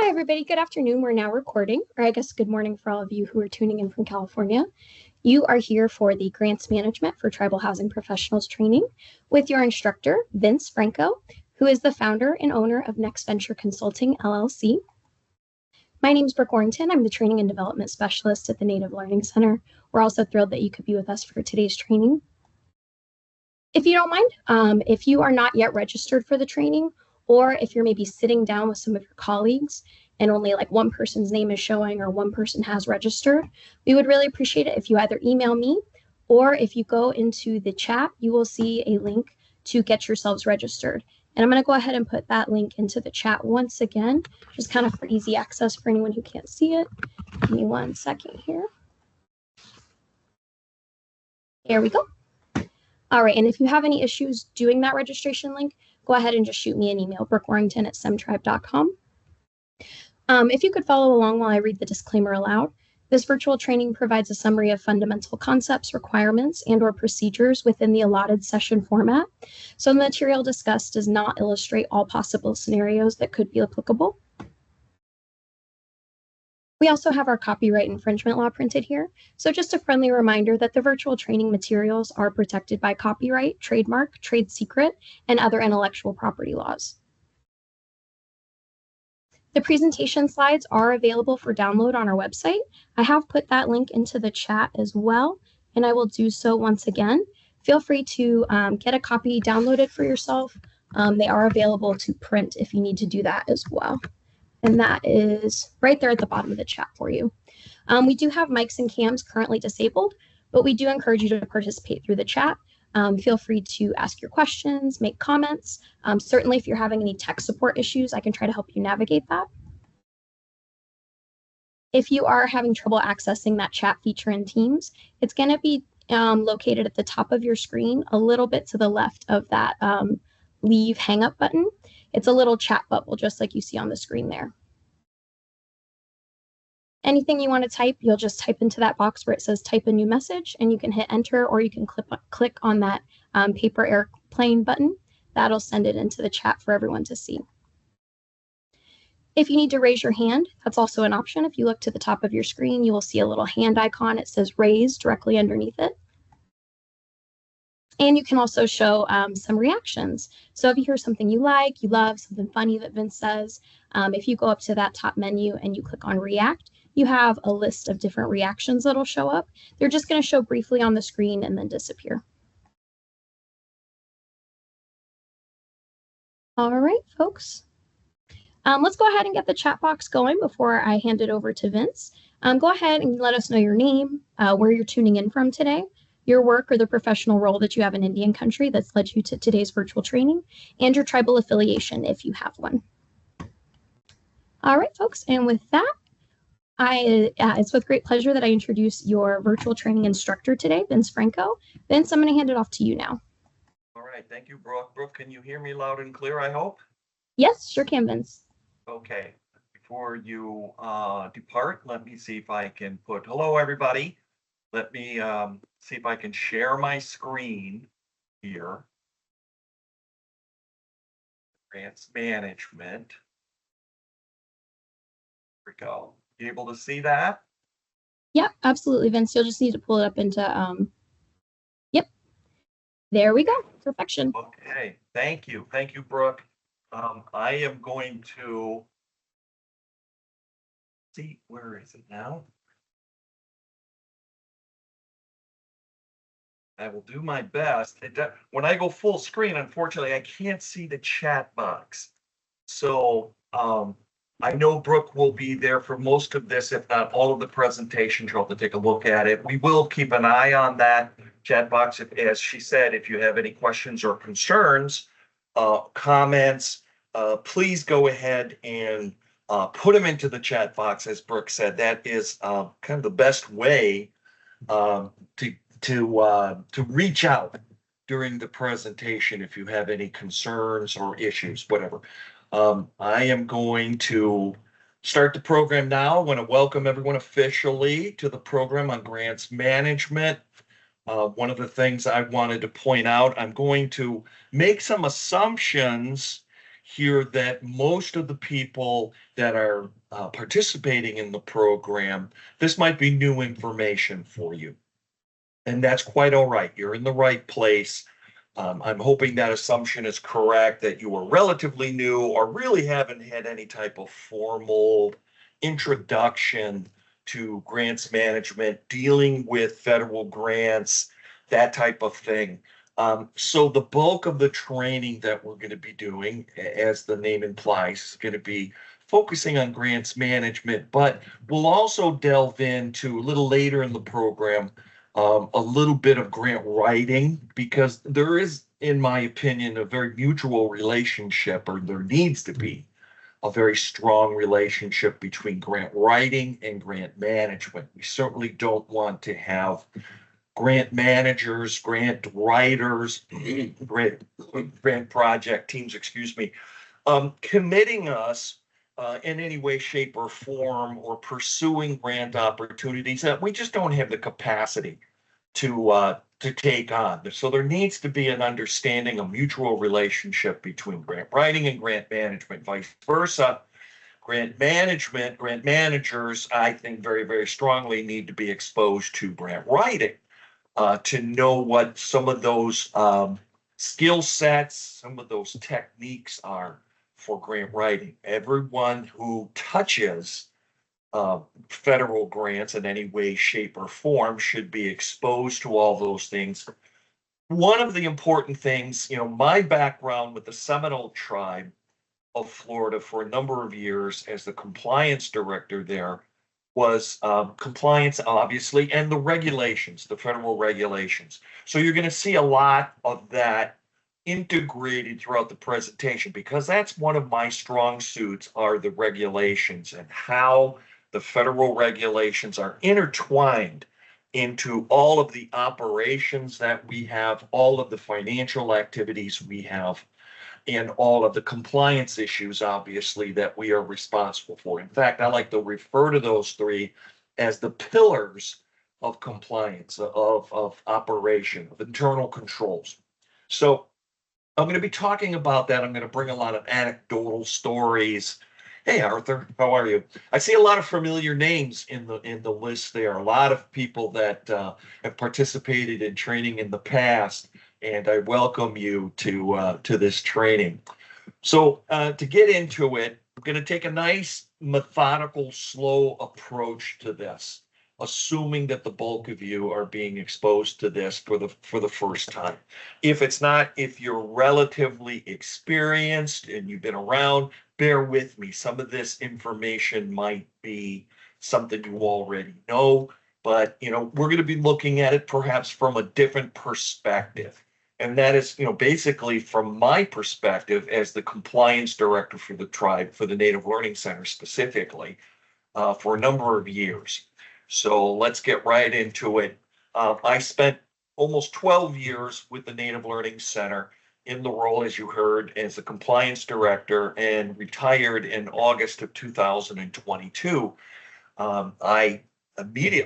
Hi, everybody. Good afternoon. We're now recording, or I guess good morning for all of you who are tuning in from California. You are here for the Grants Management for Tribal Housing Professionals training with your instructor, Vince Franco, who is the founder and owner of Next Venture Consulting, LLC. My name is Brooke Warrington. I'm the Training and Development Specialist at the Native Learning Center. We're also thrilled that you could be with us for today's training. If you don't mind, if you are not yet registered for the training, or if you're maybe sitting down with some of your colleagues and only like one person's name is showing or one person has registered, we would really appreciate it if you either email me or if you go into the chat, you will see a link to get yourselves registered. And I'm going to go ahead and put that link into the chat once again, just kind of for easy access for anyone who can't see it. Give me 1 second here. There we go. All right, and if you have any issues doing that registration link, go ahead and just shoot me an email, brookewarrington@semtribe.com. If you could follow along while I read the disclaimer aloud, this virtual training provides a summary of fundamental concepts, requirements, and/or procedures within the allotted session format. So the material discussed does not illustrate all possible scenarios that could be applicable. We also have our copyright infringement law printed here. So just a friendly reminder that the virtual training materials are protected by copyright, trademark, trade secret, and other intellectual property laws. The presentation slides are available for download on our website. I have put that link into the chat as well, and I will do so once again. Feel free to get a copy downloaded for yourself. They are available to print if you need to do that as well. And that is right there at the bottom of the chat for you. We do have mics and cams currently disabled, but we do encourage you to participate through the chat. Feel free to ask your questions, make comments. Certainly, if you're having any tech support issues, I can try to help you navigate that. If you are having trouble accessing that chat feature in Teams, it's going to be located at the top of your screen, a little bit to the left of that leave hang up button. It's a little chat bubble, just like you see on the screen there. Anything you want to type, you'll just type into that box where it says type a new message, and you can hit enter, or you can click on that paper airplane button. That'll send it into the chat for everyone to see. If you need to raise your hand, that's also an option. If you look to the top of your screen, you will see a little hand icon. It says raise directly underneath it. And you can also show some reactions. So if you hear something you like, you love, something funny that Vince says, if you go up to that top menu and you click on react, you have a list of different reactions that'll show up. They're just going to show briefly on the screen and then disappear. All right, folks. Let's go ahead and get the chat box going before I hand it over to Vince. Go ahead and let us know your name, where you're tuning in from today, your work or the professional role that you have in Indian country that's led you to today's virtual training, and your tribal affiliation if you have one. All right, folks, and with that, it's with great pleasure that I introduce your virtual training instructor today, Vince Franco. Vince, I'm going to hand it off to you now. All right, thank you, Brooke. Brooke, can you hear me loud and clear, I hope? Yes, sure can, Vince. Okay, before you depart, let me see if I can put, hello, everybody. Let me see if I can share my screen here. Grants management. There we go. You able to see that? Yep, absolutely, Vince. You'll just need to pull it up into, yep. There we go. Perfection. Okay, thank you. Thank you, Brooke. I am going to see, where is it now? I will do my best. When I go full screen, unfortunately, I can't see the chat box. So I know Brooke will be there for most of this, if not all of the presentation. She'll have to take a look at it. We will keep an eye on that chat box. As she said, if you have any questions or concerns, comments, please go ahead and put them into the chat box. As Brooke said, that is kind of the best way to reach out during the presentation if you have any concerns or issues, whatever. I am going to start the program now. I want to welcome everyone officially to the program on grants management. One of the things I wanted to point out, I'm going to make some assumptions hear that most of the people that are participating in the program, this might be new information for you. And that's quite all right. You're in the right place. I'm hoping that assumption is correct, that you are relatively new or really haven't had any type of formal introduction to grants management, dealing with federal grants, that type of thing. So the bulk of the training that we're going to be doing, as the name implies, is going to be focusing on grants management, but we'll also delve into a little later in the program a little bit of grant writing, because there is, in my opinion, a very mutual relationship, or there needs to be a very strong relationship between grant writing and grant management. We certainly don't want to have grant managers, grant writers, grant project teams, excuse me, committing us in any way, shape, or form, or pursuing grant opportunities that we just don't have the capacity to take on. So there needs to be an understanding, a mutual relationship between grant writing and grant management, vice versa. Grant management, grant managers, I think very, very strongly need to be exposed to grant writing to know what some of those skill sets, some of those techniques are for grant writing. Everyone who touches federal grants in any way, shape, or form should be exposed to all those things. One of the important things, my background with the Seminole tribe of Florida for a number of years as the compliance director there was compliance, obviously, and the regulations, the federal regulations. So you're going to see a lot of that integrated throughout the presentation, because that's one of my strong suits, are the regulations and how the federal regulations are intertwined into all of the operations that we have, all of the financial activities we have, and all of the compliance issues, obviously, that we are responsible for. In fact, I like to refer to those three as the pillars of compliance, of operation, of internal controls. So I'm going to be talking about that. I'm going to bring a lot of anecdotal stories. Hey, Arthur, how are you? I see a lot of familiar names in the list there. A lot of people that have participated in training in the past, and I welcome you to this training. So to get into it, I'm going to take a nice, methodical, slow approach to this, assuming that the bulk of you are being exposed to this for the first time. If you're relatively experienced and you've been around, bear with me. Some of this information might be something you already know, but we're going to be looking at it perhaps from a different perspective. And that is, basically from my perspective as the compliance director for the tribe, for the Native Learning Center specifically, for a number of years. So let's get right into it. I spent almost 12 years with the Native Learning Center in the role, as you heard, as the compliance director, and retired in August of 2022. I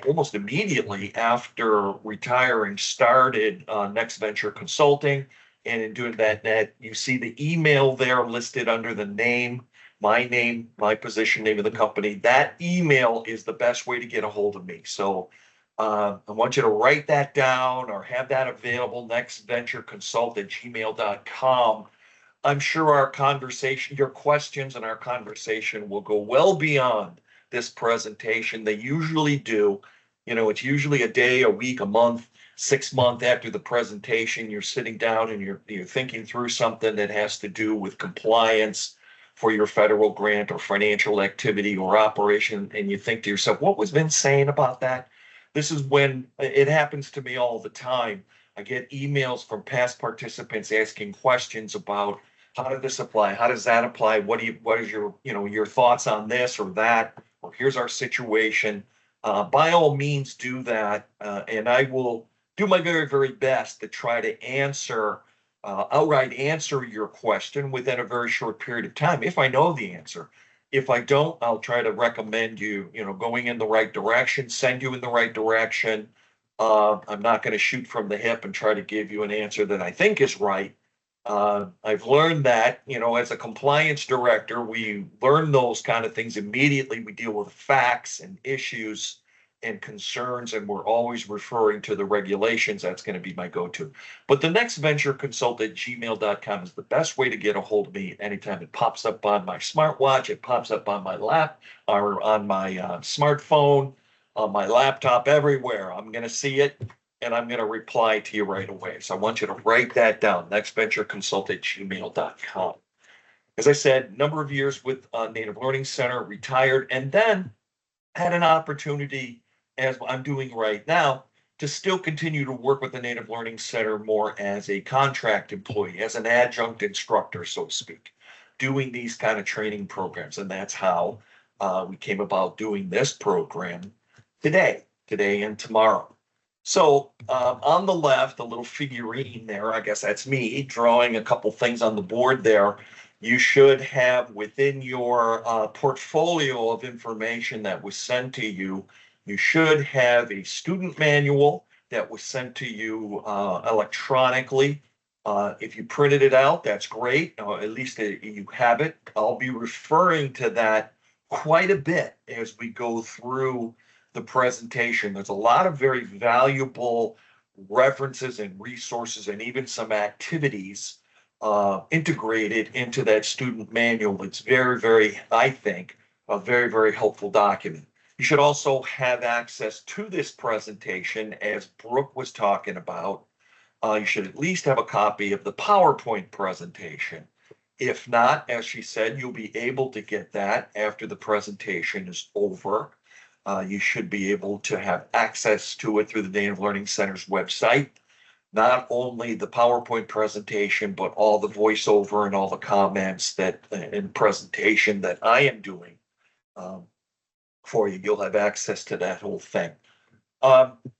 almost immediately after retiring, started Next Venture Consulting. And in doing that, you see the email there listed under the name, my position, name of the company. That email is the best way to get a hold of me. So I want you to write that down or have that available, nextventureconsult@gmail.com. I'm sure our conversation, your questions and our conversation will go well beyond this presentation. They usually do. It's usually a day, a week, a month, 6 months after the presentation. You're sitting down and you're thinking through something that has to do with compliance for your federal grant or financial activity or operation, and you think to yourself, what was Vince saying about that? This is when it happens to me all the time. I get emails from past participants asking questions about how did this apply? How does that apply? What is your, your thoughts on this or that? Or here's our situation. By all means, do that. And I will do my very, very best to try to outright answer your question within a very short period of time, if I know the answer. If I don't, I'll try to recommend you, going in the right direction, send you in the right direction. I'm not going to shoot from the hip and try to give you an answer that I think is right. I've learned that, as a compliance director, we learn those kind of things immediately. We deal with facts and issues and concerns, and we're always referring to the regulations. That's going to be my go-to. But the next venture consult at gmail.com is the best way to get a hold of me anytime. It pops up on my smartwatch, it pops up on my lap or on my smartphone, on my laptop, everywhere. I'm going to see it and I'm going to reply to you right away. So I want you to write that down, nextventureconsult@gmail.com. As I said, number of years with Native Learning Center, retired, and then had an opportunity, as I'm doing right now, to still continue to work with the Native Learning Center more as a contract employee, as an adjunct instructor, so to speak, doing these kind of training programs. And that's how we came about doing this program today and tomorrow. So on the left, a little figurine there, I guess that's me drawing a couple things on the board there. You should have within your portfolio of information that was sent to you, you should have a student manual that was sent to you electronically. If you printed it out, that's great. At least you have it. I'll be referring to that quite a bit as we go through the presentation. There's a lot of very valuable references and resources and even some activities integrated into that student manual. It's very, I think, a very helpful document. You should also have access to this presentation, as Brooke was talking about. You should at least have a copy of the PowerPoint presentation. If not, as she said, you'll be able to get that after the presentation is over. You should be able to have access to it through the Native Learning Center's website. Not only the PowerPoint presentation, but all the voiceover and all the comments that and presentation that I am doing for you. You'll have access to that whole thing.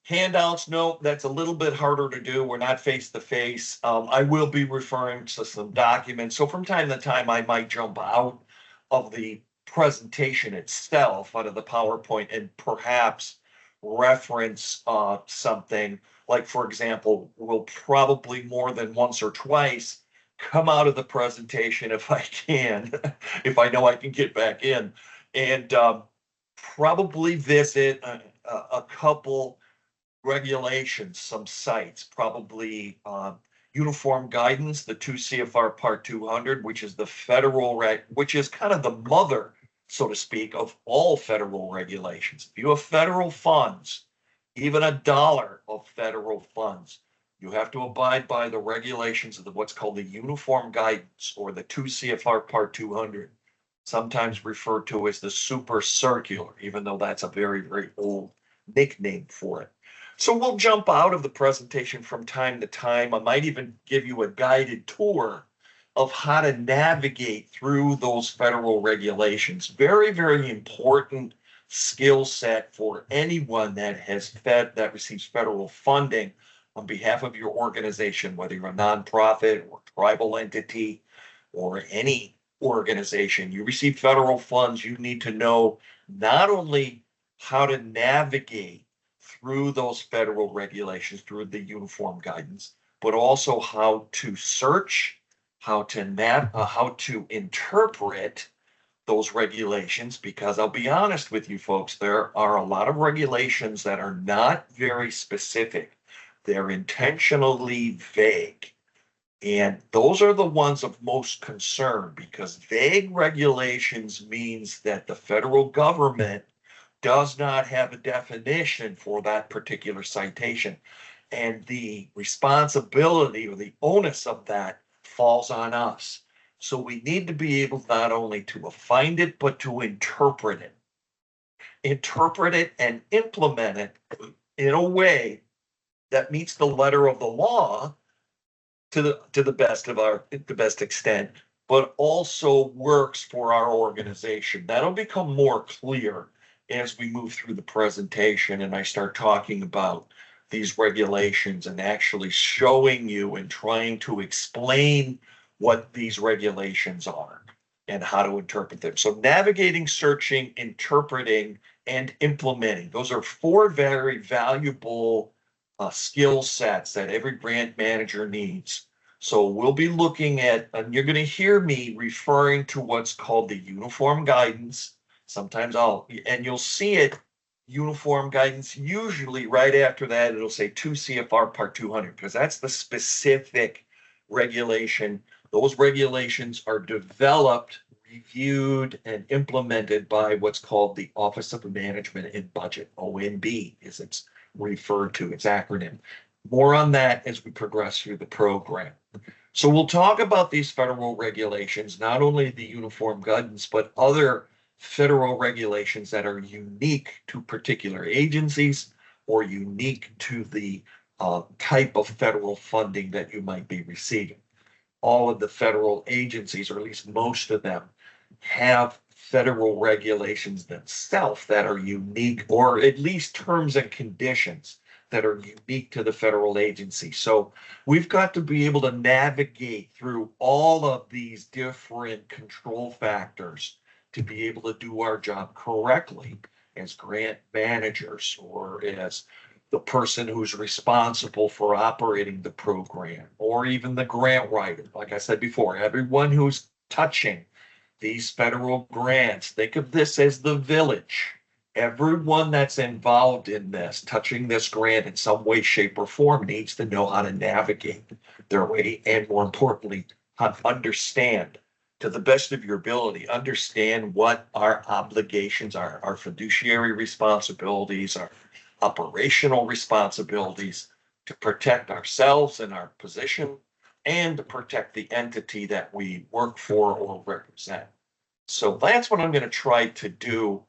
Handouts, no, that's a little bit harder to do. We're not face to face. I will be referring to some documents. So from time to time, I might jump out of the presentation itself, out of the PowerPoint, and perhaps reference something. Like, for example, we'll probably more than once or twice come out of the presentation if I can, if I know I can get back in, and probably visit a couple regulations, some sites, probably uniform guidance, the 2 CFR Part 200, which is the federal which is kind of the mother, so to speak, of all federal regulations. If you have federal funds, even $1 of federal funds, you have to abide by the regulations of what's called the uniform guidance, or the 2 CFR Part 200, sometimes referred to as the super circular, even though that's a very old nickname for it. So we'll jump out of the presentation from time to time. I might even give you a guided tour of how to navigate through those federal regulations. Very important skill set for anyone that receives federal funding on behalf of your organization, whether you're a nonprofit or tribal entity or any organization. You receive federal funds, you need to know not only how to navigate through those federal regulations, through the uniform guidance, but also how to search, how to interpret those regulations. Because I'll be honest with you folks, there are a lot of regulations that are not very specific. They're intentionally vague. And those are the ones of most concern, because vague regulations means that the federal government does not have a definition for that particular citation. And the responsibility or the onus of that falls on us. So we need to be able not only to find it, but to interpret it. Interpret it and implement it in a way that meets the letter of the law to the best extent, but also works for our organization. That'll become more clear as we move through the presentation and I start talking about these regulations and actually showing you and trying to explain what these regulations are and how to interpret them. So navigating, searching, interpreting, and implementing. Those are 4 very valuable skill sets that every grant manager needs. So we'll be looking at, and you're going to hear me referring to what's called the uniform guidance. Sometimes and you'll see it, uniform guidance, usually right after that, it'll say 2 CFR Part 200, because that's the specific regulation. Those regulations are developed, reviewed, and implemented by what's called the Office of Management and Budget, OMB, as it's referred to, its acronym. More on that as we progress through the program. So we'll talk about these federal regulations, not only the uniform guidance, but other federal regulations that are unique to particular agencies or unique to the type of federal funding that you might be receiving. All of the federal agencies, or at least most of them, have federal regulations themselves that are unique, or at least terms and conditions that are unique to the federal agency. So we've got to be able to navigate through all of these different control factors to be able to do our job correctly as grant managers, or as the person who's responsible for operating the program, or even the grant writer. Like I said before, everyone who's touching these federal grants, think of this as the village. Everyone that's involved in this, touching this grant in some way, shape, or form, needs to know how to navigate their way, and more importantly, how to understand, to the best of your ability, understand what our obligations are, our fiduciary responsibilities, our operational responsibilities, to protect ourselves and our position, and to protect the entity that we work for or represent. So that's what I'm going to try to do.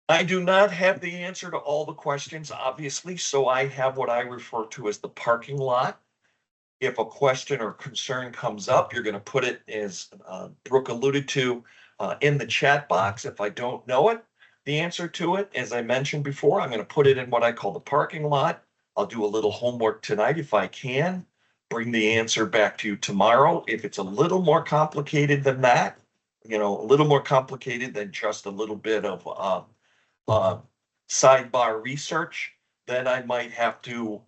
I do not have the answer to all the questions, obviously, so I have what I refer to as the parking lot. If a question or concern comes up, you're going to put it, as Brooke alluded to, in the chat box. If I don't know it, the answer to it, as I mentioned before, I'm going to put it in what I call the parking lot. I'll do a little homework tonight if I can, bring the answer back to you tomorrow. If it's a little more complicated than that, a little more complicated than just a little bit of sidebar research, then I might have to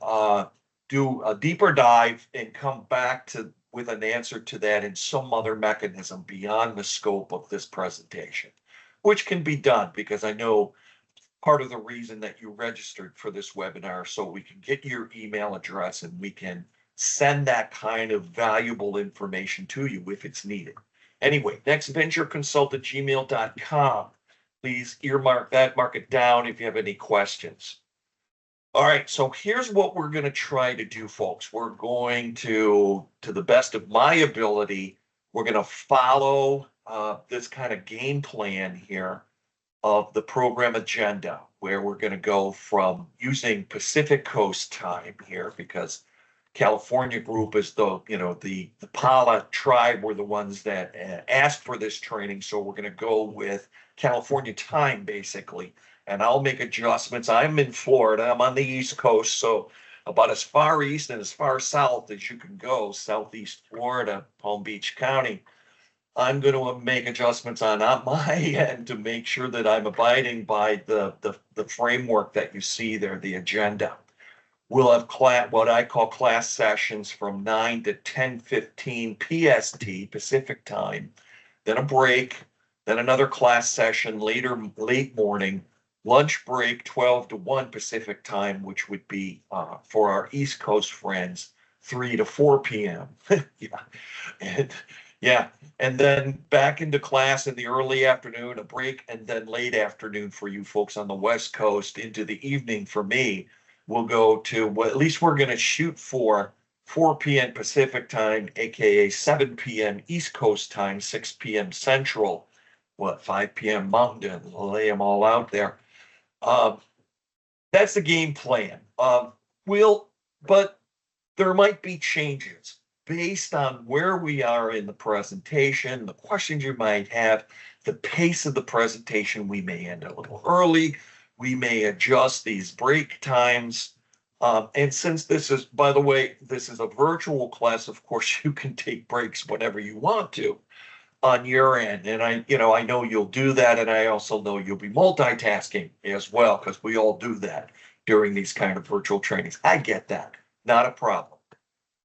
do a deeper dive and come back with an answer to that in some other mechanism beyond the scope of this presentation, which can be done, because I know part of the reason that you registered for this webinar, so we can get your email address and we can send that kind of valuable information to you if it's needed. Anyway, nextventureconsult@gmail.com. Please earmark that, mark it down if you have any questions. All right, so here's what we're going to try to do, folks. We're going to the best of my ability, we're going to follow this kind of game plan here of the program agenda, where we're going to go from using Pacific Coast time here, because California group is the Pala tribe were the ones that asked for this training. So we're going to go with California time, basically, and I'll make adjustments. I'm in Florida. I'm on the East Coast, so about as far east and as far south as you can go, Southeast Florida, Palm Beach County. I'm going to make adjustments on my end to make sure that I'm abiding by the framework that you see there, the agenda. We'll have what I call class sessions from 9 to 10:15 PST, Pacific time, then a break, then another class session late morning, lunch break 12 to 1 Pacific time, which would be for our East Coast friends, 3 to 4 p.m. And then back into class in the early afternoon, a break, and then late afternoon for you folks on the West Coast into the evening for me. We'll go to, well, at least we're going to shoot for 4 p.m. Pacific time, aka 7 p.m. East Coast time, 6 p.m. Central, 5 p.m. Mountain. I'll lay them all out there. That's the game plan. But there might be changes based on where we are in the presentation, the questions you might have, the pace of the presentation. We may end a little early. We may adjust these break times. And since this is, by the way, this is a virtual class, of course, you can take breaks whenever you want to on your end. And I know you'll do that. And I also know you'll be multitasking as well, because we all do that during these kind of virtual trainings. I get that. Not a problem.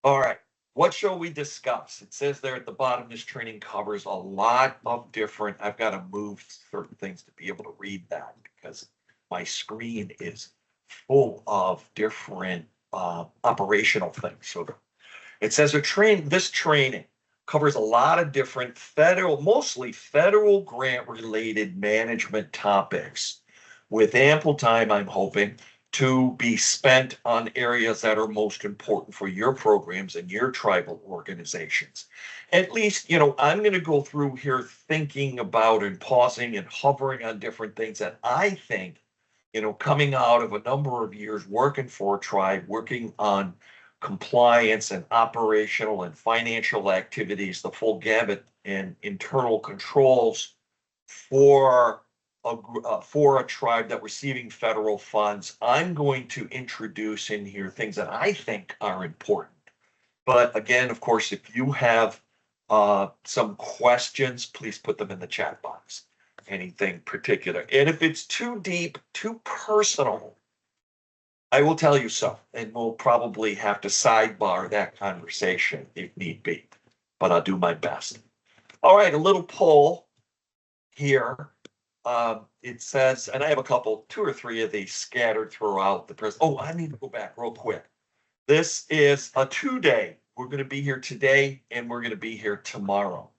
All right. What shall we discuss? It says there at the bottom, this training covers a lot of different, I've got to move certain things to be able to read that because my screen is full of different operational things. So it says this training covers a lot of different federal, mostly federal grant related management topics with ample time, I'm hoping, to be spent on areas that are most important for your programs and your tribal organizations. At least, I'm going to go through here thinking about and pausing and hovering on different things that I think, coming out of a number of years working for a tribe, working on compliance and operational and financial activities, the full gamut and internal controls for a tribe that receiving federal funds. I'm going to introduce in here things that I think are important. But again, of course, if you have some questions, please put them in the chat box. Anything particular. And if it's too deep, too personal, I will tell you so. And we'll probably have to sidebar that conversation if need be. But I'll do my best. All right, a little poll here. It says, and I have two or three of these scattered throughout the press. Oh, I need to go back real quick. This is a 2-day. We're going to be here today and we're going to be here tomorrow.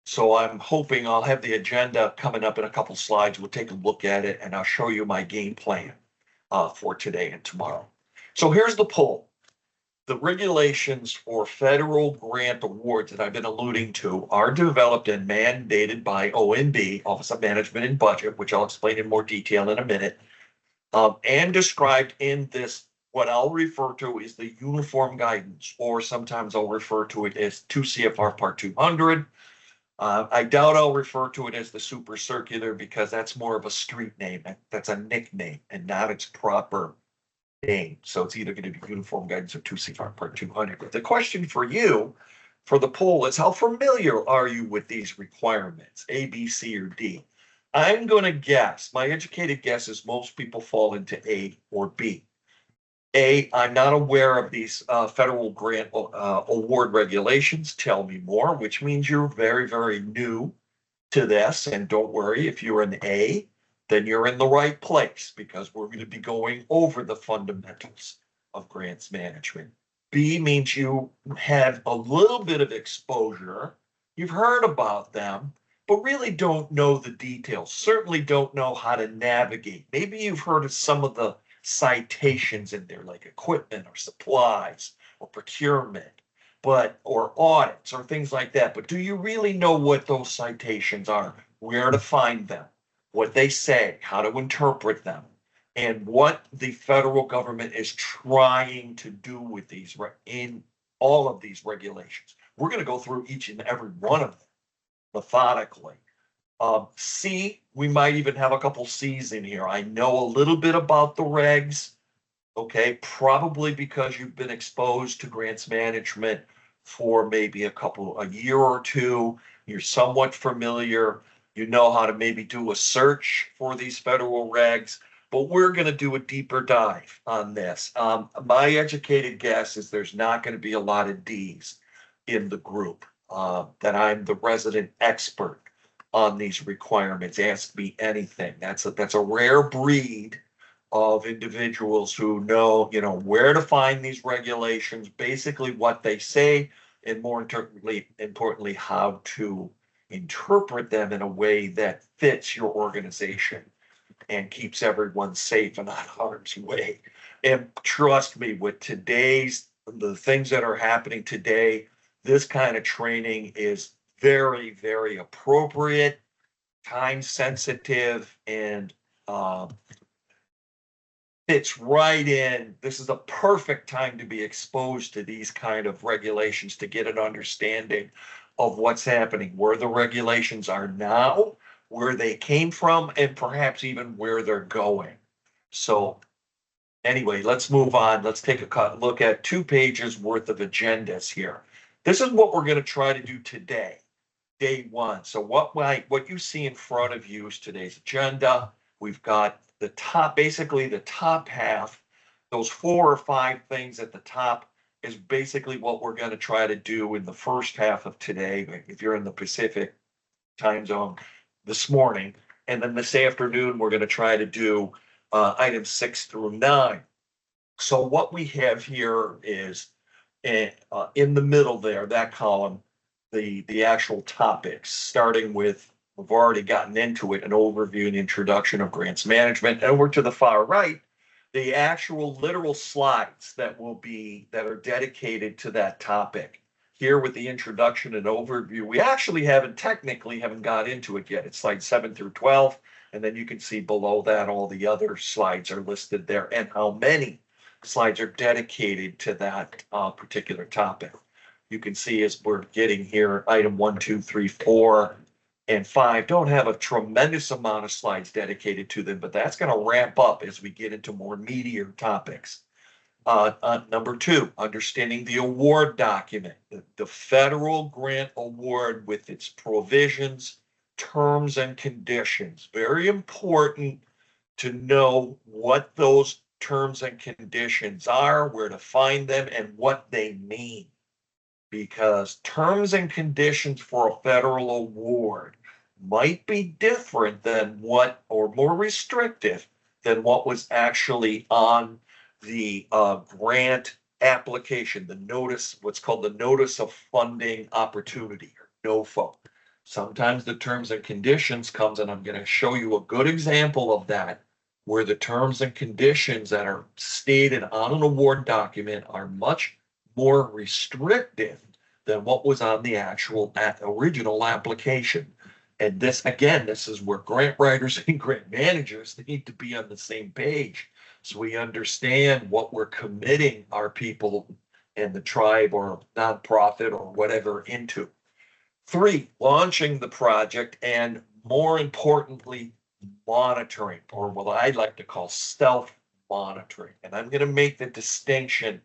So I'm hoping I'll have the agenda coming up in a couple slides. We'll take a look at it and I'll show you my game plan for today and tomorrow. So here's the poll. The regulations for federal grant awards that I've been alluding to are developed and mandated by OMB, Office of Management and Budget, which I'll explain in more detail in a minute, and described in this, what I'll refer to is the uniform guidance, or sometimes I'll refer to it as 2 CFR Part 200. I doubt I'll refer to it as the super circular because that's more of a street name. That's a nickname and not its proper name. So it's either going to be uniform guidance or 2 CFR Part 200. But the question for you for the poll is, how familiar are you with these requirements, A, B, C, or D? I'm going to guess, my educated guess is most people fall into A or B. A, I'm not aware of these federal grant award regulations. Tell me more, which means you're very, very new to this. And don't worry, if you're an A, then you're in the right place because we're going to be going over the fundamentals of grants management. B means you have a little bit of exposure. You've heard about them, but really don't know the details. Certainly don't know how to navigate. Maybe you've heard of some of the citations in there, like equipment or supplies or procurement, or audits or things like that. But do you really know what those citations are, where to find them, what they say, how to interpret them, and what the federal government is trying to do with these in all of these regulations? We're going to go through each and every one of them methodically. C, we might even have a couple C's in here. I know a little bit about the regs, okay, probably because you've been exposed to grants management for maybe a year or two. You're somewhat familiar. You know how to maybe do a search for these federal regs, but we're going to do a deeper dive on this. My educated guess is there's not going to be a lot of D's in the group, that I'm the resident expert on these requirements. Ask me anything. That's a rare breed of individuals who know, where to find these regulations, basically what they say, and more importantly, how to interpret them in a way that fits your organization and keeps everyone safe and out of harm's way. And trust me, with the things that are happening today, this kind of training is very, very appropriate, time sensitive, and fits right in. This is a perfect time to be exposed to these kind of regulations to get an understanding of what's happening, where the regulations are now, where they came from, and perhaps even where they're going. So anyway, let's move on. Let's take a look at 2 pages worth of agendas here. This is what we're going to try to do today, day 1. So what you see in front of you is today's agenda. We've got basically the top half, those 4 or 5 things at the top is basically what we're going to try to do in the first half of today, if you're in the Pacific time zone this morning. And then this afternoon, we're going to try to do items 6 through 9. So what we have here is in the middle there, that column, the actual topics, starting with, we've already gotten into it, an overview and introduction of grants management. And over to the far right, the actual literal slides that are dedicated to that topic. Here with the introduction and overview, we actually technically haven't got into it yet. It's slides 7 through 12. And then you can see below that, all the other slides are listed there and how many slides are dedicated to that particular topic. You can see as we're getting here, item 1, 2, 3, 4, and 5 don't have a tremendous amount of slides dedicated to them, but that's going to ramp up as we get into more meatier topics. Number 2, understanding the award document, the federal grant award with its provisions, terms, and conditions. Very important to know what those terms and conditions are, where to find them, and what they mean. Because terms and conditions for a federal award might be different than what, or more restrictive than what was actually on the grant application, the notice, what's called the Notice of Funding Opportunity, or NOFO. Sometimes the terms and conditions comes, and I'm going to show you a good example of that, where the terms and conditions that are stated on an award document are much more restrictive than what was on the actual original application. And this, again, this is where grant writers and grant managers need to be on the same page, so we understand what we're committing our people and the tribe or nonprofit or whatever into. 3, launching the project, and more importantly, monitoring, or what I like to call self-monitoring. And I'm going to make the distinction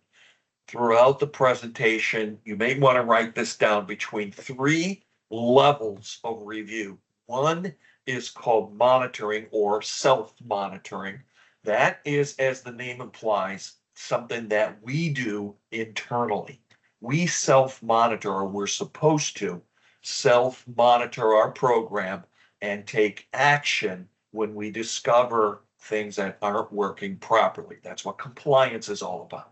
throughout the presentation. You may want to write this down, between 3 levels of review. 1 is called monitoring or self-monitoring. That is, as the name implies, something that we do internally. We self-monitor, or we're supposed to self-monitor our program and take action when we discover things that aren't working properly. That's what compliance is all about.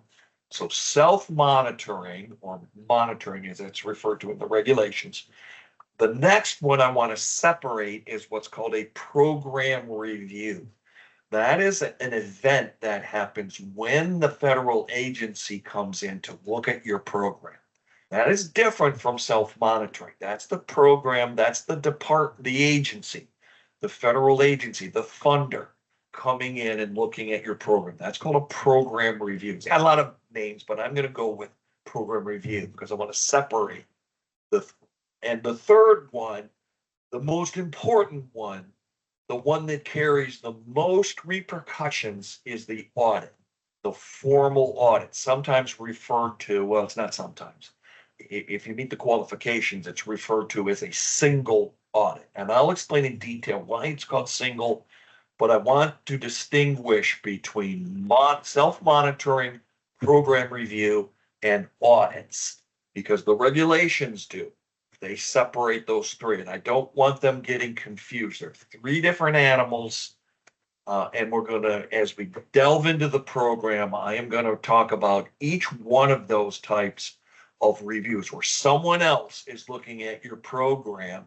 So self-monitoring, or monitoring as it's referred to in the regulations. The next one I want to separate is what's called a program review. That is an event that happens when the federal agency comes in to look at your program. That is different from self-monitoring. That's the program, that's the agency, the federal agency, the funder coming in and looking at your program. That's called a program review. It's got a lot of names, but I'm going to go with program review because I want to separate and the third one, the most important one, the one that carries the most repercussions, is the audit, the formal audit, sometimes referred to, well, it's not sometimes. If you meet the qualifications, it's referred to as a single audit. And I'll explain in detail why it's called single, but I want to distinguish between self-monitoring, program review, and audits, because the regulations do. They separate those 3, and I don't want them getting confused. There are 3 different animals, and we're going to, as we delve into the program, I am going to talk about each one of those types of reviews where someone else is looking at your program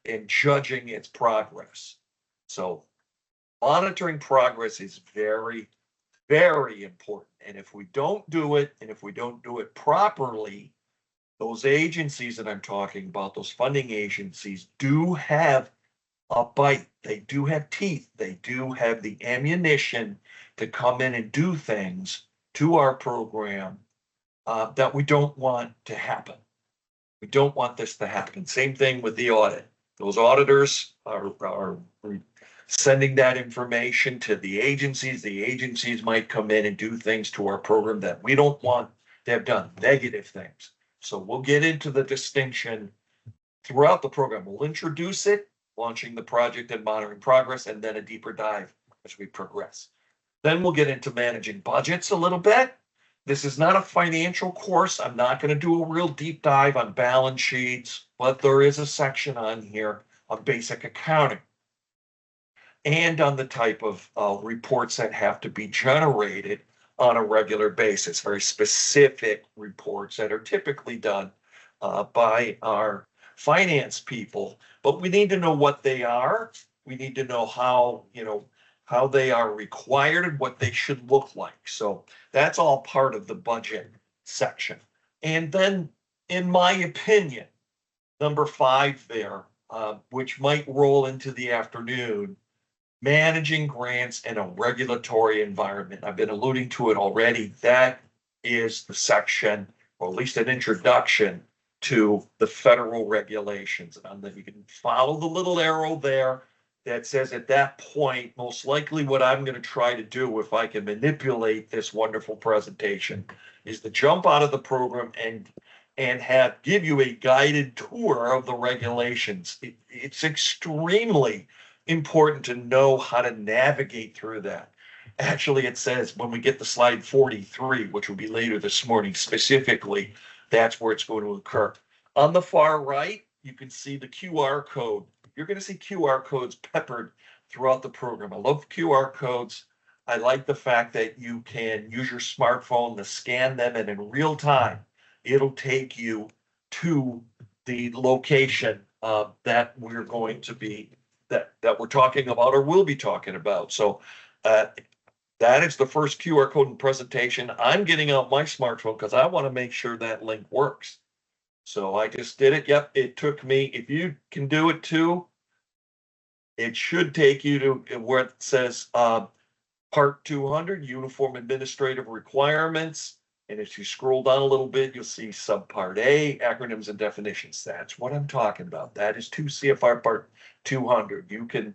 and judging its progress. So monitoring progress is very, very important. And if we don't do it, and if we don't do it properly, those agencies that I'm talking about, those funding agencies, do have a bite. They do have teeth. They do have the ammunition to come in and do things to our program that we don't want to happen. We don't want this to happen. Same thing with the audit. Those auditors are sending that information to the agencies. The agencies might come in and do things to our program that we don't want to have done, negative things. So we'll get into the distinction throughout the program. We'll introduce it, launching the project and monitoring progress, and then a deeper dive as we progress. Then we'll get into managing budgets a little bit. This is not a financial course. I'm not going to do a real deep dive on balance sheets, but there is a section on here on basic accounting and on the type of reports that have to be generated on a regular basis, very specific reports that are typically done by our finance people. But we need to know what they are. We need to know how they are required and what they should look like. So that's all part of the budget section. And then, in my opinion, number 5 there, which might roll into the afternoon, managing grants in a regulatory environment. I've been alluding to it already. That is the section, or at least an introduction to the federal regulations. And then you can follow the little arrow there that says at that point, most likely what I'm going to try to do, if I can manipulate this wonderful presentation, is to jump out of the program and give you a guided tour of the regulations. It's extremely important to know how to navigate through that. Actually, it says when we get to slide 43, which will be later this morning specifically, that's where it's going to occur. On the far right, you can see the QR code. You're going to see QR codes peppered throughout the program. I love QR codes. I like the fact that you can use your smartphone to scan them, and in real time, it'll take you to the location that we're going to be that we're talking about or will be talking about. So that is the first QR code in presentation. I'm getting out my smartphone because I want to make sure that link works. So I just did it. Yep, it took me. If you can do it too, it should take you to where it says Part 200, Uniform Administrative Requirements. And if you scroll down a little bit, you'll see Subpart A, Acronyms and Definitions. That's what I'm talking about. That is 2 CFR Part 200. You can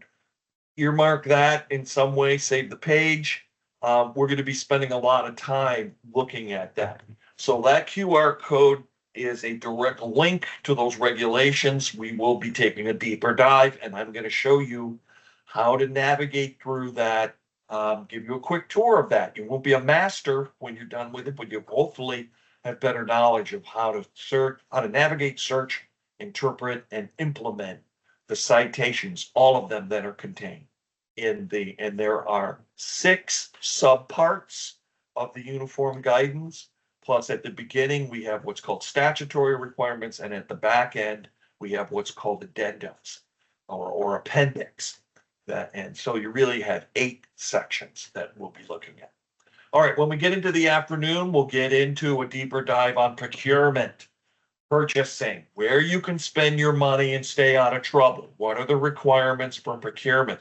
earmark that in some way, save the page. We're going to be spending a lot of time looking at that. So that QR code is a direct link to those regulations. We will be taking a deeper dive, and I'm going to show you how to navigate through that. Give you a quick tour of that. You won't be a master when you're done with it, but you'll hopefully have better knowledge of how to search, how to navigate, search, interpret, and implement the citations, all of them that are contained in and there are 6 subparts of the uniform guidance. Plus, at the beginning, we have what's called statutory requirements, and at the back end, we have what's called addendums or appendix. And so you really have 8 sections that we'll be looking at. All right, when we get into the afternoon, we'll get into a deeper dive on procurement, purchasing, where you can spend your money and stay out of trouble. What are the requirements for procurement?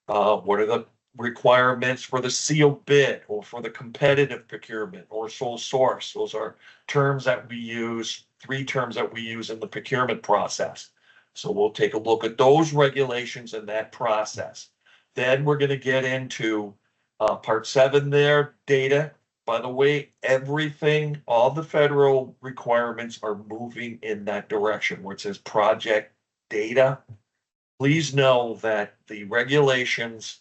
What are the requirements for the sealed bid or for the competitive procurement or sole source? Those are terms that we use, 3 terms that we use in the procurement process. So we'll take a look at those regulations and that process. Then we're going to get into part 7 there, data. By the way, everything, all the federal requirements are moving in that direction where it says project data. Please know that the regulations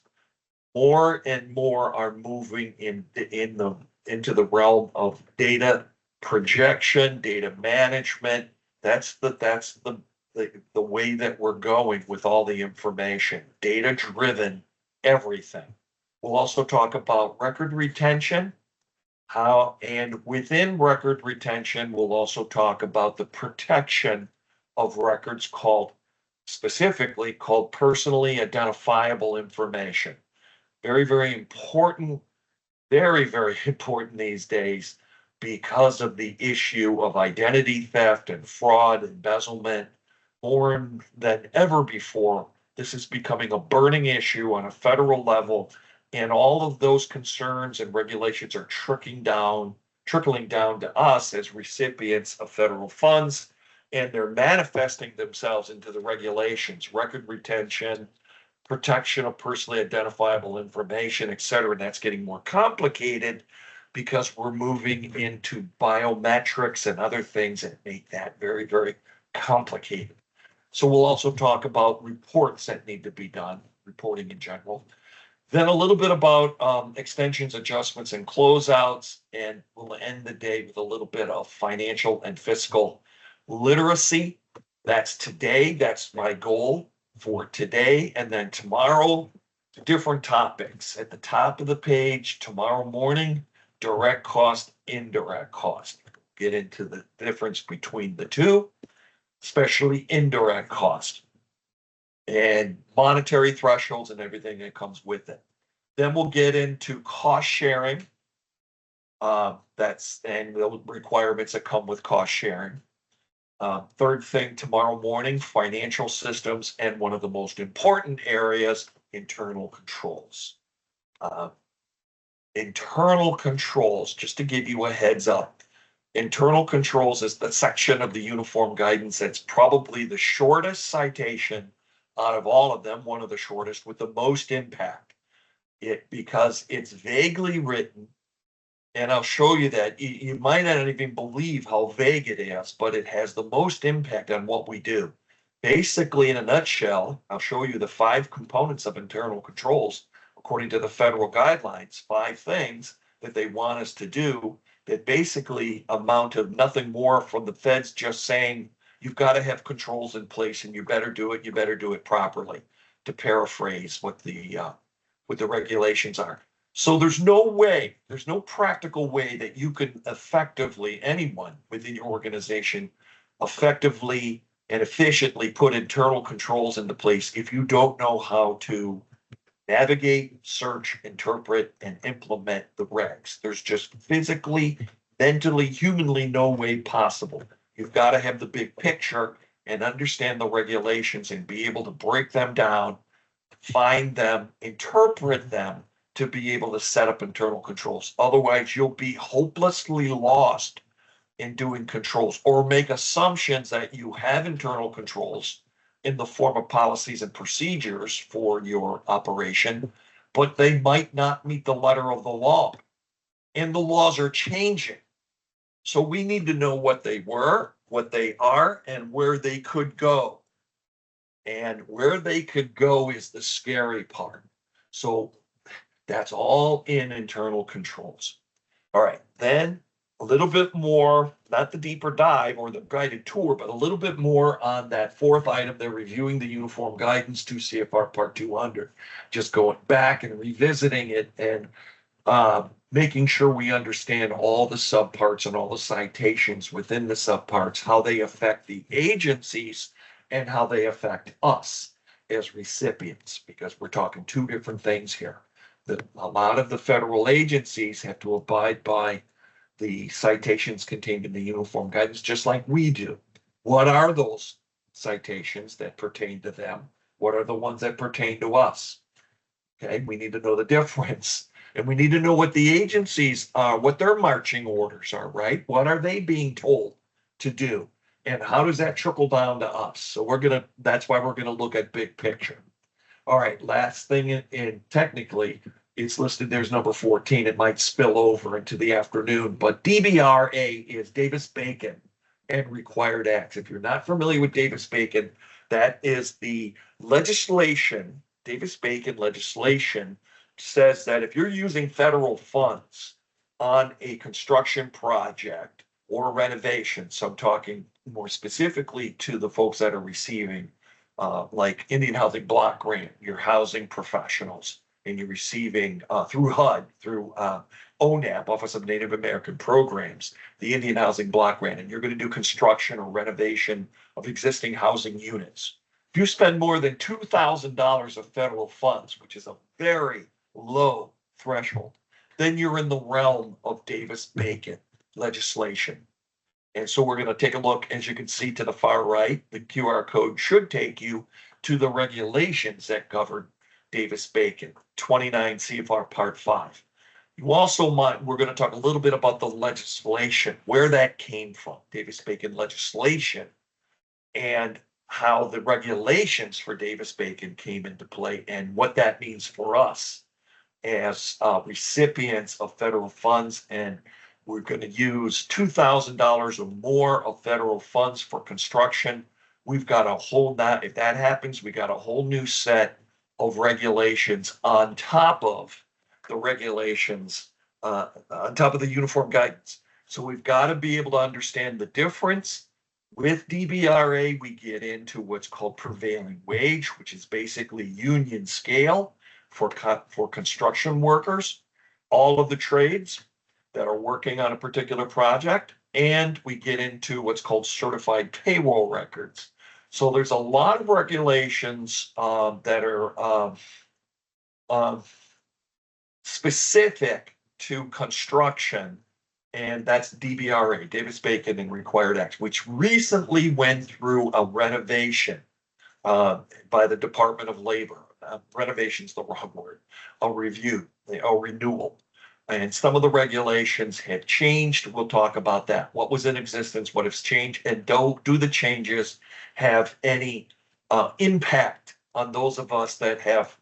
more and more are moving into the realm of data projection, data management. That's the way that we're going with all the information, data driven, everything. We'll also talk about record retention, and within record retention, we'll also talk about the protection of records specifically called personally identifiable information. Very, very important, very, very important these days because of the issue of identity theft and fraud, embezzlement. More than ever before, this is becoming a burning issue on a federal level, and all of those concerns and regulations are trickling down to us as recipients of federal funds, and they're manifesting themselves into the regulations, record retention, protection of personally identifiable information, et cetera. And that's getting more complicated because we're moving into biometrics and other things that make that very, very complicated. So we'll also talk about reports that need to be done, reporting in general. Then a little bit about extensions, adjustments, and closeouts, and we'll end the day with a little bit of financial and fiscal literacy. That's today. That's my goal for today. And then tomorrow, different topics. At the top of the page, tomorrow morning, direct cost, indirect cost. Get into the difference between the two, especially indirect cost and monetary thresholds and everything that comes with it. Then we'll get into cost sharing. That's and the requirements that come with cost sharing. Third thing tomorrow morning, financial systems, and one of the most important areas, internal controls. Internal controls, just to give you a heads up, internal controls is the section of the uniform guidance that's probably the shortest citation out of all of them, one of the shortest with the most impact. Because it's vaguely written, and I'll show you that you might not even believe how vague it is, but it has the most impact on what we do. Basically, in a nutshell, I'll show you the 5 components of internal controls according to the federal guidelines, 5 things that they want us to do that basically amount to nothing more from the feds just saying you've got to have controls in place and you better do it properly, to paraphrase what the regulations are. So there's no practical way that you can effectively, anyone within your organization, effectively and efficiently put internal controls into place if you don't know how to navigate, search, interpret, and implement the regs. There's just physically, mentally, humanly no way possible. You've got to have the big picture and understand the regulations and be able to break them down, find them, interpret them to be able to set up internal controls. Otherwise, you'll be hopelessly lost in doing controls or make assumptions that you have internal controls in the form of policies and procedures for your operation, but they might not meet the letter of the law. And the laws are changing. So we need to know what they were, what they are, and where they could go. And where they could go is the scary part. So that's all in internal controls. All right, then a little bit more, not the deeper dive or the guided tour, but a little bit more on that 4th item. They're reviewing the uniform guidance to CFR Part 200, just going back and revisiting it and making sure we understand all the subparts and all the citations within the subparts, how they affect the agencies and how they affect us as recipients, because we're talking 2 different things here. A lot of the federal agencies have to abide by the citations contained in the uniform guidance, just like we do. What are those citations that pertain to them? What are the ones that pertain to us? Okay, we need to know the difference. And we need to know what the agencies are, what their marching orders are, right? What are they being told to do? And how does that trickle down to us? So that's why we're gonna look at big picture. All right, last thing in technically, it's listed, there's number 14. It might spill over into the afternoon, but DBRA is Davis-Bacon and required acts. If you're not familiar with Davis-Bacon, that is the legislation, Davis-Bacon legislation says that if you're using federal funds on a construction project or a renovation, so I'm talking more specifically to the folks that are receiving like Indian Housing Block Grant, your housing professionals, and you're receiving through HUD, through ONAP, Office of Native American Programs, the Indian Housing Block Grant, and you're going to do construction or renovation of existing housing units. If you spend more than $2,000 of federal funds, which is a very low threshold, then you're in the realm of Davis-Bacon legislation. And so we're going to take a look, as you can see to the far right, the QR code should take you to the regulations that govern Davis-Bacon, 29 CFR Part 5. You also might, we're going to talk a little bit about the legislation, where that came from, Davis-Bacon legislation, and how the regulations for Davis-Bacon came into play and what that means for us as recipients of federal funds. And we're going to use $2,000 or more of federal funds for construction. We've got a whole, if that happens, we got a whole new set of regulations on top of the regulations, on top of the uniform guidance. So we've got to be able to understand the difference. With DBRA, we get into what's called prevailing wage, which is basically union scale for construction workers, all of the trades that are working on a particular project. And we get into what's called certified payroll records. So there's a lot of regulations that are specific to construction, and that's DBRA, Davis-Bacon and Required Acts, which recently went through a renovation by the Department of Labor. Renovation's the wrong word. A review, a renewal. And some of the regulations have changed. We'll talk about that. What was in existence, what has changed, and do the changes have any impact on those of us that have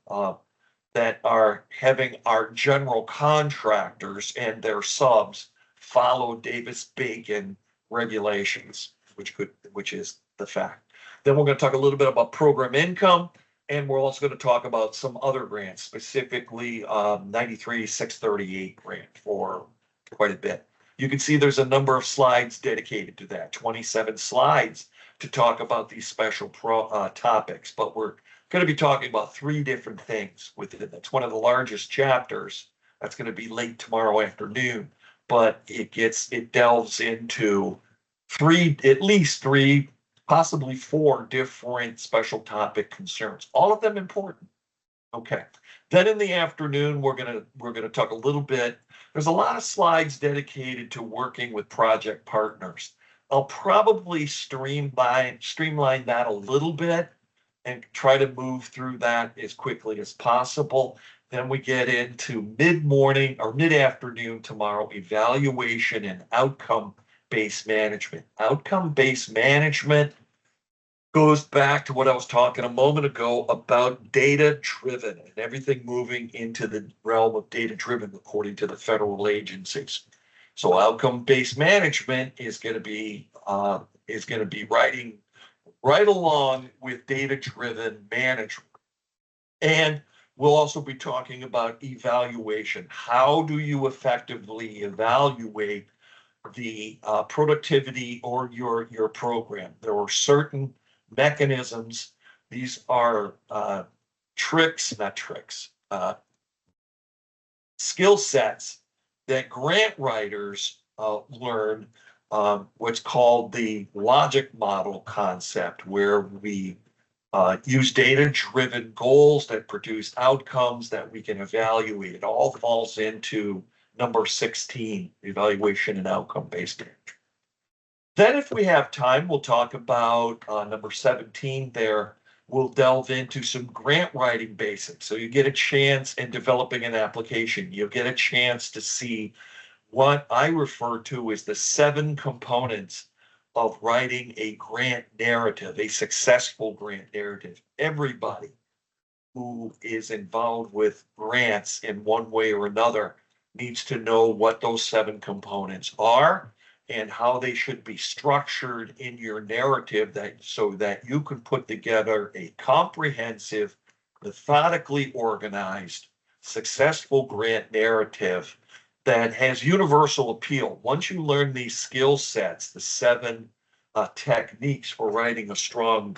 that are having our general contractors and their subs follow Davis-Bacon regulations, which is the fact. Then we're going to talk a little bit about program income, and we're also going to talk about some other grants, specifically 93-638 grant for quite a bit. You can see there's a number of slides dedicated to that, 27 slides to talk about these special topics, but we're going to be talking about 3 different things within it. That's one of the largest chapters. That's going to be late tomorrow afternoon, but it delves into at least three, possibly 4 different special topic concerns, all of them important. Okay. Then in the afternoon, we're gonna talk a little bit. There's a lot of slides dedicated to working with project partners. I'll probably streamline that a little bit and try to move through that as quickly as possible. Then we get into mid-morning or mid-afternoon tomorrow, evaluation and outcome-based management. Outcome-based management goes back to what I was talking a moment ago about data-driven and everything moving into the realm of data-driven according to the federal agencies. So outcome-based management is going to be writing right along with data-driven management. And we'll also be talking about evaluation. How do you effectively evaluate the productivity or your program? There are certain mechanisms. These are skill sets that grant writers learn, what's called the logic model concept, where we use data-driven goals that produce outcomes that we can evaluate. It all falls into number 16, evaluation and outcome-based management. Then if we have time, we'll talk about number 17 there. We'll delve into some grant writing basics. So you get a chance in developing an application. You'll get a chance to see what I refer to as the 7 components of writing a grant narrative, a successful grant narrative. Everybody who is involved with grants in one way or another needs to know what those 7 components are and how they should be structured in your narrative, so that you can put together a comprehensive, methodically organized, successful grant narrative that has universal appeal. Once you learn these skill sets, the 7 techniques for writing a strong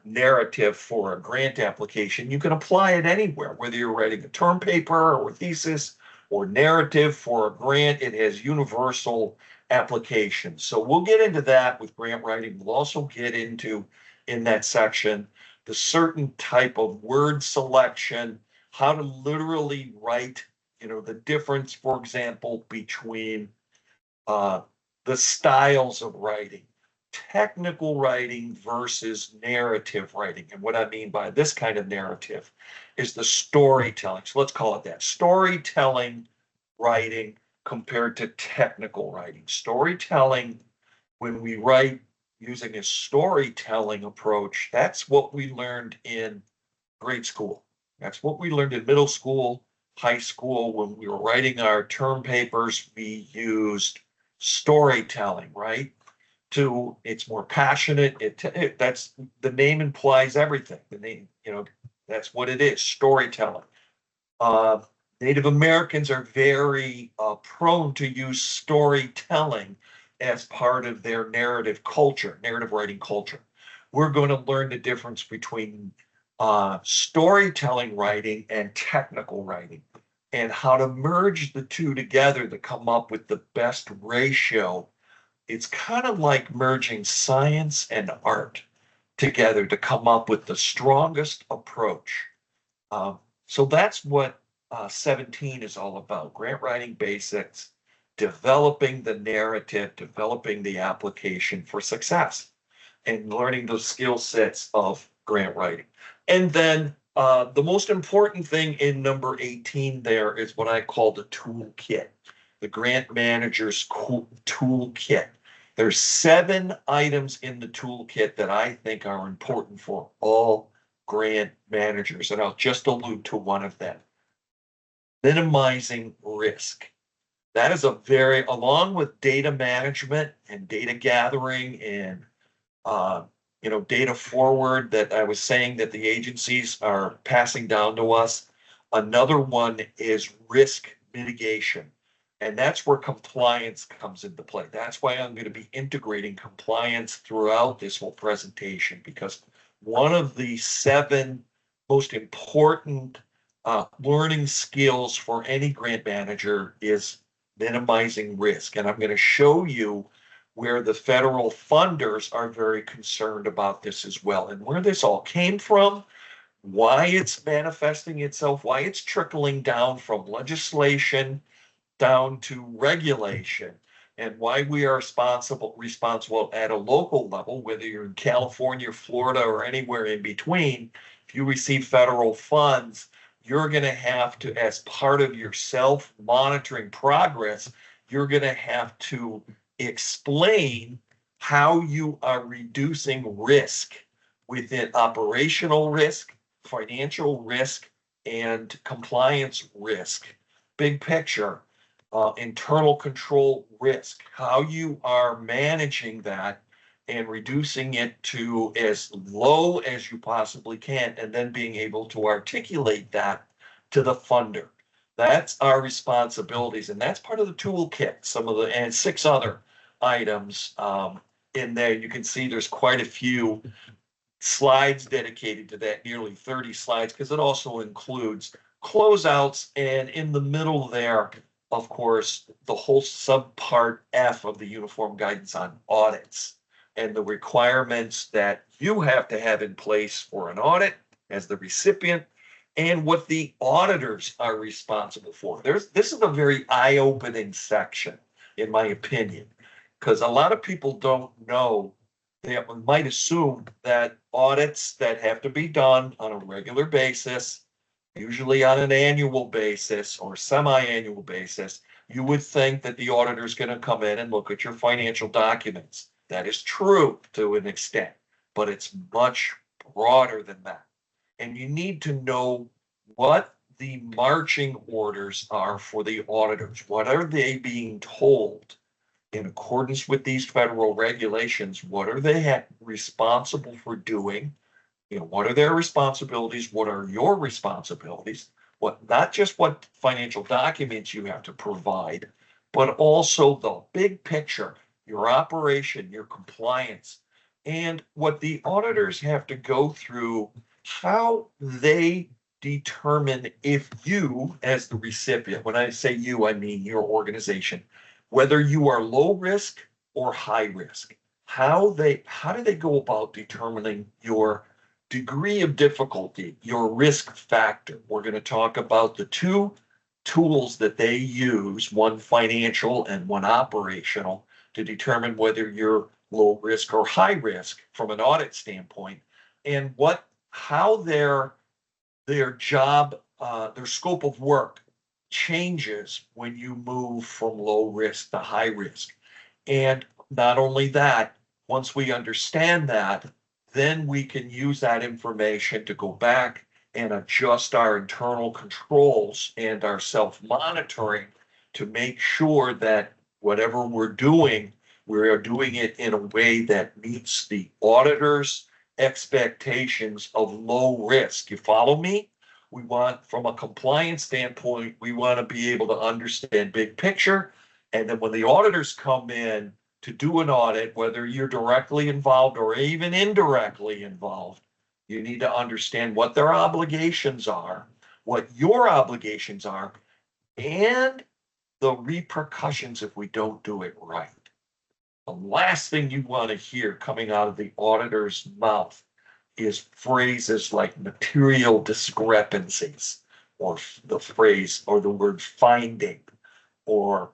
narrative for a grant application, you can apply it anywhere, whether you're writing a term paper or thesis or narrative for a grant. It has universal application. So we'll get into that with grant writing. We'll also get into, in that section, the certain type of word selection, how to literally write, the difference, for example, between the styles of writing, technical writing versus narrative writing. And what I mean by this kind of narrative is the storytelling. So let's call it that. Storytelling writing compared to technical writing. Storytelling, when we write using a storytelling approach, that's what we learned in grade school. That's what we learned in middle school, high school. When we were writing our term papers, we used storytelling, right? It's more passionate. That's the name implies everything. The name, That's what it is, storytelling. Uh, Native Americans are very prone to use storytelling as part of their narrative culture, narrative writing culture. We're going to learn the difference between storytelling writing and technical writing, and how to merge the two together to come up with the best ratio. It's kind of like merging science and art together to come up with the strongest approach. Um, so that's what 17 is all about, grant writing basics, developing the narrative, developing the application for success, and learning those skill sets of grant writing. And then the most important thing in number 18 there is what I call the toolkit, the grant manager's toolkit. There's 7 items in the toolkit that I think are important for all grant managers, and I'll just allude to one of them. Minimizing risk. That is a very, along with data management and data gathering and data forward that I was saying that the agencies are passing down to us. Another one is risk mitigation. And that's where compliance comes into play. That's why I'm going to be integrating compliance throughout this whole presentation, because one of the 7 most important learning skills for any grant manager is minimizing risk. And I'm going to show you where the federal funders are very concerned about this as well, and where this all came from, why it's manifesting itself, why it's trickling down from legislation down to regulation, and why we are responsible at a local level, whether you're in California, Florida, or anywhere in between. If you receive federal funds, you're going to have to, as part of your self-monitoring progress, you're going to have to explain how you are reducing risk within operational risk, financial risk, and compliance risk. Big picture, internal control risk, how you are managing that and reducing it to as low as you possibly can, and then being able to articulate that to the funder. That's our responsibilities, and that's part of the toolkit. Some of the, and 6 other items in there. You can see there's quite a few slides dedicated to that, nearly 30 slides, because it also includes closeouts, and in the middle there, of course, the whole subpart F of the Uniform Guidance on Audits and the requirements that you have to have in place for an audit as the recipient, and what the auditors are responsible for. This is a very eye-opening section, in my opinion, because a lot of people don't know. They might assume that audits that have to be done on a regular basis, usually on an annual basis or semi-annual basis, you would think that the auditor is going to come in and look at your financial documents. That is true to an extent, but it's much broader than that. And you need to know what the marching orders are for the auditors. What are they being told in accordance with these federal regulations? What are they responsible for doing? What are their responsibilities? What are your responsibilities? What, not just what financial documents you have to provide, but also the big picture, your operation, your compliance, and what the auditors have to go through, how they determine if you, as the recipient, when I say you, I mean your organization, whether you are low risk or high risk. How do they go about determining your degree of difficulty, your risk factor? We're going to talk about the 2 tools that they use, one financial and one operational, to determine whether you're low risk or high risk from an audit standpoint, and how their job, their scope of work changes when you move from low risk to high risk. And not only that, once we understand that, then we can use that information to go back and adjust our internal controls and our self-monitoring to make sure that whatever we're doing, we are doing it in a way that meets the auditors expectations of low risk. You follow me? We want, from a compliance standpoint, we want to be able to understand big picture. And then when the auditors come in to do an audit, whether you're directly involved or even indirectly involved, you need to understand what their obligations are, what your obligations are, and the repercussions if we don't do it right. The last thing you want to hear coming out of the auditor's mouth is phrases like material discrepancies, or the phrase or the word finding, or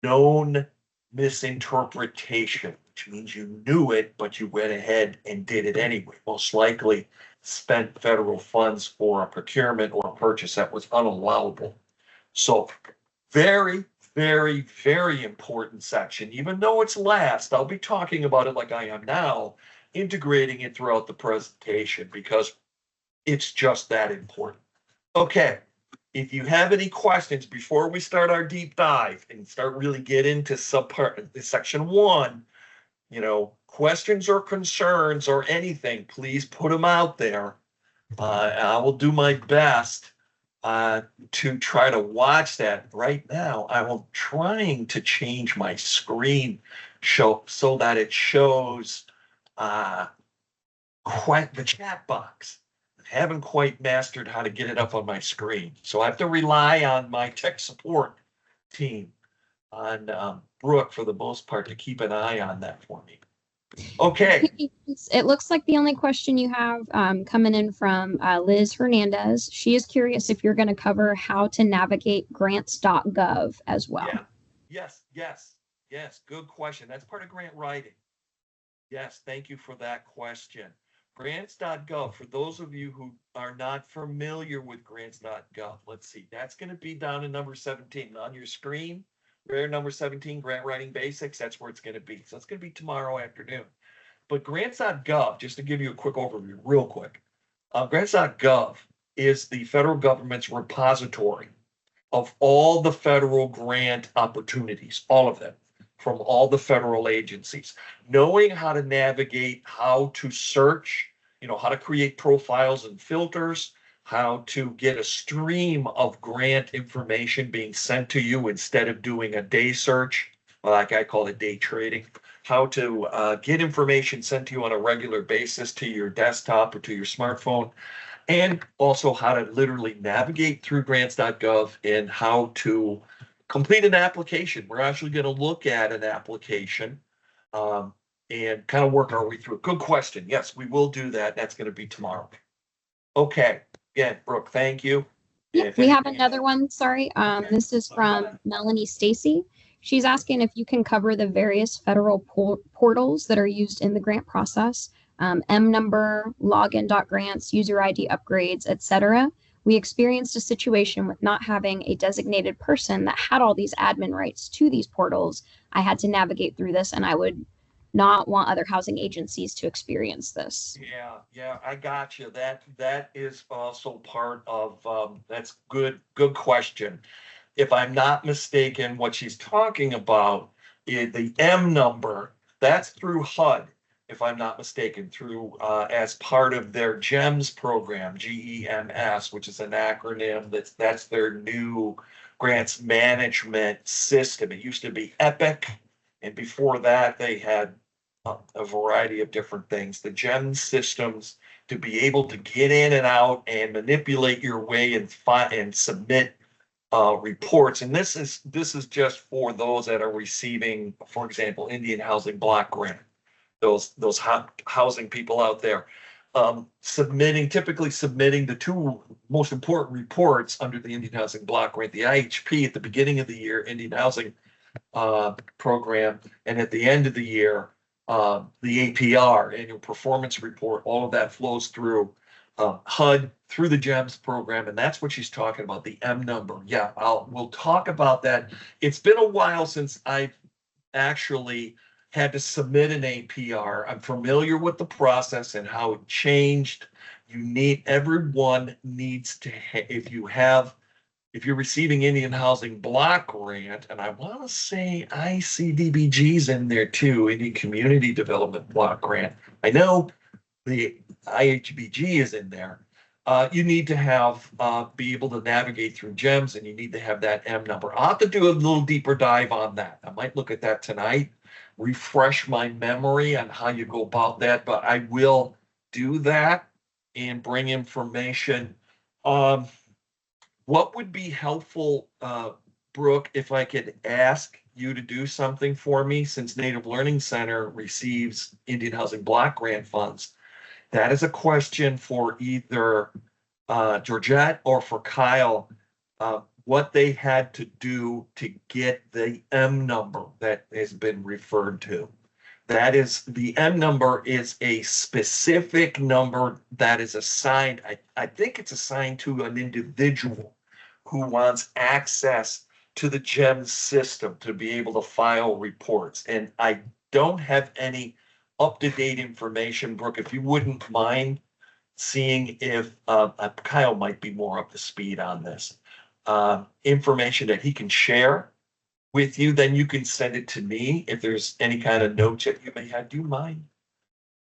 known misinterpretation, which means you knew it, but you went ahead and did it anyway. Most likely spent federal funds for a procurement or a purchase that was unallowable. So very, very, very important section. Even though it's last, I'll be talking about it like I am now, integrating it throughout the presentation because it's just that important. Okay, if you have any questions before we start our deep dive and start really get into section 1, questions or concerns or anything, please put them out there. I will do my best to try to watch that. Right now, I'm trying to change my screen so that it shows quite the chat box. I haven't quite mastered how to get it up on my screen. So I have to rely on my tech support team, on Brooke for the most part, to keep an eye on that for me. Okay. It looks like the only question you have coming in from Liz Hernandez. She is curious if you're going to cover how to navigate grants.gov as well. Yeah. Yes. Good question. That's part of grant writing. Yes, thank you for that question. Grants.gov, for those of you who are not familiar with grants.gov, let's see, that's going to be down in number 17 on your screen. Rare number 17, grant writing basics, that's where it's going to be. So it's going to be tomorrow afternoon. But grants.gov, just to give you a quick overview, real quick, grants.gov is the federal government's repository of all the federal grant opportunities, all of them, from all the federal agencies. Knowing how to navigate, how to search, how to create profiles and filters, how to get a stream of grant information being sent to you instead of doing a day search, like I call it day trading, how to get information sent to you on a regular basis to your desktop or to your smartphone, and also how to literally navigate through grants.gov and how to complete an application. We're actually going to look at an application and kind of work our way through it. Good question. Yes, we will do that. That's going to be tomorrow. Okay. Again, Brooke, thank you. Yeah, we have another one. Sorry. This is from Melanie Stacy. She's asking if you can cover the various federal portals that are used in the grant process, M number, login.grants, user ID upgrades, etc. We experienced a situation with not having a designated person that had all these admin rights to these portals. I had to navigate through this, and I would not want other housing agencies to experience this. Yeah, I got you. That is also part of, that's good question. If I'm not mistaken, what she's talking about is the M number. That's through HUD, if I'm not mistaken, through as part of their GEMS program, GEMS, which is an acronym. That's their new grants management system. It used to be EPIC, and before that they had a variety of different things. The GEMS systems to be able to get in and out and manipulate your way and submit reports. And this is just for those that are receiving, for example, Indian Housing Block Grant. Those housing people out there typically submitting the two most important reports under the Indian Housing Block Grant, the IHP at the beginning of the year, Indian Housing program, and at the end of the year, the APR, annual performance report. All of that flows through HUD through the GEMS program, and that's what she's talking about, the M number. Yeah, we'll talk about that. It's been a while since I've actually had to submit an APR. I'm familiar with the process and how it changed. Everyone needs to, if you're receiving Indian Housing Block Grant, and I want to say ICDBG's in there too, Indian Community Development Block Grant. I know the IHBG is in there. You need to have be able to navigate through GEMS, and you need to have that M number. I'll have to do a little deeper dive on that. I might look at that tonight, refresh my memory on how you go about that, but I will do that and bring information. Um, what would be helpful, Brooke, if I could ask you to do something for me, since Native Learning Center receives Indian Housing Block Grant funds? That is a question for either Georgette or for Kyle, what they had to do to get the M number that has been referred to. That is, the M number is a specific number that is assigned, I think it's assigned to an individual who wants access to the GEMS system to be able to file reports. And I don't have any up-to-date information, Brooke, if you wouldn't mind seeing if Kyle might be more up to speed on this. Information that he can share with you, then you can send it to me if there's any kind of notes that you may have. Do you mind?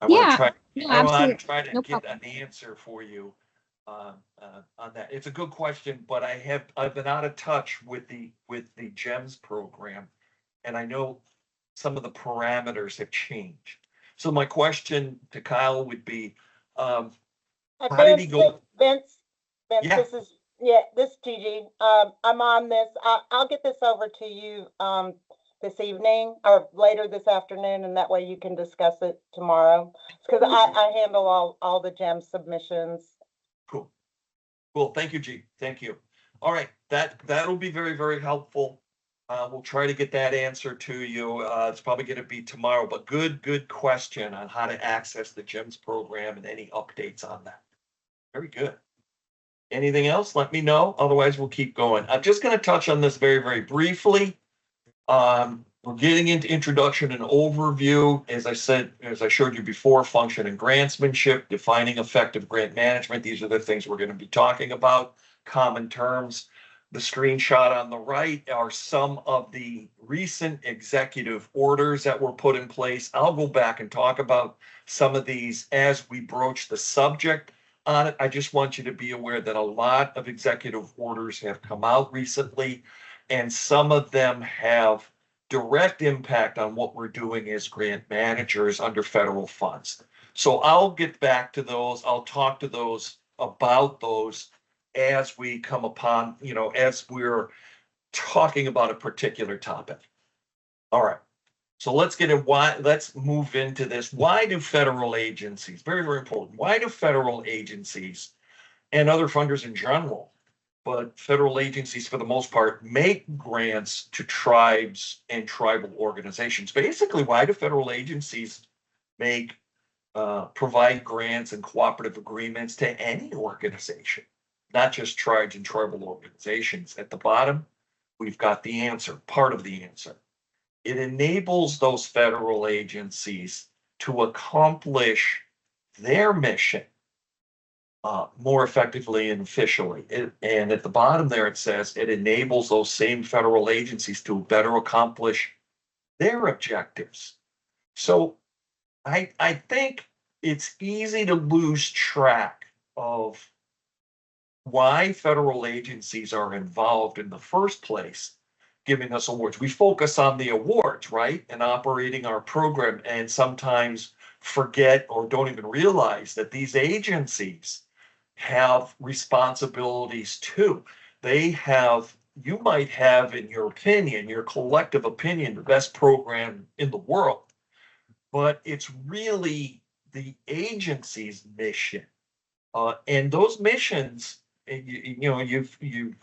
I want to Yeah, try. no, I want to absolutely. try to No get problem. an answer for you on that. It's a good question, but I've been out of touch with the GEMS program, and I know some of the parameters have changed. So my question to Kyle would be, how did he go? Vince, Yeah, this is, this is Gigi. I'm on this. I'll get this over to you, this evening or later this afternoon, and that way you can discuss it tomorrow. Because I handle all the GEM submissions. cool. Cool. Thank you, G. Thank you. All right. That'll be very, very helpful. We'll try to get that answer to you. It's probably going to be tomorrow, but good question on how to access the GEMS program and any updates on that. Very good. Anything else? Let me know. Otherwise, we'll keep going. I'm just going to touch on this very, very briefly. We're getting into introduction and overview. As I said, as I showed you before, function and grantsmanship, defining effective grant management. These are the things we're going to be talking about. Common terms. The screenshot on the right are some of the recent executive orders that were put in place. I'll go back and talk about some of these as we broach the subject on it. I just want you to be aware that a lot of executive orders have come out recently, and some of them have direct impact on what we're doing as grant managers under federal funds. So I'll get back to those. I'll talk to those about those as we come upon, as we're talking about a particular topic. All right. So let's move into this. Why do federal agencies, very, very important, why do federal agencies and other funders in general, but federal agencies for the most part, make grants to tribes and tribal organizations? Basically, why do federal agencies provide grants and cooperative agreements to any organization, not just tribes and tribal organizations? At the bottom, we've got the answer, part of the answer. It enables those federal agencies to accomplish their mission more effectively and efficiently. And at the bottom there, it says it enables those same federal agencies to better accomplish their objectives. So I think it's easy to lose track of why federal agencies are involved in the first place, giving us awards. We focus on the awards, right? And operating our program, and sometimes forget or don't even realize that these agencies have responsibilities too. You might have, in your opinion, your collective opinion, the best program in the world, but it's really the agency's mission. And those missions, you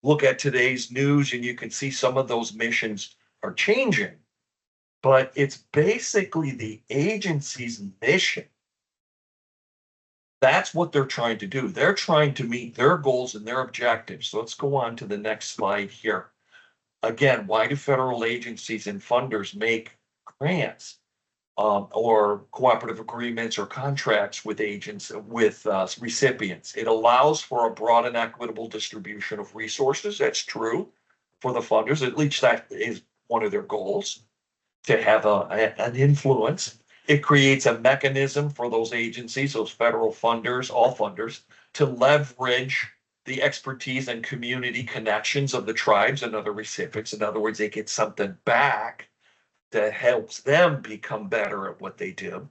look at today's news and you can see some of those missions are changing, but it's basically the agency's mission. That's what they're trying to do. They're trying to meet their goals and their objectives. So let's go on to the next slide here. Again, why do federal agencies and funders make grants or cooperative agreements or contracts with recipients? It allows for a broad and equitable distribution of resources. That's true for the funders. At least that is one of their goals, to have an influence. It creates a mechanism for those agencies, those federal funders, all funders, to leverage the expertise and community connections of the tribes and other recipients. In other words, they get something back that helps them become better at what they do.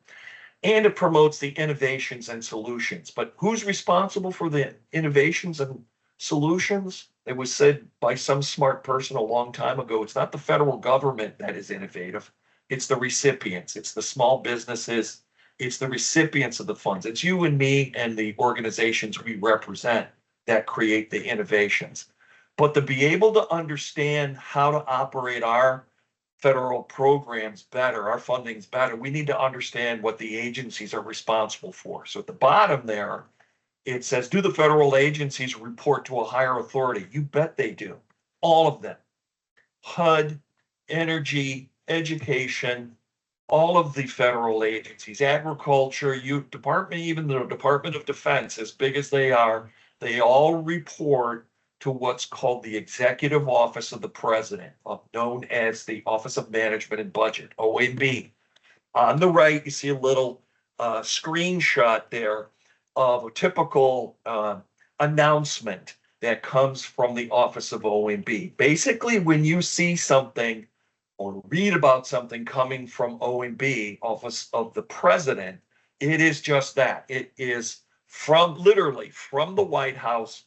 And it promotes the innovations and solutions. But who's responsible for the innovations and solutions? It was said by some smart person a long time ago, it's not the federal government that is innovative. It's the recipients, it's the small businesses, it's the recipients of the funds. It's you and me and the organizations we represent that create the innovations. But to be able to understand how to operate our federal programs better, our funding's better, we need to understand what the agencies are responsible for. So at the bottom there, it says, do the federal agencies report to a higher authority? You bet they do. All of them. HUD, energy, education, all of the federal agencies, agriculture, youth department, even the Department of Defense, as big as they are, they all report to what's called the Executive Office of the President, known as the Office of Management and Budget, OMB. On the right, you see a little screenshot there of a typical announcement that comes from the Office of OMB. Basically, when you see something or read about something coming from OMB, Office of the President, it is just that. It is literally from the White House,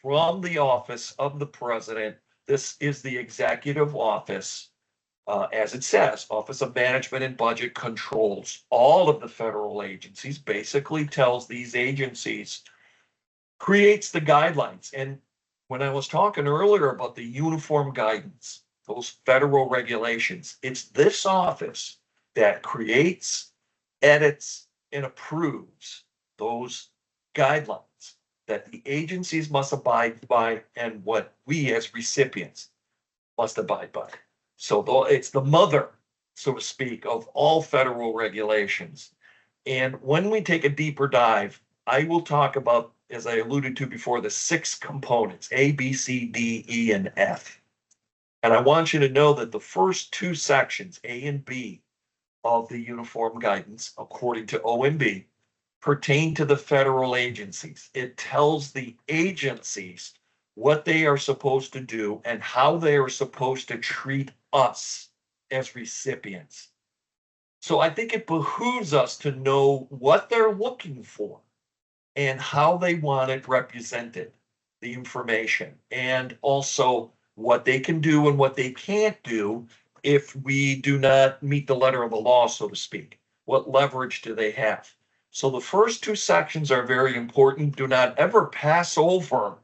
from the Office of the President. This is the executive office. As it says, Office of Management and Budget controls all of the federal agencies, basically tells these agencies, creates the guidelines. And when I was talking earlier about the uniform guidance, those federal regulations, it's this office that creates, edits, and approves those guidelines that the agencies must abide by and what we as recipients must abide by. So it's the mother, so to speak, of all federal regulations. And when we take a deeper dive, I will talk about, as I alluded to before, the 6 components, A, B, C, D, E, and F. And I want you to know that the first 2 sections, A and B, of the uniform guidance, according to OMB, pertain to the federal agencies. It tells the agencies what they are supposed to do and how they are supposed to treat us as recipients. So I think it behooves us to know what they're looking for and how they want it represented, the information, and also what they can do and what they can't do if we do not meet the letter of the law, so to speak. What leverage do they have? So the first 2 sections are very important. Do not ever pass over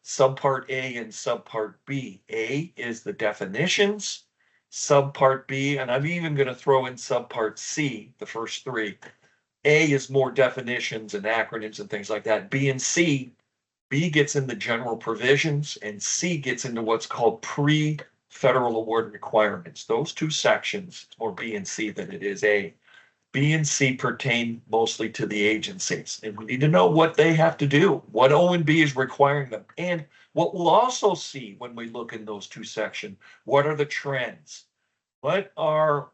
subpart A and subpart B. A is the definitions, subpart B, and I'm even going to throw in subpart C, the first 3. A is more definitions and acronyms and things like that. B and C, B gets into general provisions and C gets into what's called pre-federal award requirements. Those 2 sections, it's more B and C than it is A. B and C pertain mostly to the agencies, and we need to know what they have to do, what O&B is requiring them. And what we'll also see when we look in those 2 sections, what are the trends? What are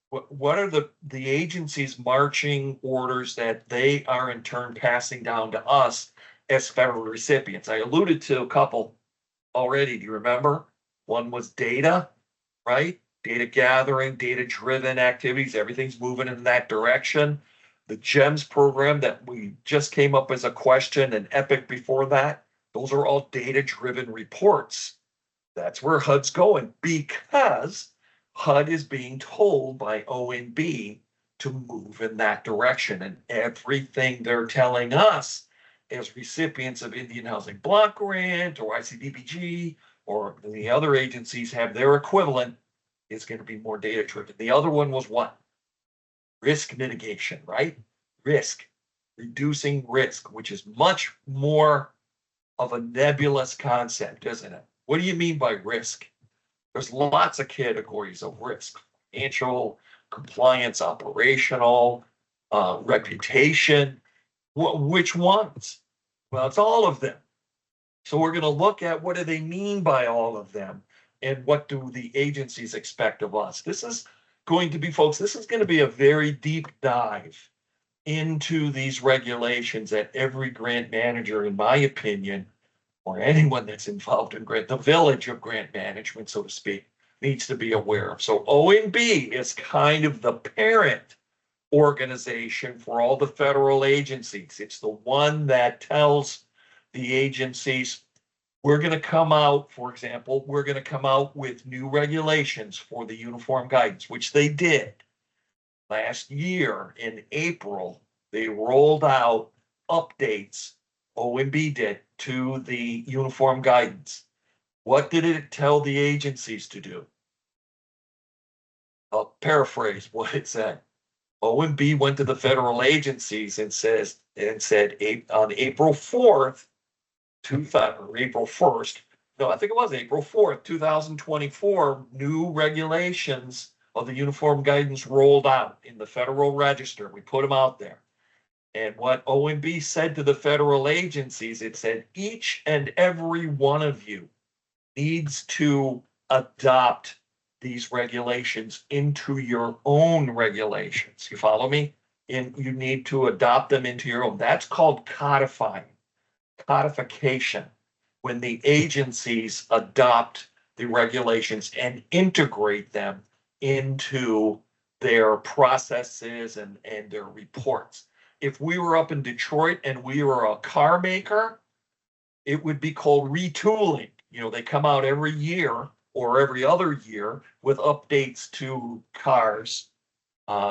the agencies' marching orders that they are in turn passing down to us as federal recipients? I alluded to a couple already. Do you remember? One was data, right? Data gathering, data-driven activities, everything's moving in that direction. The GEMS program that we just came up as a question, and EPIC before that, those are all data-driven reports. That's where HUD's going because HUD is being told by ONB to move in that direction. And everything they're telling us as recipients of Indian Housing Block Grant or ICDBG or the other agencies have their equivalent, is going to be more data driven. The other one was what? Risk mitigation, right? Risk, reducing risk, which is much more of a nebulous concept, isn't it? What do you mean by risk? There's lots of categories of risk: financial, compliance, operational, reputation. Which ones? Well, it's all of them. So we're going to look at what do they mean by all of them, and what do the agencies expect of us. This is going to be, folks, this is going to be a very deep dive into these regulations that every grant manager, in my opinion, or anyone that's involved in the village of grant management, so to speak, needs to be aware of. So OMB is kind of the parent organization for all the federal agencies. It's the one that tells the agencies, we're going to come out, for example, we're going to come out with new regulations for the uniform guidance, which they did. Last year in April, they rolled out updates, OMB did, to the uniform guidance. What did it tell the agencies to do? I'll paraphrase what it said. OMB went to the federal agencies and said on April 4th, 2000, or April 1st, no, I think it was April 4th, 2024, new regulations of the uniform guidance rolled out in the Federal Register. We put them out there. And what OMB said to the federal agencies, it said each and every one of you needs to adopt these regulations into your own regulations. You follow me? And you need to adopt them into your own. That's called codifying, codification, when the agencies adopt the regulations and integrate them into their processes and their reports. If we were up in Detroit and we were a car maker, it would be called retooling. You know, they come out every year or every other year with updates to cars,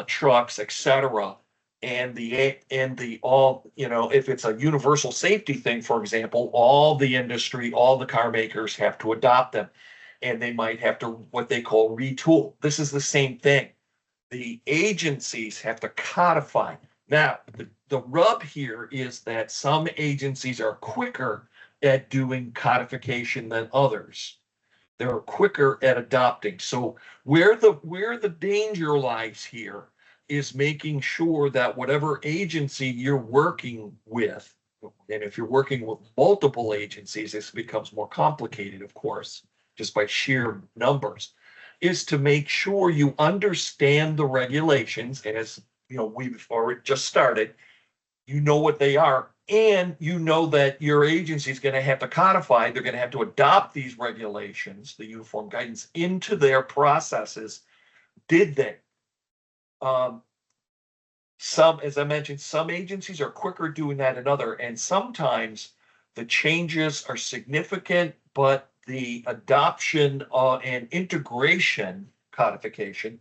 trucks, etc. And the all, you know, if it's a universal safety thing, for example, all the industry, all the car makers have to adopt them, and they might have to what they call retool. This is the same thing. The agencies have to codify. Now, the rub here is that some agencies are quicker at doing codification than others. They're quicker at adopting. So where the danger lies here is making sure that whatever agency you're working with, and if you're working with multiple agencies, this becomes more complicated, of course, just by sheer numbers, is to make sure you understand the regulations, as you know, we've already just started, you know what they are, and you know that your agency is going to have to codify, they're going to have to adopt these regulations, the uniform guidance, into their processes. Did they? Some, as I mentioned, some agencies are quicker doing that than other, and sometimes the changes are significant, but the adoption and integration, codification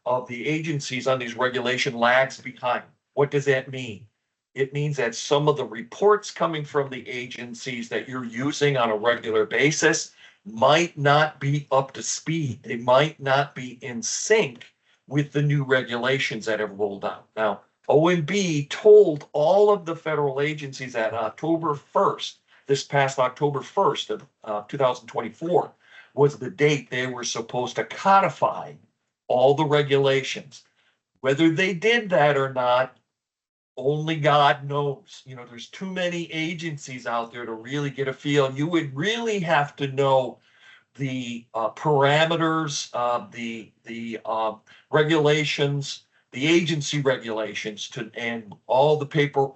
of the agencies on these regulation lags behind. What does that mean? It means that some of the reports coming from the agencies that you're using on a regular basis might not be up to speed. They might not be in sync with the new regulations that have rolled out. Now, OMB told all of the federal agencies that October 1st, this past October 1st of 2024, was the date they were supposed to codify all the regulations. Whether they did that or not, only God knows. You know, there's too many agencies out there to really get a feel. You would really have to know the parameters, the regulations, the agency regulations, and all the paper,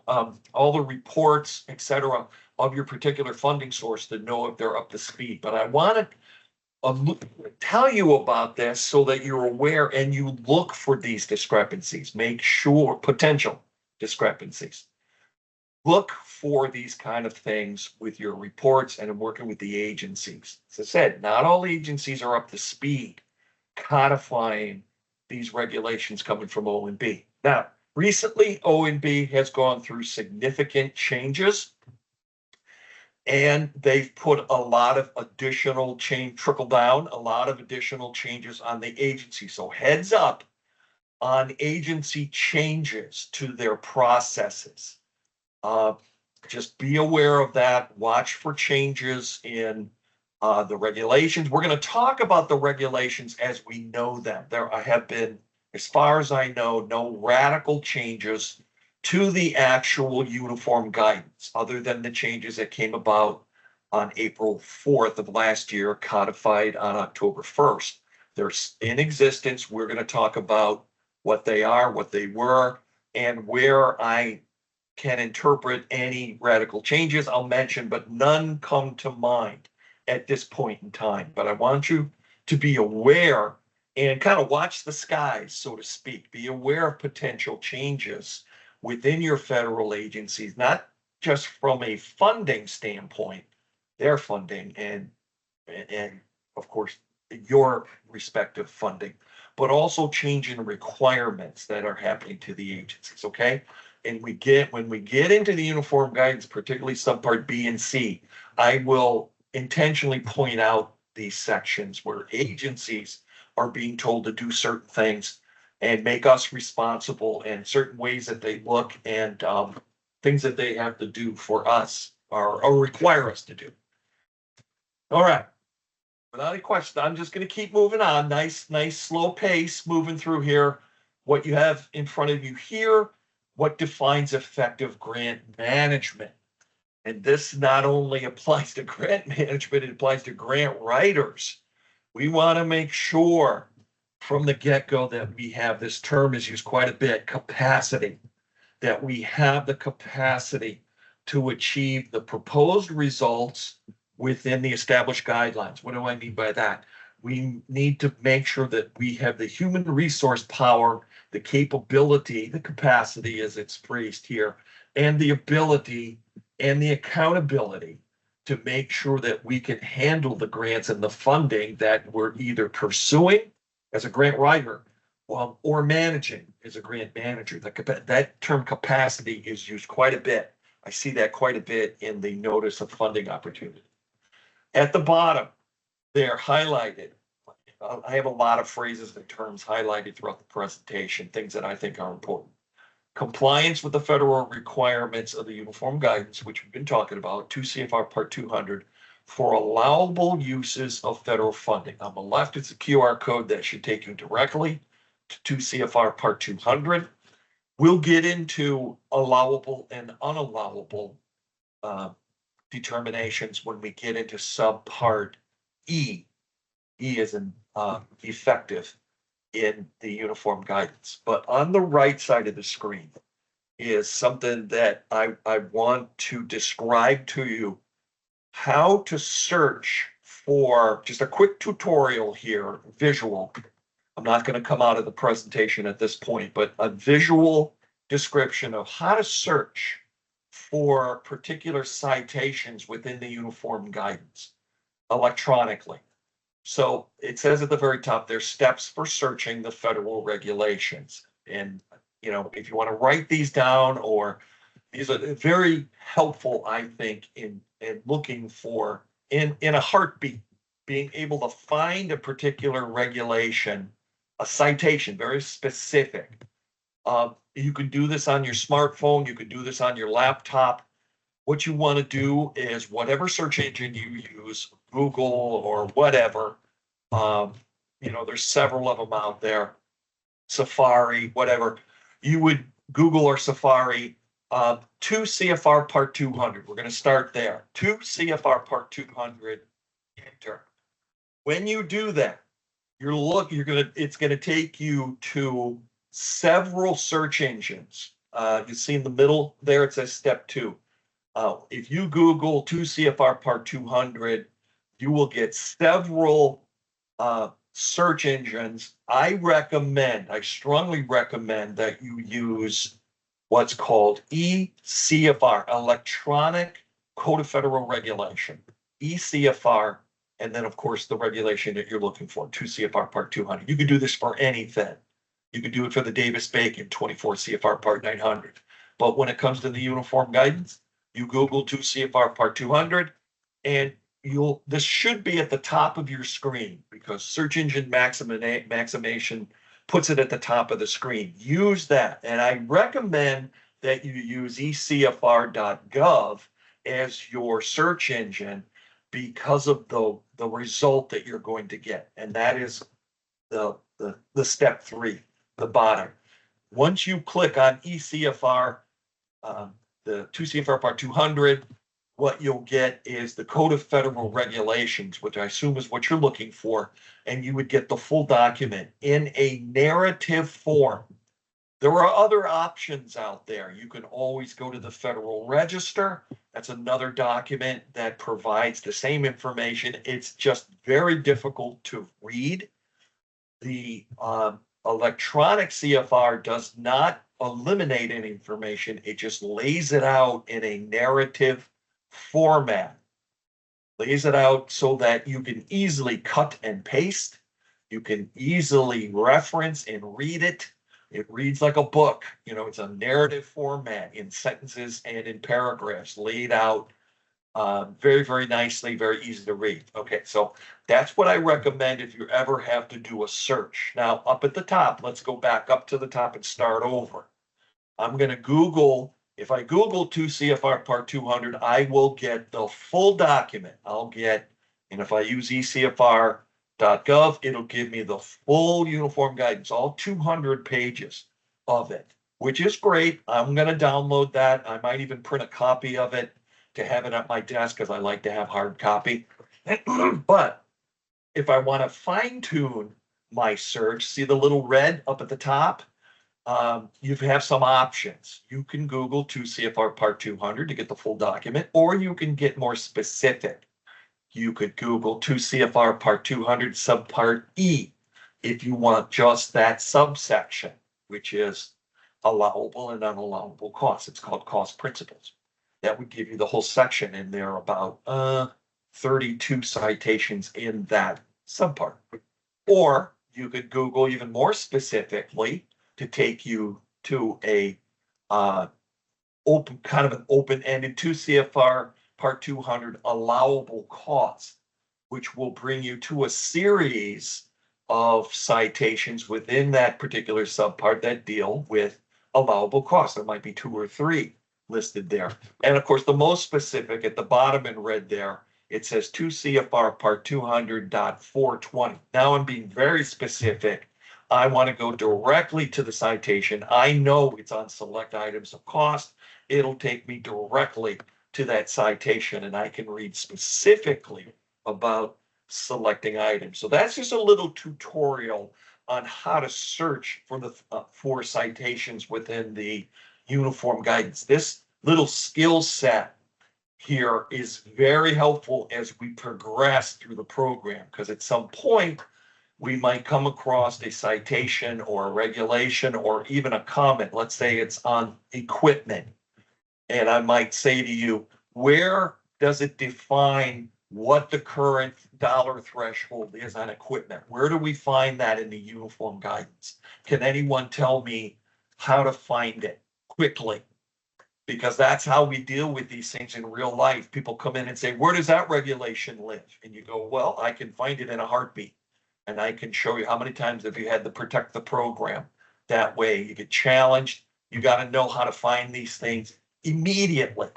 all the reports, etc., of your particular funding source to know if they're up to speed. But I want to tell you about this so that you're aware and you look for these discrepancies. Make sure potential discrepancies. Look for these kind of things with your reports and working with the agencies. As I said, not all agencies are up to speed codifying these regulations coming from OMB. Now, recently, OMB has gone through significant changes, and they've put a lot of additional trickle down, a lot of additional changes on the agency. So heads up on agency changes to their processes. Just be aware of that. Watch for changes in the regulations. We're going to talk about the regulations as we know them. There have been, as far as I know, no radical changes to the actual uniform guidance, other than the changes that came about on April 4th of last year, codified on October 1st. They're in existence. We're going to talk about what they are, what they were, and where I can interpret any radical changes I'll mention, but none come to mind at this point in time. But I want you to be aware and kind of watch the skies, so to speak. Be aware of potential changes within your federal agencies, not just from a funding standpoint, their funding and of course your respective funding, but also changing requirements that are happening to the agencies. Okay. And when we get into the uniform guidance, particularly subpart B and C, I will intentionally point out these sections where agencies are being told to do certain things and make us responsible, and certain ways that they look, and things that they have to do for us or require us to do. All right. Without any question, I'm just going to keep moving on. Nice, slow pace moving through here. What you have in front of you here, what defines effective grant management? And this not only applies to grant management, it applies to grant writers. We want to make sure from the get-go that we have, this term is used quite a bit, capacity, that we have the capacity to achieve the proposed results within the established guidelines. What do I mean by that? We need to make sure that we have the human resource power, the capability, the capacity as it's phrased here, and the ability and the accountability to make sure that we can handle the grants and the funding that we're either pursuing as a grant writer or managing as a grant manager. That term capacity is used quite a bit. I see that quite a bit in the notice of funding opportunity. At the bottom, they're highlighted. I have a lot of phrases and terms highlighted throughout the presentation, things that I think are important. Compliance with the federal requirements of the uniform guidance, which we've been talking about, 2 CFR Part 200, for allowable uses of federal funding. On the left, it's a QR code that should take you directly to 2 CFR Part 200. We'll get into allowable and unallowable determinations when we get into subpart E. E is in effective in the uniform guidance. But on the right side of the screen is something that I want to describe to you, how to search for, just a quick tutorial here, visual. I'm not going to come out of the presentation at this point, but a visual description of how to search for particular citations within the uniform guidance electronically. So it says at the very top, there's steps for searching the federal regulations. And, you know, if you want to write these down, or these are very helpful, I think, in looking for, in a heartbeat, being able to find a particular regulation, a citation, very specific. You can do this on your smartphone. You can do this on your laptop. What you want to do is whatever search engine you use, Google or whatever, you know, there's several of them out there, Safari, whatever, you would Google or Safari, 2 CFR Part 200. We're going to start there. 2 CFR Part 200, enter. When you do that, it's going to take you to several search engines. You see in the middle there, it says step 2. If you Google 2 CFR Part 200, you will get several search engines. I strongly recommend that you use what's called eCFR, Electronic Code of Federal Regulation, eCFR, and then of course the regulation that you're looking for, 2 CFR Part 200. You can do this for anything. You can do it for the Davis-Bacon 24 CFR Part 900. But when it comes to the uniform guidance, you Google 2 CFR Part 200, and this should be at the top of your screen, because search engine maximization puts it at the top of the screen. Use that. And I recommend that you use ecfr.gov as your search engine because of the result that you're going to get. And that is the step 3, the bottom. Once you click on eCFR, the 2 CFR Part 200, what you'll get is the Code of Federal Regulations, which I assume is what you're looking for, and you would get the full document in a narrative form. There are other options out there. You can always go to the Federal Register. That's another document that provides the same information. It's just very difficult to read. The electronic CFR does not eliminate any information. It just lays it out in a narrative format. Lays it out so that you can easily cut and paste. You can easily reference and read it. It reads like a book. You know, it's a narrative format in sentences and in paragraphs laid out very, very nicely, very easy to read. Okay, so that's what I recommend if you ever have to do a search. Now, up at the top, let's go back up to the top and start over. I'm going to Google, if I Google 2 CFR Part 200, I will get the full document. I'll get, and if I use eCFR.gov, it'll give me the full uniform guidance, all 200 pages of it, which is great. I'm going to download that. I might even print a copy of it to have it at my desk because I like to have hard copy. But if I want to fine tune my search, see the little red up at the top? You have some options. You can Google 2 CFR Part 200 to get the full document, or you can get more specific. You could Google 2 CFR Part 200 Subpart E if you want just that subsection, which is allowable and unallowable costs. It's called cost principles. That would give you the whole section, and there are about 32 citations in that subpart. Or you could Google even more specifically to take you to a open, kind of an open-ended 2 CFR Part 200 allowable costs, which will bring you to a series of citations within that particular subpart that deal with allowable costs. There might be 2 or 3 listed there. And of course, the most specific at the bottom in red there, it says 2 CFR Part 200.420. Now I'm being very specific. I want to go directly to the citation. I know it's on select items of cost. It'll take me directly to that citation, and I can read specifically about selecting items. So that's just a little tutorial on how to search for the for citations within the uniform guidance. This little skill set here is very helpful as we progress through the program, because at some point we might come across a citation or a regulation or even a comment. Let's say it's on equipment. And I might say to you, where does it define what the current dollar threshold is on equipment? Where do we find that in the uniform guidance? Can anyone tell me how to find it quickly? Because that's how we deal with these things in real life. People come in and say, where does that regulation live? And you go, well, I can find it in a heartbeat. And I can show you how many times have you had to protect the program. That way you get challenged. You got to know how to find these things immediately.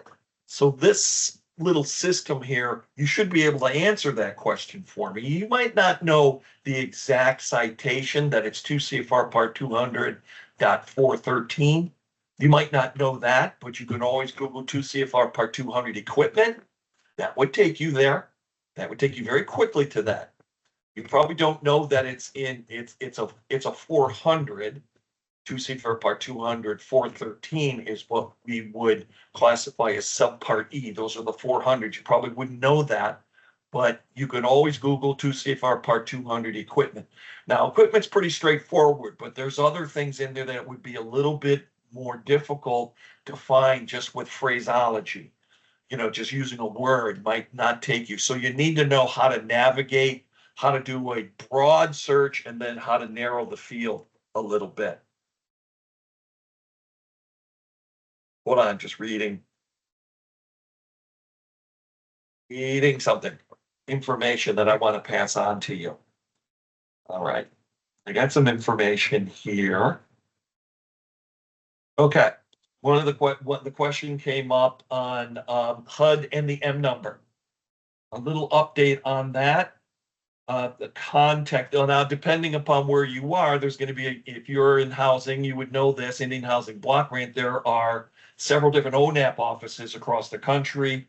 So this little system here, you should be able to answer that question for me. You might not know the exact citation that it's 2 CFR Part 200.413. You might not know that, but you can always Google 2 CFR Part 200 equipment. That would take you there. That would take you very quickly to that. You probably don't know that it's a 400. 2 CFR Part 200, 413 is what we would classify as subpart E. Those are the 400s. You probably wouldn't know that, but you can always Google 2 CFR Part 200 equipment. Now, equipment's pretty straightforward, but there's other things in there that would be a little bit more difficult to find just with phraseology. You know, just using a word might not take you. So you need to know how to navigate, how to do a broad search, and then how to narrow the field a little bit. Hold on, just reading something, information that I want to pass on to you. All right, I got some information here. Okay, the question came up on HUD and the M number. A little update on that. The contact, now depending upon where you are, there's going to be, if you're in housing, you would know this, Indian Housing Block Grant, there are several different ONAP offices across the country.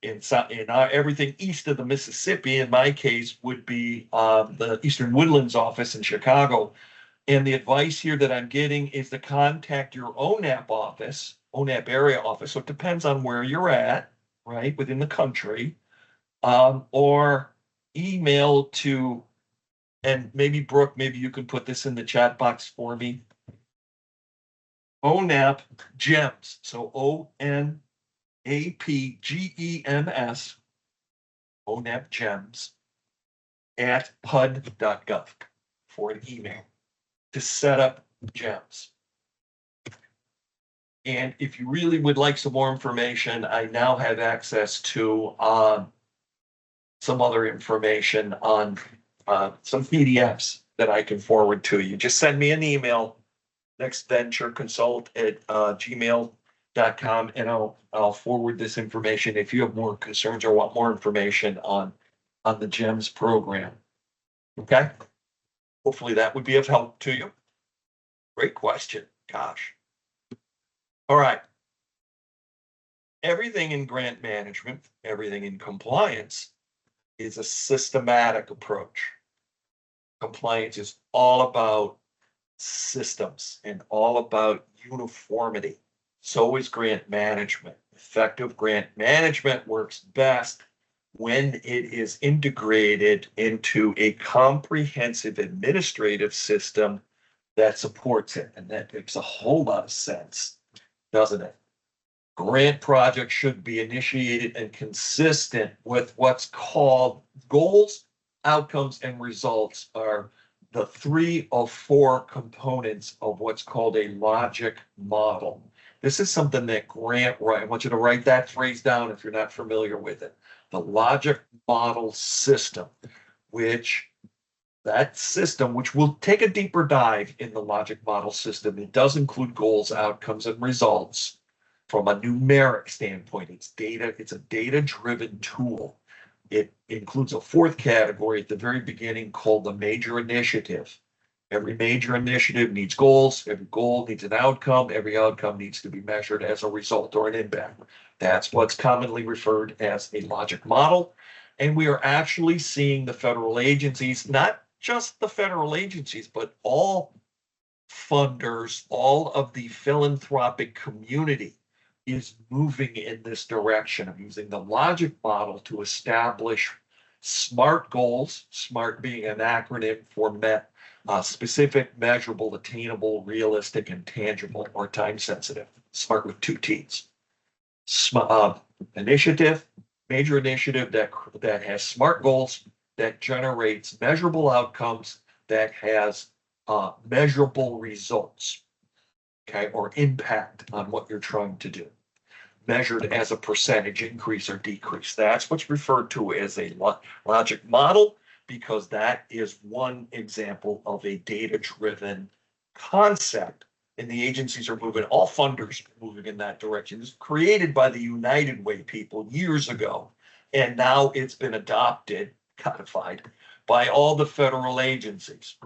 everything east of the Mississippi, in my case, would be the Eastern Woodlands office in Chicago. And the advice here that I'm getting is to contact your ONAP office, ONAP area office. So it depends on where you're at, right, within the country, or email to, and maybe Brooke, maybe you can put this in the chat box for me. ONAP GEMS, so ONAPGEMS, ONAP GEMS at PUD.gov for an email to set up GEMS. And if you really would like some more information, I now have access to some other information on some PDFs that I can forward to you. Just send me an email, nextventureconsult@gmail.com, and I'll forward this information if you have more concerns or want more information on the GEMS program. Okay? Hopefully that would be of help to you. Great question. Gosh. All right. Everything in grant management, everything in compliance is a systematic approach. Compliance is all about systems and all about uniformity. So is grant management. Effective grant management works best when it is integrated into a comprehensive administrative system that supports it. And that makes a whole lot of sense, doesn't it? Grant projects should be initiated and consistent with what's called goals, outcomes, and results are the 3 of 4 components of what's called a logic model. This is something that I want you to write that phrase down if you're not familiar with it. The logic model system, which we'll take a deeper dive in the logic model system. It does include goals, outcomes, and results from a numeric standpoint. It's a data-driven tool. It includes a 4th category at the very beginning called the major initiative. Every major initiative needs goals. Every goal needs an outcome. Every outcome needs to be measured as a result or an impact. That's what's commonly referred as a logic model. And we are actually seeing the federal agencies, not just the federal agencies, but all funders, all of the philanthropic community is moving in this direction of using the logic model to establish SMART goals, SMART being an acronym for specific, measurable, attainable, realistic, and tangible, or time sensitive. SMART with 2 T's. Initiative, major initiative that has SMART goals, that generates measurable outcomes, that has measurable results, okay, or impact on what you're trying to do, measured as a percentage increase or decrease. That's what's referred to as a logic model, because that is one example of a data-driven concept. And the agencies are moving, all funders are moving in that direction. It was created by the United Way people years ago, and now it's been adopted, codified by all the federal agencies.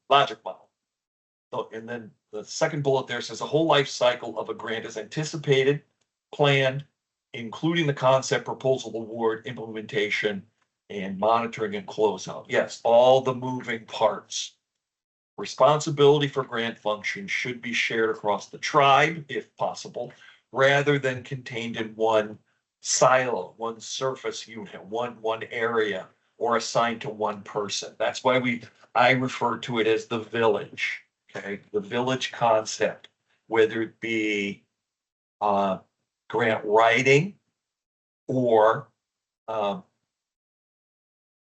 Logic model. So, and then the second bullet there says the whole life cycle of a grant is anticipated, planned, including the concept, proposal, award, implementation, and monitoring and closeout. Yes, all the moving parts. Responsibility for grant functions should be shared across the tribe, if possible, rather than contained in one silo, one surface unit, one area, or assigned to one person. That's why I refer to it as the village. Okay, the village concept, whether it be grant writing or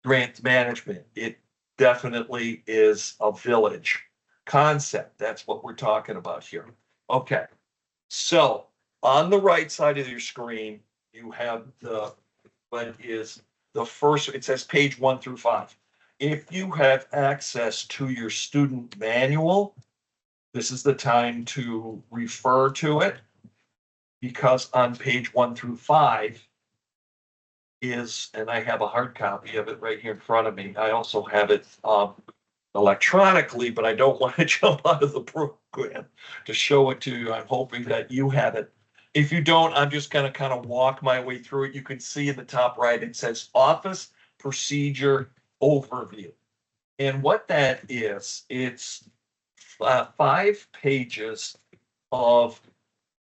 grant management, it definitely is a village concept. That's what we're talking about here. Okay, so on the right side of your screen, you have what is the first, it says page 1 through 5. If you have access to your student manual, this is the time to refer to it, because on page 1 through 5 and I have a hard copy of it right here in front of me. I also have it electronically, but I don't want to jump out of the program to show it to you. I'm hoping that you have it If you don't, I'm just gonna kind of walk my way through it. You can see in the top right, it says Office Procedure Overview. And what that is, it's 5 pages of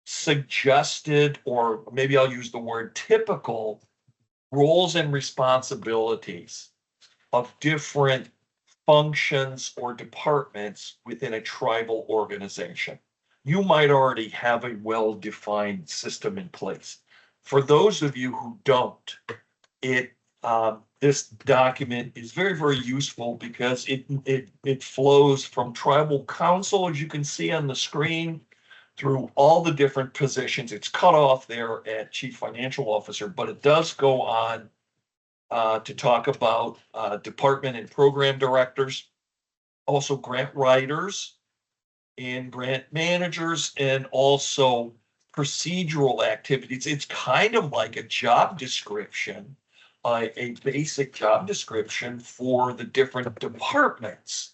suggested, or maybe I'll use the word typical, roles and responsibilities of different functions or departments within a tribal organization. You might already have a well-defined system in place. For those of you who don't, this document is very, very useful because it flows from tribal council, as you can see on the screen, through all the different positions. It's cut off there at Chief Financial Officer, but it does go on to talk about department and program directors, also grant writers and grant managers, and also procedural activities. It's kind of like a job description, a basic job description for the different departments.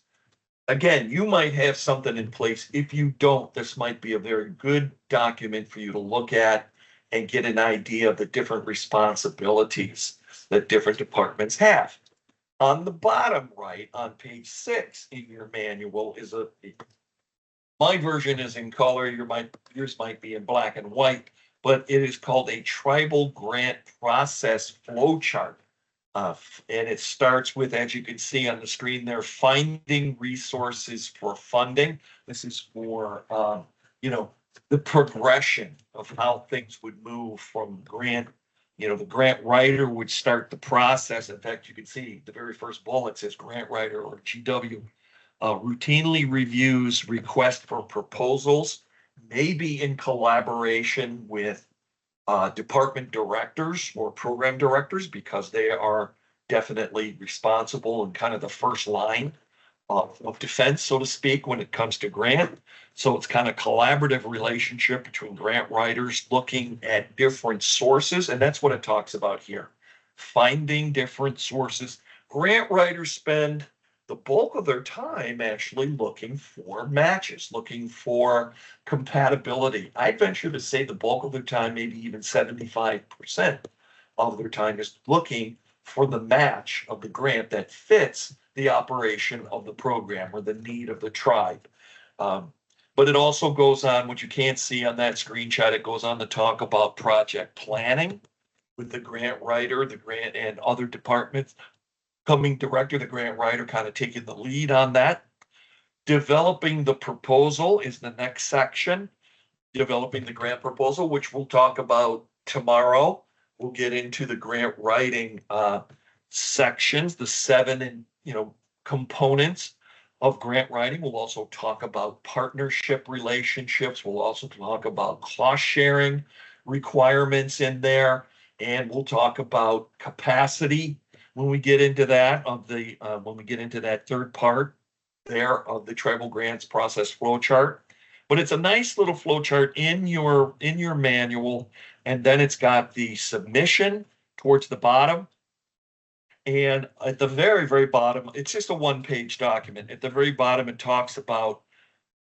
Again, you might have something in place. If you don't, this might be a very good document for you to look at and get an idea of the different responsibilities that different departments have. On the bottom right, on page 6 in your manual is my version is in color, yours might be in black and white, but it is called a tribal grant process flow chart. And it starts with, as you can see on the screen there, finding resources for funding. This is for, the progression of how things would move from grant. The grant writer would start the process. In fact, you can see the very first bullet says grant writer, or GW, routinely reviews requests for proposals, maybe in collaboration with department directors or program directors, because they are definitely responsible and kind of the first line of defense, so to speak, when it comes to grant. So it's kind of collaborative relationship between grant writers looking at different sources, and that's what it talks about here. Finding different sources. Grant writers spend the bulk of their time actually looking for matches, looking for compatibility. I'd venture to say the bulk of their time, maybe even 75% of their time, is looking for the match of the grant that fits the operation of the program or the need of the tribe. But it also goes on, what you can't see on that screenshot, it goes on to talk about project planning with the grant writer, the grant and other departments. Coming director, the grant writer, kind of taking the lead on that. Developing the proposal is the next section. Developing the grant proposal, which we'll talk about tomorrow. We'll get into the grant writing sections, the 7 components of grant writing. We'll also talk about partnership relationships. We'll also talk about cost sharing requirements in there, and we'll talk about capacity when we get into that when we get into that third part there of the tribal grants process flow chart. But it's a nice little flow chart in your manual, and then it's got the submission towards the bottom. And at the very, very bottom, it's just a 1-page document. At the very bottom, it talks about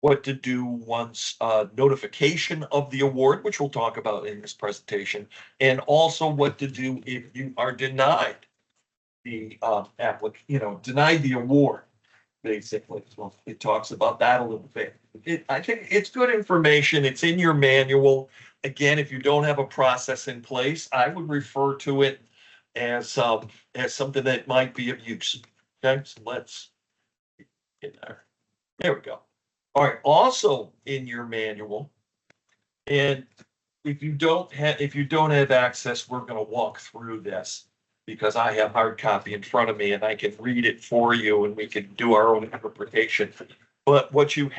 what to do once notification of the award, which we'll talk about in this presentation, and also what to do if you are denied the denied the award, basically. So it talks about that a little bit. I think it's good information. It's in your manual. Again, if you don't have a process in place, I would refer to it as something that might be of use. Okay, so let's get there. There we go. All right. Also in your manual, and if you don't have access, we're going to walk through this, because I have hard copy in front of me and I can read it for you and we can do our own interpretation. But what you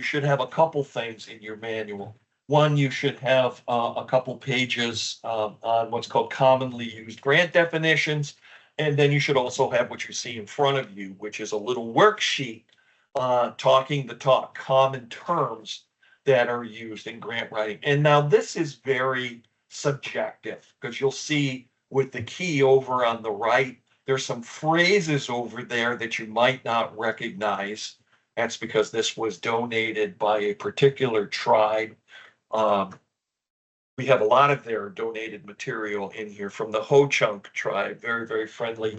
should have a couple things in your manual. One, you should have a couple pages on what's called commonly used grant definitions. And then you should also have what you see in front of you, which is a little worksheet talking the talk, common terms that are used in grant writing. And now this is very subjective, because you'll see with the key over on the right, there's some phrases over there that you might not recognize. That's because this was donated by a particular tribe. We have a lot of their donated material in here from the Ho-Chunk tribe, very, very friendly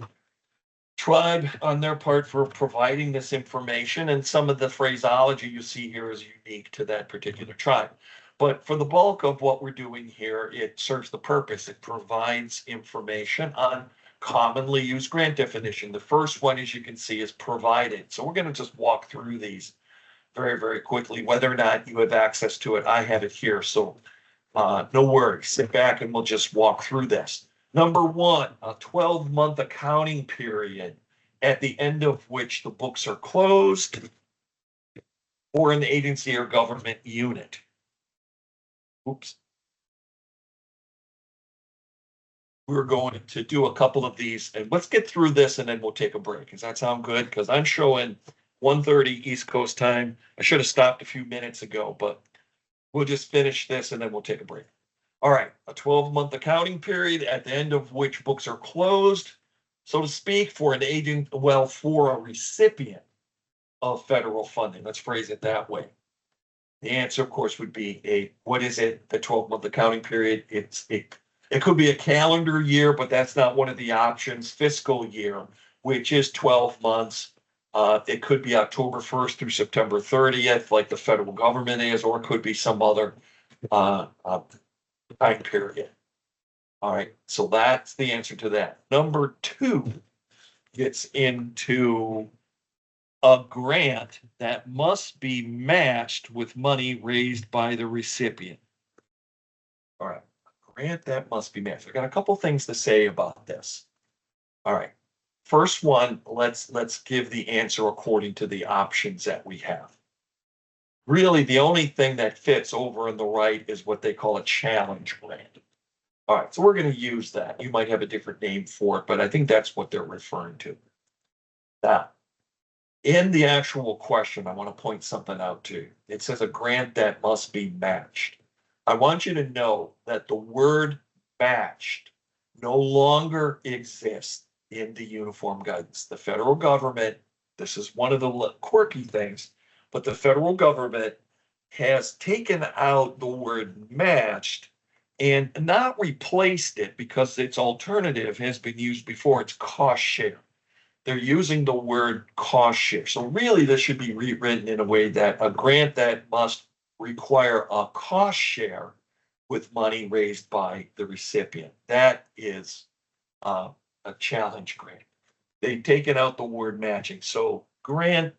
tribe on their part for providing this information. And some of the phraseology you see here is unique to that particular tribe. But for the bulk of what we're doing here, it serves the purpose. It provides information on commonly used grant definition. The first one, as you can see, is provided. So we're going to just walk through these very, very quickly. Whether or not you have access to it, I have it here. So no worries, sit back and we'll just walk through this. Number one, a 12-month accounting period at the end of which the books are closed for an agency or government unit. Oops. We're going to do a couple of these and let's get through this and then we'll take a break. Does that sound good? Because I'm showing 1:30 East Coast time. I should have stopped a few minutes ago, but we'll just finish this and then we'll take a break. All right, a 12-month accounting period at the end of which books are closed, so to speak, for an agent, well, for a recipient of federal funding. Let's phrase it that way. The answer, of course, would be what is it? The 12-month accounting period. It could be a calendar year, but that's not one of the options. Fiscal year, which is 12 months. It could be October 1st through September 30th, like the federal government is, or it could be some other time period. All right, so that's the answer to that. Number two gets into a grant that must be matched with money raised by the recipient. All right, a grant that must be matched. I got a couple things to say about this. All right, first one, let's give the answer according to the options that we have. Really, the only thing that fits over on the right is what they call a challenge grant. All right, so we're going to use that. You might have a different name for it, but I think that's what they're referring to. Now, in the actual question, I want to point something out to you. It says a grant that must be matched. I want you to know that the word matched no longer exists in the uniform guidance. The federal government, this is one of the quirky things, but the federal government has taken out the word matched and not replaced it because its alternative has been used before. It's cost share. They're using the word cost share. So really this should be rewritten in a way that a grant that must require a cost share with money raised by the recipient. That is a challenge grant. They've taken out the word matching. So grant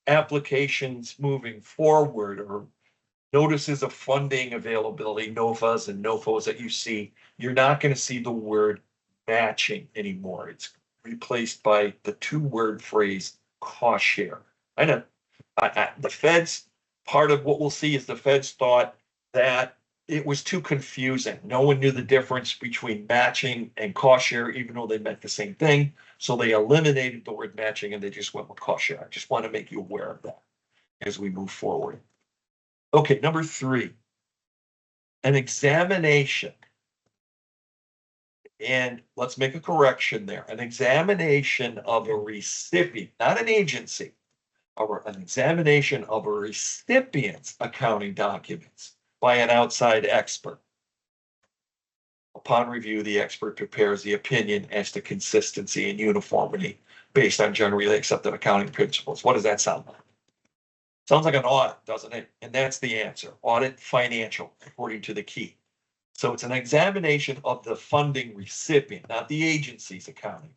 applications moving forward or notices of funding availability, NOFAs and NOFOs that you see, you're not going to see the word matching anymore. It's replaced by the two-word phrase cost share. I know the feds, part of what we'll see is the feds thought that it was too confusing. No one knew the difference between matching and cost share, even though they meant the same thing. So they eliminated the word matching and they just went with cost share. I just want to make you aware of that as we move forward. Okay, number three, an examination. And let's make a correction there. An examination of a recipient, not an agency, or an examination of a recipient's accounting documents by an outside expert. Upon review, the expert prepares the opinion as to consistency and uniformity based on generally accepted accounting principles. What does that sound like? Sounds like an audit, doesn't it? And that's the answer. Audit financial, according to the key. So it's an examination of the funding recipient, not the agency's accounting.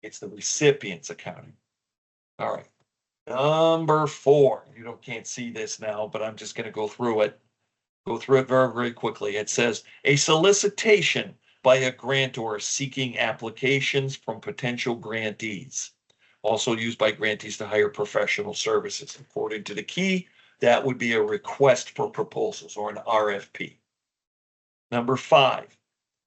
It's the recipient's accounting. All right. Number four, you can't see this now, but I'm just going to go through it very, very quickly. It says a solicitation by a grantor seeking applications from potential grantees. Also used by grantees to hire professional services. According to the key, that would be a request for proposals or an RFP. Number five,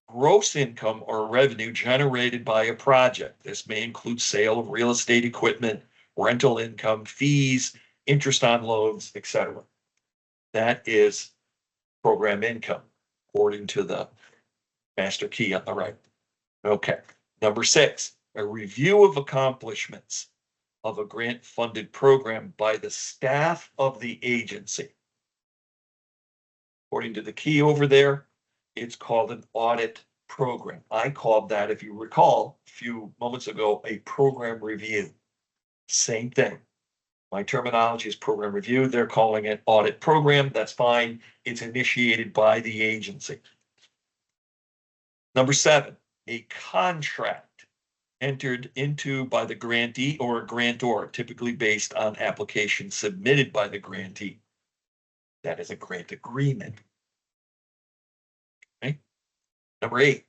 gross income or revenue generated by a project. This may include sale of real estate equipment, rental income, fees, interest on loans, etc. That is program income, according to the master key on the right. Okay. Number six, a review of accomplishments of a grant-funded program by the staff of the agency. According to the key over there, It's called an audit program. I called that, if you recall, a few moments ago, a program review. Same thing. My terminology is program review. They're calling it audit program. That's fine. It's initiated by the agency. Number 7, a contract entered into by the grantee or grantor, typically based on application submitted by the grantee. That is a grant agreement. Okay. Number 8,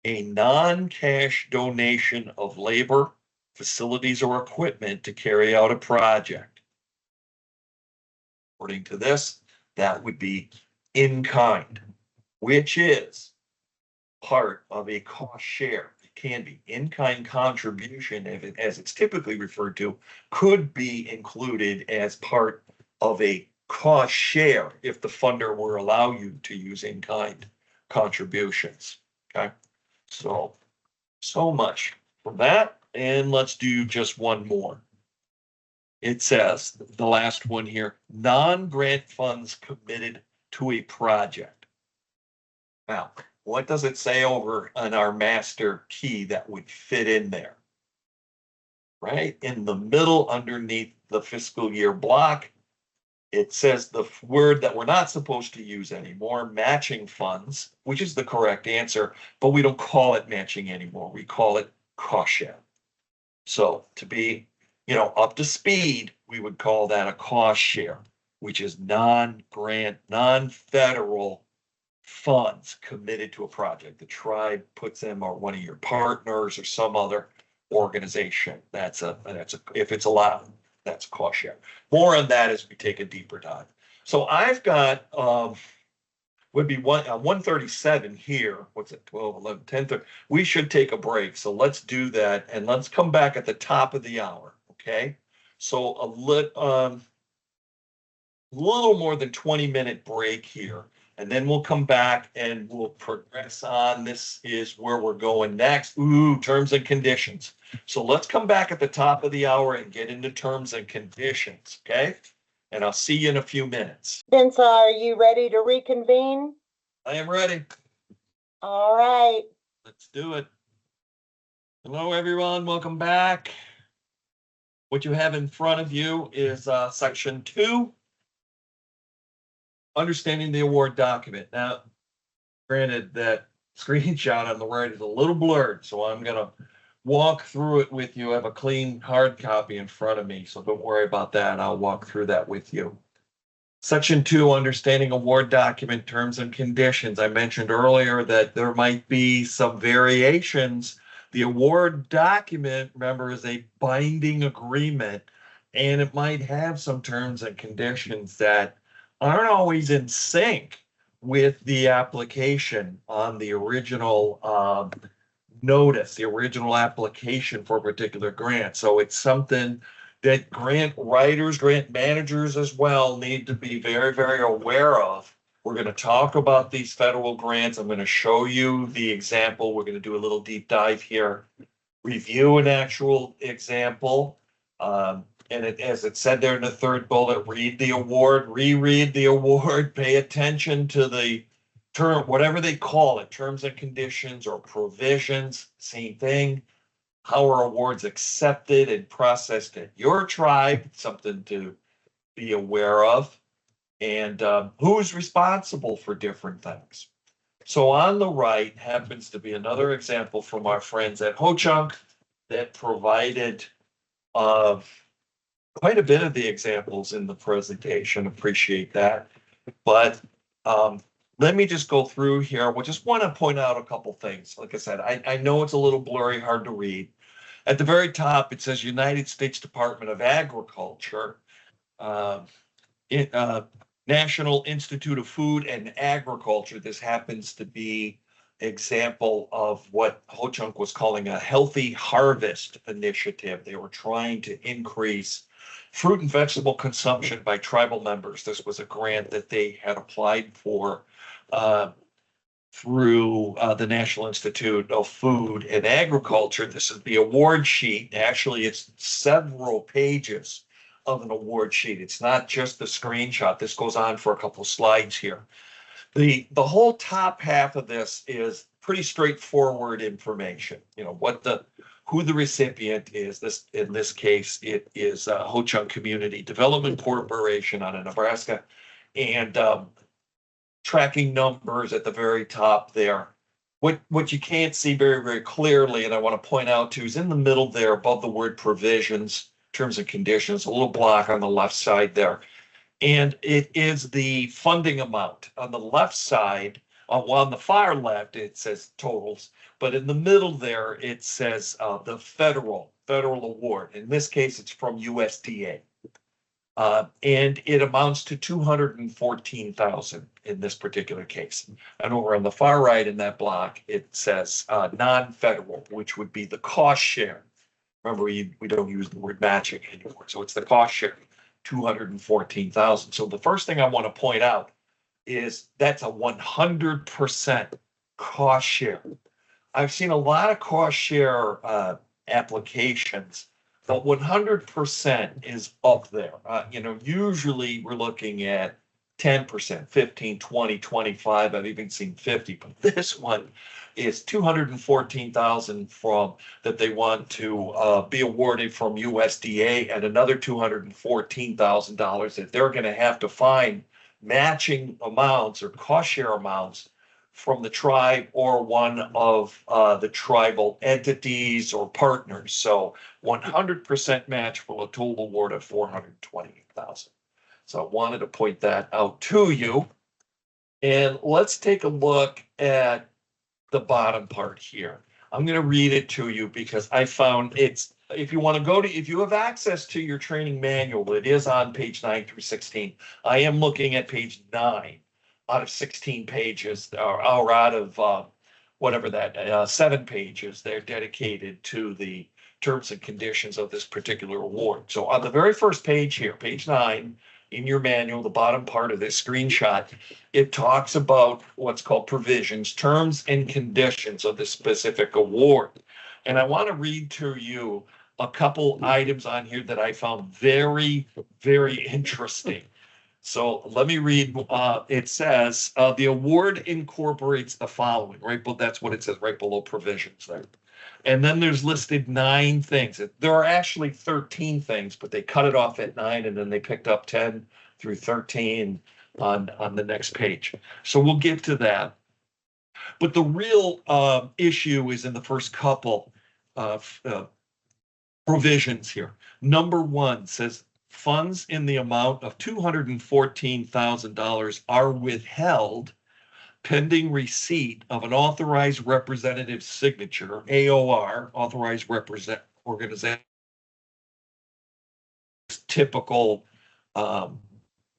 a non-cash donation of labor, facilities, or equipment to carry out a project. According to this, that would be in kind, which is part of a cost share. It can be in-kind contribution, as it's typically referred to, could be included as part of a cost share if the funder were allow you to use in-kind contributions. Okay, so much for that, and let's do just one more. It says, the last one here, non-grant funds committed to a project. Now, what does it say over on our master key that would fit in there? Right in the middle underneath the fiscal year block, it says the word that we're not supposed to use anymore, matching funds, which is the correct answer, but we don't call it matching anymore. We call it cost share. So to be, up to speed, we would call that a cost share, which is non-grant, non-federal funds committed to a project. The tribe puts them, or one of your partners, or some other organization. That's if it's allowed, that's a cost share. More on that as we take a deeper dive. So I've got would be 137 here. What's it? 12, 11, 10, 30. We should take a break. So let's do that, and let's come back at the top of the hour. Okay. So a little more than 20-minute break here. And then we'll come back and we'll progress on. This is where we're going next. Ooh, terms and conditions. So let's come back at the top of the hour and get into terms and conditions, okay? And I'll see you in a few minutes. Vince, are you ready to reconvene? I am ready. All right. Let's do it. Hello, everyone. Welcome back. What you have in front of you is section 2. Understanding the award document. Now, granted, that screenshot on the right is a little blurred, so I'm going to walk through it with you. I have a clean hard copy in front of me, so don't worry about that. I'll walk through that with you. Section 2, understanding award document terms and conditions. I mentioned earlier that there might be some variations. The award document, remember, is a binding agreement, and it might have some terms and conditions that aren't always in sync with the application on the original notice, the original application for a particular grant. So it's something that grant writers, grant managers as well need to be very, very aware of. We're going to talk about these federal grants. I'm going to show you the example. We're going to do a little deep dive here, review an actual example. And as it said there in the third bullet, read the award, reread the award, pay attention to the term, whatever they call it, terms and conditions or provisions, same thing. How are awards accepted and processed at your tribe? Something to be aware of. And who's responsible for different things. So on the right happens to be another example from our friends at Ho-Chunk that provided quite a bit of the examples in the presentation. Appreciate that. But let me just go through here. We just want to point out a couple things. Like I said, I know it's a little blurry, hard to read. At the very top, it says United States Department of Agriculture, National Institute of Food and Agriculture. This happens to be example of what Ho-Chunk was calling a healthy harvest initiative. They were trying to increase fruit and vegetable consumption by tribal members. This was a grant that they had applied for through the National Institute of Food and Agriculture. This is the award sheet. Actually, it's several pages of an award sheet. It's not just the screenshot. This goes on for a couple of slides here. The whole top half of this is pretty straightforward information. Who the recipient is. In this case, it is Ho-Chunk Community Development Corporation out of Nebraska, and tracking numbers at the very top there. What you can't see very, very clearly, and I want to point out too, is in the middle there above the word provisions, terms and conditions, a little block on the left side there. And it is the funding amount. On the left side, on the far left, it says totals, but in the middle there, it says the federal award. In this case, it's from USDA. And it amounts to 214,000 in this particular case. And over on the far right in that block, it says non-federal, which would be the cost share. Remember, we don't use the word matching anymore, so it's the cost share, 214,000. So the first thing I want to point out is that's a 100% cost share. I've seen a lot of cost share applications, but 100% is up there. Usually we're looking at 10%, 15, 20, 25. I've even seen 50, but this one is 214,000 from that they want to be awarded from USDA, and another $214,000 that they're going to have to find matching amounts or cost share amounts from the tribe or one of the tribal entities or partners. So 100% match for a total award of 428,000. So I wanted to point that out to you. And let's take a look at the bottom part here. I'm going to read it to you because I found if you have access to your training manual, it is on page 9 through 16. I am looking at page 9 out of 16 pages, or out of whatever that 7 pages they're dedicated to the terms and conditions of this particular award. So on the very first page here, page 9 in your manual, the bottom part of this screenshot, it talks about what's called provisions, terms and conditions of the specific award. And I want to read to you a couple items on here that I found very, very interesting. So let me read. It says the award incorporates the following, right? But that's what it says right below provisions there. And then there's listed 9 things. There are actually 13 things, but they cut it off at 9, and then they picked up 10 through 13 on the next page. So we'll get to that. But the real issue is in the first couple of provisions here. Number 1 says funds in the amount of $214,000 are withheld pending receipt of an authorized representative signature, AOR, authorized organization, typical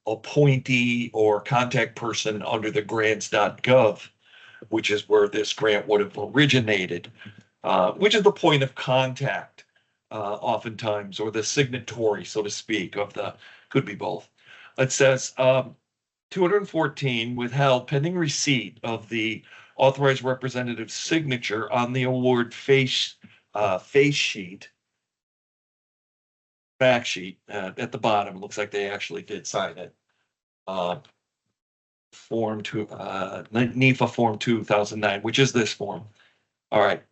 appointee or contact person under the grants.gov, which is where this grant would have originated, which is the point of contact, oftentimes, or the signatory, so to speak, could be both. It says 214 withheld pending receipt of the authorized representative signature on the award face sheet, fact sheet at the bottom. It looks like they actually did sign it. Form 2, NEFA Form 2009, which is this form. All right.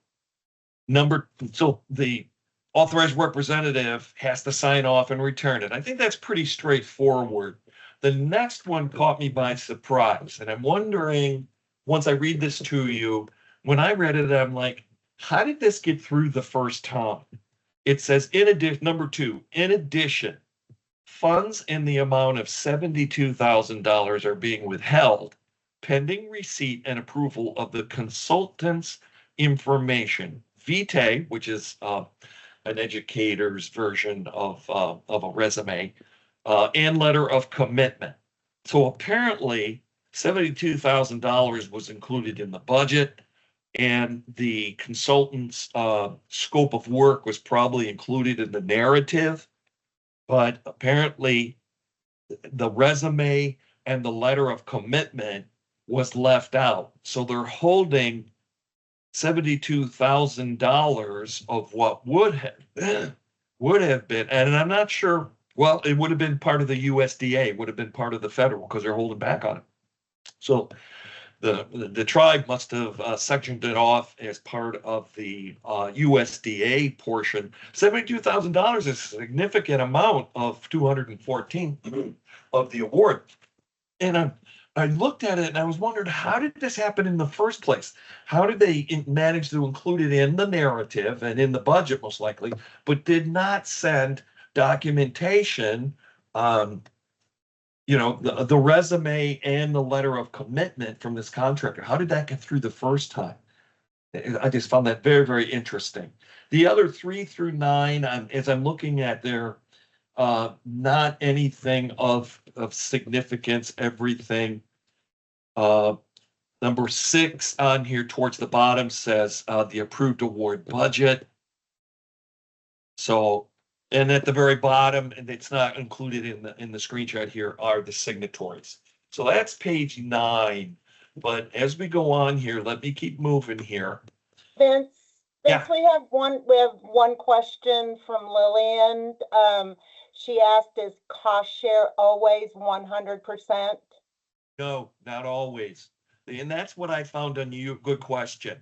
So the authorized representative has to sign off and return it. I think that's pretty straightforward. The next one caught me by surprise, and I'm wondering, once I read this to you, when I read it, I'm like, how did this get through the first time? It says, in addition, number 2, in addition, funds in the amount of $72,000 are being withheld pending receipt and approval of the consultant's information, VTE, which is an educator's version of a resume, and letter of commitment. So apparently $72,000 was included in the budget, and the consultant's scope of work was probably included in the narrative, but apparently the resume and the letter of commitment was left out. So they're holding $72,000 of what would have been, and I'm not sure. Well, it would have been part of the USDA, would have been part of the federal, because they're holding back on it. So the tribe must have sectioned it off as part of the USDA portion. $72,000 is a significant amount of 214 of the award. And I looked at it and I was wondering, how did this happen in the first place? How did they manage to include it in the narrative and in the budget, most likely, but did not send documentation, the resume and the letter of commitment from this contractor? How did that get through the first time? I just found that very, very interesting. The other 3 through 9, as I'm looking at there, not anything of significance, everything. Number 6 on here towards the bottom says the approved award budget. So, and at the very bottom, and it's not included in the screenshot here, are the signatories. So that's page 9. But as we go on here, let me keep moving here. Vince, Yeah. we have one question from Lillian. She asked, is cost share always 100%? No, not always. And that's what I found on you. Good question.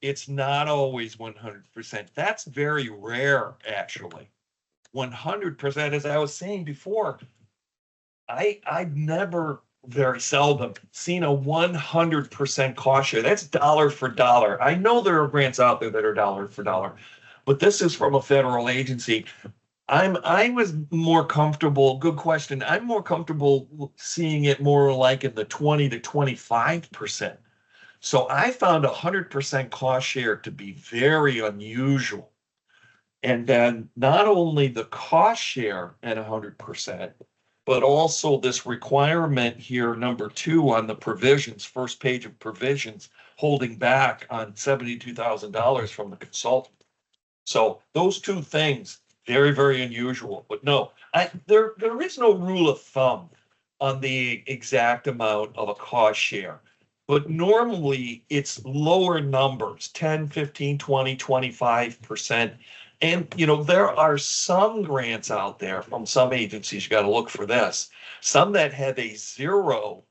It's not always 100%. That's very rare, actually. 100%, as I was saying before, I've never, very seldom, seen a 100% cost share. That's dollar for dollar. I know there are grants out there that are dollar for dollar, but this is from a federal agency. I was more comfortable, good question. I'm more comfortable seeing it more like in the 20 to 25%. So I found 100% cost share to be very unusual. And then not only the cost share at 100%, but also this requirement here, number 2 on the provisions, first page of provisions, holding back on $72,000 from the consultant. So those 2 things, very, very unusual. But no, there is no rule of thumb on the exact amount of a cost share. But normally it's lower numbers, 10, 15, 20, 25%. And, there are some grants out there from some agencies, you got to look for this, some that have a 0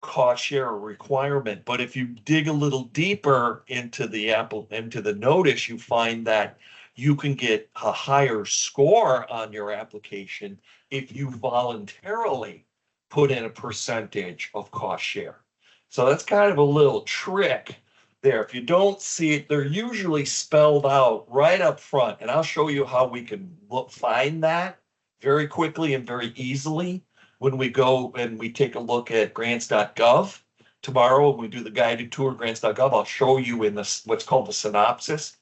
cost share requirement. But if you dig a little deeper into the notice, you find that you can get a higher score on your application if you voluntarily put in a percentage of cost share. So that's kind of a little trick there. If you don't see it, they're usually spelled out right up front. And I'll show you how we can find that very quickly and very easily when we go and we take a look at grants.gov. Tomorrow, when we do the guided tour of grants.gov, I'll show you in this what's called the synopsis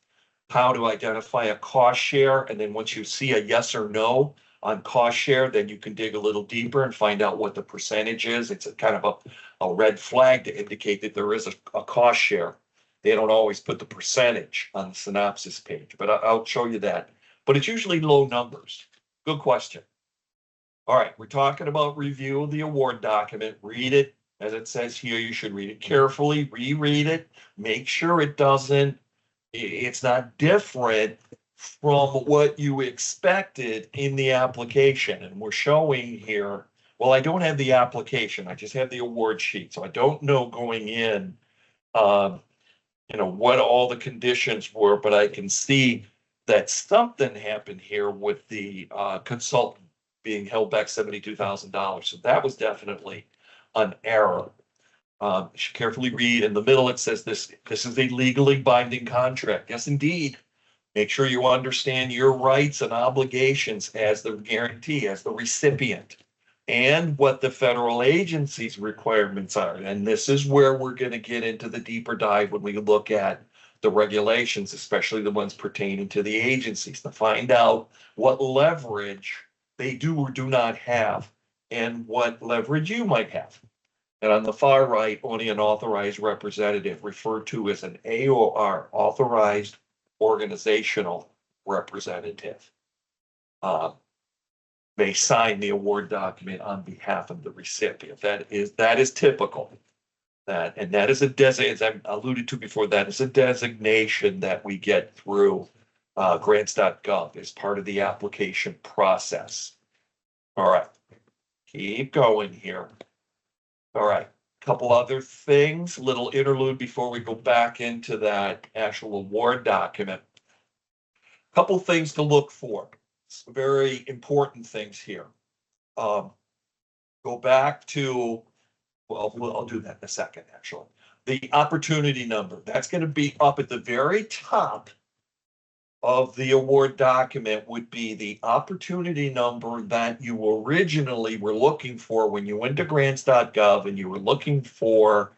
how to identify a cost share. And then once you see a yes or no on cost share, then you can dig a little deeper and find out what the percentage is. It's a kind of a red flag to indicate that there is a cost share. They don't always put the percentage on the synopsis page, but I'll show you that. But it's usually low numbers. Good question. All right, we're talking about review of the award document. Read it as it says here. You should read it carefully, reread it, make sure it's not different from what you expected in the application. And we're showing here, well, I don't have the application. I just have the award sheet. So I don't know going in, what all the conditions were, but I can see that something happened here with the consultant being held back $72,000. So that was definitely an error. You should carefully read. In the middle, it says this is a legally binding contract. Yes, indeed. Make sure you understand your rights and obligations as the guarantee, as the recipient, and what the federal agency's requirements are. And this is where we're going to get into the deeper dive when we look at the regulations, especially the ones pertaining to the agencies, to find out what leverage they do or do not have and what leverage you might have. And on the far right, only an authorized representative, referred to as an AOR, authorized organizational representative, may sign the award document on behalf of the recipient. That is typical. That is as I alluded to before, that is a designation that we get through grants.gov as part of the application process. All right, keep going here. All right, Couple other things, little interlude before we go back into that actual award document. Couple things to look for. Some very important things here. Go back to, well, I'll do that in a second, actually. The opportunity number, that's going to be up at the very top of the award document would be the opportunity number that you originally were looking for when you went to grants.gov and you were looking for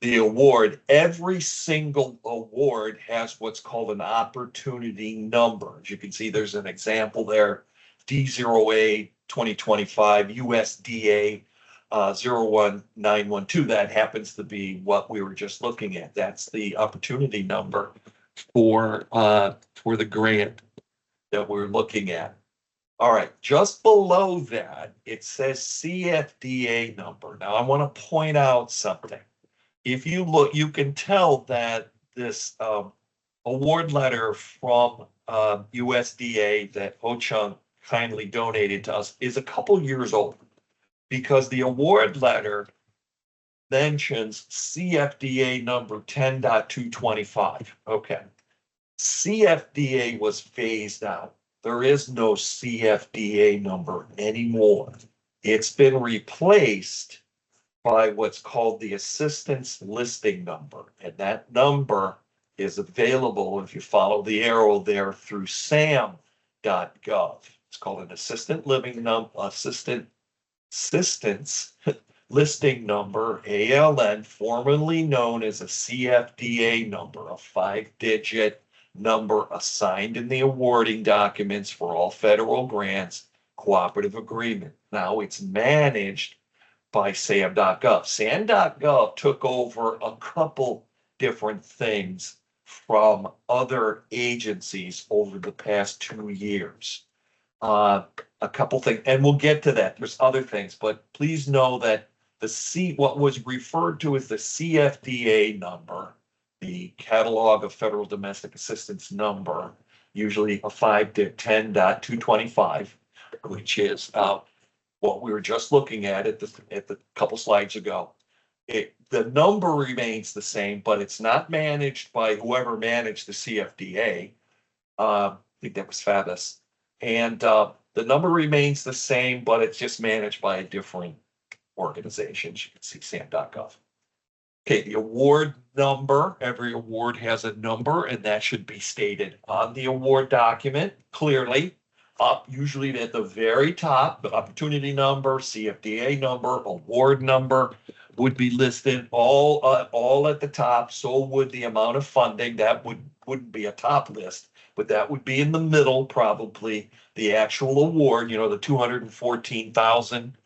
the award. Every single award has what's called an opportunity number. As you can see, there's an example there, D0A 2025 USDA 01912. That happens to be what we were just looking at. That's the opportunity number for the grant that we're looking at. All right, just below that, it says CFDA number. Now, I want to point out something. If you look, you can tell that this award letter from USDA that Ho-Chung kindly donated to us is a couple years old, because the award letter mentions CFDA number 10.225. Okay. CFDA was phased out. There is no CFDA number anymore. It's been replaced by what's called the assistance listing number. And that number is available if you follow the arrow there through sam.gov. It's called an assistant living assistance listing number, ALN, formerly known as a CFDA number, a 5-digit number assigned in the awarding documents for all federal grants, cooperative agreement. Now it's managed by sam.gov. sam.gov took over a couple different things from other agencies over the past 2 years. A couple things, and we'll get to that. There's other things, but please know that what was referred to as the CFDA number, the Catalog of Federal Domestic Assistance number, usually a 5 to 10.225, which is what we were just looking at the couple slides ago. The number remains the same, but it's not managed by whoever managed the CFDA. I think that was FABIS. And the number remains the same, but it's just managed by a different organization. You can see sam.gov. Okay, the award number, every award has a number, and that should be stated on the award document clearly. Up usually at the very top, the opportunity number, CFDA number, award number would be listed all at the top. So would the amount of funding. That wouldn't be a top list, but that would be in the middle, probably the actual award, the 214,000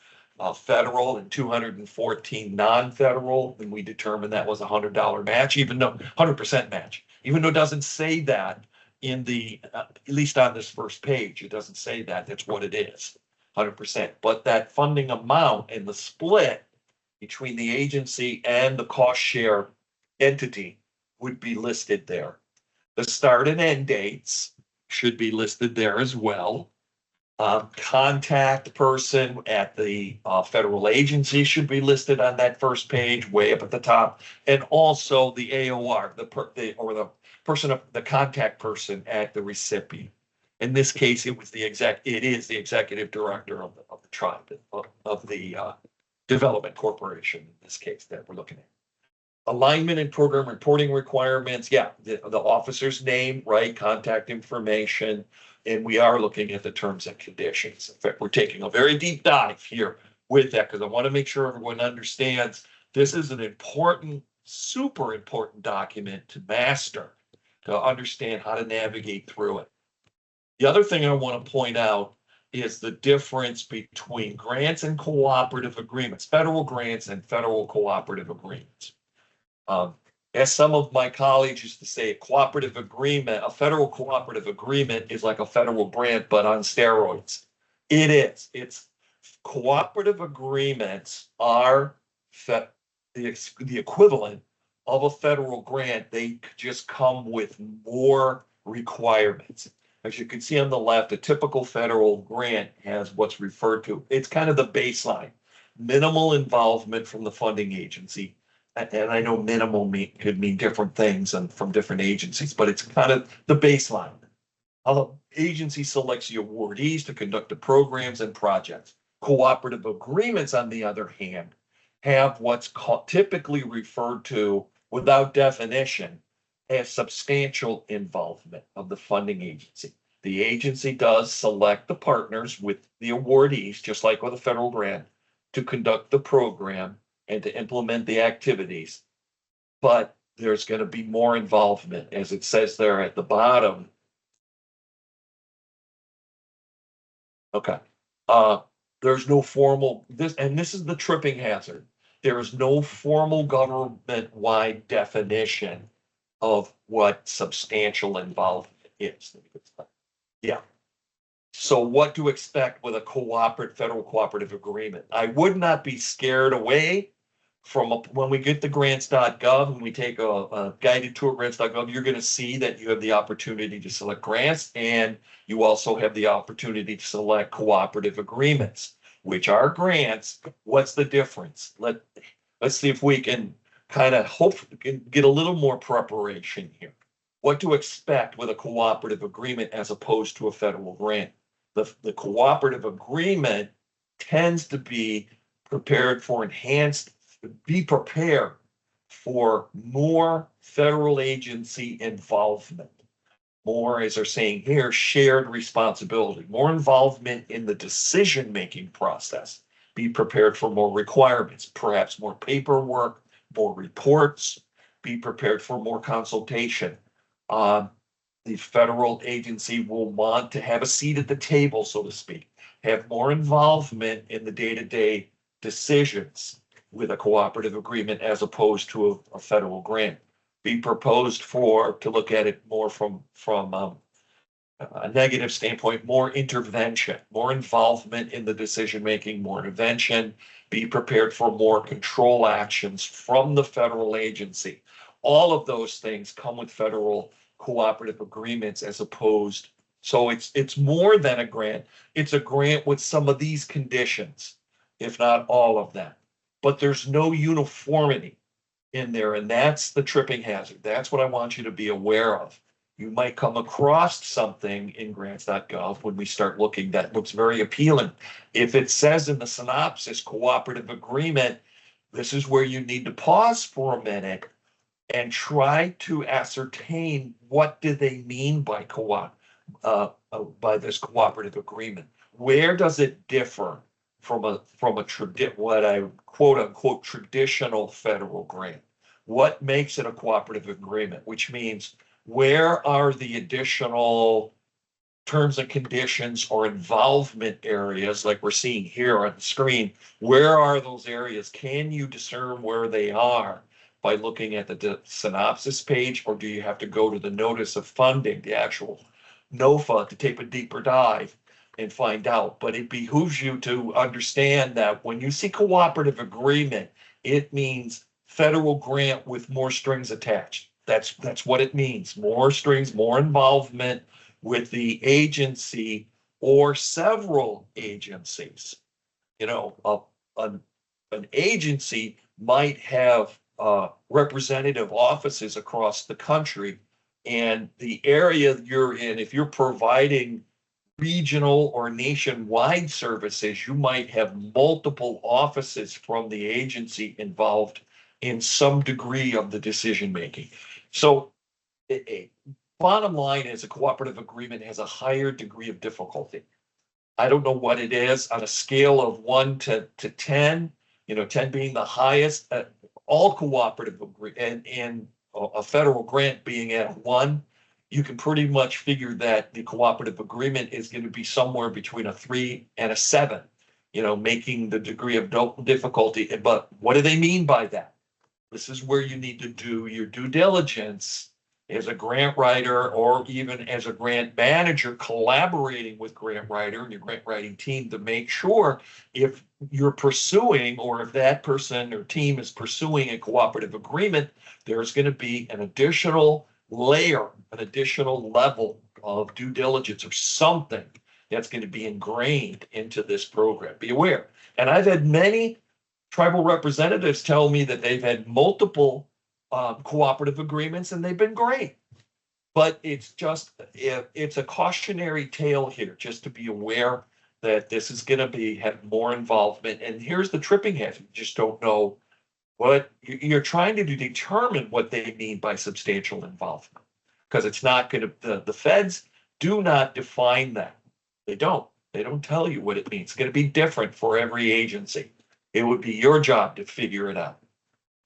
federal and 214 non-federal. And we determined that was $100 match, even though 100% match, even though it doesn't say that in the, at least on this first page, it doesn't say that. That's what it is, 100%. But that funding amount and the split between the agency and the cost share entity would be listed there. The start and end dates should be listed there as well. Contact person at the federal agency should be listed on that first page, way up at the top, and also the AOR, the contact person at the recipient. In this case, it is the executive director of the tribe of the development corporation. In this case, that we're looking at. Alignment and program reporting requirements. Yeah, the officer's name, right? Contact information. And we are looking at the terms and conditions. In fact, we're taking a very deep dive here with that because I want to make sure everyone understands this is an important, super important document to master, to understand how to navigate through it. The other thing I want to point out is the difference between grants and cooperative agreements, federal grants and federal cooperative agreements. As some of my colleagues used to say, a federal cooperative agreement is like a federal grant, but on steroids. It is. It's cooperative agreements are the equivalent of a federal grant. They just come with more requirements. As you can see on the left, a typical federal grant has what's referred to. It's kind of the baseline. minimal involvement from the funding agency. And I know minimal could mean different things and from different agencies, but it's kind of the baseline. How the agency selects the awardees to conduct the programs and projects. Cooperative agreements, on the other hand, have what's typically referred to without definition as substantial involvement of the funding agency. The agency does select the partners with the awardees, just like with a federal grant, to conduct the program and to implement the activities. But there's going to be more involvement, as it says there at the bottom. Okay. There's no formal, this is the tripping hazard. There is no formal government-wide definition of what substantial involvement is. Yeah. So what to expect with a federal cooperative agreement? I would not be scared away from when we get to grants.gov and we take a guided tour grants.gov, you're going to see that you have the opportunity to select grants, and you also have the opportunity to select cooperative agreements, which are grants. What's the difference? Let's see if we can kind of get a little more preparation here. What to expect with a cooperative agreement as opposed to a federal grant. The cooperative agreement tends to be prepared for more federal agency involvement. More, as they're saying here, shared responsibility, more involvement in the decision-making process. Be prepared for more requirements, perhaps more paperwork, more reports. Be prepared for more consultation. The federal agency will want to have a seat at the table, so to speak, have more involvement in the day-to-day decisions with a cooperative agreement as opposed to a federal grant. Be proposed to look at it more from a negative standpoint, more intervention, more involvement in the decision-making, more intervention. Be prepared for more control actions from the federal agency. All of those things come with federal cooperative agreements as opposed. So it's more than a grant. It's a grant with some of these conditions, if not all of them. But there's no uniformity in there, and that's the tripping hazard. That's what I want you to be aware of. You might come across something in grants.gov when we start looking that looks very appealing. If it says in the synopsis cooperative agreement, this is where you need to pause for a minute and try to ascertain what do they mean by by this cooperative agreement. Where does it differ from what I quote unquote traditional federal grant? What makes it a cooperative agreement? Which means where are the additional terms and conditions or involvement areas like we're seeing here on the screen? Where are those areas? Can you discern where they are by looking at the synopsis page, or do you have to go to the notice of funding, the actual NOFA, to take a deeper dive and find out? But it behooves you to understand that when you see cooperative agreement, it means federal grant with more strings attached. That's what it means. More strings, more involvement with the agency or several agencies. You know, an agency might have representative offices across the country, and the area you're in, if you're providing regional or nationwide services, you might have multiple offices from the agency involved in some degree of the decision making. So bottom line is a cooperative agreement has a higher degree of difficulty. I don't know what it is on a scale of 1 to 10, 10 being the highest. All cooperative and a federal grant being at 1, you can pretty much figure that the cooperative agreement is going to be somewhere between a 3 and a 7, making the degree of difficulty. But what do they mean by that? This is where you need to do your due diligence as a grant writer or even as a grant manager, collaborating with grant writer and your grant writing team to make sure if you're pursuing, or if that person or team is pursuing a cooperative agreement, there's going to be an additional layer, an additional level of due diligence or something that's going to be ingrained into this program. Be aware. And I've had many tribal representatives tell me that they've had multiple cooperative agreements and they've been great. But it's just, it's a cautionary tale here, just to be aware that this is going to have more involvement. And here's the tripping hazard. You just don't know what you're trying to determine what they mean by substantial involvement. Because it's not going to, the feds do not define that. They don't tell you what it means. It's going to be different for every agency. It would be your job to figure it out.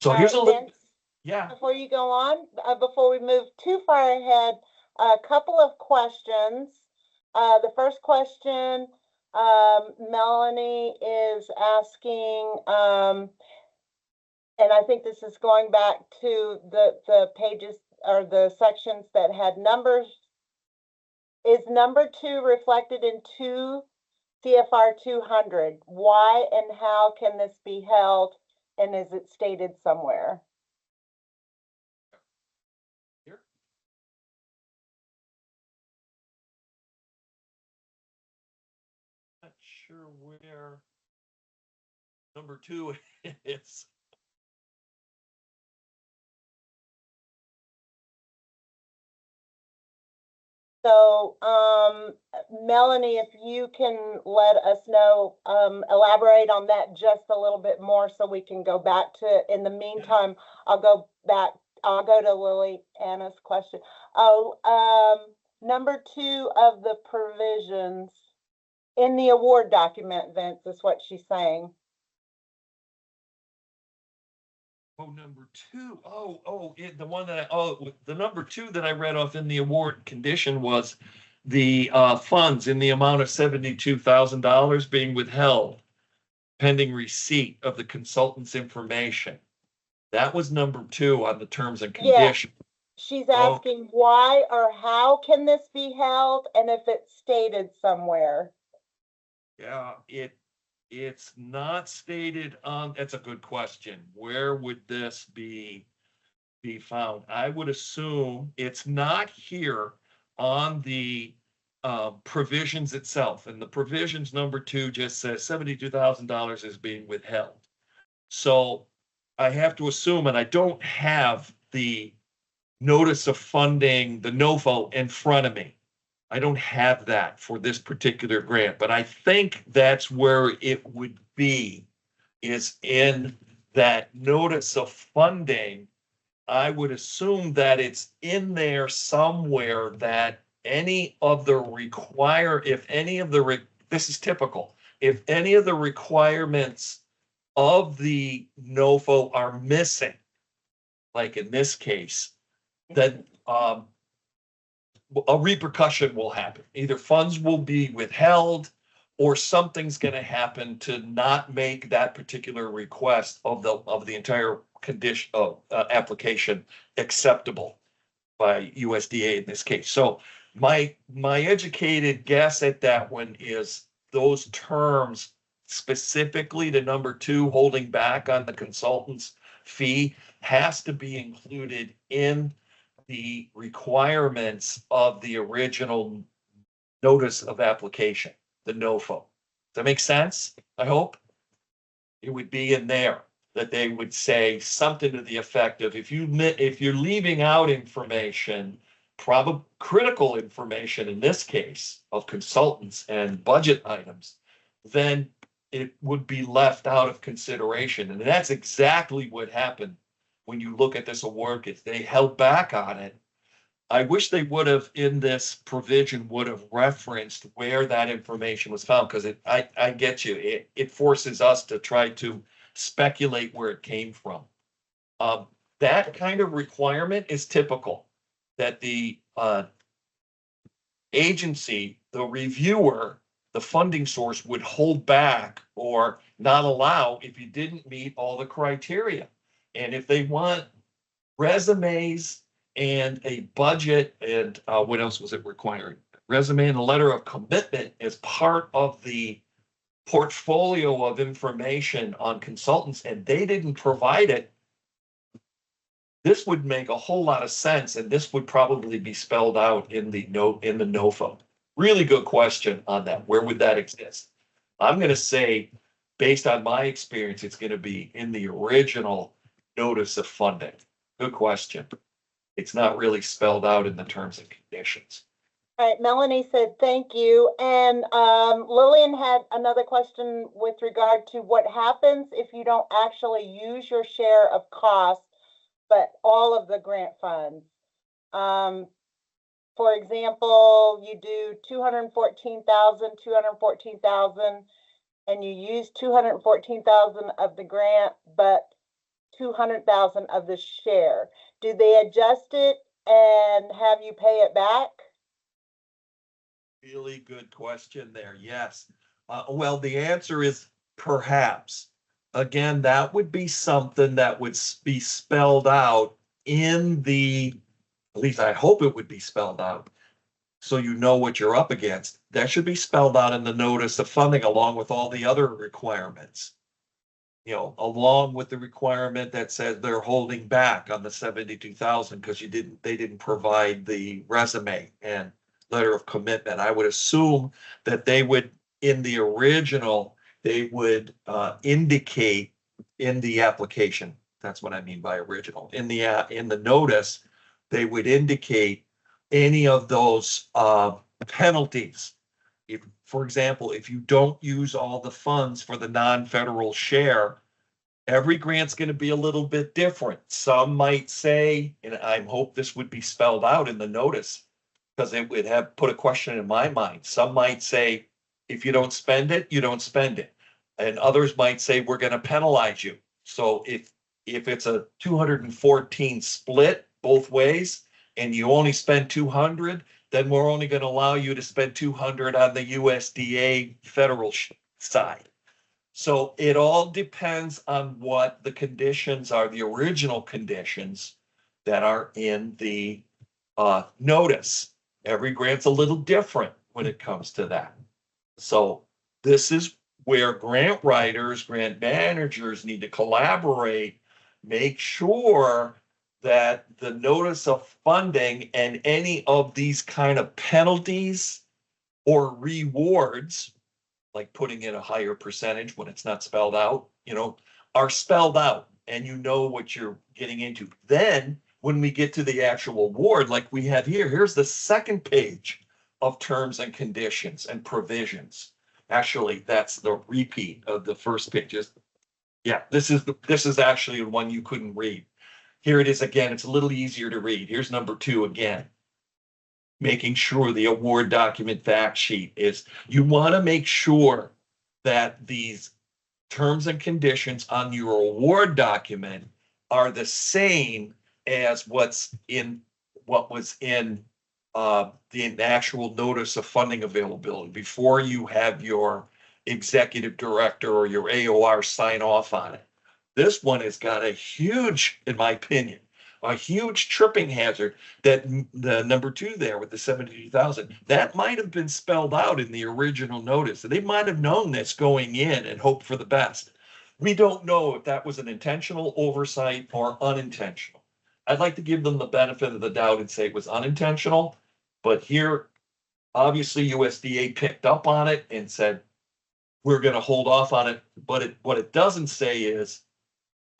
So here's a little, yeah. Before you go on, before we move too far ahead, a couple of questions. The first question, Melanie is asking, and I think this is going back to the pages or the sections that had numbers. Is number 2 reflected in 2 CFR 200? Why and how can this be held, and is it stated somewhere? Here. Not sure where number 2 is. So, Melanie, if you can let us know, elaborate on that just a little bit more so we can go back to it. In the meantime, I'll go to Lily Anna's question. Number 2 of the provisions in the award document, Vince, is what she's saying. Oh, number 2. The one that the number 2 that I read off in the award condition was the funds in the amount of $72,000 being withheld pending receipt of the consultant's information. That was number 2 on the terms and conditions. Yeah. She's asking why or how can this be held, and if it's stated somewhere. Yeah, it's not stated on, that's a good question. Where would this be found? I would assume it's not here on the provisions itself. And the provisions number 2 just says $72,000 is being withheld. So I have to assume, and I don't have the notice of funding, the NOFO in front of me. I don't have that for this particular grant, but I think that's where it would be, is in that notice of funding. I would assume that it's in there somewhere that any of the this is typical, if any of the requirements of the NOFO are missing, like in this case, then a repercussion will happen. Either funds will be withheld or something's going to happen to not make that particular request of the entire condition of application acceptable by USDA in this case. So my educated guess at that one is those terms, specifically the number 2 holding back on the consultant's fee, has to be included in the requirements of the original notice of application, the NOFO. Does that make sense? I hope it would be in there, that they would say something to the effect of, if you're leaving out information, probably critical information in this case of consultants and budget items, then it would be left out of consideration. And that's exactly what happened when you look at this award. If they held back on it, I wish they would have, in this provision, would have referenced where that information was found, because I get you. It forces us to try to speculate where it came from. That kind of requirement is typical, that the agency, the reviewer, the funding source would hold back or not allow if you didn't meet all the criteria. And if they want resumes and a budget and what else was it requiring? Resume and a letter of commitment as part of the portfolio of information on consultants, and they didn't provide it, this would make a whole lot of sense, and this would probably be spelled out in the NOFO. Really good question on that. Where would that exist? I'm going to say based on my experience, it's going to be in the original notice of funding. Good question. It's not really spelled out in the terms and conditions. All right, Melanie said, thank you. And Lillian had another question with regard to what happens if you don't actually use your share of costs, but all of the grant funds. For example, you do 214,000, and you use 214,000 of the grant, but 200,000 of the share. Do they adjust it and have you pay it back? Really good question there. Yes. Well, the answer is perhaps. Again, that would be something that would be spelled out in the, at least I hope it would be spelled out, so you know what you're up against. That should be spelled out in the notice of funding along with all the other requirements. You know, along with the requirement that says they're holding back on the 72,000 because they didn't provide the resume and letter of commitment. I would assume that they would, in the original, they would indicate in the application. That's what I mean by original. In the notice, they would indicate any of those penalties. If, for example, if you don't use all the funds for the non-federal share, every grant's going to be a little bit different. Some might say, and I hope this would be spelled out in the notice, because it would have put a question in my mind. Some might say, if you don't spend it, you don't spend it. And others might say, we're going to penalize you. So if it's a 214 split both ways, and you only spend 200, then we're only going to allow you to spend 200 on the USDA federal side. So it all depends on what the conditions are, the original conditions that are in the notice. Every grant's a little different when it comes to that. So this is where grant writers, grant managers need to collaborate, make sure that the notice of funding and any of these kind of penalties or rewards, like putting in a higher percentage when it's not spelled out, are spelled out and you know what you're getting into. Then when we get to the actual award, like we have here, here's the second page of terms and conditions and provisions. Actually, that's the repeat of the first page. Yeah, this is actually the one you couldn't read. Here it is again. It's a little easier to read. Here's number 2 again. Making sure the award document fact sheet is, you want to make sure that these terms and conditions on your award document are the same as what was in the actual notice of funding availability before you have your executive director or your AOR sign off on it. This one has got a huge, in my opinion, a huge tripping hazard, that the number 2 there with the 72,000, that might have been spelled out in the original notice. They might have known this going in and hoped for the best. We don't know if that was an intentional oversight or unintentional. I'd like to give them the benefit of the doubt and say it was unintentional, but here, obviously USDA picked up on it and said, we're going to hold off on it. But what it doesn't say is,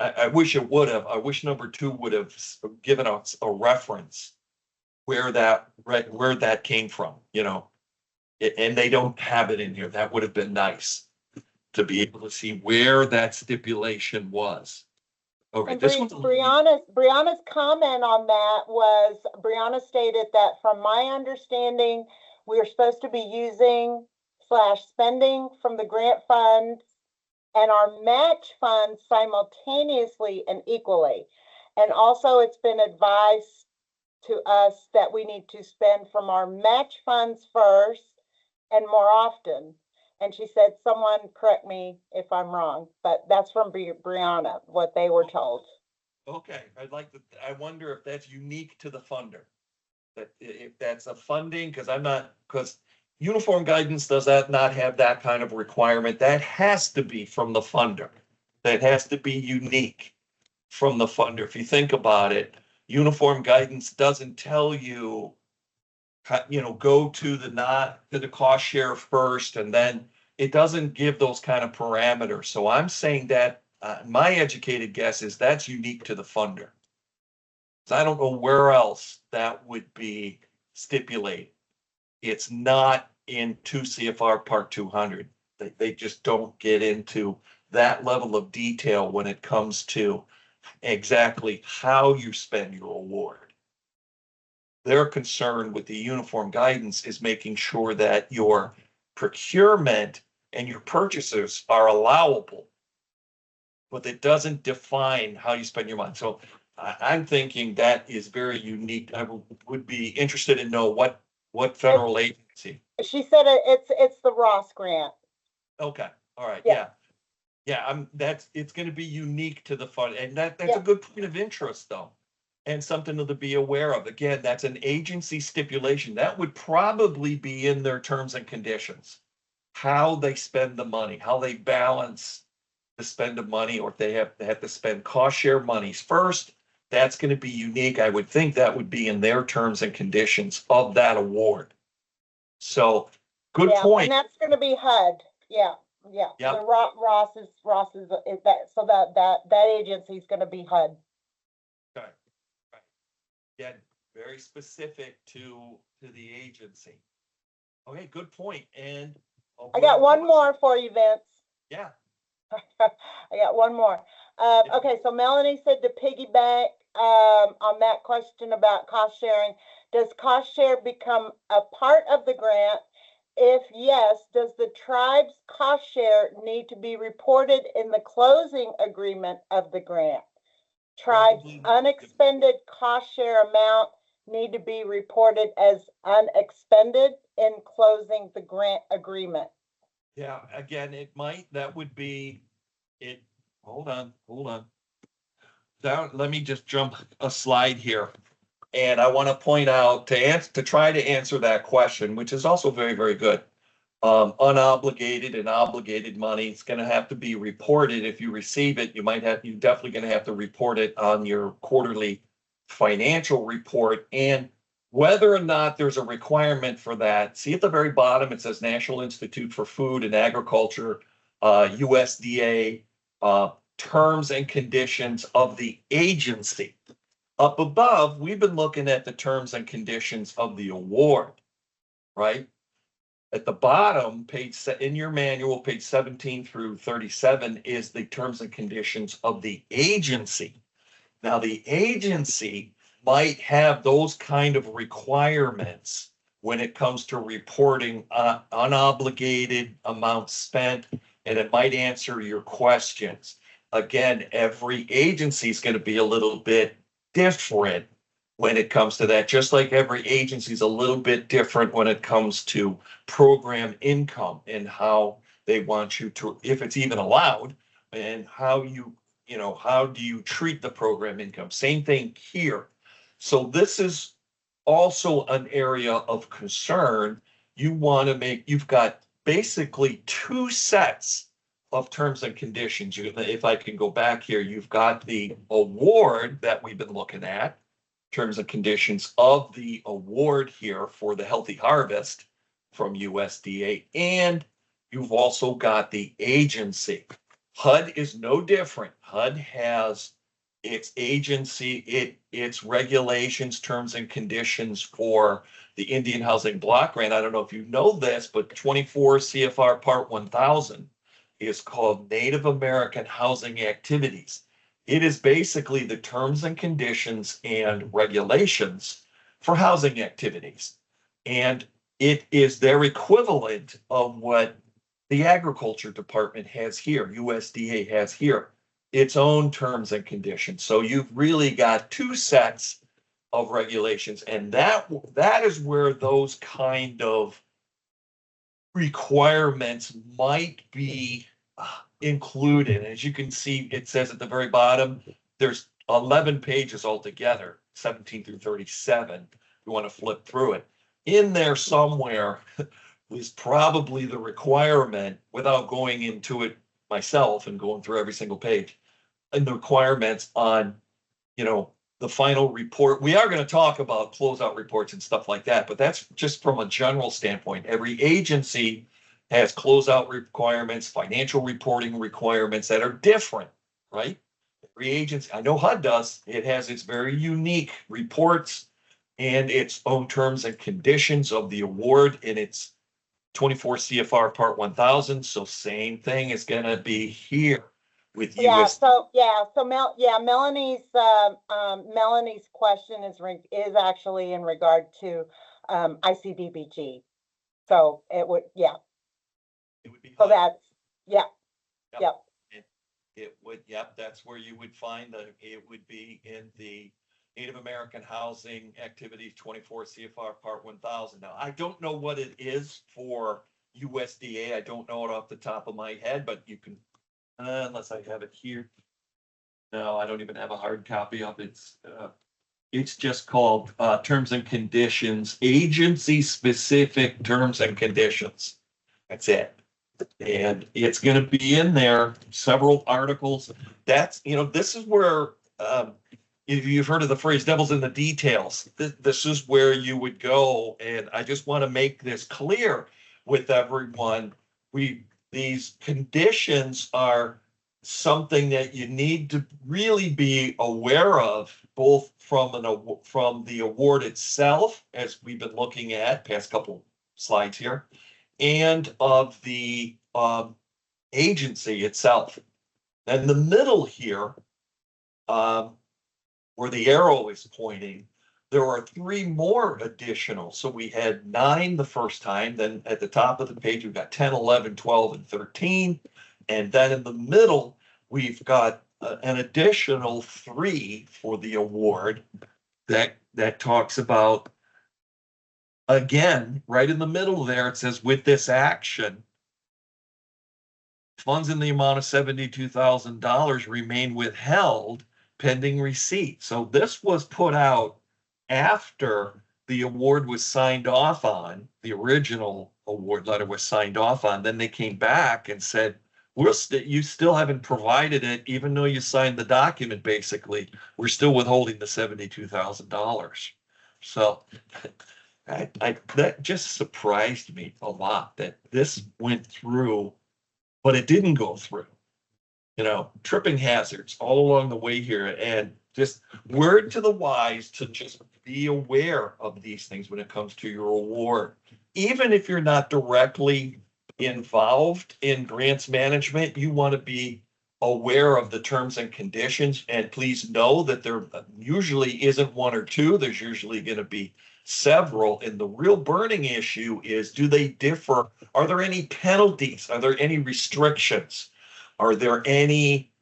I wish it would have. I wish number 2 would have given us a reference where that came from, and they don't have it in here. That would have been nice to be able to see where that stipulation was. Okay, and this one's Brianna's comment on that was, Brianna stated that from my understanding, we are supposed to be using / spending from the grant funds and our match funds simultaneously and equally. And also it's been advised to us that we need to spend from our match funds first and more often. And she said, someone correct me if I'm wrong, but that's from Brianna, what they were told. Okay, I wonder if that's unique to the funder. That if that's a funding, because uniform guidance does not have that kind of requirement. That has to be from the funder. That has to be unique from the funder. If you think about it, uniform guidance doesn't tell you, go to the cost share first, and then it doesn't give those kind of parameters. So I'm saying that my educated guess is that's unique to the funder. So I don't know where else that would be stipulated. It's not in 2 CFR Part 200. They just don't get into that level of detail when it comes to exactly how you spend your award. Their concern with the uniform guidance is making sure that your procurement and your purchases are allowable, but it doesn't define how you spend your money. So I'm thinking that is very unique. I would be interested to know what federal agency. She said it's the Ross grant. Okay, all right, Yeah. yeah. It's going to be unique to the fund, and that's Yeah. a good point of interest, though, and something to be aware of. Again, that's an agency stipulation that would probably be in their terms and conditions, how they spend the money, how they balance the spend of money, or if they have to spend cost share monies first. That's going to be unique. I would think that would be in their terms and conditions of that award. So, good Yeah, point. and that's going to be HUD. Yeah, yeah. Yep. The Ross is that, so that agency is going to be HUD. Okay. Right. Yeah, very specific to the agency. Okay, good point. And I got one more for you, Vince. Yeah. I got one more. Okay, so Melanie said to piggyback on that question about cost sharing. Does cost share become a part of the grant? If yes, does the tribe's cost share need to be reported in the closing agreement of the grant? Tribe's unexpended cost share amount need to be reported as unexpended in closing the grant agreement. Yeah, again, that would be it. Hold on. Let me just jump a slide here. And I want to point out to try to answer that question, which is also very, very good. Unobligated and obligated money, it's going to have to be reported. If you receive it, you're definitely going to have to report it on your quarterly financial report. And whether or not there's a requirement for that, see at the very bottom, it says National Institute for Food and Agriculture, USDA, terms and conditions of the agency. Up above, we've been looking at the terms and conditions of the award, right? At the bottom, in your manual, page 17 through 37 is the terms and conditions of the agency. Now, the agency might have those kind of requirements when it comes to reporting unobligated amounts spent, and it might answer your questions. Again, every agency is going to be a little bit different when it comes to that, just like every agency is a little bit different when it comes to program income and how they want you to, if it's even allowed, and how do you treat the program income? Same thing here. So this is also an area of concern. You've got basically two sets of terms and conditions. If I can go back here, you've got the award that we've been looking at, terms and conditions of the award here for the Healthy Harvest from USDA, and you've also got the agency. HUD is no different. HUD has its agency, its regulations, terms and conditions for the Indian Housing Block Grant. I don't know if you know this, but 24 CFR Part 1000 is called Native American Housing Activities. It is basically the terms and conditions and regulations for housing activities. And it is their equivalent of what the Agriculture Department has here, USDA has here, its own terms and conditions. So you've really got two sets of regulations, and that is where those kind of requirements might be included. As you can see, it says at the very bottom, there's 11 pages altogether, 17 through 37. You want to flip through it. In there somewhere is probably the requirement, without going into it myself and going through every single page, and the requirements on, the final report. We are going to talk about closeout reports and stuff like that, but that's just from a general standpoint. Every agency has closeout requirements, financial reporting requirements that are different, right? Every agency, I know HUD does, it has its very unique reports and its own terms and conditions of the award in its 24 CFR Part 1000. So same thing is going to be here with Yeah, US. so Melanie's question is actually in regard to ICDBG. So it would, yeah. It would be So HUD. that's, yeah, Yep. yep. It would, yep, that's where you would find that it would be in the Native American Housing Activities 24 CFR Part 1000. Now, I don't know what it is for USDA. I don't know it off the top of my head, but you can, unless I have it here. No, I don't even have a hard copy of it. It's just called Terms and Conditions, Agency Specific Terms and Conditions. That's it. And it's going to be in there, several articles. That's, this is where, if you've heard of the phrase devil's in the details, this is where you would go. And I just want to make this clear with everyone. These conditions are something that you need to really be aware of, both from the award itself, as we've been looking at past couple slides here, and of the agency itself. And the middle here, where the arrow is pointing, there are 3 more additional. So we had 9 the first time, then at the top of the page, we've got 10, 11, 12, and 13. And then in the middle, we've got an additional 3 for the award that talks about, again, right in the middle there, it says, with this action, funds in the amount of $72,000 remain withheld pending receipt. So this was put out after the award was signed off on, the original award letter was signed off on. Then they came back and said, you still haven't provided it, even though you signed the document, basically. We're still withholding the $72,000. So that just surprised me a lot that this went through, but it didn't go through. Tripping hazards all along the way here, and just word to the wise to just be aware of these things when it comes to your award. Even if you're not directly involved in grants management, you want to be aware of the terms and conditions, and please know that there usually isn't 1 or 2. There's usually going to be several. And the real burning issue is, do they differ? Are there any penalties? Are there any restrictions? Are there any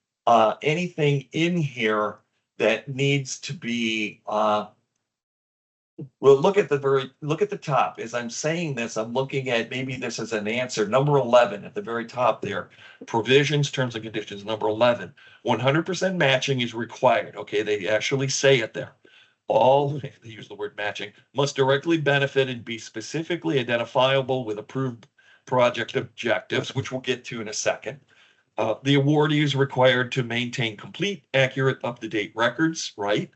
anything in here that needs to be well, look at the top. As I'm saying this, I'm looking at maybe this as an answer. Number 11 at the very top there, provisions, terms and conditions, number 11, 100% matching is required. Okay, they actually say it there. All, they use the word matching, must directly benefit and be specifically identifiable with approved project objectives, which we'll get to in a second. The awardee is required to maintain complete, accurate, up-to-date records, right?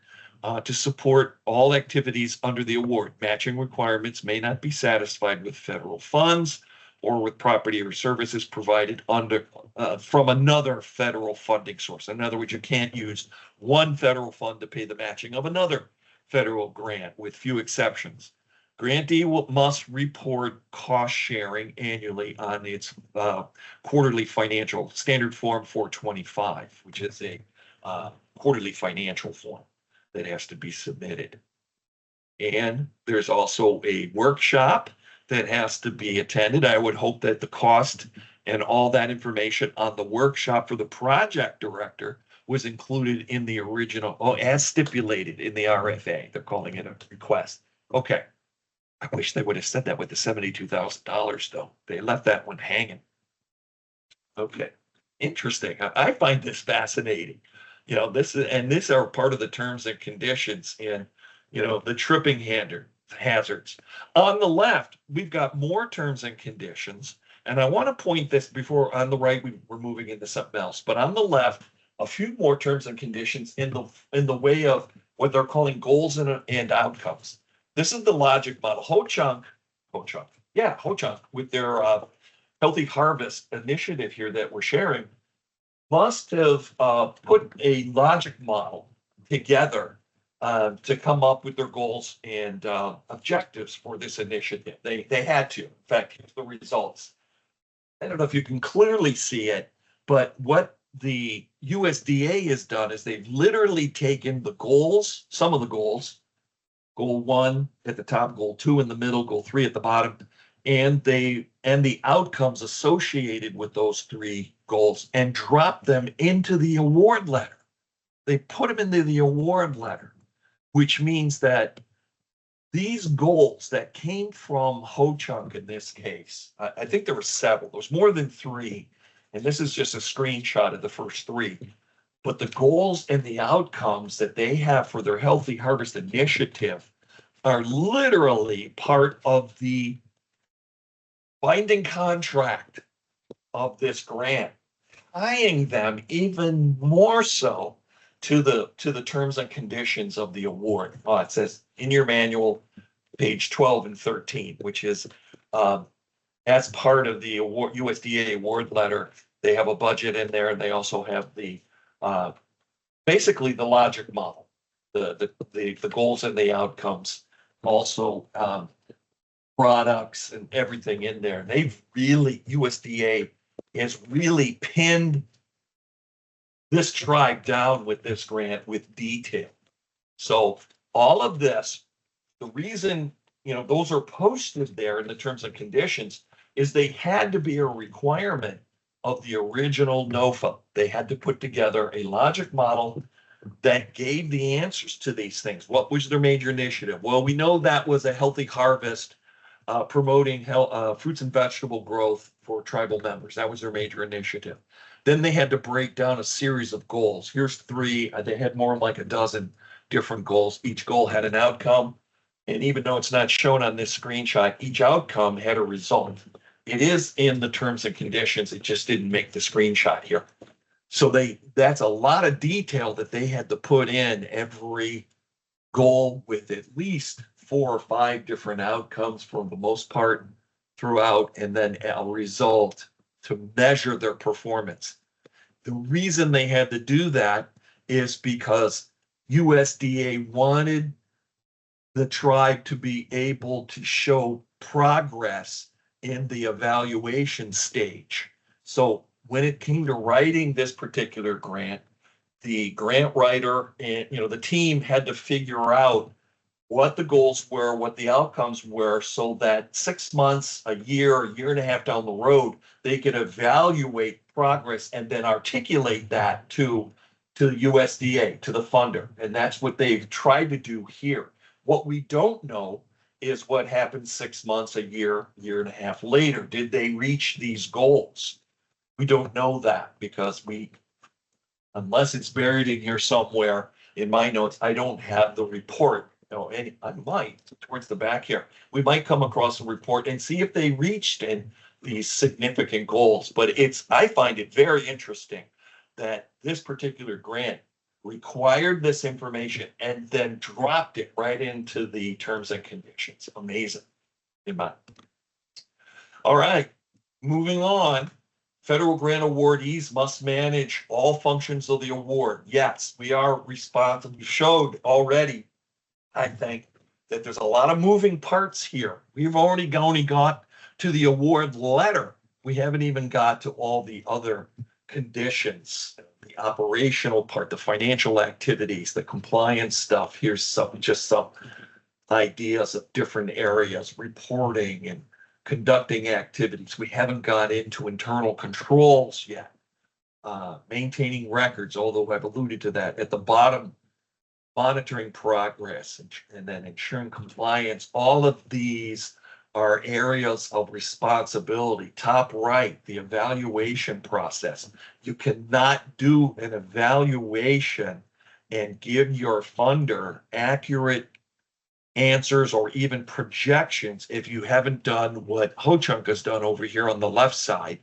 To support all activities under the award. Matching requirements may not be satisfied with federal funds or with property or services provided from another federal funding source. In other words, you can't use one federal fund to pay the matching of another federal grant, with few exceptions. Grantee must report cost sharing annually on its quarterly financial standard form 425, which is a quarterly financial form that has to be submitted. And there's also a workshop that has to be attended. I would hope that the cost and all that information on the workshop for the project director was included in the original, as stipulated in the RFA. They're calling it a request. Okay. I wish they would have said that with the $72,000 though. They left that one hanging. Okay. Interesting. I find this fascinating. These are part of the terms and conditions in, the tripping hazards. On the left, we've got more terms and conditions. And I want to point this before, on the right, we're moving into something else. But on the left, a few more terms and conditions in the way of what they're calling goals and outcomes. This is the logic model. Ho-Chunk, with their Healthy Harvest initiative here that we're sharing must have put a logic model together to come up with their goals and objectives for this initiative. They had to. In fact, here's the results. I don't know if you can clearly see it, but what the USDA has done is they've literally taken the goals, some of the goals, goal 1 at the top, goal 2 in the middle, goal 3 at the bottom, and the outcomes associated with those 3 goals and drop them into the award letter. They put them into the award letter, which means that these goals that came from Ho-Chunk in this case, I think there were several, there was more than 3, and this is just a screenshot of the first 3. But the goals and the outcomes that they have for their Healthy Harvest initiative are literally part of the binding contract of this grant, tying them even more so to the terms and conditions of the award. It says in your manual, page 12 and 13, which is as part of the award, USDA award letter, they have a budget in there, and they also have the basically the logic model, the goals and the outcomes, also products and everything in there. They've really, USDA has really pinned this tribe down with this grant with detail. So all of this, the reason, those are posted there in the terms and conditions is they had to be a requirement of the original NOFA. They had to put together a logic model that gave the answers to these things. What was their major initiative? Well, we know that was a healthy harvest, promoting fruits and vegetable growth for tribal members. That was their major initiative. Then they had to break down a series of goals. Here's 3. They had more like a dozen different goals. Each goal had an outcome. And even though it's not shown on this screenshot, each outcome had a result. It is in the terms and conditions. It just didn't make the screenshot here. So that's a lot of detail that they had to put in every goal with at least 4 or 5 different outcomes for the most part throughout, and then a result to measure their performance. The reason they had to do that is because USDA wanted the tribe to be able to show progress in the evaluation stage. So when it came to writing this particular grant, the grant writer and the team had to figure out what the goals were, what the outcomes were, so that 6 months, a year and a half down the road, they could evaluate progress and then articulate that to the USDA, to the funder. And that's what they've tried to do here. What we don't know is what happened 6 months, a year and a half later. Did they reach these goals? We don't know that because unless it's buried in here somewhere in my notes, I don't have the report. And I might, towards the back here, we might come across a report and see if they reached these significant goals. But I find it very interesting that this particular grant required this information and then dropped it right into the terms and conditions. Amazing. All right, moving on. Federal grant awardees must manage all functions of the award. Yes, we are responsible. We showed already, I think, that there's a lot of moving parts here. We've already only got to the award letter. We haven't even got to all the other conditions, the operational part, the financial activities, the compliance stuff. Here's some ideas of different areas, reporting and conducting activities. We haven't got into internal controls yet. Maintaining records, although I've alluded to that. At the bottom, monitoring progress and then ensuring compliance. All of these are areas of responsibility. Top right, the evaluation process. You cannot do an evaluation and give your funder accurate answers or even projections if you haven't done what Ho-Chunk has done over here on the left side,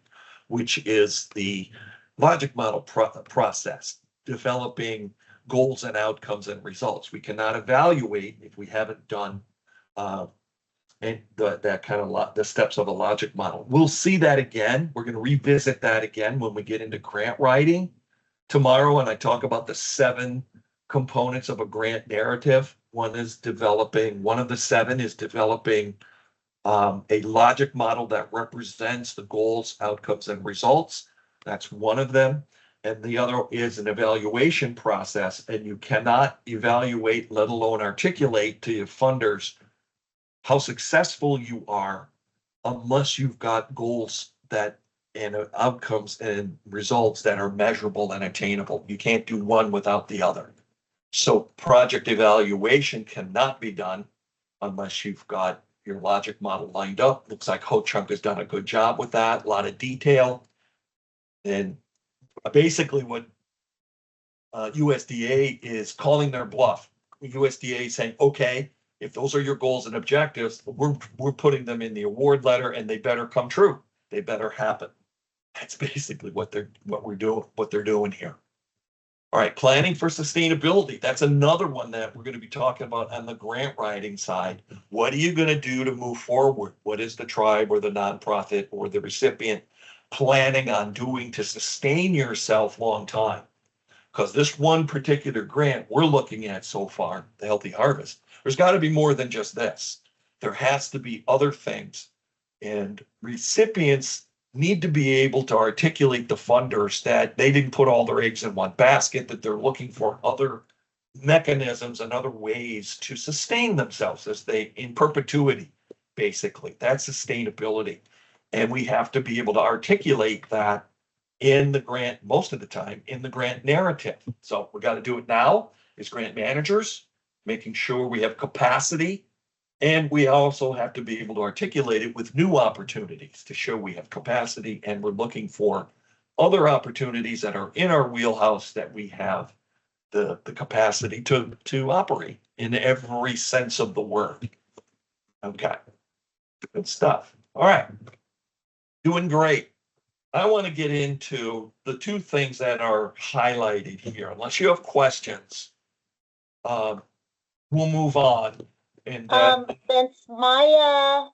which is the logic model process, developing goals and outcomes and results. We cannot evaluate if we haven't done and that kind of the steps of a logic model. We'll see that again. We're going to revisit that again when we get into grant writing tomorrow, and I talk about the 7 components of a grant narrative. One of the 7 is developing a logic model that represents the goals, outcomes, and results. That's one of them. And the other is an evaluation process. And you cannot evaluate, let alone articulate to your funders how successful you are unless you've got goals and outcomes and results that are measurable and attainable. You can't do one without the other. So project evaluation cannot be done unless you've got your logic model lined up. Looks like Ho Chunk has done a good job with that, a lot of detail. And basically what USDA is calling their bluff. USDA is saying, okay, if those are your goals and objectives, we're putting them in the award letter and they better come true. They better happen. That's basically what they're doing here. All right, planning for sustainability. That's another one that we're going to be talking about on the grant writing side. What are you going to do to move forward? What is the tribe or the nonprofit or the recipient planning on doing to sustain yourself long time? Because this one particular grant we're looking at so far, the Healthy Harvest, there's got to be more than just this. There has to be other things. And recipients need to be able to articulate the funders that they didn't put all their eggs in one basket, that they're looking for other mechanisms and other ways to sustain themselves in perpetuity, basically. That's sustainability. And we have to be able to articulate that in the grant, most of the time, in the grant narrative. So we got to do it now as grant managers, making sure we have capacity. And we also have to be able to articulate it with new opportunities to show we have capacity and we're looking for other opportunities that are in our wheelhouse that we have the capacity to operate in every sense of the word. Okay, good stuff. All right, doing great. I want to get into the 2 things that are highlighted here. Unless you have questions, we'll move on. And Vince, Maya,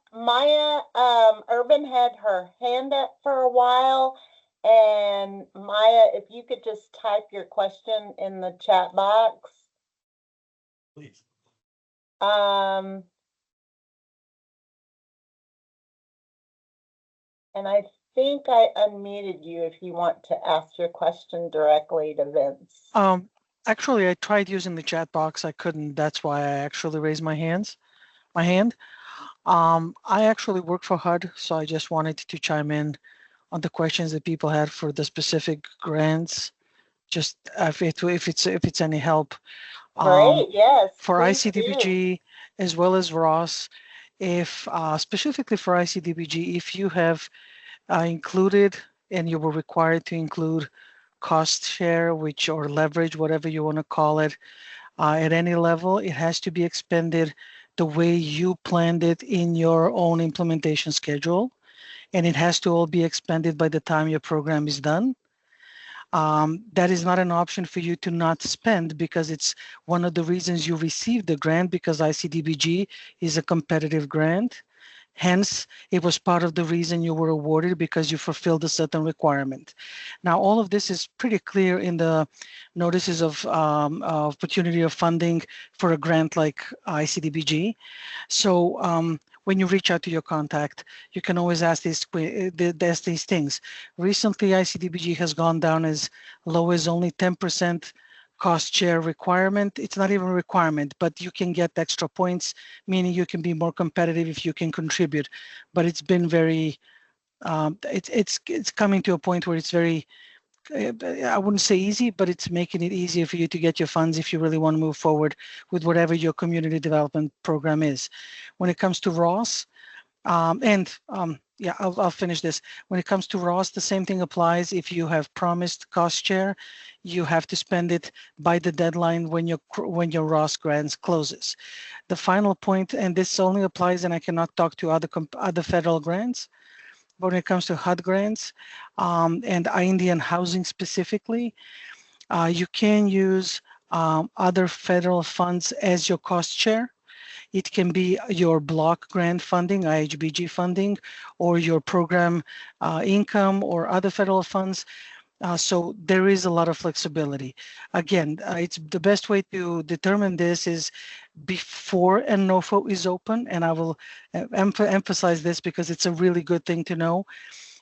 Urban had her hand up for a while. And Maya, if you could just type your question in the chat box. please. And I think I unmuted you if you want to ask your question directly to Vince. Actually, I tried using the chat box. I couldn't. That's why I actually raised my hand. I actually work for HUD, so I just wanted to chime in on the questions that people had for the specific grants. Just if it's any help. Great. Yes. For please ICDBG as well as Ross, if specifically for ICDBG, if you have included and you were required to include cost share, or leverage, whatever you want to call it, at any level, it has to be expended the way you planned it in your own implementation schedule, and it has to all be expended by the time your program is done. That is not an option for you to not spend, because it's one of the reasons you received the grant, because ICDBG is a competitive grant. Hence, it was part of the reason you were awarded, because you fulfilled a certain requirement. Now, all of this is pretty clear in the notices of opportunity of funding for a grant like ICDBG. So when you reach out to your contact, you can always ask these things. Recently, ICDBG has gone down as low as only 10% cost share requirement. It's not even a requirement, but you can get extra points, meaning you can be more competitive if you can contribute. But it's been very, it's coming to a point where it's very, I wouldn't say easy, but it's making it easier for you to get your funds if you really want to move forward with whatever your community development program is. When it comes to Ross, yeah, I'll finish this. When it comes to Ross, the same thing applies. If you have promised cost share, you have to spend it by the deadline when your Ross grants closes. The final point, and this only applies, and I cannot talk to other federal grants, but when it comes to HUD grants and Indian housing specifically, you can use other federal funds as your cost share. It can be your block grant funding, IHBG funding, or your program income or other federal funds. So there is a lot of flexibility. Again, it's the best way to determine this is before a NOFO is open, and I will emphasize this because it's a really good thing to know.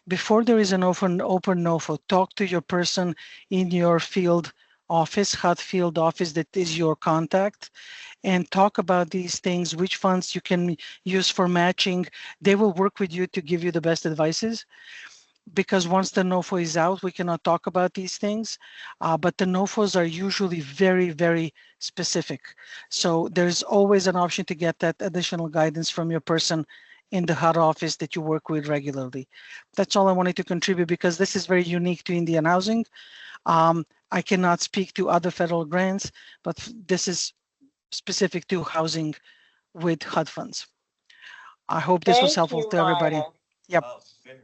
Before there is an open NOFO, talk to your person in your field office, HUD field office that is your contact, and talk about these things, which funds you can use for matching. They will work with you to give you the best advices, because once the NOFO is out, we cannot talk about these things. But the NOFOs are usually very, very specific. So there's always an option to get that additional guidance from your person in the HUD office that you work with regularly. That's all I wanted to contribute, because this is very unique to Indian housing. I cannot speak to other federal grants, but this is specific to housing with HUD funds. I hope this was Thank helpful you, to everybody. Maya. Yep.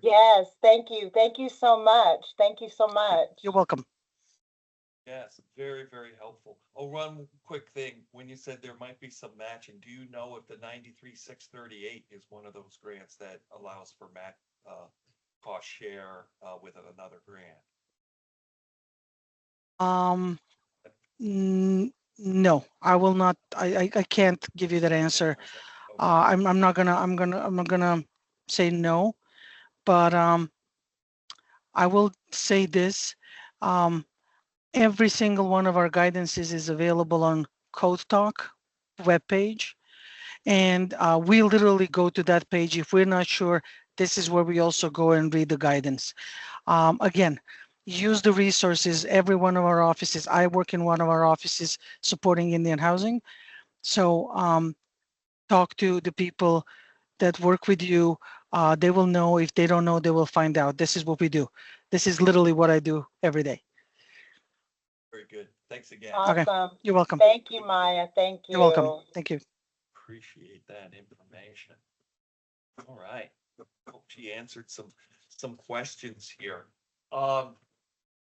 Yes, thank you. Thank you so much. Thank you so much. You're welcome. Yes, very, very helpful. Oh, one quick thing. When you said there might be some matching, do you know if the 93,638 is one of those grants that allows for cost share with another grant? No, I will not. I can't give you that answer. I'm not gonna say no, but I will say this. Every single one of our guidances is available on Code Talk webpage, and we literally go to that page. If we're not sure, this is where we also go and read the guidance. Again, use the resources. Every one of our offices, I work in one of our offices supporting Indian housing. So talk to the people that work with you. They will know. If they don't know, they will find out. This is what we do. This is literally what I do every day. Very good. Thanks again. Awesome. Okay. You're welcome. Thank you, Maya. Thank you. You're welcome. Thank you. Appreciate that information. All right. Hope she answered some questions here.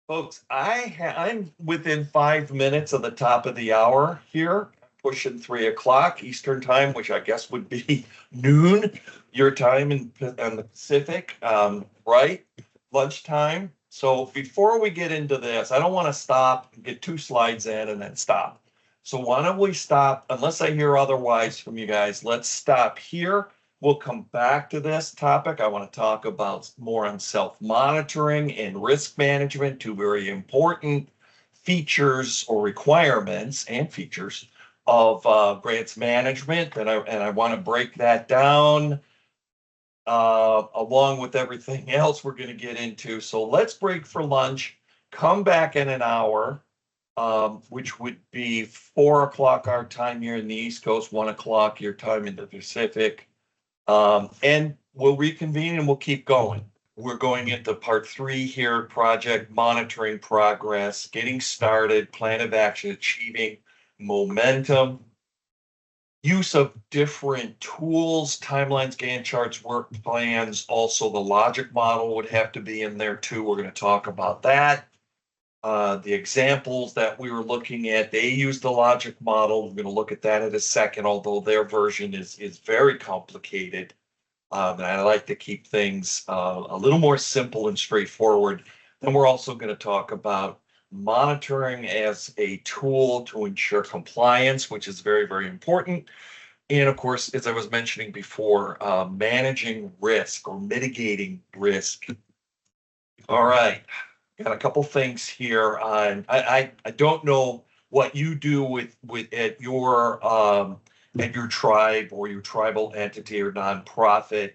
Folks, I'm within 5 minutes of the top of the hour here, pushing 3 o'clock Eastern time, which I guess would be noon your time in the Pacific, right? Lunchtime. So before we get into this, I don't want to stop and get 2 slides in and then stop. So why don't we stop, unless I hear otherwise from you guys, let's stop here. We'll come back to this topic. I want to talk about more on self-monitoring and risk management, 2 very important features or requirements and features of grants management. And I want to break that down along with everything else we're going to get into. So let's break for lunch, come back in an hour, which would be 4 o'clock our time here in the East Coast, 1 o'clock your time in the Pacific. And we'll reconvene and we'll keep going. We're going into part 3 here, project monitoring progress, getting started, plan of action, achieving momentum, use of different tools, timelines, Gantt charts, work plans. Also, the logic model would have to be in there too. We're going to talk about that. The examples that we were looking at, they use the logic model. We're going to look at that in a second, although their version is very complicated. And I like to keep things a little more simple and straightforward. Then we're also going to talk about monitoring as a tool to ensure compliance, which is very, very important. And of course, as I was mentioning before, managing risk or mitigating risk. All right. Got a couple things here on, I don't know what you do with at your tribe or your tribal entity or nonprofit.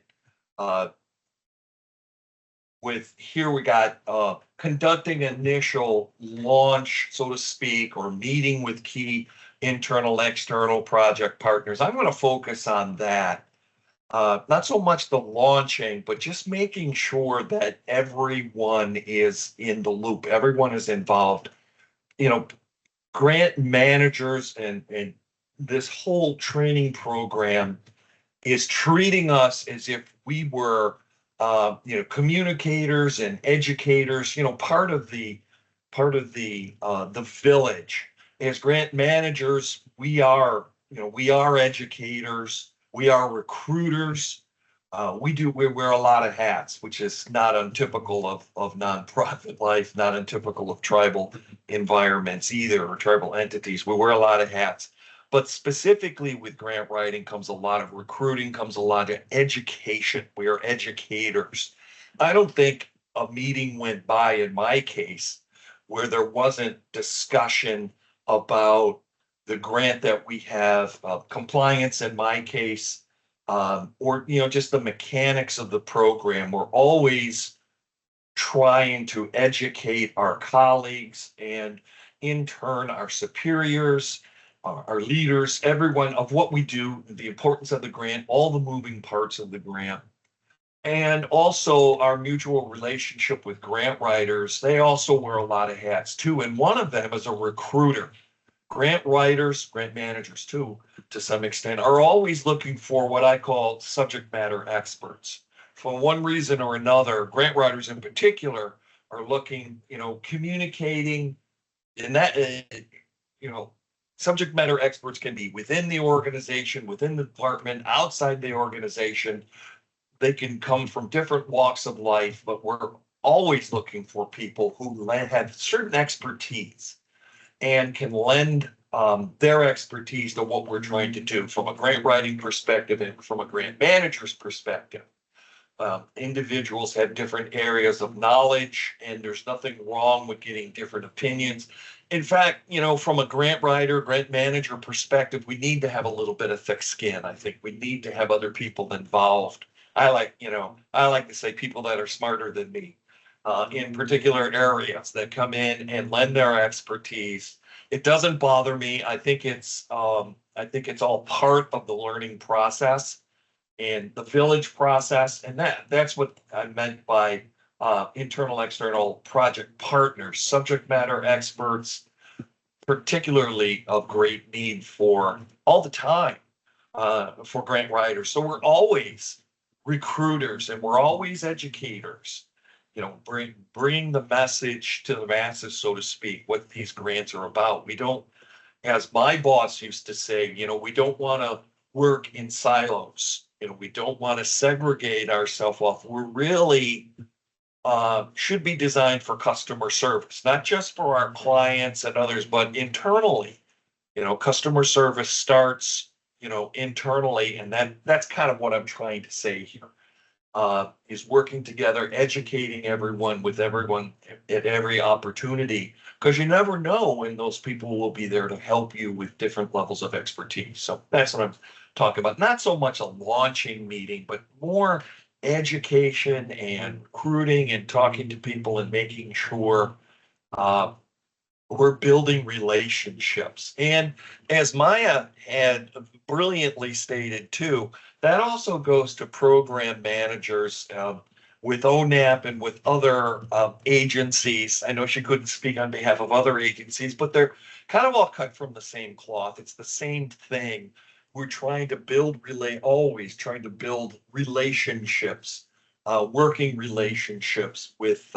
With here we got conducting initial launch, so to speak, or meeting with key internal, external project partners. I'm going to focus on that. Not so much the launching, but just making sure that everyone is in the loop, everyone is involved. You know, grant managers and this whole training program is treating us as if we were, communicators and educators. Part of the village. As grant managers, we are we are educators, we are recruiters. We wear a lot of hats, which is not untypical of nonprofit life, not untypical of tribal environments either, or tribal entities. We wear a lot of hats. But specifically with grant writing comes a lot of recruiting, comes a lot of education. We are educators. I don't think a meeting went by in my case where there wasn't discussion about the grant that we have, compliance in my case, or just the mechanics of the program. We're always trying to educate our colleagues and in turn our superiors, our leaders, everyone of what we do, the importance of the grant, all the moving parts of the grant. And also our mutual relationship with grant writers. They also wear a lot of hats too. And one of them is a recruiter. Grant writers, grant managers too, to some extent, are always looking for what I call subject matter experts. For one reason or another, grant writers in particular are looking, communicating, and that, subject matter experts can be within the organization, within the department, outside the organization. They can come from different walks of life, but we're always looking for people who have certain expertise and can lend their expertise to what we're trying to do from a grant writing perspective and from a grant manager's perspective. Individuals have different areas of knowledge, and there's nothing wrong with getting different opinions. In fact, from a grant writer, grant manager perspective, we need to have a little bit of thick skin. I think we need to have other people involved. I like to say people that are smarter than me in particular areas that come in and lend their expertise. It doesn't bother me. I think it's all part of the learning process and the village process. And that's what I meant by internal, external project partners, subject matter experts, particularly of great need for all the time for grant writers. So we're always recruiters and we're always educators. Bring the message to the masses, so to speak, what these grants are about. We don't, as my boss used to say, we don't want to work in silos. We don't want to segregate ourselves off. We're really should be designed for customer service, not just for our clients and others, but internally. Customer service starts, internally, and that's kind of what I'm trying to say here. Is working together, educating everyone with everyone at every opportunity, because you never know when those people will be there to help you with different levels of expertise. So that's what I'm talking about. Not so much a launching meeting, but more education and recruiting and talking to people and making sure we're building relationships. And as Maya had brilliantly stated too, that also goes to program managers with ONAP and with other agencies. I know she couldn't speak on behalf of other agencies, but they're kind of all cut from the same cloth. It's the same thing. We're trying to always trying to build relationships, working relationships with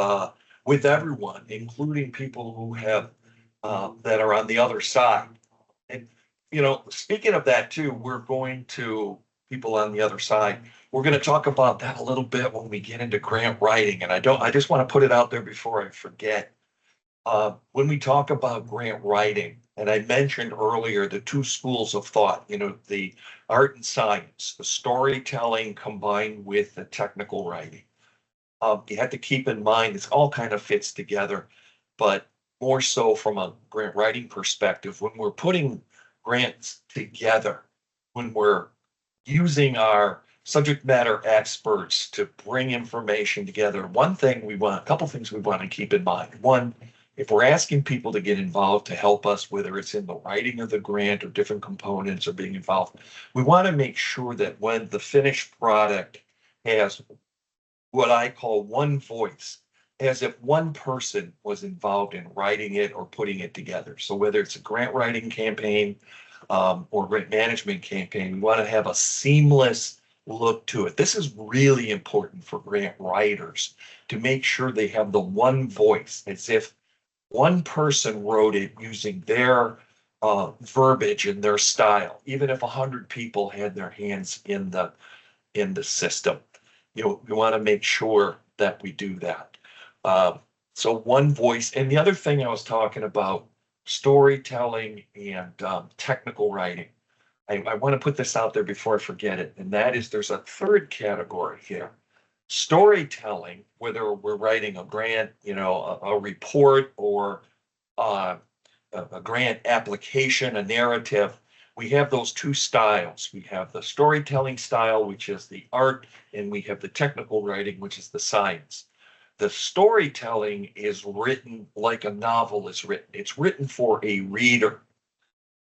everyone, including people who have that are on the other side. And speaking of that too, we're going to people on the other side. We're going to talk about that a little bit when we get into grant writing. And I just want to put it out there before I forget. When we talk about grant writing, and I mentioned earlier the two schools of thought, the art and science, the storytelling combined with the technical writing. You have to keep in mind this all kind of fits together, but more so from a grant writing perspective, when we're putting grants together, when we're using our subject matter experts to bring information together, a couple things we want to keep in mind. One, if we're asking people to get involved to help us, whether it's in the writing of the grant or different components or being involved, we want to make sure that when the finished product has what I call one voice, as if one person was involved in writing it or putting it together. So whether it's a grant writing campaign or grant management campaign, we want to have a seamless look to it. This is really important for grant writers to make sure they have the one voice, as if one person wrote it using their verbiage in their style, even if 100 people had their hands in the system. You want to make sure that we do that. So one voice, and the other thing I was talking about, storytelling and technical writing. I want to put this out there before I forget it, and that is there's a third category here. Storytelling, whether we're writing a grant, a report, or uh, a grant application, a narrative, we have those two styles. We have the storytelling style, which is the art, and we have the technical writing, which is the science. The storytelling is written like a novel is written. It's written for a reader,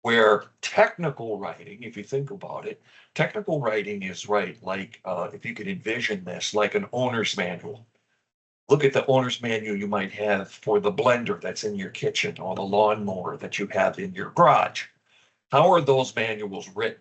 where technical writing, if you think about it, technical writing is like, if you could envision this, like an owner's manual. Look at the owner's manual you might have for the blender that's in your kitchen or the lawnmower that you have in your garage. How are those manuals written?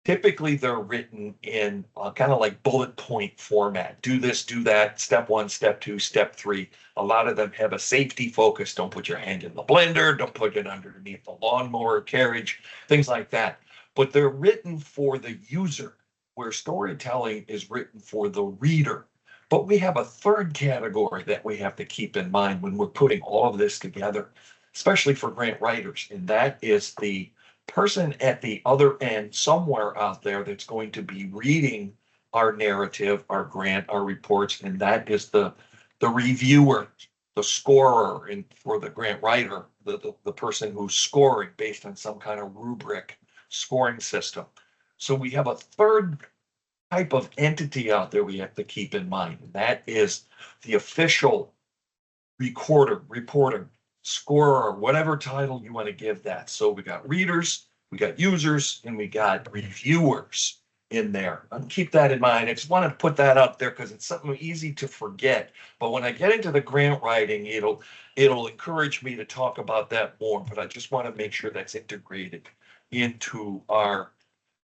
Typically, they're written in kind of like bullet point format. Do this, do that, step 1, step 2, step 3. A lot of them have a safety focus. Don't put your hand in the blender. Don't put it underneath the lawnmower carriage, things like that. But they're written for the user, where storytelling is written for the reader. But we have a third category that we have to keep in mind when we're putting all of this together, especially for grant writers, and that is the person at the other end somewhere out there that's going to be reading our narrative, our grant, our reports, and that is the reviewer, the scorer, and for the grant writer, the person who's scoring based on some kind of rubric scoring system. So we have a third type of entity out there we have to keep in mind, and that is the official recorder, reporter, scorer, whatever title you want to give that. So we got readers, we got users, and we got reviewers in there. And keep that in mind. I just wanted to put that up there because it's something easy to forget. But when I get into the grant writing, it'll encourage me to talk about that more. But I just want to make sure that's integrated into our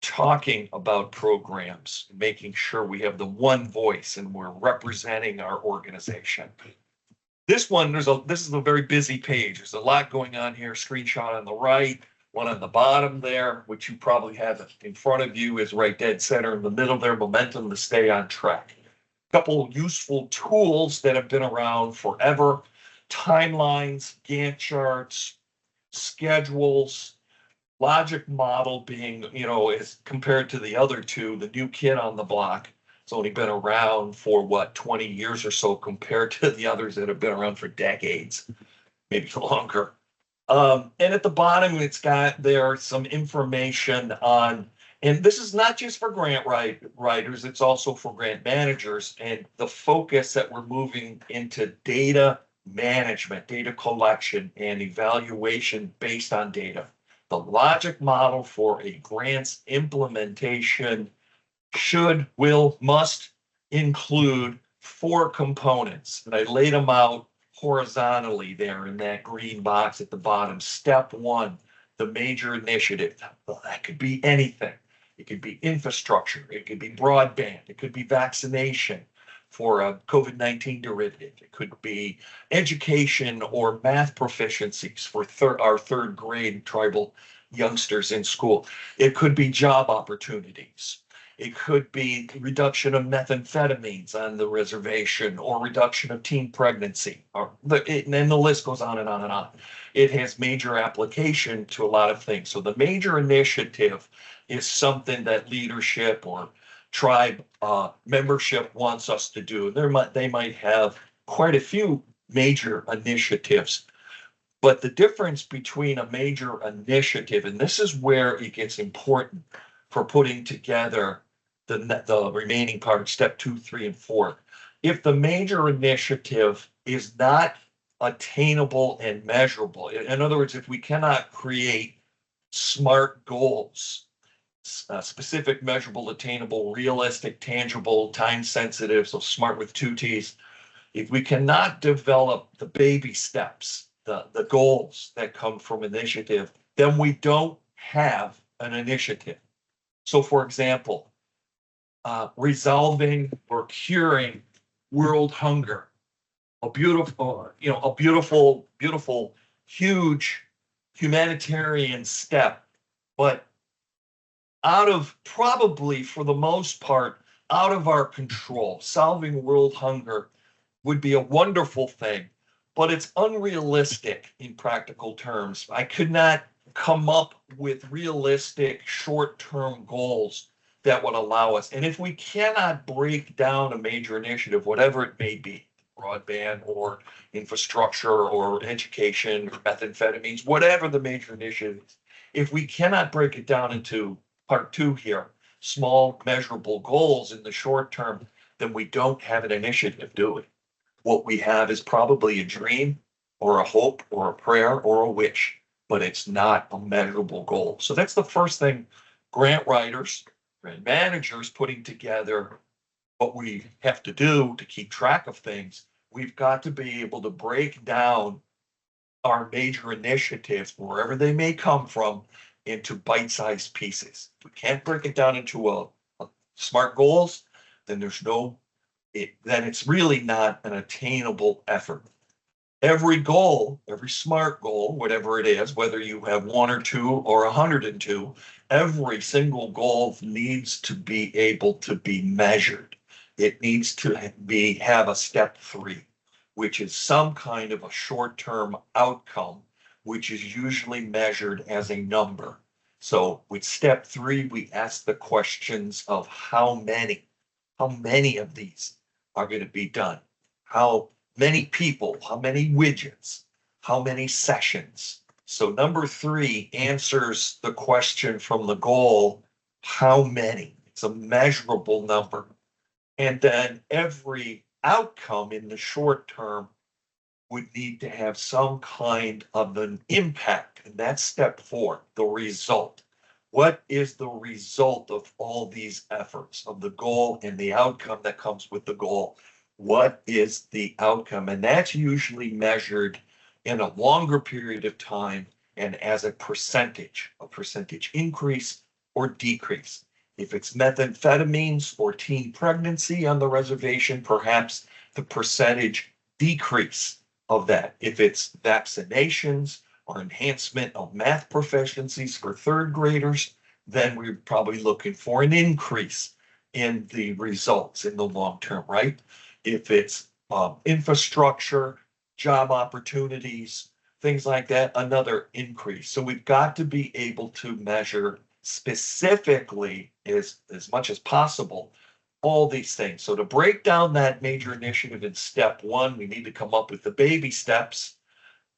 talking about programs, making sure we have the one voice and we're representing our organization. This one, this is a very busy page. There's a lot going on here. Screenshot on the right, one on the bottom there, which you probably have in front of you, is right dead center in the middle there, momentum to stay on track. A couple useful tools that have been around forever: timelines, Gantt charts, schedules, logic model being, as compared to the other two, the new kid on the block. It's only been around for 20 years or so compared to the others that have been around for decades, maybe longer. And at the bottom, there's some information on, and this is not just for grant writers, it's also for grant managers, and the focus that we're moving into data management, data collection, and evaluation based on data. The logic model for a grant's implementation should, will, must include 4 components. And I laid them out horizontally there in that green box at the bottom. Step 1, the major initiative. Well, that could be anything. It could be infrastructure. It could be broadband. It could be vaccination for a COVID-19 derivative. It could be education or math proficiencies for our third grade tribal youngsters in school. It could be job opportunities. It could be reduction of methamphetamines on the reservation or reduction of teen pregnancy. And then the list goes on and on and on. It has major application to a lot of things. So the major initiative is something that leadership or tribe membership wants us to do. They might have quite a few major initiatives. But the difference between a major initiative, and this is where it gets important for putting together the remaining parts, step 2, 3, and 4. If the major initiative is not attainable and measurable, in other words, if we cannot create SMART goals, specific, measurable, attainable, realistic, tangible, time sensitive, so SMART with 2 T's, if we cannot develop the baby steps, the goals that come from initiative, then we don't have an initiative. So for example, resolving or curing world hunger, a beautiful, huge humanitarian step, but out of probably for the most part, out of our control. Solving world hunger would be a wonderful thing, but it's unrealistic in practical terms. I could not come up with realistic short-term goals that would allow us. And if we cannot break down a major initiative, whatever it may be, broadband or infrastructure or education or methamphetamines, whatever the major initiative is, if we cannot break it down into part two here, small measurable goals in the short term, then we don't have an initiative, do we? What we have is probably a dream or a hope or a prayer or a wish, but it's not a measurable goal. So that's the first thing grant writers, grant managers putting together what we have to do to keep track of things. We've got to be able to break down our major initiatives, wherever they may come from, into bite-sized pieces. If we can't break it down into a SMART goals, then then it's really not an attainable effort. Every goal, every SMART goal, whatever it is, whether you have 1 or 2 or 102, every single goal needs to be able to be measured. It needs to have a step 3, which is some kind of a short-term outcome, which is usually measured as a number. So with step 3, we ask the questions of how many of these are going to be done? How many people, how many widgets, how many sessions? So number 3 answers the question from the goal, how many? It's a measurable number. And then every outcome in the short term would need to have some kind of an impact. And that's step 4, the result. What is the result of all these efforts of the goal and the outcome that comes with the goal? What is the outcome? And that's usually measured in a longer period of time and as a percentage increase or decrease. If it's methamphetamines or teen pregnancy on the reservation, perhaps the percentage decrease of that. If it's vaccinations or enhancement of math proficiencies for 3rd graders, then we're probably looking for an increase in the results in the long term, right? If it's infrastructure, job opportunities, things like that, another increase. So we've got to be able to measure specifically as much as possible all these things. So to break down that major initiative in step 1, we need to come up with the baby steps,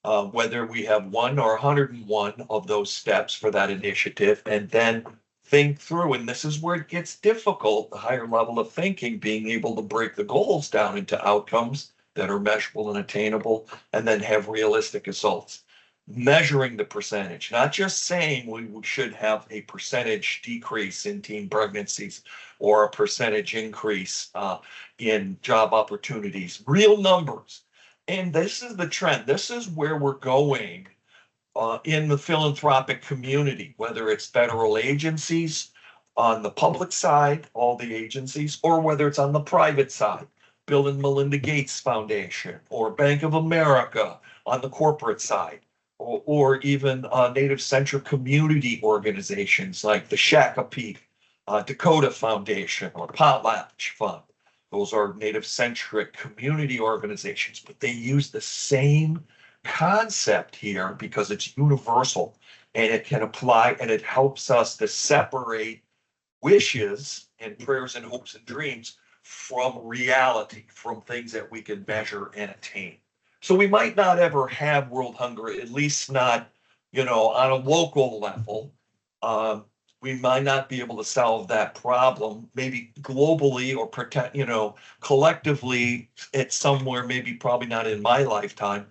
whether we have 1 or 101 of those steps for that initiative, and then think through. And this is where it gets difficult, the higher level of thinking, being able to break the goals down into outcomes that are measurable and attainable, and then have realistic results. Measuring the percentage, not just saying we should have a percentage decrease in teen pregnancies or a percentage increase in job opportunities, real numbers. And this is the trend. This is where we're going in the philanthropic community, whether it's federal agencies on the public side, all the agencies, or whether it's on the private side, Bill and Melinda Gates Foundation or Bank of America on the corporate side. Or even native-centric community organizations like the Shakopee Dakota Foundation or Potlatch Fund. Those are native-centric community organizations, but they use the same concept here because it's universal and it can apply, and it helps us to separate wishes and prayers and hopes and dreams from reality, from things that we can measure and attain. So we might not ever have world hunger, at least not, on a local level. We might not be able to solve that problem, maybe globally or collectively at somewhere, maybe probably not in my lifetime,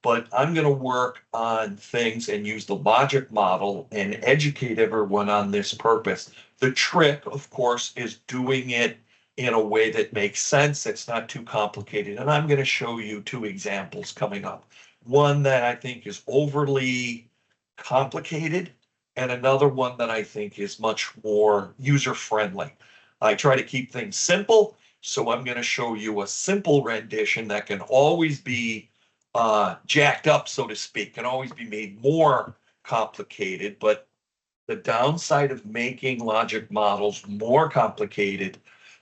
but I'm going to work on things and use the logic model and educate everyone on this purpose. The trick, of course, is doing it in a way that makes sense. It's not too complicated. And I'm going to show you 2 examples coming up. One that I think is overly complicated, and another one that I think is much more user-friendly. I try to keep things simple, so I'm going to show you a simple rendition that can always be jacked up, so to speak, can always be made more complicated, but the downside of making logic models more complicated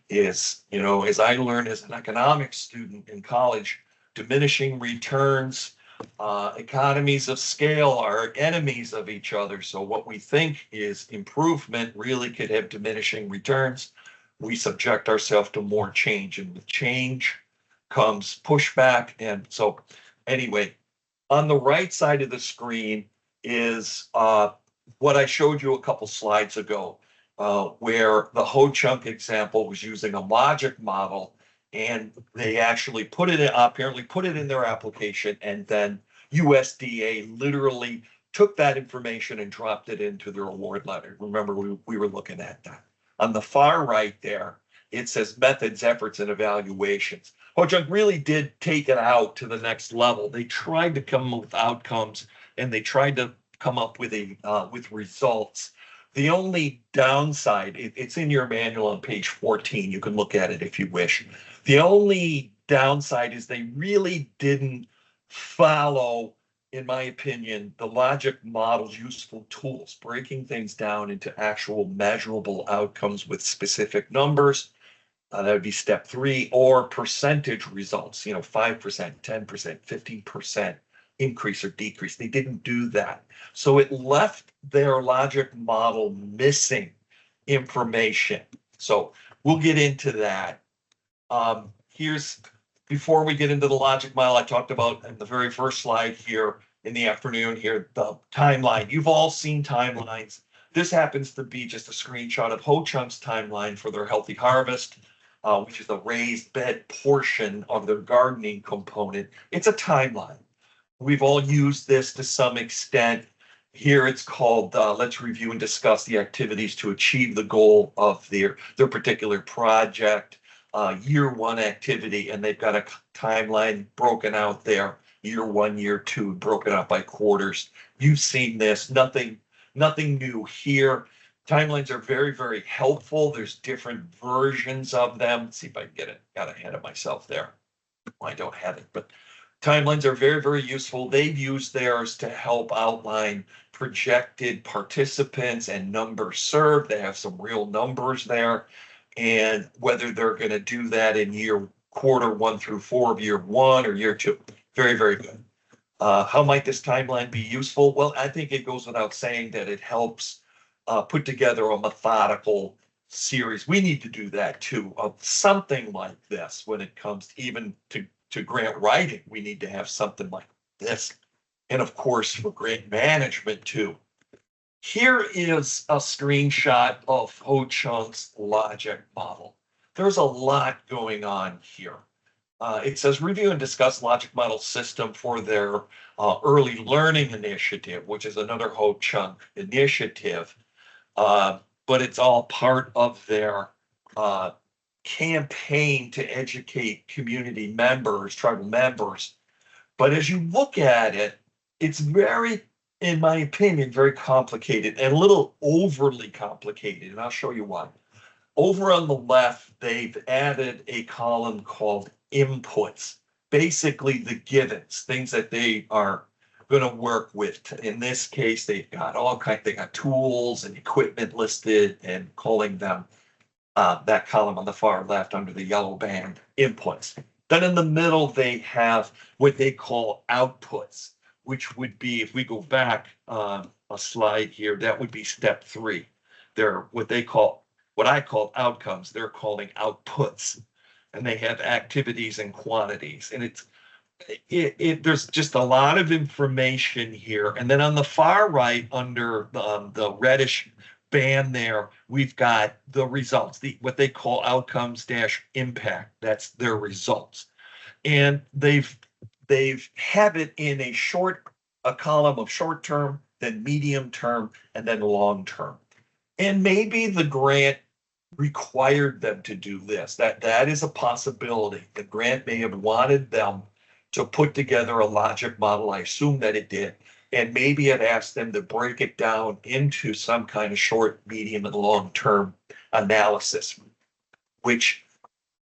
is, as I learned as an economics student in college, diminishing returns, economies of scale are enemies of each other. So what we think is improvement really could have diminishing returns. We subject ourselves to more change, and with change comes pushback. And so anyway, on the right side of the screen is what I showed you a couple slides ago, where the Ho-Chunk example was using a logic model, and they actually apparently put it in their application, and then USDA literally took that information and dropped it into their award letter. Remember, we were looking at that. On the far right there, it says methods, efforts, and evaluations. Ho-Chunk really did take it out to the next level. They tried to come up with outcomes, and they tried to come up with with results. The only downside, it's in your manual on page 14. You can look at it if you wish. The only downside is they really didn't follow, in my opinion, the logic model's useful tools, breaking things down into actual measurable outcomes with specific numbers. That would be step 3, or percentage results, 5%, 10%, 15% increase or decrease. They didn't do that. So it left their logic model missing information. So we'll get into that. Before we get into the logic model, I talked about in the very first slide here in the afternoon here, the timeline. You've all seen timelines. This happens to be just a screenshot of Ho-Chunk's timeline for their Healthy Harvest, which is the raised bed portion of their gardening component. It's a timeline. We've all used this to some extent. Here it's called, let's review and discuss the activities to achieve the goal of their particular project, year 1 activity, and they've got a timeline broken out there, year 1, year 2, broken out by quarters. You've seen this, nothing new here. Timelines are very, very helpful. There's different versions of them. Let's see if I can get it. Got ahead of myself there. Well, I don't have it, but timelines are very, very useful. They've used theirs to help outline projected participants and numbers served. They have some real numbers there, and whether they're going to do that in quarter 1 through 4 of year 1 or year 2. Very, very good. How might this timeline be useful? Well, I think it goes without saying that it helps put together a methodical series. We need to do that too, of something like this when it comes even to grant writing. We need to have something like this. And of course, for grant management too. Here is a screenshot of Ho-Chunk's logic model. There's a lot going on here. It says review and discuss logic model system for their early learning initiative, which is another Ho-Chunk initiative. But it's all part of their campaign to educate community members, tribal members. But as you look at it, it's very, in my opinion, very complicated and a little overly complicated. And I'll show you why. Over on the left, they've added a column called inputs, basically the givens, things that they are going to work with. In this case, they've got they got tools and equipment listed and calling them that column on the far left under the yellow band, inputs. Then in the middle, they have what they call outputs, which would be, if we go back a slide here, that would be step 3. They're what I call outcomes. They're calling outputs, and they have activities and quantities. And there's just a lot of information here. And then on the far right, under the reddish band there, we've got the results, what they call outcomes dash impact. That's their results. And they've have it in a column of short term, then medium term, and then long term. And maybe the grant required them to do this. That is a possibility. The grant may have wanted them to put together a logic model. I assume that it did. And maybe it asked them to break it down into some kind of short, medium, and long-term analysis, which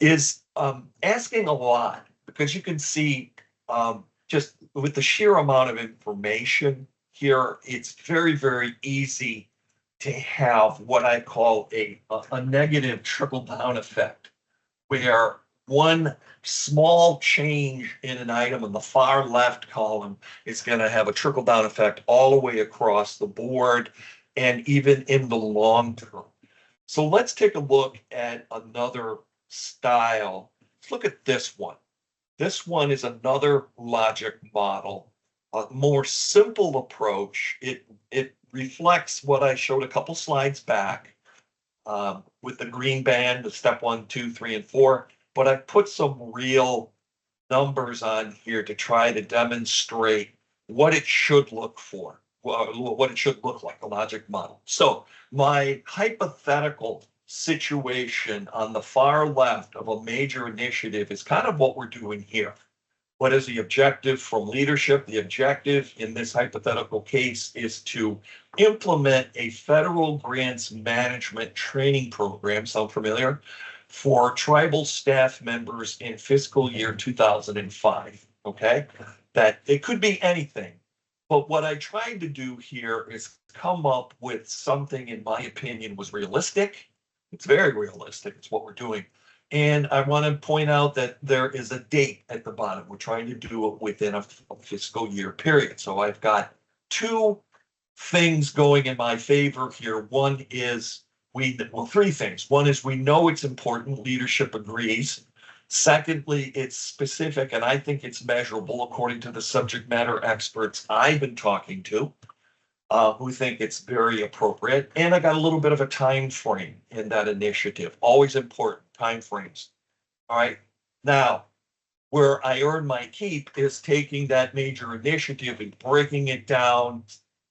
is asking a lot, because you can see just with the sheer amount of information here, it's very, very easy to have what I call a negative trickle down effect, where one small change in an item in the far left column is going to have a trickle down effect all the way across the board and even in the long term. So let's take a look at another style. Let's look at this one. This one is another logic model, a more simple approach. It reflects what I showed a couple slides back with the green band, the step 1, 2, 3, and 4. But I put some real numbers on here to try to demonstrate what it should look for, what it should look like, a logic model. So my hypothetical situation on the far left of a major initiative is kind of what we're doing here. What is the objective from leadership? The objective in this hypothetical case is to implement a federal grants management training program, sound familiar, for tribal staff members in fiscal year 2005, okay? That it could be anything. But what I tried to do here is come up with something, in my opinion, was realistic. It's very realistic. It's what we're doing. And I want to point out that there is a date at the bottom. We're trying to do it within a fiscal year period. So I've got two things going in my favor here. One is three things. One is we know it's important. Leadership agrees. Secondly, it's specific, and I think it's measurable according to the subject matter experts I've been talking to, who think it's very appropriate. And I got a little bit of a time frame in that initiative. Always important, time frames. All right. Now, where I earn my keep is taking that major initiative and breaking it down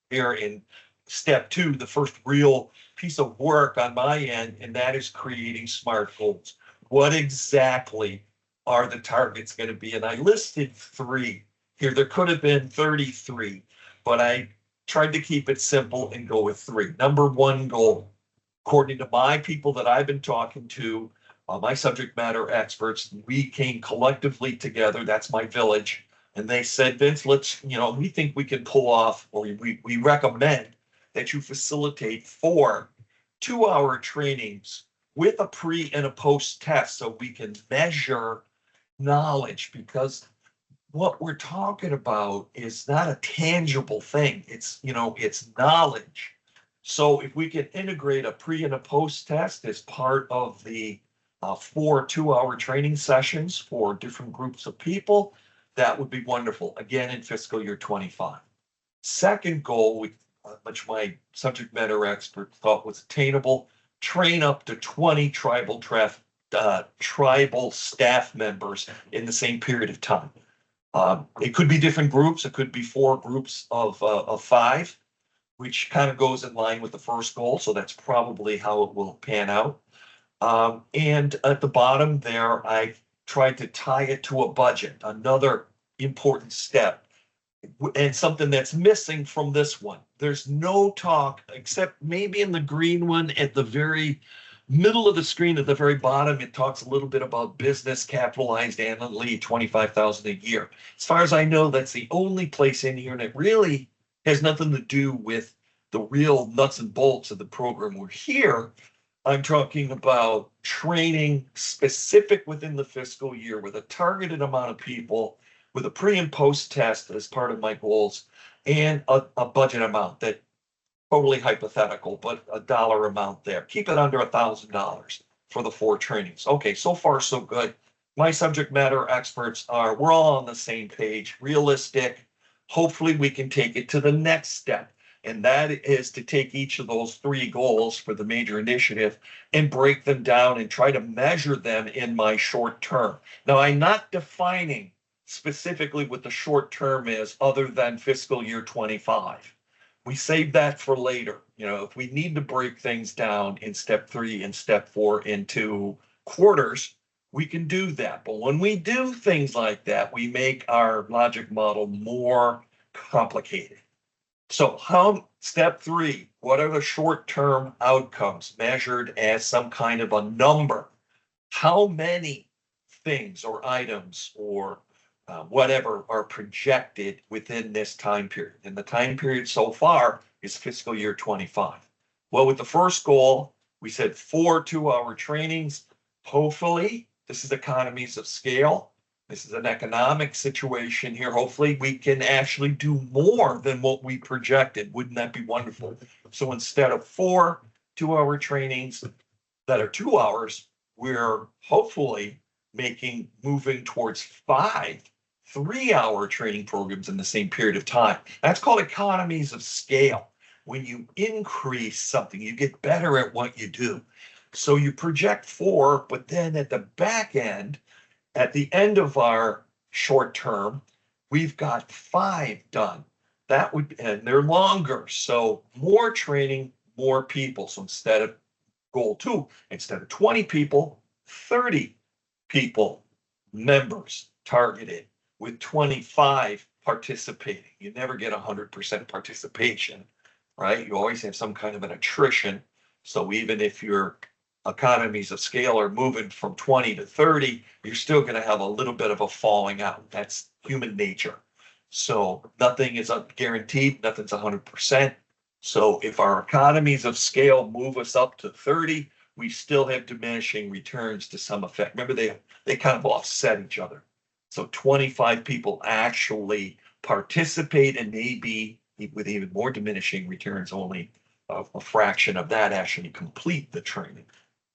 here in step 2, the first real piece of work on my end, and that is creating SMART goals. What exactly are the targets going to be? And I listed 3 here. There could have been 33, but I tried to keep it simple and go with 3. Number 1 goal, according to my people that I've been talking to, my subject matter experts, we came collectively together. That's my village. And they said, Vince, we think we can pull off, or we recommend that you facilitate 4 2-hour trainings with a pre and a post test so we can measure knowledge, because what we're talking about is not a tangible thing. It's knowledge. So if we can integrate a pre and a post test as part of the 4 2-hour training sessions for different groups of people, that would be wonderful. Again, in fiscal year 25. Second goal, which my subject matter expert thought was attainable, train up to 20 tribal staff members in the same period of time. It could be different groups. It could be 4 groups of 5, which kind of goes in line with the first goal. So that's probably how it will pan out. And at the bottom there, I tried to tie it to a budget, another important step, and something that's missing from this one. There's no talk, except maybe in the green one at the very middle of the screen at the very bottom. It talks a little bit about business capitalized annually, 25,000 a year. As far as I know, that's the only place in here, and it really has nothing to do with the real nuts and bolts of the program. We're here. I'm talking about training specific within the fiscal year with a targeted amount of people, with a pre and post test as part of my goals, and a budget amount that totally hypothetical, but a dollar amount there. Keep it under $1,000 for the 4 trainings. Okay, so far so good. My subject matter experts we're all on the same page, realistic. Hopefully we can take it to the next step. And that is to take each of those 3 goals for the major initiative and break them down and try to measure them in my short term. Now, I'm not defining specifically what the short term is other than fiscal year 25. We save that for later. If we need to break things down in step 3 and step 4 into quarters, we can do that. But when we do things like that, we make our logic model more complicated. So step 3, what are the short-term outcomes measured as some kind of a number? How many things or items or whatever are projected within this time period. And the time period so far is fiscal year 25. Well, with the first goal, we said 4 2-hour trainings. Hopefully, this is economies of scale. This is an economic situation here. Hopefully, we can actually do more than what we projected. Wouldn't that be wonderful? So instead of 4 2-hour trainings that are 2 hours, we're hopefully moving towards 5 3-hour training programs in the same period of time. That's called economies of scale. When you increase something, you get better at what you do. So you project 4, but then at the back end, at the end of our short term, we've got 5 done. That would, and they're longer. So more training, more people. So instead of goal 2, instead of 20 people, 30 people, members targeted, with 25 participating. You never get 100% participation, right? You always have some kind of an attrition. So even if your economies of scale are moving from 20 to 30, you're still going to have a little bit of a falling out. That's human nature. So nothing is guaranteed, nothing's 100%. So if our economies of scale move us up to 30, we still have diminishing returns to some effect. Remember, they kind of offset each other. So 25 people actually participate, and maybe with even more diminishing returns, only a fraction of that actually complete the training.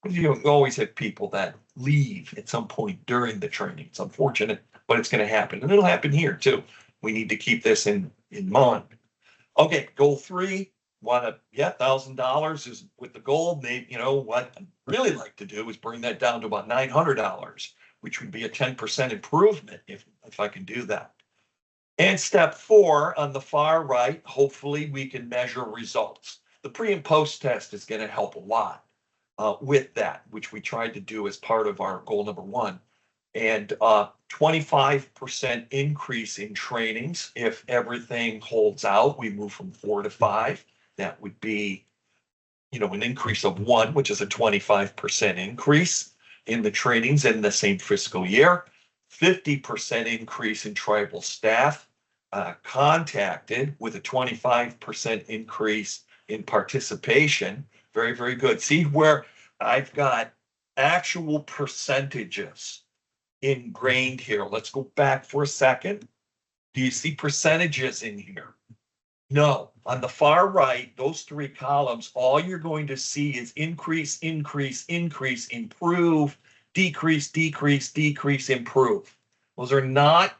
You always have people that leave at some point during the training. It's unfortunate, but it's going to happen. And it'll happen here too. We need to keep this in mind. Okay, goal 3, $1,000 is with the goal. Maybe, you know, what I'd really like to do is bring that down to about $900, which would be a 10% improvement if I can do that. And step 4 on the far right, hopefully we can measure results. The pre and post test is going to help a lot with that, which we tried to do as part of our goal number 1. And 25% increase in trainings. If everything holds out, we move from 4 to 5. That would be, you know, an increase of 1, which is a 25% increase in the trainings in the same fiscal year. 50% increase in tribal staff contacted, with a 25% increase in participation. Very, very good. See where I've got actual percentages ingrained here. Let's go back for a second. Do you see percentages in here? No. On the far right, those 3 columns, all you're going to see is increase, increase, increase, improve, decrease, decrease, decrease, improve. Those are not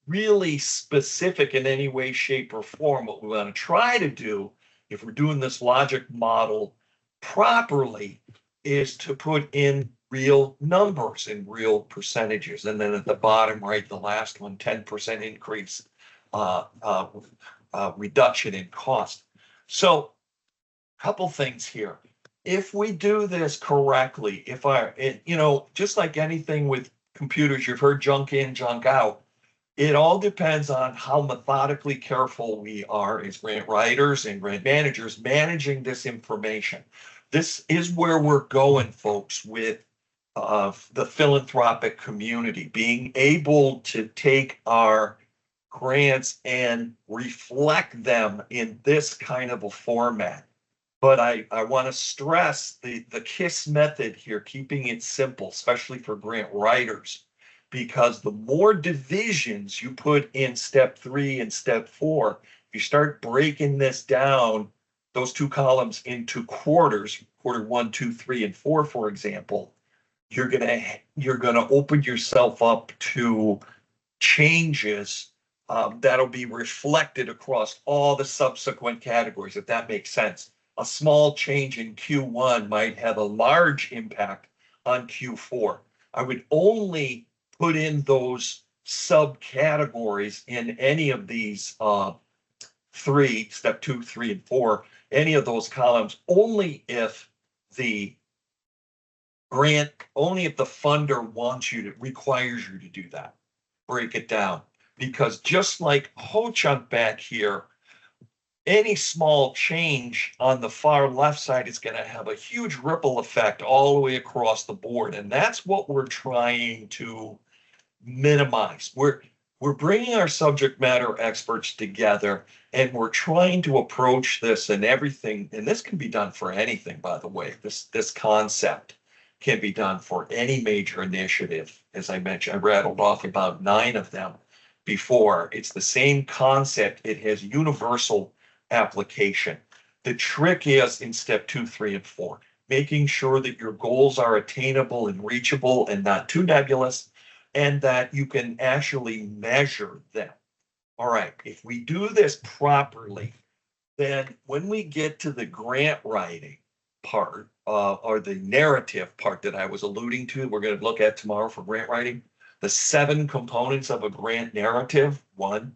really specific in any way, shape, or form. What we want to try to do, if we're doing this logic model properly, is to put in real numbers and real percentages. And then at the bottom right, the last one, 10% increase, reduction in cost. So a couple things here. If we do this correctly, you know, just like anything with computers, you've heard junk in, junk out. It all depends on how methodically careful we are as grant writers and grant managers managing this information. This is where we're going, folks, with the philanthropic community, being able to take our grants and reflect them in this kind of a format. But I want to stress the KISS method here, keeping it simple, especially for grant writers, because the more divisions you put in step 3 and step 4, if you start breaking this down, those 2 columns into quarters, quarter 1, 2, 3, and 4, for example, you're gonna open yourself up to changes that'll be reflected across all the subsequent categories, if that makes sense. A small change in Q1 might have a large impact on Q4. I would only put in those subcategories in any of these 3, step 2, 3, and 4, any of those columns, only if the funder requires you to do that. Break it down. Because just like Ho-Chunk back here, any small change on the far left side is going to have a huge ripple effect all the way across the board. And that's what we're trying to minimize. we're bringing our subject matter experts together and we're trying to approach this and everything. And this can be done for anything, by the way. This concept can be done for any major initiative. As I mentioned, I rattled off about 9 of them before. It's the same concept. It has universal application. The trick is in step 2, 3, and 4, making sure that your goals are attainable and reachable and not too nebulous, and that you can actually measure them. All right, if we do this properly, then when we get to the grant writing part, or the narrative part that I was alluding to, we're going to look at tomorrow for grant writing, the 7 components of a grant narrative. One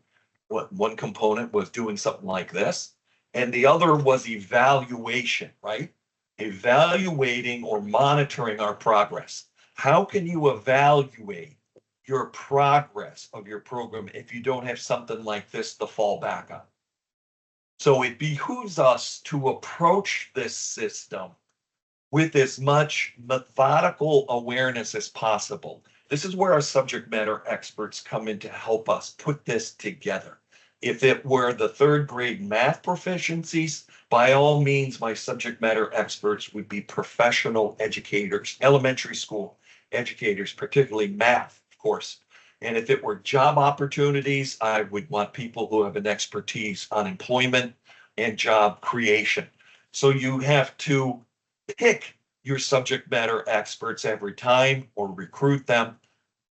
component was doing something like this, and the other was evaluation, right? Evaluating or monitoring our progress. How can you evaluate your progress of your program if you don't have something like this to fall back on? So it behooves us to approach this system with as much methodical awareness as possible. This is where our subject matter experts come in to help us put this together. If it were the 3rd grade math proficiencies, by all means, my subject matter experts would be professional educators, elementary school educators, particularly math, of course. And if it were job opportunities, I would want people who have an expertise on employment and job creation. So you have to pick your subject matter experts every time or recruit them.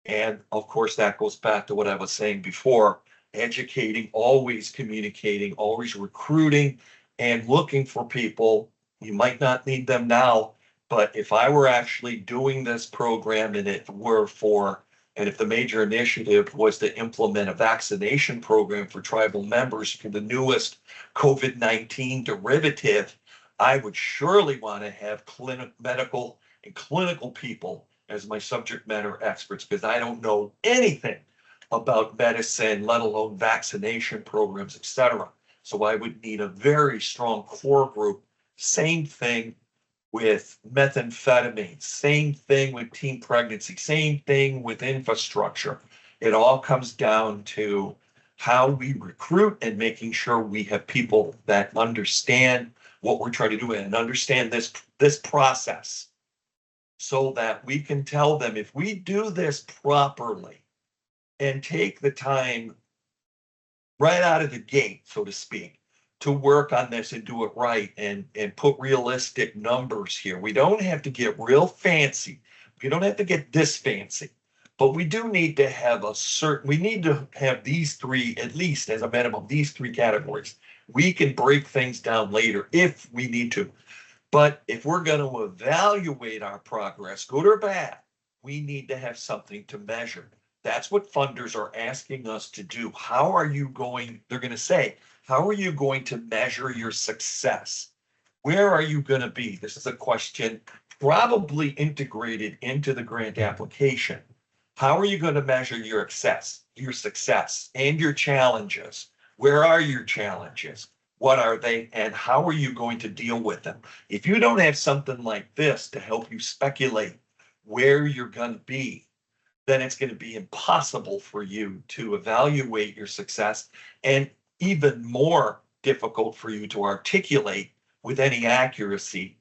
And of course, that goes back to what I was saying before, educating, always communicating, always recruiting and looking for people. You might not need them now, but if I were actually doing this program and if the major initiative was to implement a vaccination program for tribal members for the newest COVID-19 derivative, I would surely want to have medical and clinical people as my subject matter experts, because I don't know anything about medicine, let alone vaccination programs, etc. So I would need a very strong core group. Same thing with methamphetamine, same thing with teen pregnancy, same thing with infrastructure. It all comes down to how we recruit and making sure we have people that understand what we're trying to do and understand this process, so that we can tell them, if we do this properly and take the time right out of the gate, so to speak, to work on this and do it right and put realistic numbers here. We don't have to get real fancy. We don't have to get this fancy, but we do need to have we need to have these 3, at least as a minimum, these 3 categories. We can break things down later if we need to. But if we're going to evaluate our progress, good or bad, we need to have something to measure. That's what funders are asking us to do. How are you going? They're going to say, how are you going to measure your success? Where are you going to be? This is a question probably integrated into the grant application. How are you going to measure your success and your challenges? Where are your challenges? What are they? And how are you going to deal with them? If you don't have something like this to help you speculate where you're going to be, then it's going to be impossible for you to evaluate your success, and even more difficult for you to articulate with any accuracy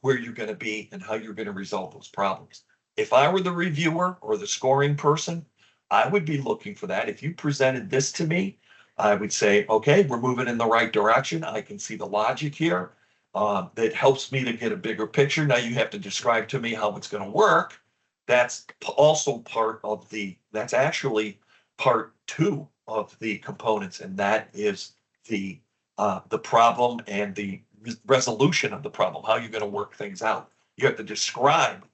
where you're going to be and how you're going to resolve those problems. If I were the reviewer or the scoring person, I would be looking for that. If you presented this to me, I would say, okay, we're moving in the right direction. I can see the logic here. That helps me to get a bigger picture. Now you have to describe to me how it's going to work. That's also that's actually part 2 of the components, and that is the problem and the resolution of the problem, how you're going to work things out. You have to describe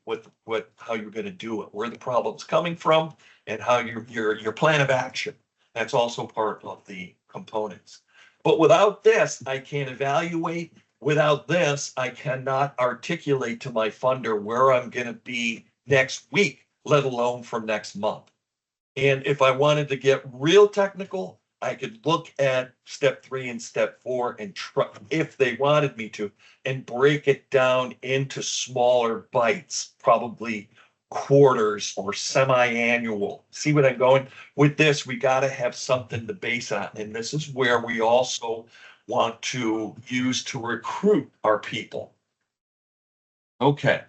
how you're going to do it, where the problem's coming from, and how your plan of action. That's also part of the components. But without this, I can't evaluate. Without this, I cannot articulate to my funder where I'm going to be next week, let alone for next month. And if I wanted to get real technical, I could look at step 3 and step 4 and try, if they wanted me to, and break it down into smaller bites, probably quarters or semi-annual. See what I'm going? With this, we got to have something to base on. And this is where we also want to use to recruit our people. Okay.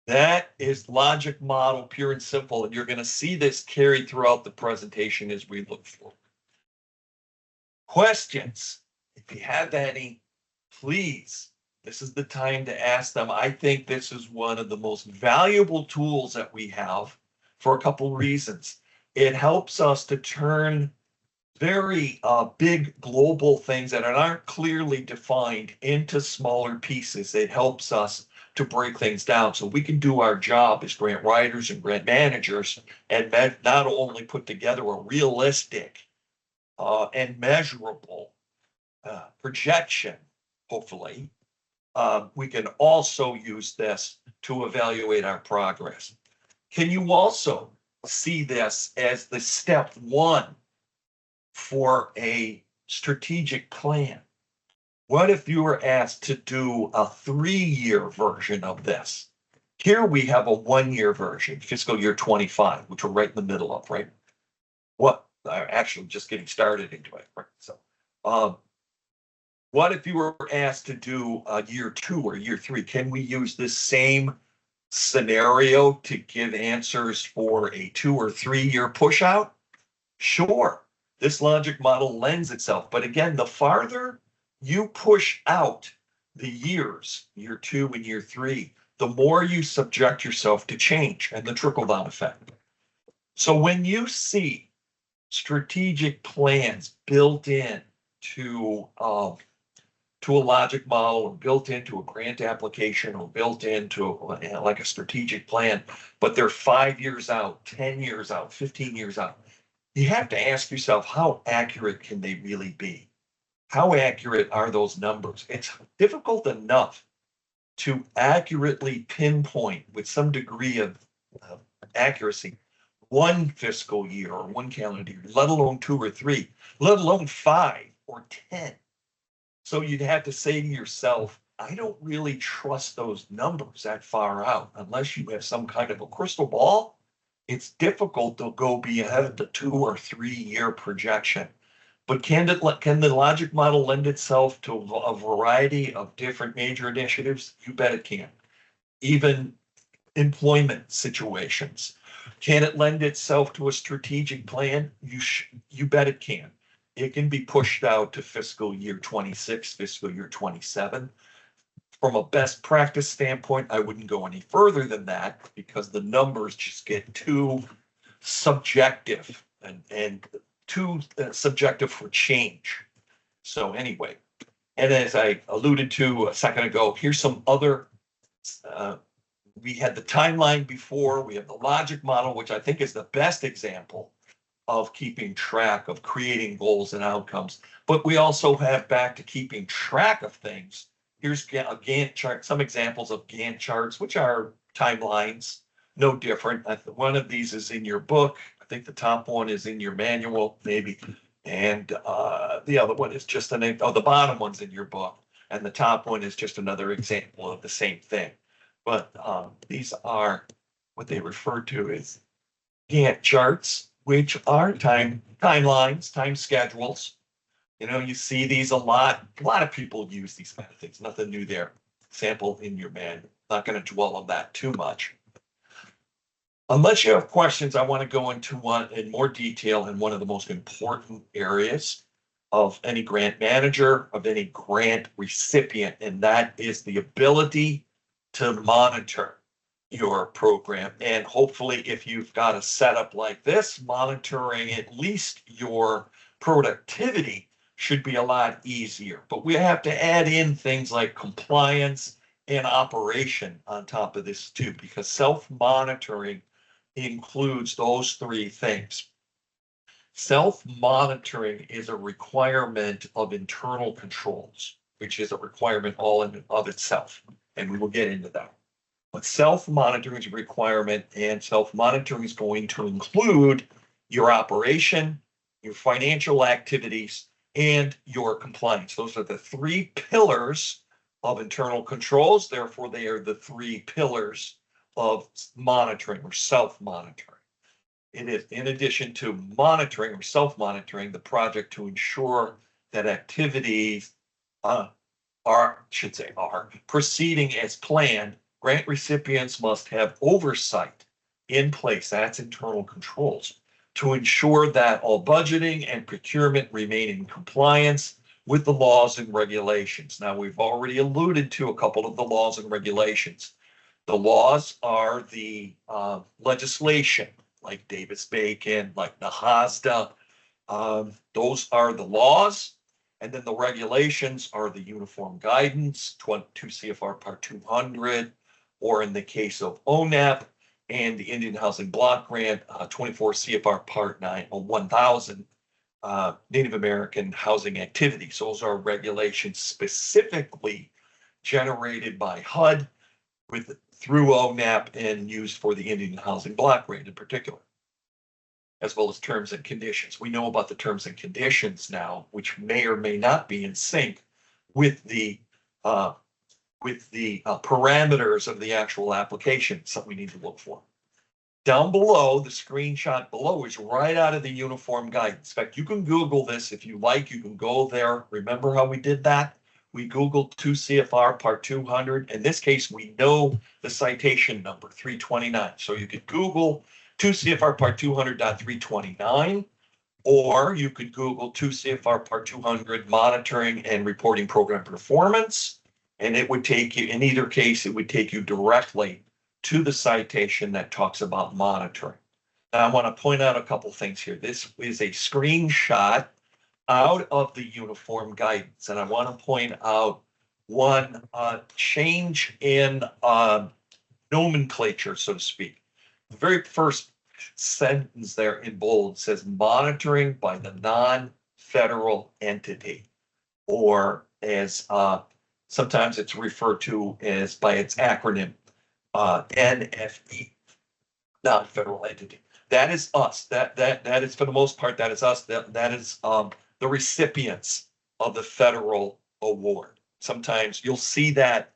That is logic model, pure and simple. And you're going to see this carried throughout the presentation as we look forward. Questions? If you have any, please, this is the time to ask them. I think this is one of the most valuable tools that we have for a couple reasons. It helps us to turn very big global things that aren't clearly defined into smaller pieces. It helps us to break things down so we can do our job as grant writers and grant managers and not only put together a realistic and measurable projection, hopefully, we can also use this to evaluate our progress. Can you also see this as the step one for a strategic plan? What if you were asked to do a 3-year version of this? Here we have a 1-year version, fiscal year 25, which we're right in the middle of, right? What? Actually, just getting started into it, right? So, what if you were asked to do a year 2 or year 3? Can we use this same scenario to give answers for a 2 or 3-year push out? Sure. This logic model lends itself. But again, the farther you push out the years, year 2 and year 3, the more you subject yourself to change and the trickle-down effect. So when you see strategic plans built in to a logic model or built into a grant application or built into like a strategic plan, but they're 5 years out, 10 years out, 15 years out, you have to ask yourself, how accurate can they really be? How accurate are those numbers? It's difficult enough to accurately pinpoint with some degree of accuracy 1 fiscal year or 1 calendar year, let alone 2 or 3, let alone 5 or 10. So you'd have to say to yourself, I don't really trust those numbers that far out unless you have some kind of a crystal ball. It's difficult to go beyond the 2 or 3 year projection. But can the logic model lend itself to a variety of different major initiatives? You bet it can. Even employment situations. Can it lend itself to a strategic plan? You bet it can. It can be pushed out to fiscal year 26, fiscal year 27. From a best practice standpoint, I wouldn't go any further than that because the numbers just get too subjective and too subjective for change. So anyway, and as I alluded to a second ago, here's some other, we had the timeline before, we have the logic model, which I think is the best example of keeping track of creating goals and outcomes. But we also have back to keeping track of things. Here's a Gantt chart, some examples of Gantt charts, which are timelines, no different. One of these is in your book. I think the top one is in your manual, maybe. And the other one is just the bottom one's in your book. And the top one is just another example of the same thing. But these are what they refer to as Gantt charts, which are timelines, time schedules. You know, you see these a lot. A lot of people use these kind of things. Nothing new there. Sample in your manual. Not going to dwell on that too much. Unless you have questions, I want to go into one in more detail in one of the most important areas of any grant manager, of any grant recipient, and that is the ability to monitor your program. And hopefully, if you've got a setup like this, monitoring at least your productivity should be a lot easier. But we have to add in things like compliance and operation on top of this too, because self-monitoring includes those 3 things. Self-monitoring is a requirement of internal controls, which is a requirement all in of itself. And we will get into that. But self-monitoring is a requirement, and self-monitoring is going to include your operation, your financial activities, and your compliance. Those are the 3 pillars of internal controls. Therefore, they are the 3 pillars of monitoring or self-monitoring. It is in addition to monitoring or self-monitoring the project to ensure that activities are proceeding as planned. Grant recipients must have oversight in place, that's internal controls, to ensure that all budgeting and procurement remain in compliance with the laws and regulations. Now, we've already alluded to a couple of the laws and regulations. The laws are the legislation, like Davis-Bacon, like the HASDA. Those are the laws. And then the regulations are the uniform guidance, 2 CFR Part 200, or in the case of ONAP and the Indian Housing Block Grant, 24 CFR Part 1000, Native American housing activities. Those are regulations specifically generated by HUD through ONAP and used for the Indian Housing Block Grant in particular, as well as terms and conditions. We know about the terms and conditions now, which may or may not be in sync with the parameters of the actual application, something we need to look for. Down below, the screenshot below is right out of the uniform guidance. In fact, you can Google this if you like. You can go there. Remember how we did that? We Googled 2 CFR Part 200. In this case, we know the citation number, 329. So you could Google 2 CFR Part 200.329, or you could Google 2 CFR Part 200 monitoring and reporting program performance, and it would take you, in either case, it would take you directly to the citation that talks about monitoring. Now, I want to point out a couple things here. This is a screenshot out of the uniform guidance, and I want to point out one change in nomenclature, so to speak. The very first sentence there in bold says monitoring by the non-federal entity, or as sometimes it's referred to as by its acronym, NFE, non-federal entity. That is us. That is, for the most part, that is us. That is the recipients of the federal award. Sometimes you'll see that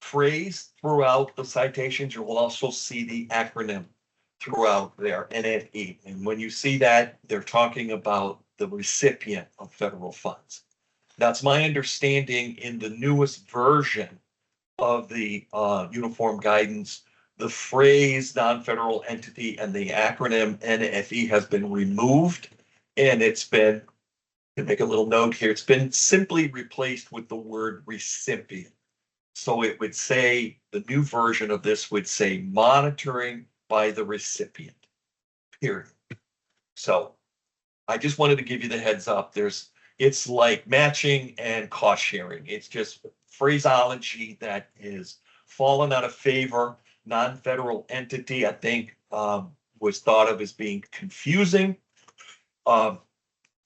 phrase throughout the citations. You will also see the acronym throughout there, NFE. And when you see that, they're talking about the recipient of federal funds. That's my understanding in the newest version of the uniform guidance. The phrase non-federal entity and the acronym NFE has been removed, and it's been, to make a little note here, it's been simply replaced with the word recipient. So it would say, the new version of this would say monitoring by the recipient, period. So I just wanted to give you the heads up. It's like matching and cost sharing. It's just phraseology that is fallen out of favor. Non-federal entity, I think, was thought of as being confusing.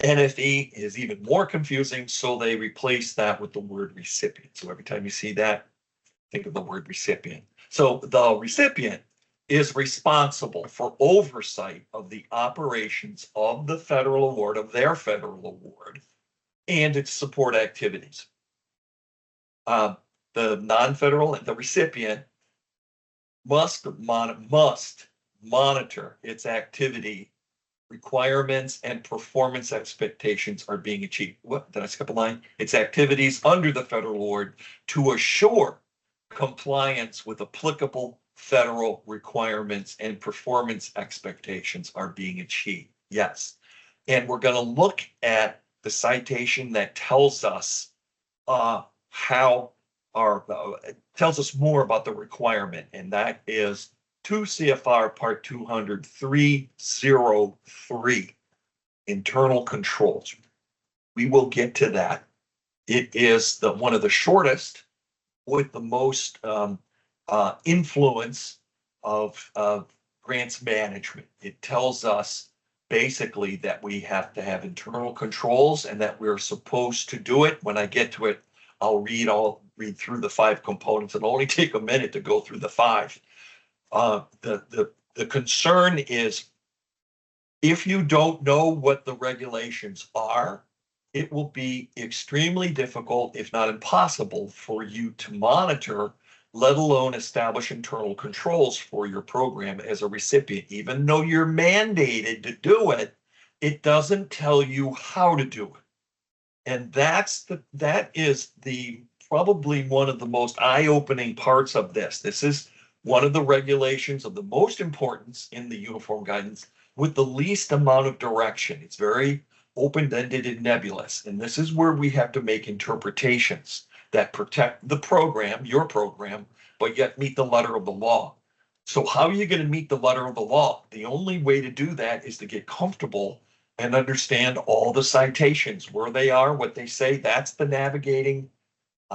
NFE is even more confusing, so they replaced that with the word recipient. So every time you see that, think of the word recipient. So the recipient is responsible for oversight of the operations of the federal award, of their federal award, and its support activities. The non-federal, the recipient must monitor its activity requirements and performance expectations are being achieved. What, did I skip a line? Its activities under the federal award to assure compliance with applicable federal requirements and performance expectations are being achieved. Yes. And we're going to look at the citation that tells us tells us more about the requirement, and that is 2 CFR Part 200 303, internal controls. We will get to that. It is one of the shortest with the most influence of grants management. It tells us basically that we have to have internal controls and that we're supposed to do it. When I get to it, I'll read through the 5 components. It'll only take a minute to go through the 5. The concern is, if you don't know what the regulations are, it will be extremely difficult, if not impossible, for you to monitor let alone establish internal controls for your program as a recipient. Even though you're mandated to do it, it doesn't tell you how to do it. And that is probably one of the most eye-opening parts of this. This is one of the regulations of the most importance in the uniform guidance with the least amount of direction. It's very open-ended and nebulous. And this is where we have to make interpretations that protect the program, your program, but yet meet the letter of the law. So how are you going to meet the letter of the law? The only way to do that is to get comfortable and understand all the citations, where they are, what they say. That's the navigating,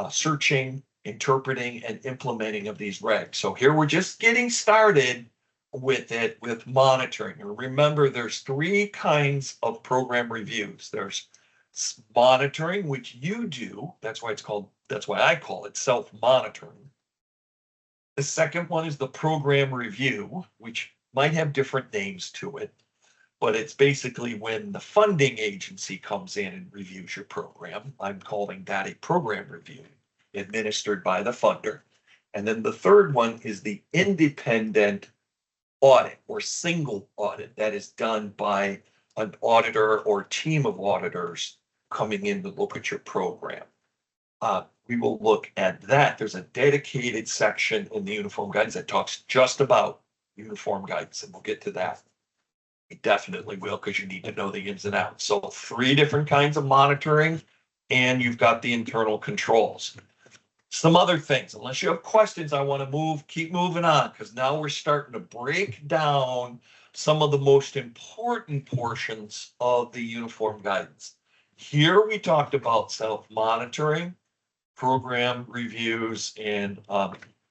searching, interpreting, and implementing of these regs. So here we're just getting started with it, with monitoring. And remember, there's three kinds of program reviews. There's monitoring, which you do. That's why I call it self-monitoring. The second one is the program review, which might have different names to it, but it's basically when the funding agency comes in and reviews your program. I'm calling that a program review administered by the funder. And then the third one is the independent audit or single audit that is done by an auditor or team of auditors coming in to look at your program. We will look at that. There's a dedicated section in the uniform guidance that talks just about uniform guidance, and we'll get to that. We definitely will, because you need to know the ins and outs. So 3 different kinds of monitoring, and you've got the internal controls. Some other things, unless you have questions, I want to keep moving on, because now we're starting to break down some of the most important portions of the uniform guidance. Here we talked about self-monitoring, program reviews, and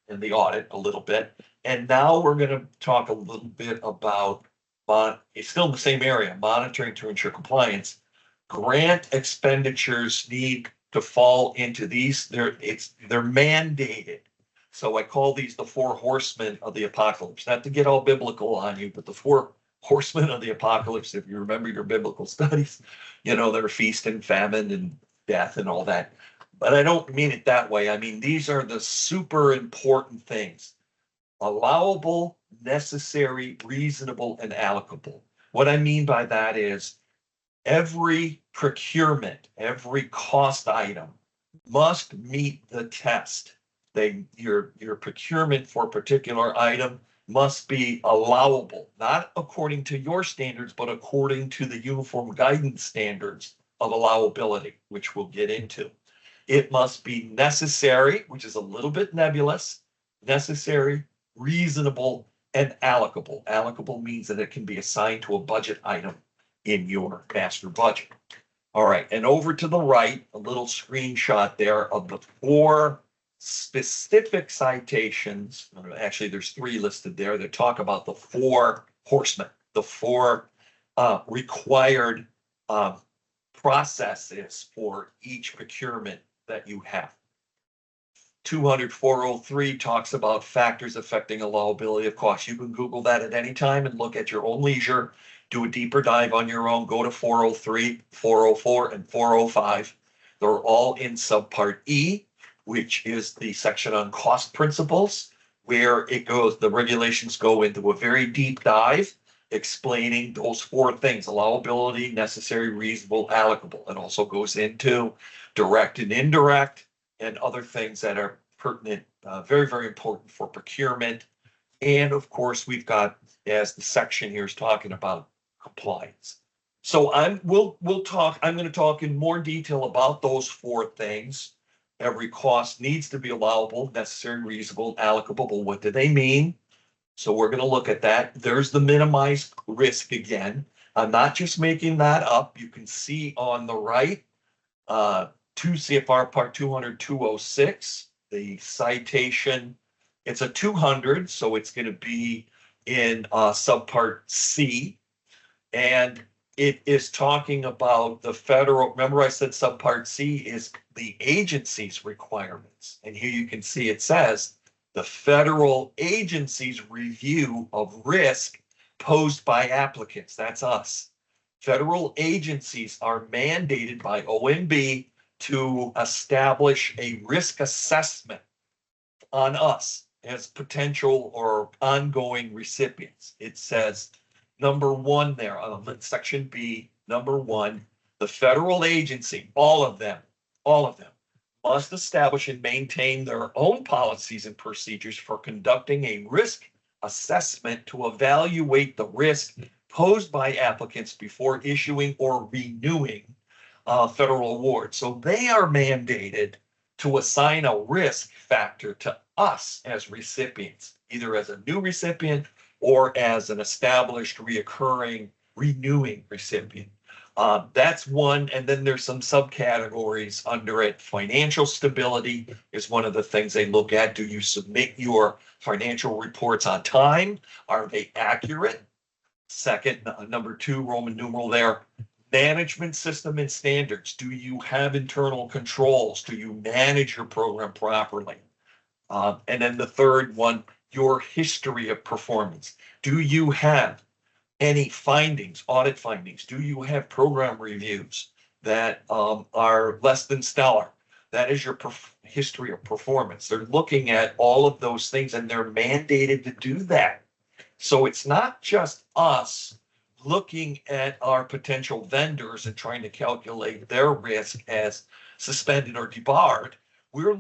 the audit a little bit. And now we're going to talk a little bit about, it's still in the same area, monitoring to ensure compliance. Grant expenditures need to fall into these. They're mandated. So I call these the 4 horsemen of the apocalypse. Not to get all biblical on you, but the 4 horsemen of the apocalypse, if you remember your biblical studies, they're feast and famine and death and all that. But I don't mean it that way. I mean, these are the super important things: allowable, necessary, reasonable, and allocable. What I mean by that is every procurement, every cost item must meet the test. Your procurement for a particular item must be allowable, not according to your standards, but according to the uniform guidance standards of allowability, which we'll get into. It must be necessary, which is a little bit nebulous, necessary, reasonable, and allocable. Allocable means that it can be assigned to a budget item in your master budget. All right, and over to the right, a little screenshot there of the 4 specific citations. Actually, there's 3 listed there that talk about the 4 horsemen, the 4 required processes for each procurement that you have. 200-403 talks about factors affecting allowability of cost. You can Google that at any time and look at your own leisure, do a deeper dive on your own, go to 403, 404, and 405. They're all in subpart E, which is the section on cost principles, where the regulations go into a very deep dive explaining those 4 things: allowability, necessary, reasonable, allocable. It also goes into direct and indirect and other things that are pertinent, very, very important for procurement. And of course, we've got, as the section here is talking about, compliance. So I'm going to talk in more detail about those 4 things. Every cost needs to be allowable, necessary, reasonable, allocable. But what do they mean? So we're going to look at that. There's the minimized risk again. I'm not just making that up. You can see on the right, 2 CFR Part 200-206, the citation. It's a 200, so it's going to be in subpart C. And it is talking about the federal, remember I said subpart C is the agency's requirements. And here you can see it says the federal agency's review of risk posed by applicants. That's us. Federal agencies are mandated by OMB to establish a risk assessment on us as potential or ongoing recipients. It says, number one there, section B, number one, the federal agency, all of them, must establish and maintain their own policies and procedures for conducting a risk assessment to evaluate the risk posed by applicants before issuing or renewing federal awards. So they are mandated to assign a risk factor to us as recipients, either as a new recipient or as an established, reoccurring, renewing recipient. That's one, and then there's some subcategories under it. Financial stability is one of the things they look at. Do you submit your financial reports on time? Are they accurate? Second, number two, Roman numeral there, management system and standards. Do you have internal controls? Do you manage your program properly? And then the third one, your history of performance. Do you have any findings, audit findings? Do you have program reviews that are less than stellar? That is your history of performance. They're looking at all of those things and they're mandated to do that. So it's not just us looking at our potential vendors and trying to calculate their risk as suspended or debarred. We're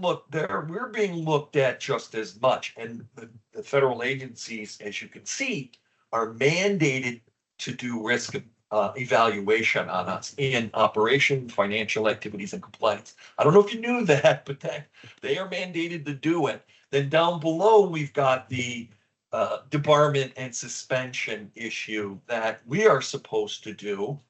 being looked at just as much. And the federal agencies, as you can see, are mandated to do risk evaluation on us in operation, financial activities, and compliance. I don't know if you knew that, but they are mandated to do it. Then down below, we've got the debarment and suspension issue that we are supposed to do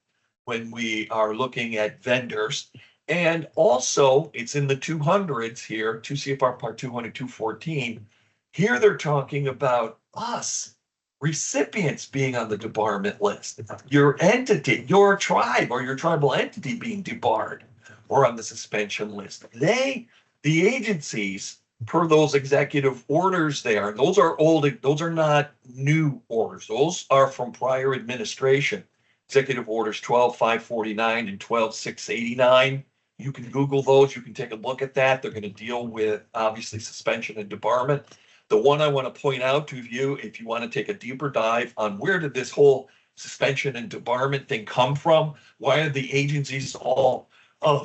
when we are looking at vendors. And also, it's in the 200s here, 2 CFR Part 200, 214. Here they're talking about us, recipients being on the debarment list, your entity, your tribe or your tribal entity being debarred or on the suspension list. The agencies, per those executive orders there, those are old, those are not new orders. Those are from prior administration. Executive orders 12,549 and 12,689. You can Google those. You can take a look at that. They're going to deal with obviously suspension and debarment. The one I want to point out to you, if you want to take a deeper dive on where did this whole suspension and debarment thing come from? Why are the agencies all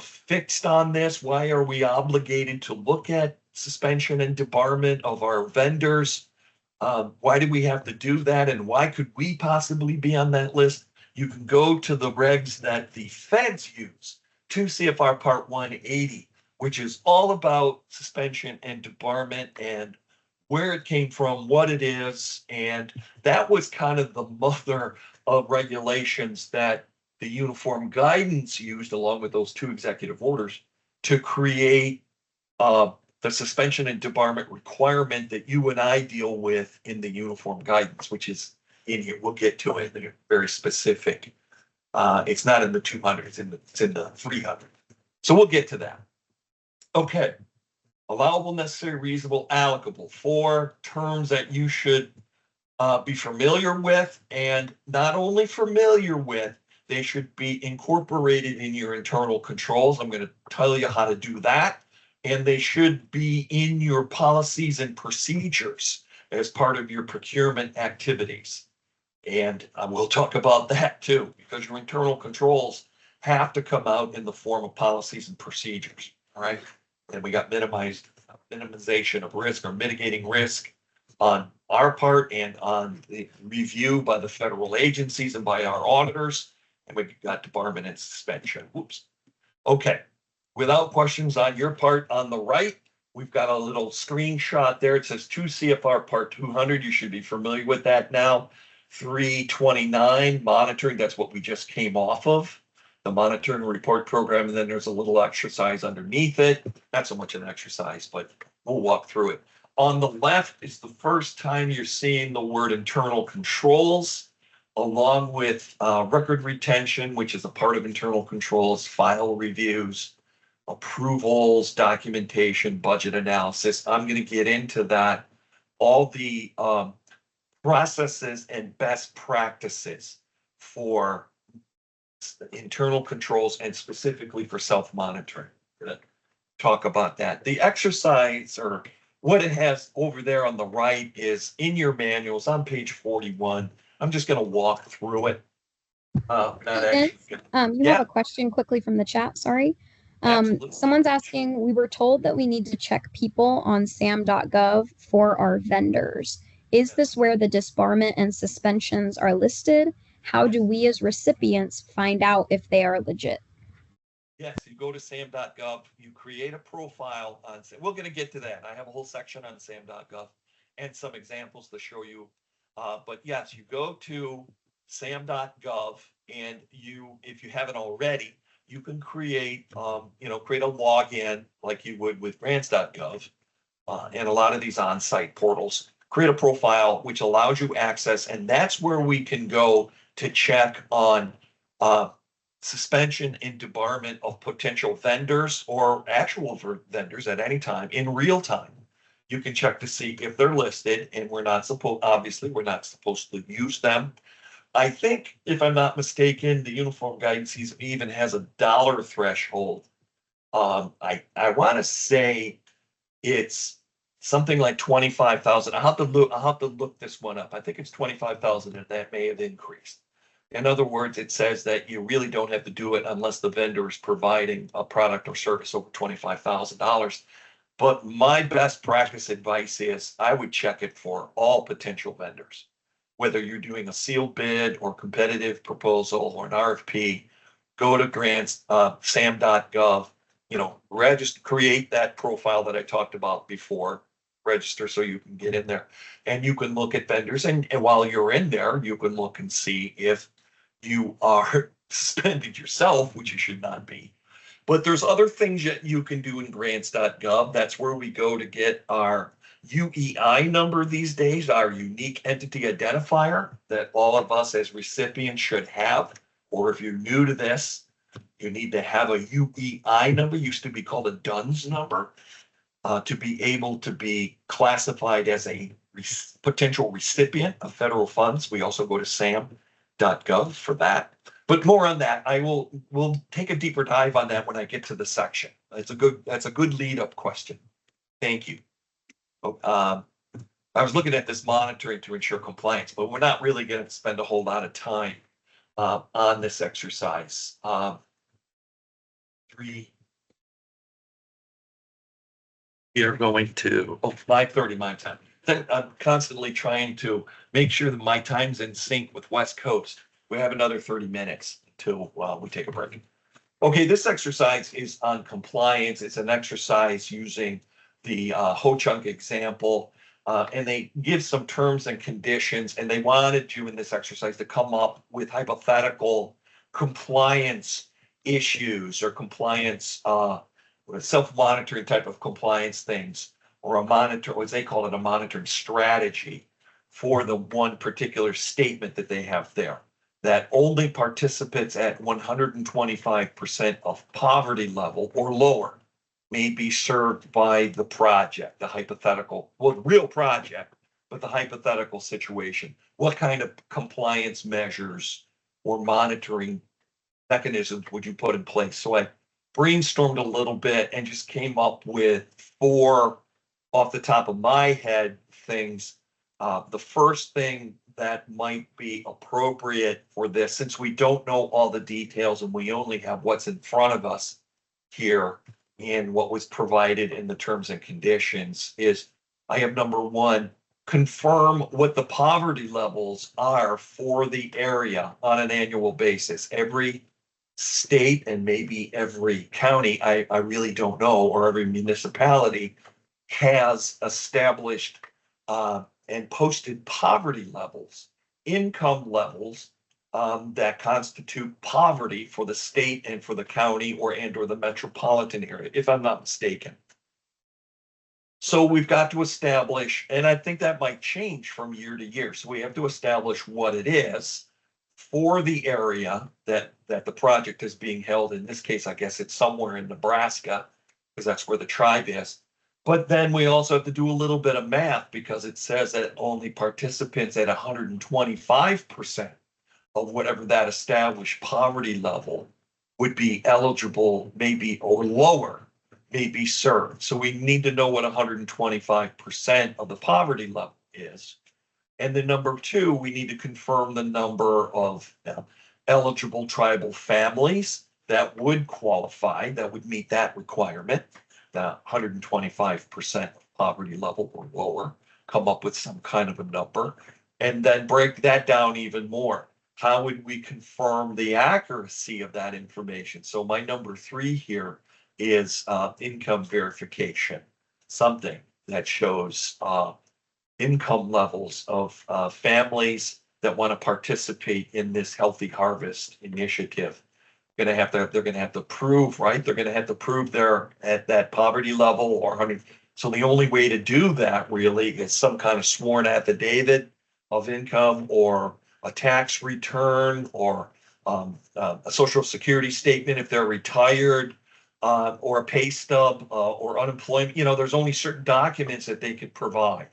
fixed on this? Why are we obligated to look at suspension and debarment of our vendors? Why do we have to do that? And why could we possibly be on that list? You can go to the regs that the feds use, 2 CFR Part 180, which is all about suspension and debarment and where it came from, what it is. And that was kind of the mother of regulations that the uniform guidance used along with those two executive orders to create the suspension and debarment requirement that you and I deal with in the uniform guidance, which is in here. We'll get to it. They're very specific. It's not in the 200, it's in the 300. So we'll get to that. Okay. Allowable, necessary, reasonable, allocable. 4 terms that you should be familiar with, and not only familiar with, they should be incorporated in your internal controls. I'm going to tell you how to do that. And they should be in your policies and procedures as part of your procurement activities. And we'll talk about that too, because your internal controls have to come out in the form of policies and procedures. All right. And we got minimization of risk or mitigating risk on our part and on the review by the federal agencies and by our auditors. And we've got debarment and suspension. Whoops. Okay. Without questions on your part, on the right, we've got a little screenshot there. It says 2 CFR Part 200. You should be familiar with that now. 329 monitoring. That's what we just came off of. The monitoring report program. And then there's a little exercise underneath it. Not so much an exercise, but we'll walk through it. On the left is the first time you're seeing the word internal controls, along with record retention, which is a part of internal controls, file reviews, approvals, documentation, budget analysis. I'm going to get into that, all the processes and best practices for internal controls and specifically for self-monitoring. We're going to talk about that. The exercise or what it has over there on the right is in your manuals on page 41. I'm just going to walk through it. Not Vince, actually. you have a question quickly from the chat. Sorry. Absolutely. Someone's asking, we were told that we need to check people on sam.gov for our vendors. Is this where the disbarment and suspensions are listed? How do we as recipients find out if they are legit? Yes, you go to sam.gov, you create a profile on, we're going to get to that. I have a whole section on sam.gov and some examples to show you. But yes, you go to sam.gov and if you haven't already, you can create, create a login like you would with grants.gov and a lot of these on-site portals. Create a profile which allows you access, and that's where we can go to check on suspension and debarment of potential vendors or actual vendors at any time in real time. You can check to see if they're listed, and obviously we're not supposed to use them. I think, if I'm not mistaken, the Uniform Guidance even has a dollar threshold. I want to say it's something like 25,000. I'll have to look this one up. I think it's 25,000, and that may have increased. In other words, it says that you really don't have to do it unless the vendor is providing a product or service over $25,000. But my best practice advice is I would check it for all potential vendors. Whether you're doing a sealed bid or competitive proposal or an RFP, go to grants, sam.gov, register, create that profile that I talked about before, register so you can get in there. And you can look at vendors, and while you're in there, you can look and see if you are suspended yourself, which you should not be. But there's other things that you can do in grants.gov. That's where we go to get our UEI number these days, our unique entity identifier that all of us as recipients should have. Or if you're new to this, you need to have a UEI number, used to be called a DUNS number, to be able to be classified as a potential recipient of federal funds. We also go to sam.gov for that. But more on that, we'll take a deeper dive on that when I get to the section. That's a good lead up question. Thank you. I was looking at this monitoring to ensure compliance, but we're not really going to spend a whole lot of time on this exercise. We are going to 5:30 my time. I'm constantly trying to make sure that my time's in sync with West Coast. We have another 30 minutes until we take a break. Okay, this exercise is on compliance. It's an exercise using the Ho-Chunk example, and they give some terms and conditions, and they wanted you in this exercise to come up with hypothetical compliance issues or compliance, self-monitoring type of compliance things, or what they call it, a monitoring strategy for the one particular statement that they have there. That only participants at 125% of poverty level or lower may be served by the project, the hypothetical, real project, but the hypothetical situation. What kind of compliance measures or monitoring mechanisms would you put in place? So I brainstormed a little bit and just came up with 4 off the top of my head things. The first thing that might be appropriate for this, since we don't know all the details and we only have what's in front of us here and what was provided in the terms and conditions, is I have number 1, confirm what the poverty levels are for the area on an annual basis. Every state and maybe every county, I really don't know, or every municipality has established and posted poverty levels, income levels that constitute poverty for the state and for the county or the metropolitan area, if I'm not mistaken. So we've got to establish, and I think that might change from year to year. So we have to establish what it is for the area that the project is being held. In this case, I guess it's somewhere in Nebraska, because that's where the tribe is. But then we also have to do a little bit of math, because it says that only participants at 125% of whatever that established poverty level would be eligible, maybe, or lower may be served. So we need to know what 125% of the poverty level is. And then number two, we need to confirm the number of eligible tribal families that would qualify, that would meet that requirement, the 125% poverty level or lower, come up with some kind of a number, and then break that down even more. How would we confirm the accuracy of that information? So my number three here is income verification, something that shows income levels of families that want to participate in this Healthy Harvest initiative. They're going to have to prove, right? They're going to have to prove they're at that poverty level or 100. So the only way to do that really is some kind of sworn affidavit of income or a tax return or a social security statement if they're retired, or a pay stub, or unemployment. There's only certain documents that they could provide.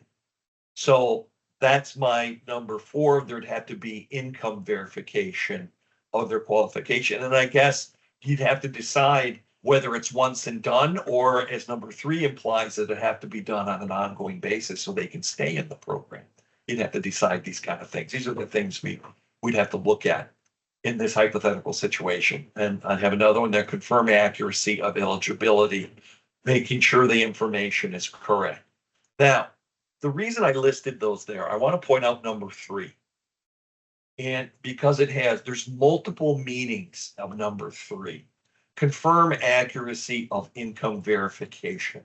So that's my number four. There'd have to be income verification of their qualification. And I guess you'd have to decide whether it's once and done, or as number three implies, that it have to be done on an ongoing basis so they can stay in the program. You'd have to decide these kind of things. These are the things we'd have to look at in this hypothetical situation. And I have another one that confirm accuracy of eligibility, making sure the information is correct. Now, the reason I listed those there, I want to point out number three. And because there's multiple meanings of number three. Confirm accuracy of income verification.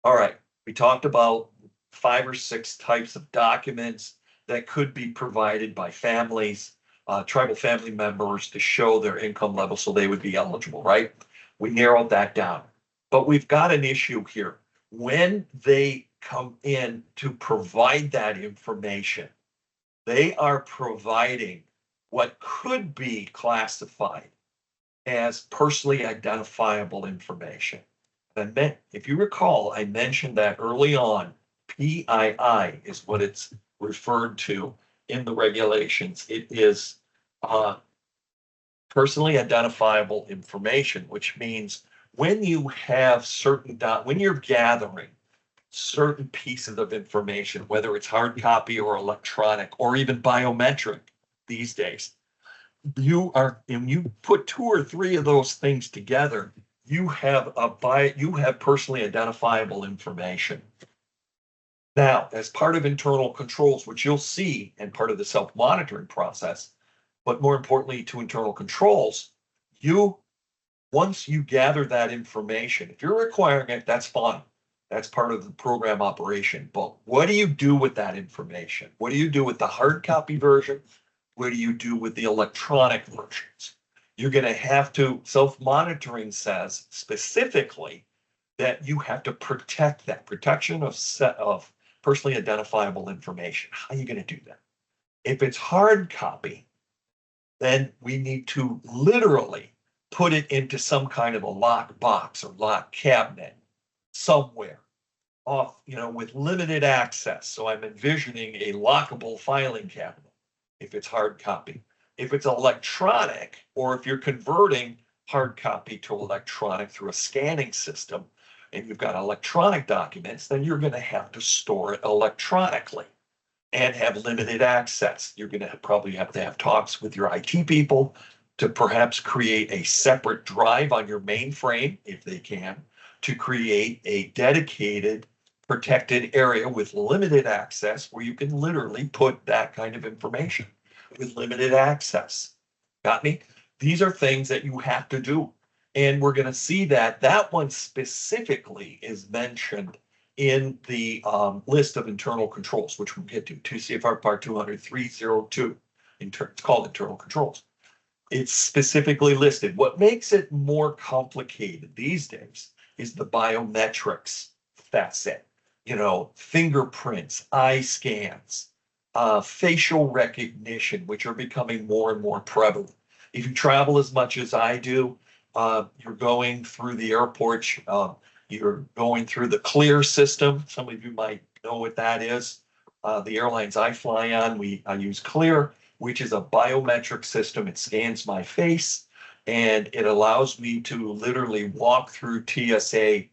All right, we talked about 5 or 6 types of documents that could be provided by families, tribal family members, to show their income level so they would be eligible, right? We narrowed that down. But we've got an issue here. When they come in to provide that information, they are providing what could be classified as personally identifiable information. And if you recall, I mentioned that early on, PII is what it's referred to in the regulations. It is personally identifiable information, which means when you have when you're gathering certain pieces of information, whether it's hard copy or electronic or even biometric these days, when you put 2 or 3 of those things together, you have personally identifiable information. Now, as part of internal controls, which you'll see and part of the self-monitoring process, but more importantly to internal controls, once you gather that information, if you're requiring it, that's fine. That's part of the program operation. But what do you do with that information? What do you do with the hard copy version? What do you do with the electronic versions? You're going to have to, self-monitoring says specifically that you have to protect that protection of personally identifiable information. How are you going to do that? If it's hard copy, then we need to literally put it into some kind of a locked box or locked cabinet somewhere off, with limited access. So I'm envisioning a lockable filing cabinet if it's hard copy. If it's electronic, or if you're converting hard copy to electronic through a scanning system, and you've got electronic documents, then you're going to have to store it electronically and have limited access. You're going to probably have to have talks with your IT people to perhaps create a separate drive on your mainframe, if they can, to create a dedicated protected area with limited access where you can literally put that kind of information with limited access. Got me? These are things that you have to do. And we're going to see that one specifically is mentioned in the list of internal controls, which we'll get to, 2 CFR Part 200-302. It's called internal controls. It's specifically listed. What makes it more complicated these days is the biometrics facet. Fingerprints, eye scans, facial recognition, which are becoming more and more prevalent. If you travel as much as I do, you're going through the airport, you're going through the CLEAR system. Some of you might know what that is. The airlines I fly on, I use CLEAR, which is a biometric system. It scans my face and it allows me to literally walk through TSA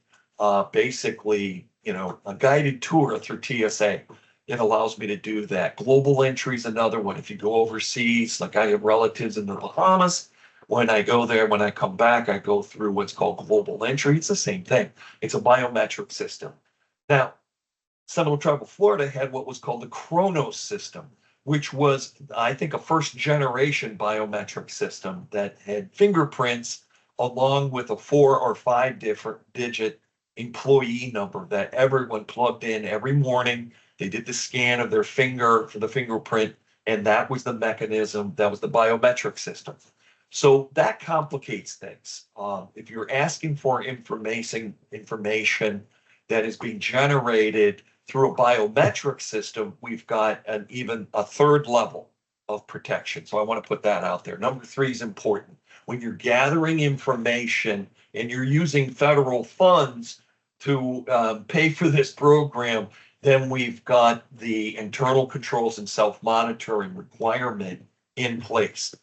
basically, a guided tour through TSA. It allows me to do that. Global entry is another one. If you go overseas, like I have relatives in the Bahamas, when I go there, when I come back, I go through what's called global entry. It's the same thing. It's a biometric system. Now, Seminole Tribal Florida had what was called the Chronos system, which was, I think, a first generation biometric system that had fingerprints along with a 4 or 5 different digit employee number that everyone plugged in every morning. They did the scan of their finger for the fingerprint, and that was the mechanism, that was the biometric system. So that complicates things. If you're asking for information that is being generated through a biometric system, we've got even a third level of protection. So I want to put that out there. Number 3 is important. When you're gathering information and you're using federal funds to pay for this program, then we've got the internal controls and self-monitoring requirement in place.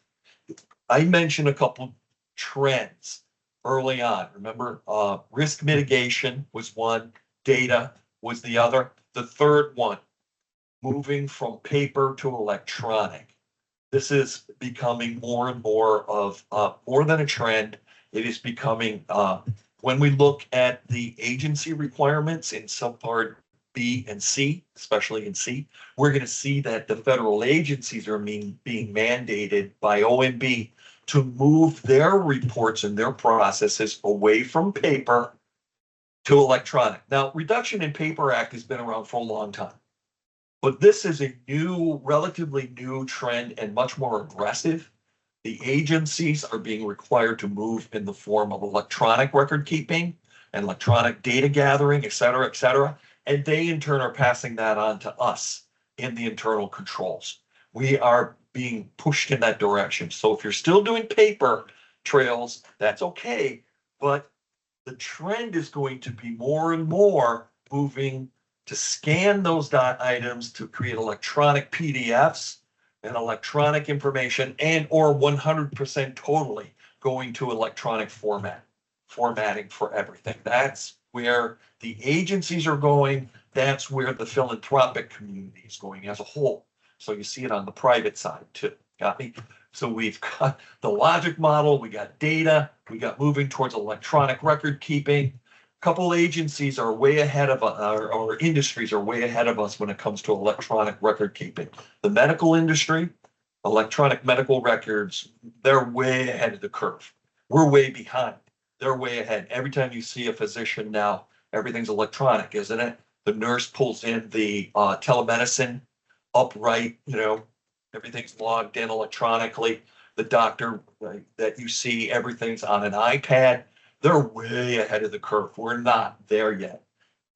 I mentioned a couple trends early on. Remember, risk mitigation was one, data was the other. The third one, moving from paper to electronic. This is becoming more and more of more than a trend. It is becoming, when we look at the agency requirements in subpart B and C, especially in C, we're going to see that the federal agencies are being mandated by OMB to move their reports and their processes away from paper to electronic. Now, Reduction in Paper Act has been around for a long time, but this is a new, relatively new trend and much more aggressive. The agencies are being required to move in the form of electronic record keeping and electronic data gathering, et cetera, and they in turn are passing that on to us in the internal controls. We are being pushed in that direction. So if you're still doing paper trails, that's okay, but the trend is going to be more and more moving to scan those items to create electronic PDFs and electronic information, and or 100% totally going to electronic formatting for everything. That's where the agencies are going. That's where the philanthropic community is going as a whole. So you see it on the private side too. Got me? So we've got the logic model, we got data, we got moving towards electronic record keeping. A couple agencies are way ahead of us, or industries are way ahead of us when it comes to electronic record keeping. The medical industry, electronic medical records, they're way ahead of the curve. We're way behind. They're way ahead. Every time you see a physician now, everything's electronic, isn't it? The nurse pulls in the telemedicine upright, everything's logged in electronically. The doctor that you see, everything's on an iPad. They're way ahead of the curve. We're not there yet.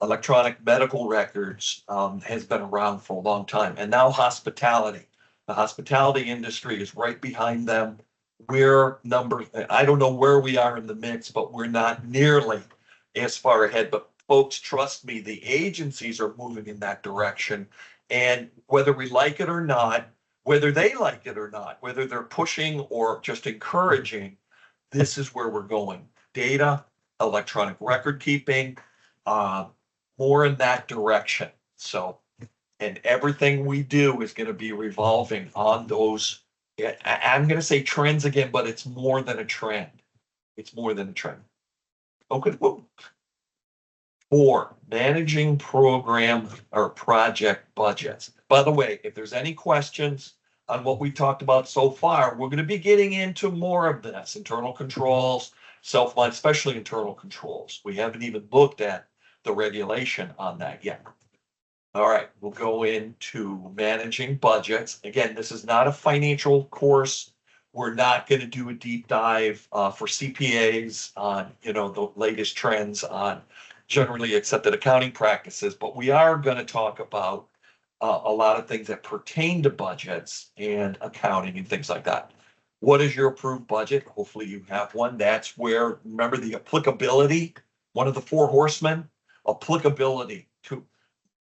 Electronic medical records has been around for a long time. And now hospitality. The hospitality industry is right behind them. I don't know where we are in the mix, but we're not nearly as far ahead. But folks, trust me, the agencies are moving in that direction. And whether we like it or not, whether they like it or not, whether they're pushing or just encouraging, this is where we're going. Data, electronic record keeping, more in that direction. So, and everything we do is going to be revolving on those. I'm going to say trends again, but it's more than a trend. It's more than a trend. Okay. Whoa. 4, managing program or project budgets. By the way, if there's any questions on what we talked about so far, we're going to be getting into more of this, internal controls, especially internal controls. We haven't even looked at the regulation on that yet. All right, we'll go into managing budgets. Again, this is not a financial course. We're not going to do a deep dive for CPAs on, the latest trends on generally accepted accounting practices, but we are going to talk about a lot of things that pertain to budgets and accounting and things like that. What is your approved budget? Hopefully you have one. That's where, remember the applicability, one of the 4 horsemen, applicability to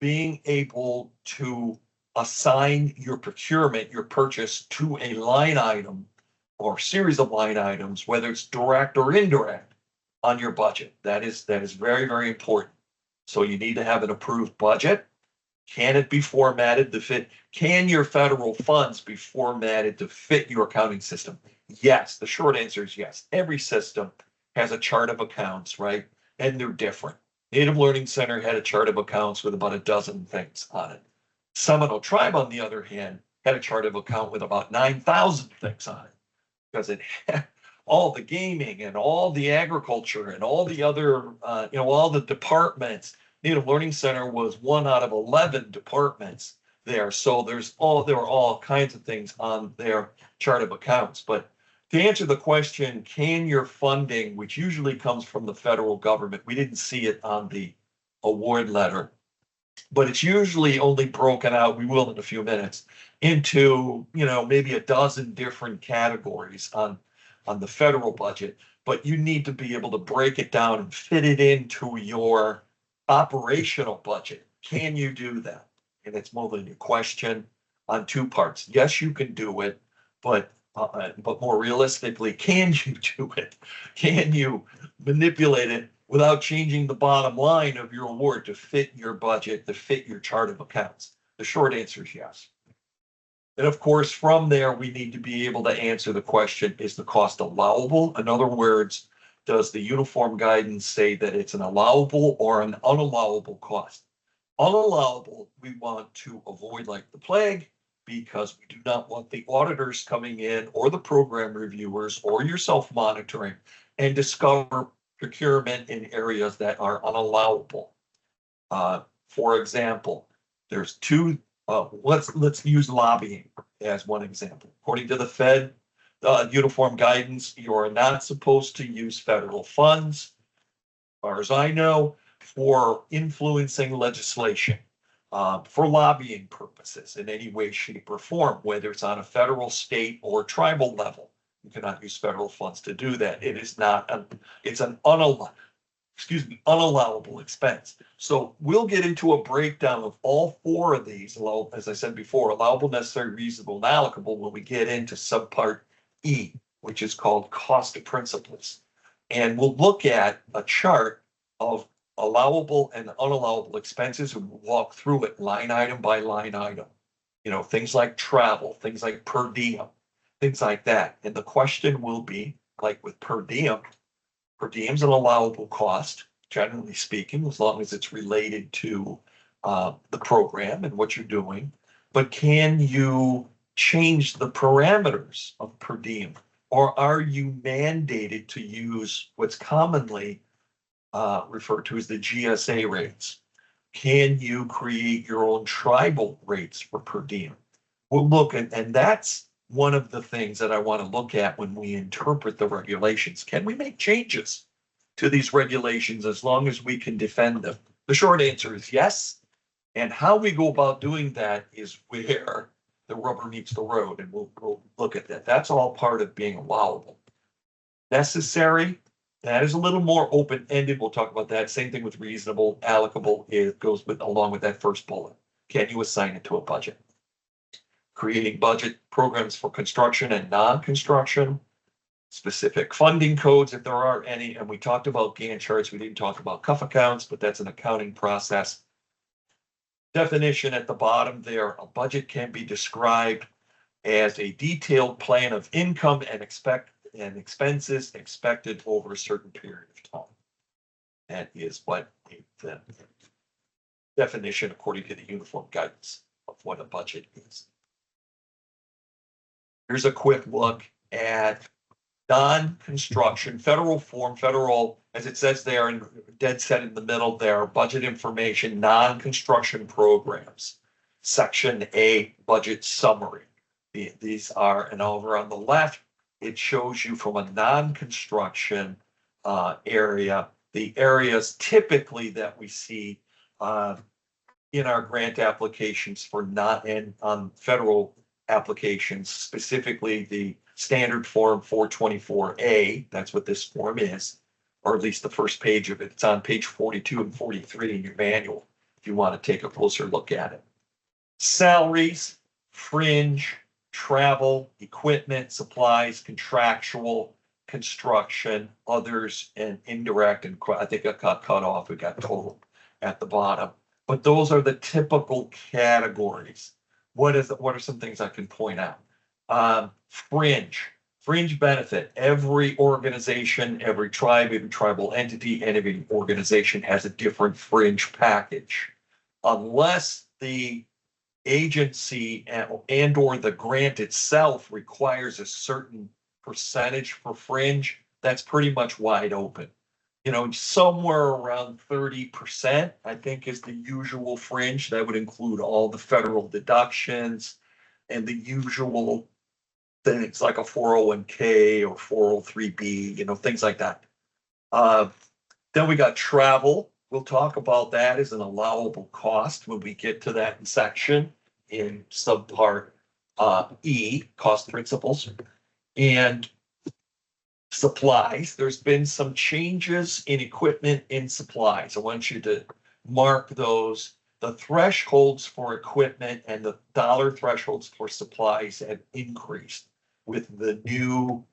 being able to assign your procurement, your purchase to a line item or series of line items, whether it's direct or indirect. on your budget. That is very, very important. So you need to have an approved budget. Can it be formatted to fit? Can your federal funds be formatted to fit your accounting system? Yes, the short answer is yes. Every system has a chart of accounts, right? And they're different. Native Learning Center had a chart of accounts with about a dozen things on it. Seminole Tribe, on the other hand, had a chart of account with about 9,000 things on it because it had all the gaming and all the agriculture and all the other, all the departments. Native Learning Center was one out of 11 departments there. So there were all kinds of things on their chart of accounts. But to answer the question, can your funding, which usually comes from the federal government, we didn't see it on the award letter, but it's usually only broken out, we will in a few minutes, into, maybe a dozen different categories on the federal budget, but you need to be able to break it down and fit it into your operational budget. Can you do that? And it's moving your question on two parts. Yes, you can do it, but more realistically, can you do it? Can you manipulate it without changing the bottom line of your award to fit your budget, to fit your chart of accounts? The short answer is yes. And of course, from there, we need to be able to answer the question, is the cost allowable? In other words, does the uniform guidance say that it's an allowable or an unallowable cost? Unallowable, we want to avoid like the plague, because we do not want the auditors coming in or the program reviewers or your self-monitoring and discover procurement in areas that are unallowable. For example, there's two, let's use lobbying as one example. According to the Fed uniform guidance, you are not supposed to use federal funds, as far as I know, for influencing legislation, for lobbying purposes in any way, shape, or form, whether it's on a federal, state, or tribal level. You cannot use federal funds to do that. It is not, it's an unallowable expense. So we'll get into a breakdown of all four of these, as I said before, allowable, necessary, reasonable, and allocable, when we get into subpart E, which is called cost of principles. And we'll look at a chart of allowable and unallowable expenses, and we'll walk through it line item by line item. Things like travel, things like per diem, things like that. And the question will be, like with per diem is an allowable cost, generally speaking, as long as it's related to the program and what you're doing. But can you change the parameters of per diem? Or are you mandated to use what's commonly referred to as the GSA rates? Can you create your own tribal rates for per diem? We'll look at, and that's one of the things that I want to look at when we interpret the regulations. Can we make changes to these regulations as long as we can defend them? The short answer is yes. And how we go about doing that is where the rubber meets the road, and we'll look at that. That's all part of being allowable. Necessary, that is a little more open-ended. We'll talk about that. Same thing with reasonable. Allocable, it goes along with that first bullet. Can you assign it to a budget? Creating budget programs for construction and non-construction, specific funding codes if there are any. And we talked about Gantt charts. We didn't talk about cuff accounts, but that's an accounting process. Definition at the bottom there, a budget can be described as a detailed plan of income and expenses expected over a certain period of time. That is what the definition, according to the uniform guidance, of what a budget is. Here's a quick look at non-construction, federal form, as it says there, and dead set in the middle there, budget information, non-construction programs. Section A, budget summary. These are, and over on the left, it shows you from a non-construction area, the areas typically that we see in our grant applications for not and on federal applications, specifically the standard form 424A. That's what this form is, or at least the first page of it. It's on page 42 and 43 in your manual if you want to take a closer look at it. Salaries, fringe, travel, equipment, supplies, contractual, construction, others, and indirect, and I think it got cut off, it got total at the bottom. But those are the typical categories. What are some things I can point out? Fringe benefit. Every organization, every tribe, every tribal entity, and every organization has a different fringe package. Unless the agency and or the grant itself requires a certain percentage for fringe, that's pretty much wide open. Somewhere around 30%, I think, is the usual fringe. That would include all the federal deductions and the usual things like a 401k or 403b, things like that. Then we got travel. We'll talk about that as an allowable cost when we get to that section in subpart E, cost principles. And supplies, there's been some changes in equipment and supplies. I want you to mark those. The thresholds for equipment and the dollar thresholds for supplies have increased with the new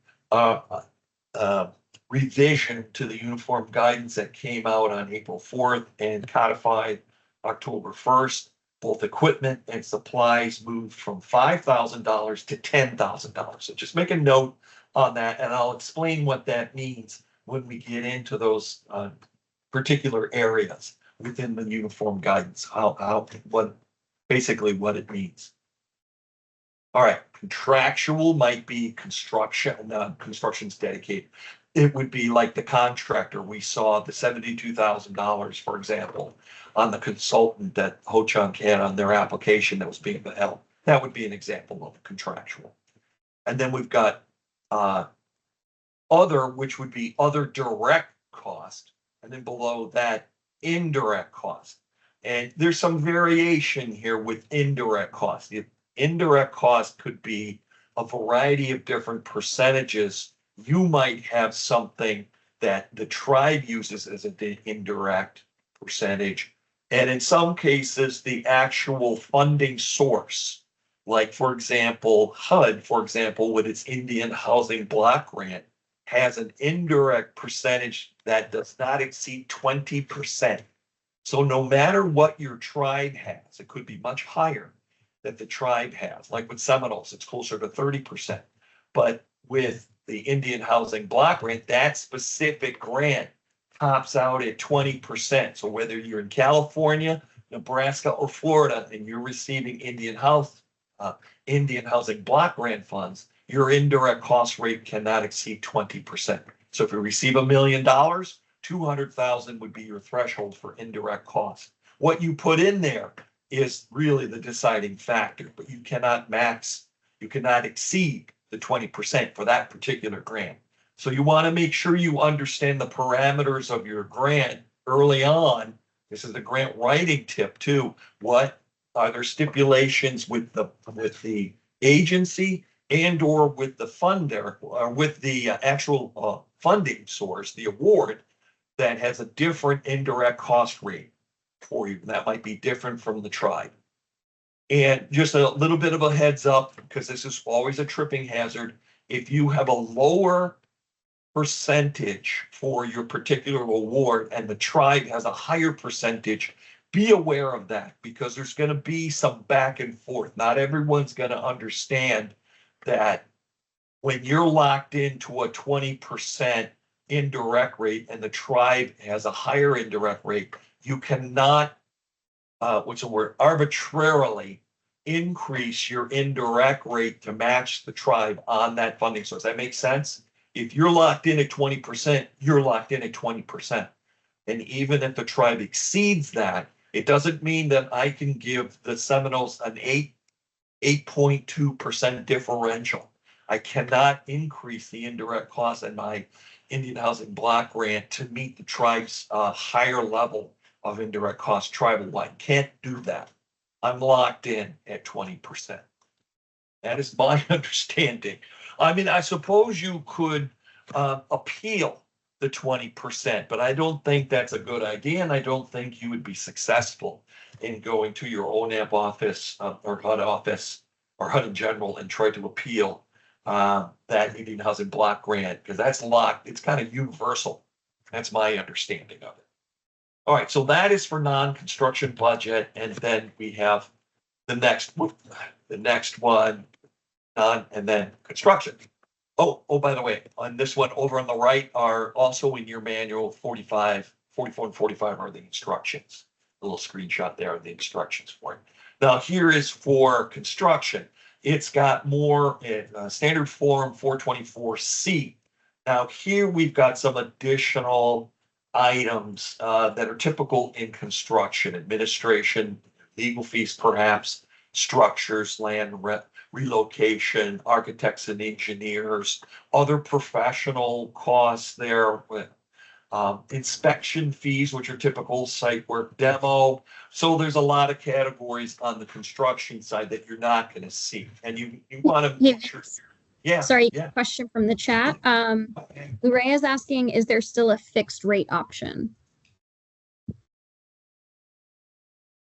revision to the uniform guidance that came out on April 4th and codified October 1st. Both equipment and supplies moved from $5,000 to $10,000. So just make a note on that, and I'll explain what that means when we get into those particular areas within the uniform guidance, basically what it means. All right, contractual might be construction, construction's dedicated. It would be like the contractor. We saw the $72,000, for example, on the consultant that Ho-Chunk had on their application that was being held. That would be an example of contractual. And then we've got other, which would be other direct cost, and then below that, indirect cost. And there's some variation here with indirect cost. The indirect cost could be a variety of different percentages. You might have something that the tribe uses as an indirect percentage, and in some cases, the actual funding source, like, for example, HUD, for example, with its Indian Housing Block Grant, has an indirect percentage that does not exceed 20%. So no matter what your tribe has, it could be much higher that the tribe has. Like with Seminoles, it's closer to 30%. But with the Indian Housing Block Grant, that specific grant tops out at 20%. So whether you're in California, Nebraska, or Florida, and you're receiving Indian Housing Block Grant funds, your indirect cost rate cannot exceed 20%. So if you receive $1 million, 200,000 would be your threshold for indirect cost. What you put in there is really the deciding factor, but you cannot exceed the 20% for that particular grant. So you want to make sure you understand the parameters of your grant early on. This is the grant writing tip too. What are there stipulations with the agency and or with the funder, or with the actual funding source, the award, that has a different indirect cost rate for you? That might be different from the tribe. And just a little bit of a heads up, because this is always a tripping hazard. If you have a lower percentage for your particular award and the tribe has a higher percentage, be aware of that, because there's going to be some back and forth. Not everyone's going to understand that when you're locked into a 20% indirect rate and the tribe has a higher indirect rate, you cannot, arbitrarily increase your indirect rate to match the tribe on that funding source. That makes sense? If you're locked in at 20%, you're locked in at 20%. And even if the tribe exceeds that, it doesn't mean that I can give the Seminoles an 8.2% differential. I cannot increase the indirect cost in my Indian Housing Block Grant to meet the tribe's higher level of indirect cost tribal-wide. Can't do that. I'm locked in at 20%. That is my understanding. I mean, I suppose you could appeal the 20%, but I don't think that's a good idea, and I don't think you would be successful in going to your ONAP office or HUD office or HUD in general and try to appeal that Indian Housing Block Grant, because that's locked, it's kind of universal. That's my understanding of it. All right, so that is for non-construction budget, and then we have the next one, and then construction. Oh, by the way, on this one over on the right are also in your manual 45, 44 and 45 are the instructions. A little screenshot there of the instructions for it. Now here is for construction. It's got more standard form 424C. Now here we've got some additional items that are typical in construction, administration, legal fees perhaps, structures, land relocation, architects and engineers, other professional costs there, inspection fees, which are typical site work demo. So there's a lot of categories on the construction side that you're not going to see. And you want to make sure. Yeah. Sorry, yeah. Question from the chat. Okay. Ray is asking, is there still a fixed rate option?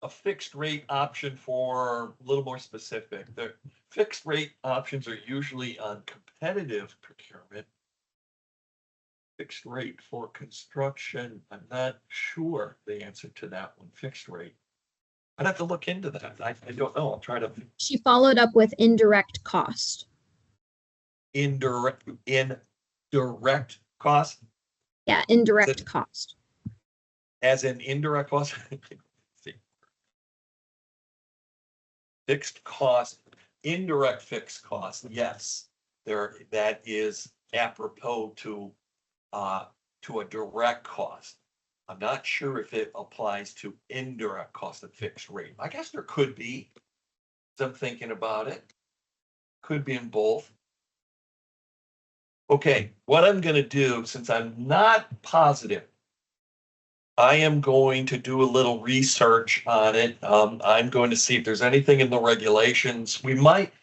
A fixed rate option for a little more specific. The fixed rate options are usually on competitive procurement. Fixed rate for construction, I'm not sure the answer to that one. Fixed rate. I'd have to look into that. I don't know. I'll try to. She followed up with indirect cost. Indirect cost? Yeah, indirect cost. As in indirect cost? Fixed cost, indirect fixed cost, yes. That is apropos to a direct cost. I'm not sure if it applies to indirect cost of fixed rate. I guess there could be. As I'm thinking about it. Could be in both. Okay, what I'm going to do, since I'm not positive, I am going to do a little research on it. I'm going to see if there's anything in the regulations. This might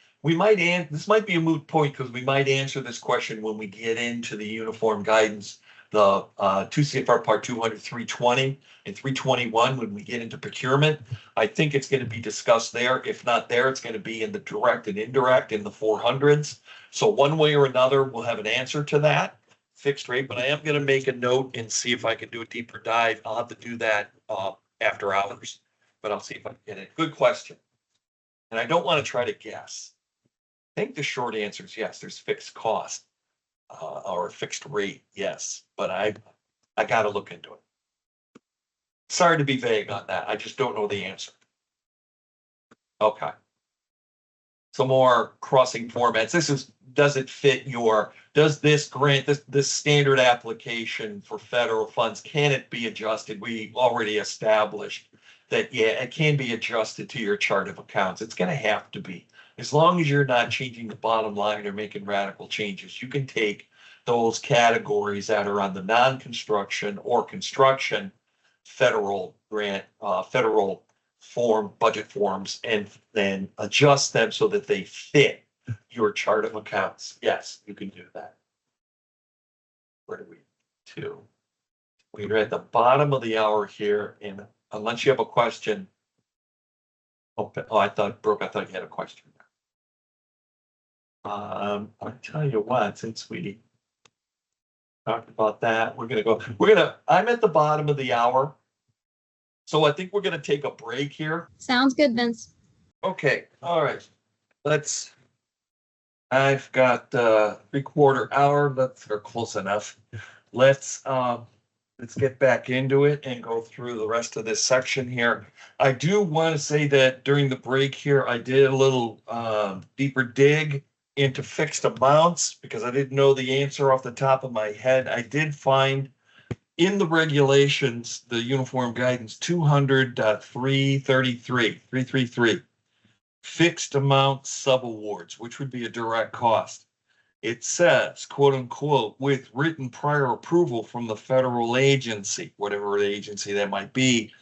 be a moot point because we might answer this question when we get into the uniform guidance, the 2 CFR Part 200, 320 and 321 when we get into procurement. I think it's going to be discussed there. If not there, it's going to be in the direct and indirect in the 400s. So one way or another, we'll have an answer to that. Fixed rate, but I am going to make a note and see if I can do a deeper dive. I'll have to do that after hours, but I'll see if I can get it. Good question. And I don't want to try to guess. I think the short answer is yes, there's fixed cost or fixed rate, yes, but I got to look into it. Sorry to be vague on that. I just don't know the answer. Okay. Some more crossing formats. Does it fit does this grant, this standard application for federal funds, can it be adjusted? We already established that, yeah, it can be adjusted to your chart of accounts. It's going to have to be. As long as you're not changing the bottom line or making radical changes, you can take those categories that are on the non-construction or construction federal grant, federal budget forms, and then adjust them so that they fit your chart of accounts. Yes, you can do that. Where do we? We're at the bottom of the hour here, and unless you have a question. Oh, I thought, Brooke, I thought you had a question. I'll tell you what, since we talked about that, I'm at the bottom of the hour. So I think we're going to take a break here. Sounds good, Vince. Okay, all right. I've got 3/4 hour, that's close enough. Let's get back into it and go through the rest of this section here. I do want to say that during the break here, I did a little deeper dig into fixed amounts because I didn't know the answer off the top of my head. I did find in the regulations, the uniform guidance 200.333, fixed amount subawards, which would be a direct cost. It says, quote unquote, with written prior approval from the federal agency, whatever agency that might be,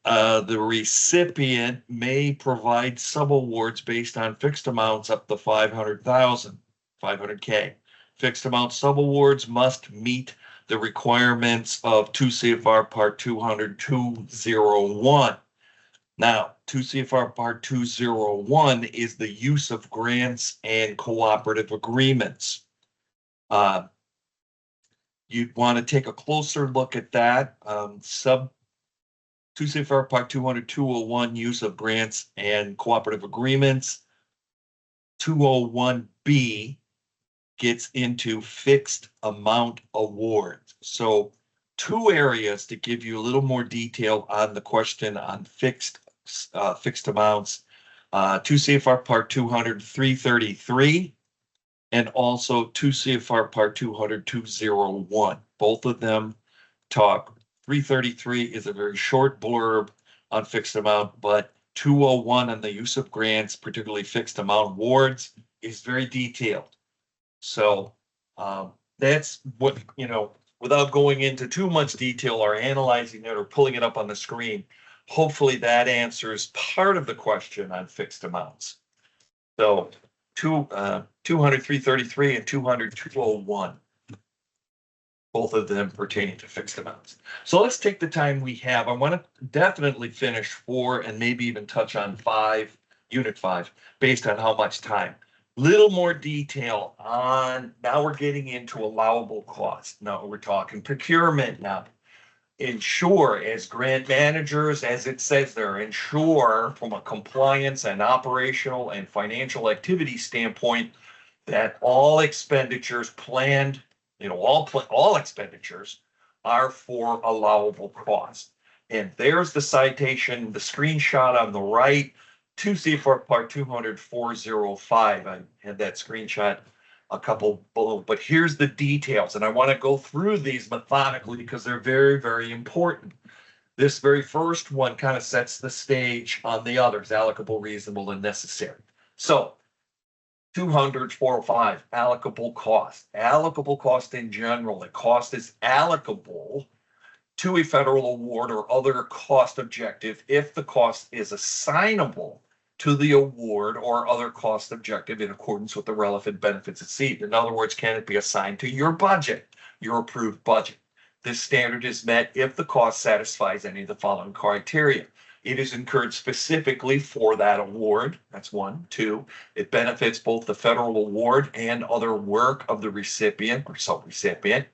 the recipient may provide subawards based on fixed amounts up to 500,000, 500K. Fixed amount subawards must meet the requirements of 2 CFR Part 200, 201. Now, 2 CFR Part 201 is the use of grants and cooperative agreements. You'd want to take a closer look at that. 2 CFR Part 200-201, use of grants and cooperative agreements. 201B gets into fixed amount awards. So 2 areas to give you a little more detail on the question on fixed amounts. 2 CFR Part 200-333 and also 2 CFR Part 200-201. Both of them talk. 333 is a very short blurb on fixed amount, but 201 on the use of grants, particularly fixed amount awards, is very detailed. So that's what, without going into too much detail or analyzing it or pulling it up on the screen, hopefully that answers part of the question on fixed amounts. So 200-333 and 200-201. Both of them pertaining to fixed amounts. So let's take the time we have. I want to definitely finish 4 and maybe even touch on 5, Unit 5, based on how much time. Little more detail on, now we're getting into allowable costs. Now we're talking procurement now. Ensure as grant managers, as it says there, ensure from a compliance and operational and financial activity standpoint that all expenditures planned, all expenditures are for allowable cost. And there's the citation, the screenshot on the right, 2 CFR Part 200-405. I had that screenshot a couple below, but here's the details. And I want to go through these methodically because they're very, very important. This very first one kind of sets the stage on the others, allocable, reasonable, and necessary. So 200-405, allocable cost. Allocable cost in general, the cost is allocable to a federal award or other cost objective if the cost is assignable to the award or other cost objective in accordance with the relevant benefits received. In other words, can it be assigned to your budget, your approved budget? This standard is met if the cost satisfies any of the following criteria. It is incurred specifically for that award. That's 1. 2, it benefits both the federal award and other work of the recipient or subrecipient.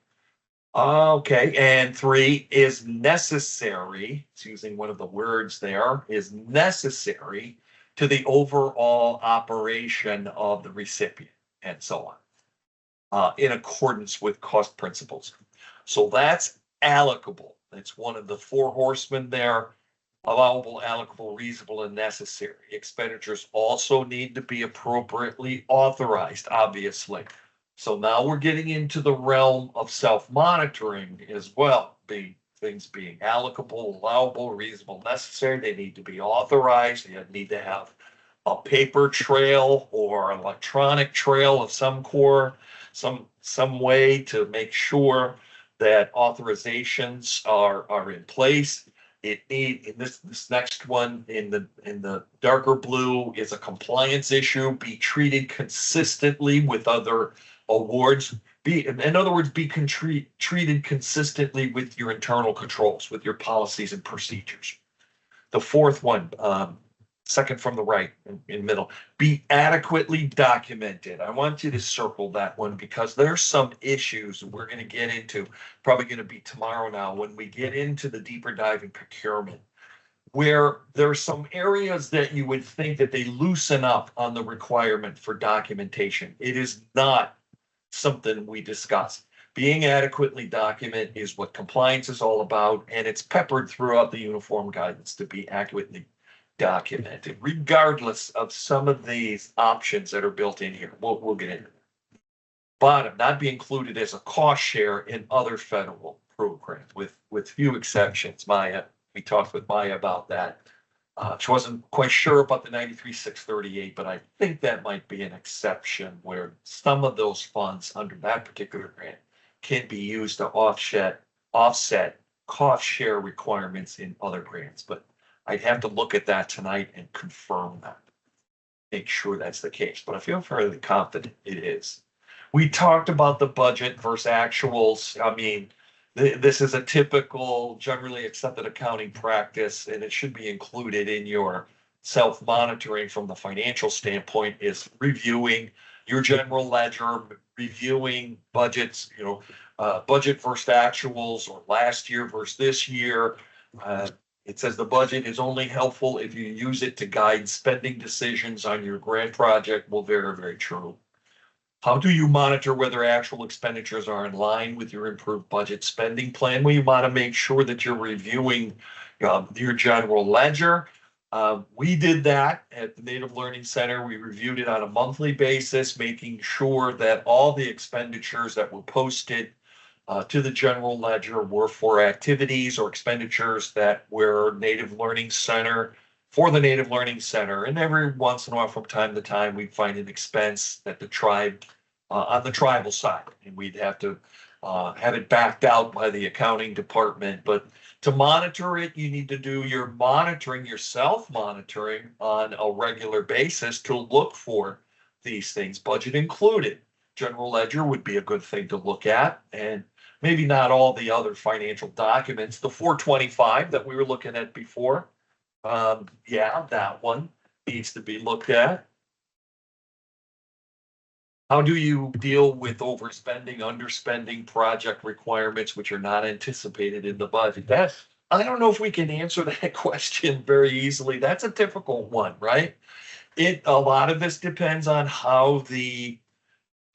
Okay, and 3 is necessary. It's using one of the words there, is necessary to the overall operation of the recipient and so on, in accordance with cost principles. So that's allocable. That's one of the 4 horsemen there. Allowable, allocable, reasonable, and necessary. Expenditures also need to be appropriately authorized, obviously. So now we're getting into the realm of self-monitoring as well. Things being allocable, allowable, reasonable, necessary. They need to be authorized. They need to have a paper trail or an electronic trail of some way to make sure that authorizations are in place. This next one in the darker blue is a compliance issue. Be treated consistently with other awards. In other words, be treated consistently with your internal controls, with your policies and procedures. The 4th one, second from the right in middle, be adequately documented. I want you to circle that one because there's some issues we're going to get into, probably going to be tomorrow now when we get into the deeper dive in procurement, where there are some areas that you would think that they loosen up on the requirement for documentation. It is not something we discuss. Being adequately documented is what compliance is all about, and it's peppered throughout the uniform guidance to be accurately documented, regardless of some of these options that are built in here. We'll get into it. Bottom, not be included as a cost share in other federal programs, with few exceptions. We talked with Maya about that. She wasn't quite sure about the 93-638, but I think that might be an exception where some of those funds under that particular grant can be used to offset cost share requirements in other grants. But I'd have to look at that tonight and confirm that, make sure that's the case, but I feel fairly confident it is. We talked about the budget versus actuals. I mean, this is a typical, generally accepted accounting practice, and it should be included in your self-monitoring from the financial standpoint, is reviewing your general ledger, reviewing budgets, budget versus actuals, or last year versus this year. It says the budget is only helpful if you use it to guide spending decisions on your grant project. Well, very, very true. How do you monitor whether actual expenditures are in line with your improved budget spending plan? Well, you want to make sure that you're reviewing your general ledger. We did that at the Native Learning Center. We reviewed it on a monthly basis, making sure that all the expenditures that were posted to the general ledger were for activities or expenditures that were Native Learning Center, for the Native Learning Center. And every once in a while, from time to time, we'd find an expense that the tribe, on the tribal side, and we'd have to have it backed out by the accounting department. But to monitor it, you need to do your monitoring, your self-monitoring on a regular basis to look for these things, budget included. General ledger would be a good thing to look at, and maybe not all the other financial documents. The 425 that we were looking at before, yeah, that one needs to be looked at. How do you deal with overspending, underspending project requirements which are not anticipated in the budget? I don't know if we can answer that question very easily. That's a difficult one, right? A lot of this depends on how the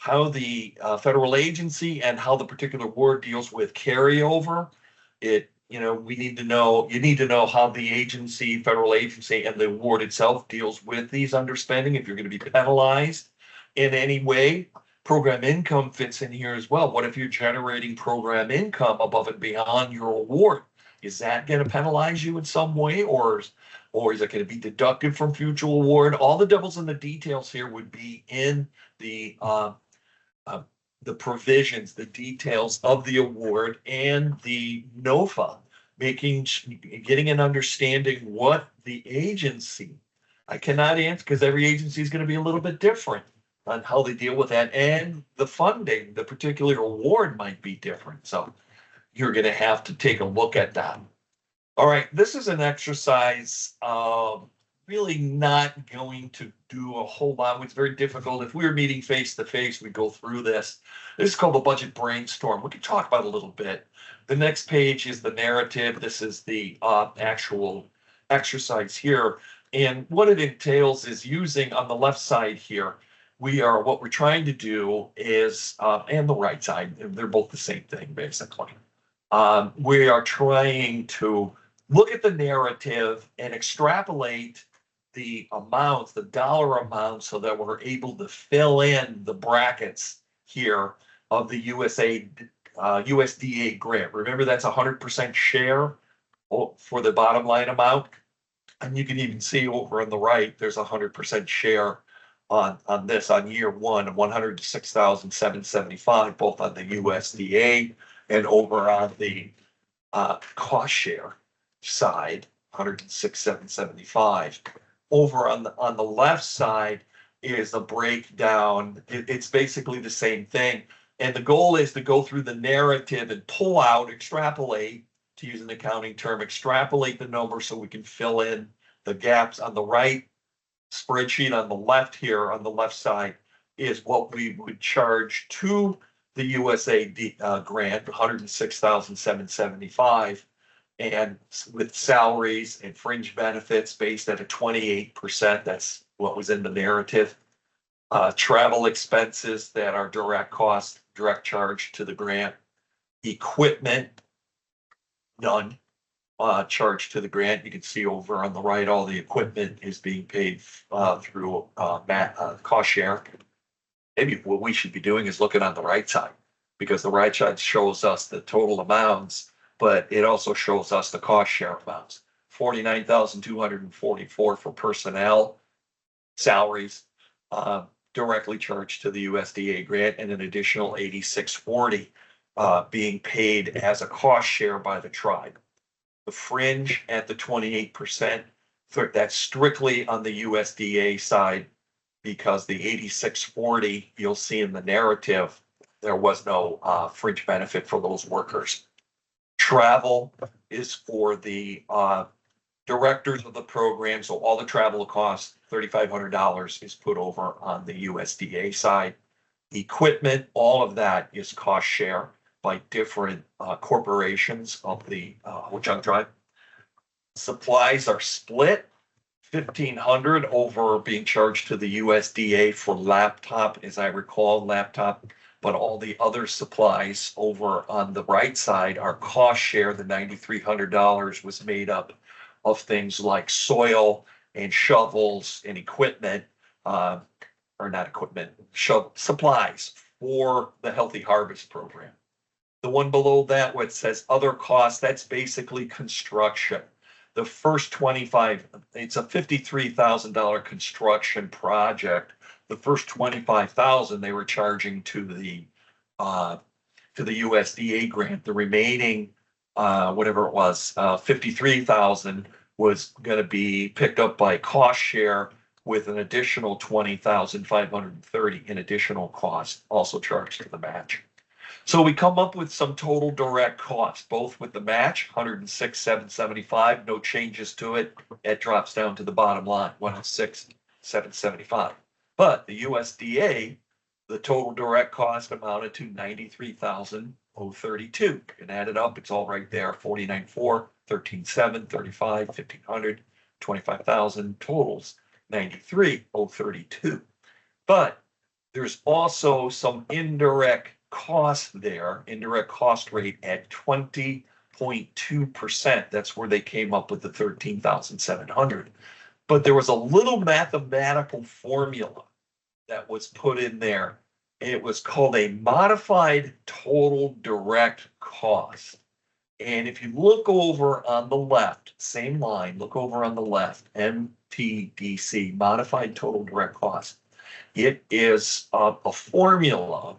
federal agency and how the particular ward deals with carryover. We need to know, you need to know how the agency, federal agency, and the ward itself deals with these underspending. If you're going to be penalized in any way, program income fits in here as well. What if you're generating program income above and beyond your award? Is that going to penalize you in some way, or is it going to be deducted from future award? All the devils in the details here would be in the provisions, the details of the award and the NOFA, getting an understanding what the agency, I cannot answer because every agency is going to be a little bit different on how they deal with that, and the funding, the particular award might be different. So you're going to have to take a look at that. All right, this is an exercise, really not going to do a whole lot. It's very difficult. If we were meeting face to face, we'd go through this. This is called the budget brainstorm. We can talk about it a little bit. The next page is the narrative. This is the actual exercise here. And what it entails is using, on the left side here, what we're trying to do is, and the right side, they're both the same thing, basically. We are trying to look at the narrative and extrapolate the amounts, the dollar amounts, so that we're able to fill in the brackets here of the USDA grant. Remember, that's 100% share for the bottom line amount. And you can even see over on the right, there's 100% share on this, on year one, 106,775, both on the USDA and over on the cost share side, 106,775. Over on the left side is a breakdown. It's basically the same thing. And the goal is to go through the narrative and pull out, extrapolate, to use an accounting term, extrapolate the number so we can fill in the gaps. On the right spreadsheet, on the left here, on the left side, is what we would charge to the USA grant, 106,775, and with salaries and fringe benefits based at a 28%. That's what was in the narrative. Travel expenses that are direct cost, direct charge to the grant. Equipment, none. Charged to the grant. You can see over on the right, all the equipment is being paid through cost share. Maybe what we should be doing is looking on the right side, because the right side shows us the total amounts, but it also shows us the cost share amounts. 49,244 for personnel, salaries, directly charged to the USDA grant, and an additional 8640 being paid as a cost share by the tribe. The fringe at the 28%, that's strictly on the USDA side, because the 8640, you'll see in the narrative, there was no fringe benefit for those workers. travel is for the directors of the program. So all the travel costs, $3,500 is put over on the USDA side. Equipment, all of that is cost share by different corporations of the Ho-Chunk Tribe. Supplies are split. 1,500 over being charged to the USDA for laptop, as I recall, laptop, but all the other supplies over on the right side are cost share. The $9,300 was made up of things like soil and shovels and equipment, or not equipment, supplies for the Healthy Harvest program. The one below that, what says other costs, that's basically construction. The first 25, it's a $53,000 construction project. The first 25,000 they were charging to the USDA grant. The remaining, whatever it was, 53,000 was going to be picked up by cost share with an additional 20,530 in additional cost, also charged to the match. So we come up with some total direct costs, both with the match, 106,775, no changes to it. It drops down to the bottom line, 106,775. But the USDA, the total direct cost amounted to 93,032. You can add it up, it's all right there, 49,400, 13,700, 35, 1,500, 25,000 totals, 93,032. But there's also some indirect cost there, indirect cost rate at 20.2%. That's where they came up with the 13,700. But there was a little mathematical formula that was put in there. It was called a modified total direct cost. And if you look over on the left, same line, look over on the left, MTDC, modified total direct cost. It is a formula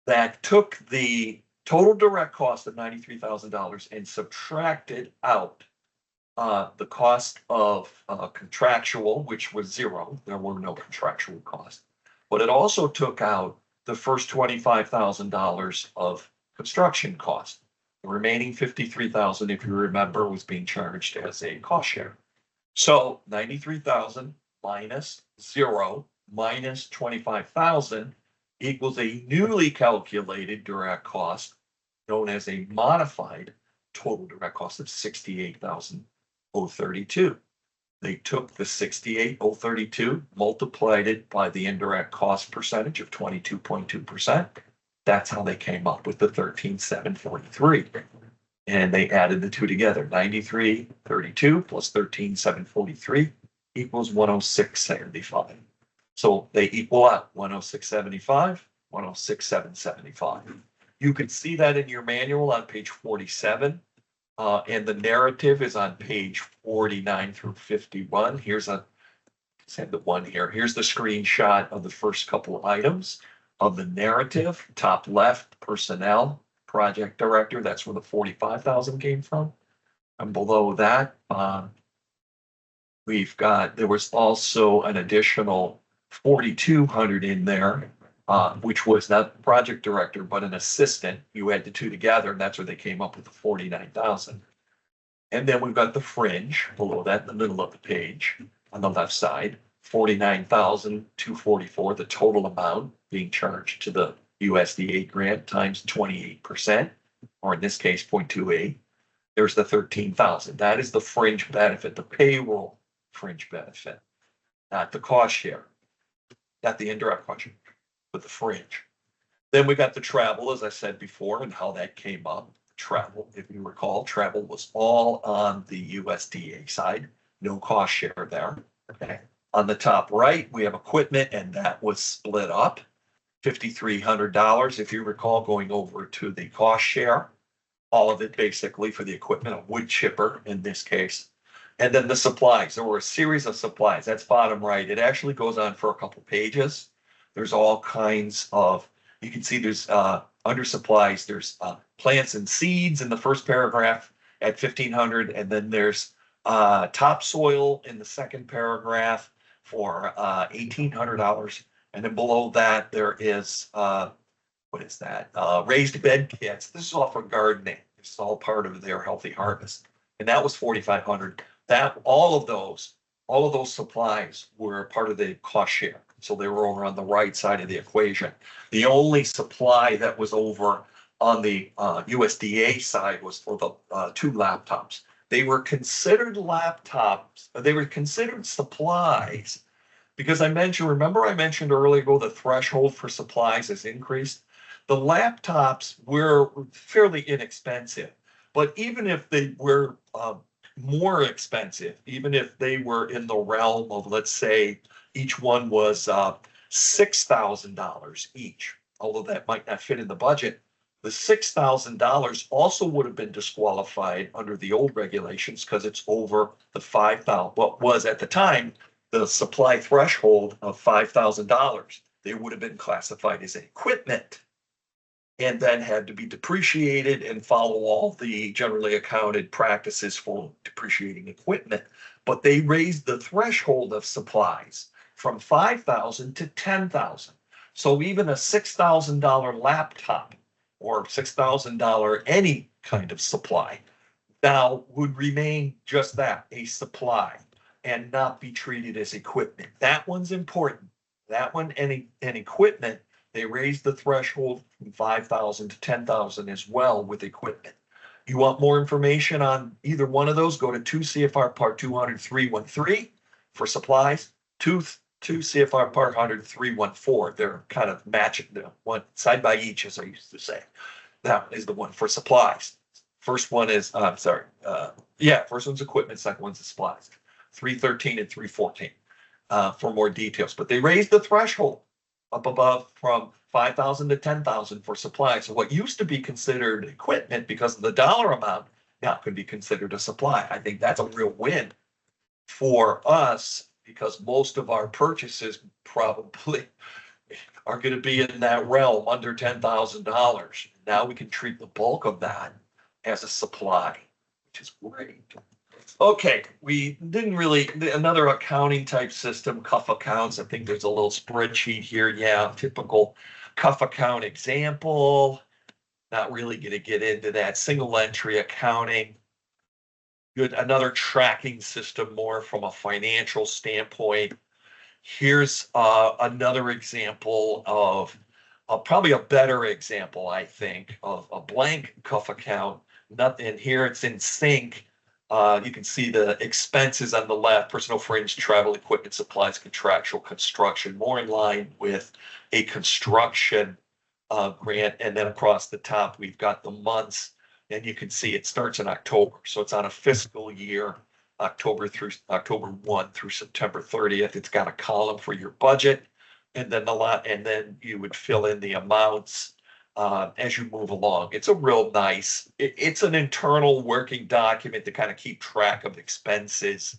that took the total direct cost of $93,000 and subtracted out the cost of contractual, which was zero. There were no contractual costs. But it also took out the first $25,000 of construction cost. The remaining $53,000, if you remember, was being charged as a cost share. So 93,000 minus zero minus 25,000 equals a newly calculated direct cost known as a modified total direct cost of 68,032. They took the 68,032, multiplied it by the indirect cost percentage of 22.2%. That's how they came up with the 13,743. And they added the two together. 93,32 plus 13,743 equals 106,75. So they equal out 106,75, 106,775. You can see that in your manual on page 47. And the narrative is on page 49 through 51. Here's the one here. Here's the screenshot of the first couple of items of the narrative. Top left, personnel, project director. That's where the 45,000 came from. And below that, there was also an additional 4,200 in there, which was not the project director, but an assistant. You add the two together, and that's where they came up with the 49,000. And then we've got the fringe below that in the middle of the page on the left side, 49,244, the total amount being charged to the USDA grant times 28%, or in this case, 0.28. There's the 13,000. That is the fringe benefit, the payroll fringe benefit, not the cost share, not the indirect cost share, but the fringe. Then we got the travel, as I said before, and how that came up. Travel, if you recall, travel was all on the USDA side, no cost share there. Okay. On the top right, we have equipment, and that was split up. $5,300, if you recall, going over to the cost share. All of it basically for the equipment, a wood chipper in this case. And then the supplies, there were a series of supplies. That's bottom right. It actually goes on for a couple pages. There's all kinds of, you can see there's under supplies, there's plants and seeds in the first paragraph at 1,500. And then there's topsoil in the second paragraph for $1,800. And then below that, there is, what is that? Raised bed kits. This is all for gardening. It's all part of their healthy harvest. And that was 4,500. That, all of those supplies were part of the cost share. So they were over on the right side of the equation. The only supply that was over on the USDA side was for the 2 laptops. They were considered laptops, they were considered supplies because remember I mentioned earlier ago, the threshold for supplies has increased. The laptops were fairly inexpensive, but even if they were more expensive, even if they were in the realm of, let's say, each one was $6,000 each, although that might not fit in the budget, the $6,000 also would have been disqualified under the old regulations because it's over the 5,000, what was at the time the supply threshold of $5,000. They would have been classified as equipment and then had to be depreciated and follow all the generally accounted practices for depreciating equipment. But they raised the threshold of supplies from 5,000 to 10,000. So even a $6,000 laptop or $6,000 any kind of supply now would remain just that, a supply, and not be treated as equipment. That one's important. That one and equipment, they raised the threshold from 5,000 to 10,000 as well with equipment. You want more information on either one of those, go to 2 CFR Part 200 313 for supplies, 2 CFR Part 100 314. They're kind of matching the one side by each, as I used to say. That is the one for supplies. First one is, first one's equipment, second one's supplies. 313 and 314 for more details. But they raised the threshold up above from 5,000 to 10,000 for supplies. So what used to be considered equipment because of the dollar amount now could be considered a supply. I think that's a real win for us because most of our purchases probably are going to be in that realm under $10,000. Now we can treat the bulk of that as a supply, which is great. Okay, we didn't really, another accounting type system, cuff accounts. I think there's a little spreadsheet here. Yeah, typical cuff account example. Not really going to get into that. Single entry accounting. Good, another tracking system more from a financial standpoint. Here's another example of probably a better example, I think, of a blank cuff account. Nothing here, it's in sync. You can see the expenses on the left, personal fringe, travel, equipment, supplies, contractual, construction, more in line with a construction grant. And then across the top, we've got the months, and you can see it starts in October. So it's on a fiscal year, October 1 through September 30th. It's got a column for your budget, and then you would fill in the amounts as you move along. It's a real nice, it's an internal working document to kind of keep track of expenses,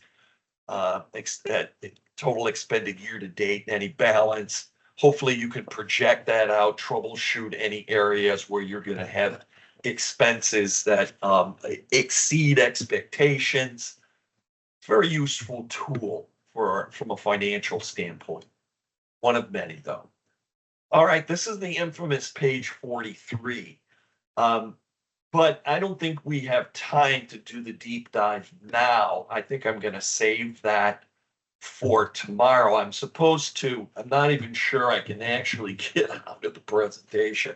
total expended year to date, any balance. Hopefully you can project that out, troubleshoot any areas where you're going to have expenses that exceed expectations. Very useful tool from a financial standpoint. One of many, though. All right, this is the infamous page 43. But I don't think we have time to do the deep dive now. I think I'm going to save that for tomorrow. I'm not even sure I can actually get out of the presentation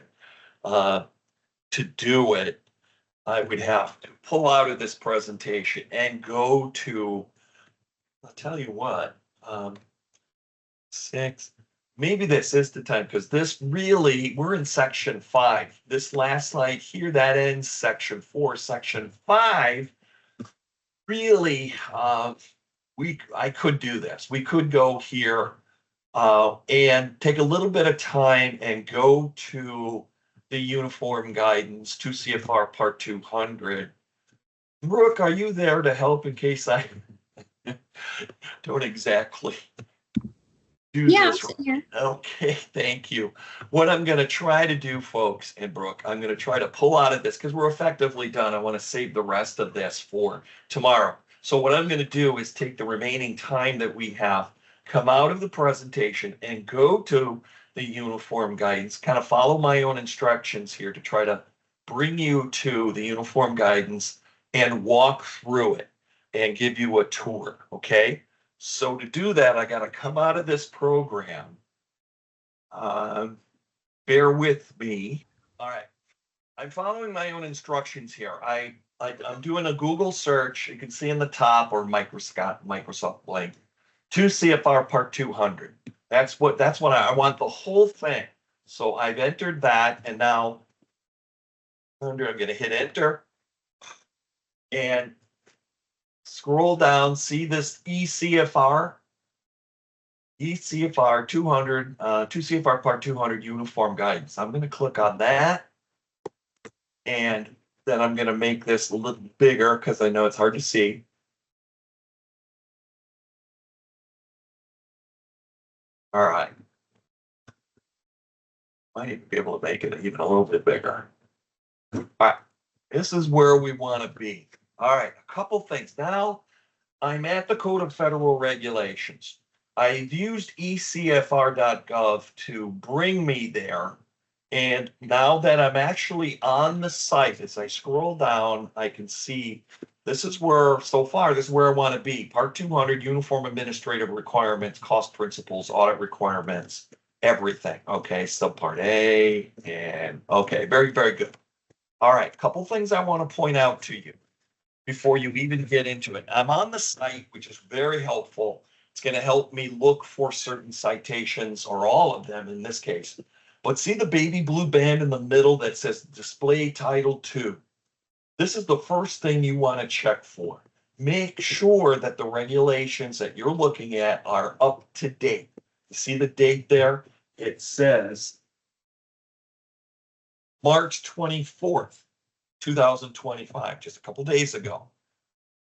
to do it. I would have to pull out of this presentation and go to, I'll tell you what, 6. Maybe this is the time because this really, we're in section 5. This last slide here, that ends section 4. Section 5, really, I could do this. We could go here and take a little bit of time and go to the uniform guidance, 2 CFR Part 200. Brooke, are you there to help in case I don't exactly do this? Here. Okay, thank you. What I'm going to try to do, folks, and Brooke, I'm going to try to pull out of this because we're effectively done. I want to save the rest of this for tomorrow. So what I'm going to do is take the remaining time that we have, come out of the presentation and go to the uniform guidance, kind of follow my own instructions here to try to bring you to the uniform guidance and walk through it and give you a tour, okay? So to do that, I gotta come out of this program. Bear with me. All right. I'm following my own instructions here. I'm doing a Google search. You can see in the top or Microsoft link, 2 CFR Part 200. That's what I want, the whole thing. So I've entered that, and now I'm going to hit enter and scroll down. See this ECFR 200, 2 CFR Part 200 Uniform Guidance. I'm going to click on that. And then I'm going to make this a little bigger because I know it's hard to see. All right. Might even be able to make it even a little bit bigger. All right. This is where we want to be. All right. A couple things. Now I'm at the Code of Federal Regulations. I've used ecfr.gov to bring me there. And now that I'm actually on the site, as I scroll down, I can see this is where, so far, this is where I want to be. Part 200, Uniform Administrative Requirements, Cost Principles, Audit Requirements, everything. Okay, Subpart A, and okay, very, very good. All right, a couple things I want to point out to you before you even get into it. I'm on the site, which is very helpful. It's going to help me look for certain citations, or all of them in this case. But see the baby blue band in the middle that says Display Title II. This is the first thing you want to check for. Make sure that the regulations that you're looking at are up to date. You see the date there? It says March 24th, 2025, just a couple days ago.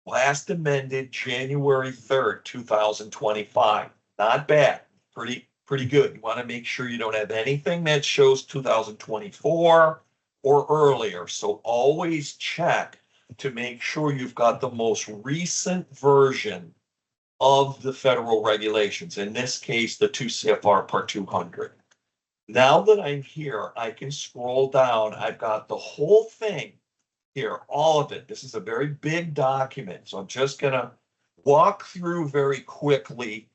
Last amended January 3rd, 2025. Not bad. Pretty good. You want to make sure you don't have anything that shows 2024 or earlier. So always check to make sure you've got the most recent version of the federal regulations. In this case, the 2 CFR Part 200. Now that I'm here, I can scroll down. I've got the whole thing here, all of it. This is a very big document. So I'm just going to walk through very quickly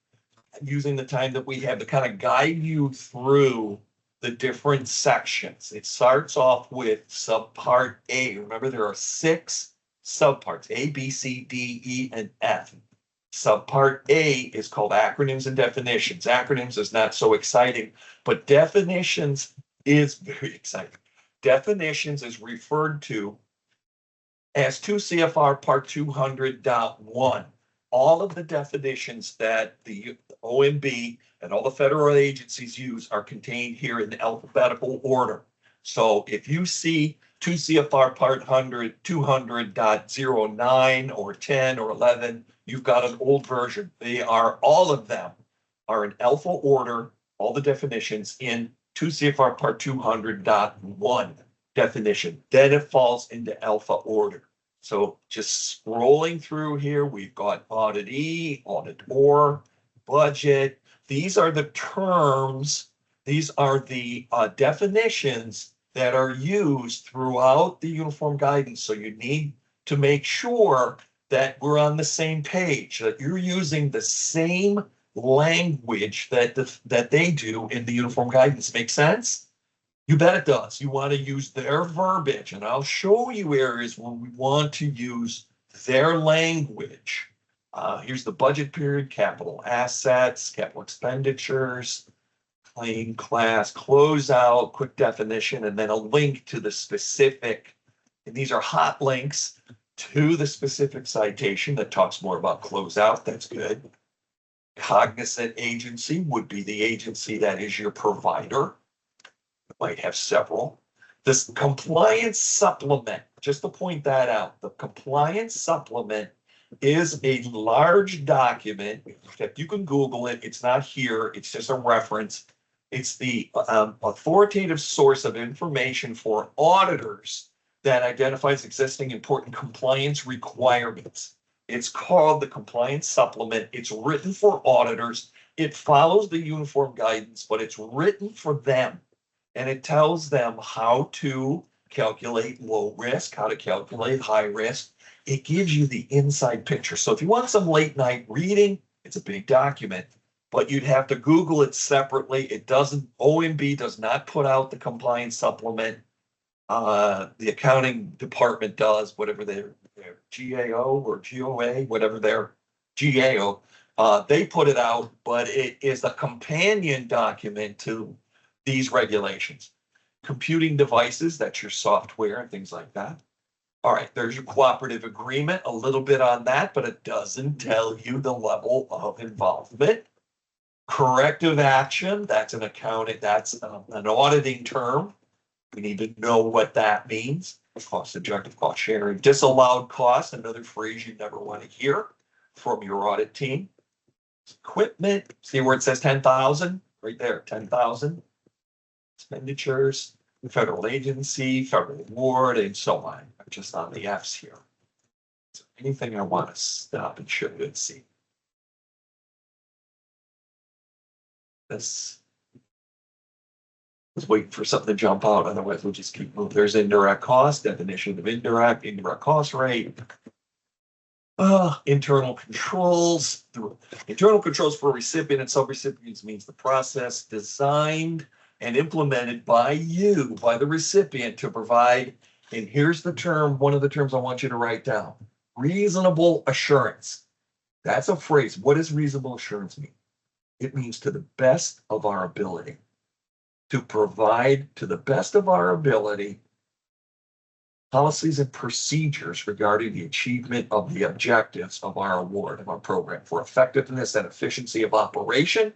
using the time that we have to kind of guide you through the different sections. It starts off with subpart A. Remember, there are 6 subparts, A, B, C, D, E, and F. Subpart A is called acronyms and definitions. Acronyms is not so exciting, but definitions is very exciting. Definitions is referred to as 2 CFR Part 200.1. All of the definitions that the OMB and all the federal agencies use are contained here in alphabetical order. So if you see 2 CFR Part 200.09 or 10 or 11, you've got an old version. All of them are in alpha order, all the definitions in 2 CFR Part 200.1 definition. Then it falls into alpha order. So just scrolling through here, we've got auditee, auditor, budget. These are the terms. These are the definitions that are used throughout the uniform guidance. So you need to make sure that we're on the same page, that you're using the same language that they do in the uniform guidance. Make sense? You bet it does. You want to use their verbiage, and I'll show you areas where we want to use their language. Here's the budget period, capital assets, capital expenditures, claim class, closeout, quick definition, and then a link to the specific, and these are hot links to the specific citation that talks more about closeout. That's good. Cognizant agency would be the agency that is your provider. Might have several. This compliance supplement, just to point that out, the compliance supplement is a large document. If you can Google it, it's not here. It's just a reference. It's the authoritative source of information for auditors that identifies existing important compliance requirements. It's called the compliance supplement. It's written for auditors. It follows the uniform guidance, but it's written for them. And it tells them how to calculate low risk, how to calculate high risk. It gives you the inside picture. So if you want some late night reading, it's a big document, but you'd have to Google it separately. It doesn't, OMB does not put out the compliance supplement. The accounting department does, whatever their GAO or GOA, whatever their GAO, they put it out, but it is a companion document to these regulations. Computing devices, that's your software and things like that. All right, there's your cooperative agreement, a little bit on that, but it doesn't tell you the level of involvement. Corrective action, that's an accounting, that's an auditing term. We need to know what that means. Cost objective, cost sharing, disallowed costs, another phrase you never want to hear from your audit team. Equipment, see where it says 10,000, right there, 10,000. Expenditures, federal agency, federal award, and so on. I'm just on the F's here. So anything I want to stop and show you and see. This. Was waiting for something to jump out, otherwise we'll just keep moving. There's indirect cost, definition of indirect cost rate. Internal controls. Internal controls for recipient and subrecipients means the process designed and implemented by you, by the recipient to provide, and here's the term, one of the terms I want you to write down, reasonable assurance. That's a phrase. What does reasonable assurance mean? It means to the best of our ability. To provide to the best of our ability policies and procedures regarding the achievement of the objectives of our award of our program for effectiveness and efficiency of operation,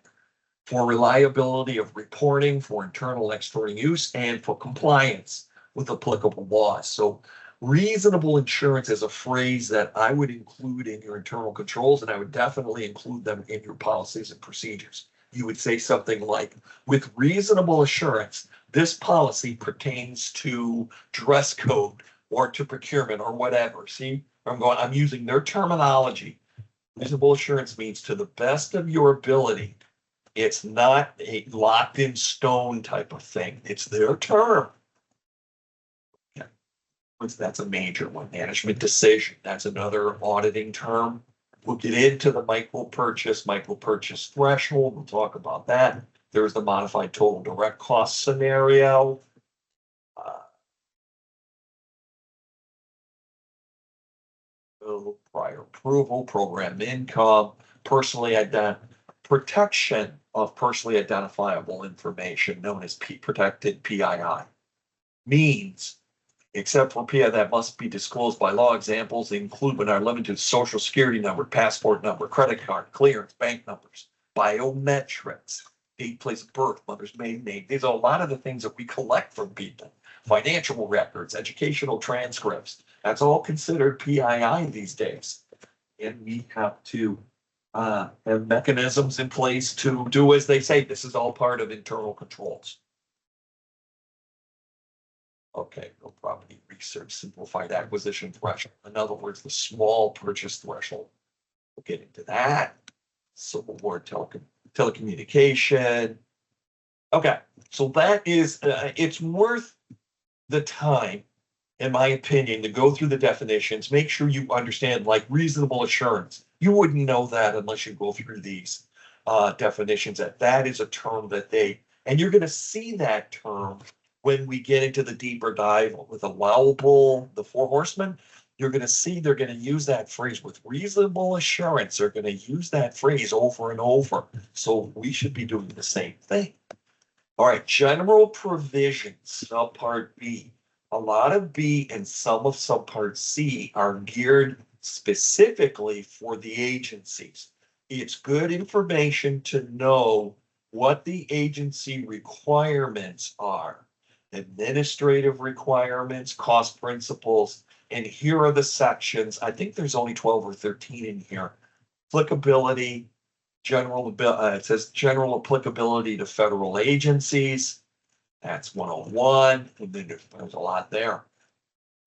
for reliability of reporting, for internal and external use, and for compliance with applicable laws. So reasonable assurance is a phrase that I would include in your internal controls, and I would definitely include them in your policies and procedures. You would say something like, with reasonable assurance, this policy pertains to dress code or to procurement or whatever. See, I'm using their terminology. Reasonable assurance means to the best of your ability. It's not a locked in stone type of thing. It's their term. Yeah. That's a major one. Management decision. That's another auditing term. We'll get into the micro purchase threshold. We'll talk about that. There's the modified total direct cost scenario. Prior approval, program income, protection of personally identifiable information known as protected PII. Means except for PI that must be disclosed by law. Examples include but are limited to social security number, passport number, credit card, clearance, bank numbers, biometrics, date, place of birth, mother's maiden name. These are a lot of the things that we collect from people. Financial records, educational transcripts. That's all considered PII these days. And we have to have mechanisms in place to do as they say. This is all part of internal controls. Okay, real property research, simplified acquisition threshold. In other words, the small purchase threshold. We'll get into that. Civil War telecommunication. Okay, so that is, it's worth the time, in my opinion, to go through the definitions, make sure you understand like reasonable assurance. You wouldn't know that unless you go through these definitions, that is a term that and you're going to see that term when we get into the deeper dive with allowable, the four horsemen. You're going to see they're going to use that phrase with reasonable assurance. They're going to use that phrase over and over. So we should be doing the same thing. All right, general provisions, subpart B. A lot of B and some of subpart C are geared specifically for the agencies. It's good information to know what the agency requirements are. Administrative requirements, cost principles, and here are the sections. I think there's only 12 or 13 in here. Applicability, it says general applicability to federal agencies. That's 101, and then there's a lot there.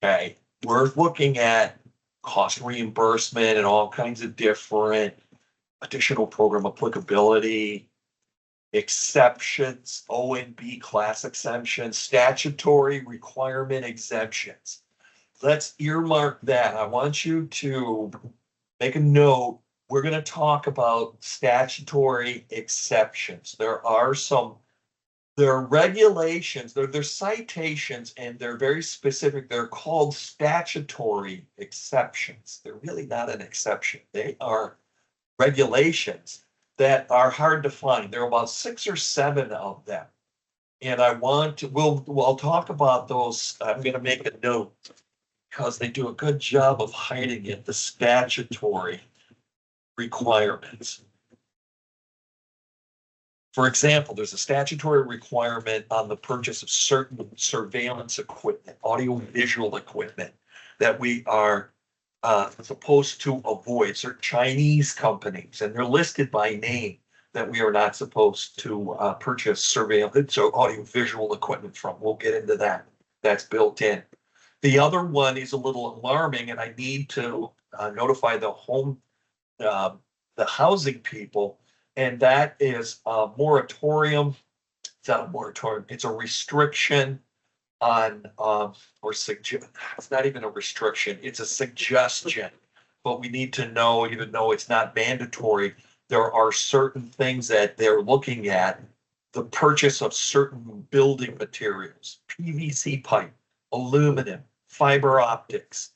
Okay, we're looking at cost reimbursement and all kinds of different additional program applicability. exceptions, O and B class exemptions, statutory requirement exemptions. Let's earmark that. I want you to make a note. We're going to talk about statutory exceptions. There are regulations, they're citations, and they're very specific. They're called statutory exceptions. They're really not an exception. They are regulations that are hard to find. There are about 6 or 7 of them. And we'll talk about those. I'm going to make a note because they do a good job of hiding it, the statutory requirements. For example, there's a statutory requirement on the purchase of certain surveillance equipment, audiovisual equipment, that we are supposed to avoid. Certain Chinese companies, and they're listed by name, that we are not supposed to purchase surveillance or audiovisual equipment from. We'll get into that. That's built in. The other one is a little alarming, and I need to notify the housing people, and that is a moratorium. It's not a moratorium, it's a restriction on, it's not even a restriction, it's a suggestion. But we need to know, even though it's not mandatory, there are certain things that they're looking at. The purchase of certain building materials, PVC pipe, aluminum, fiber optics,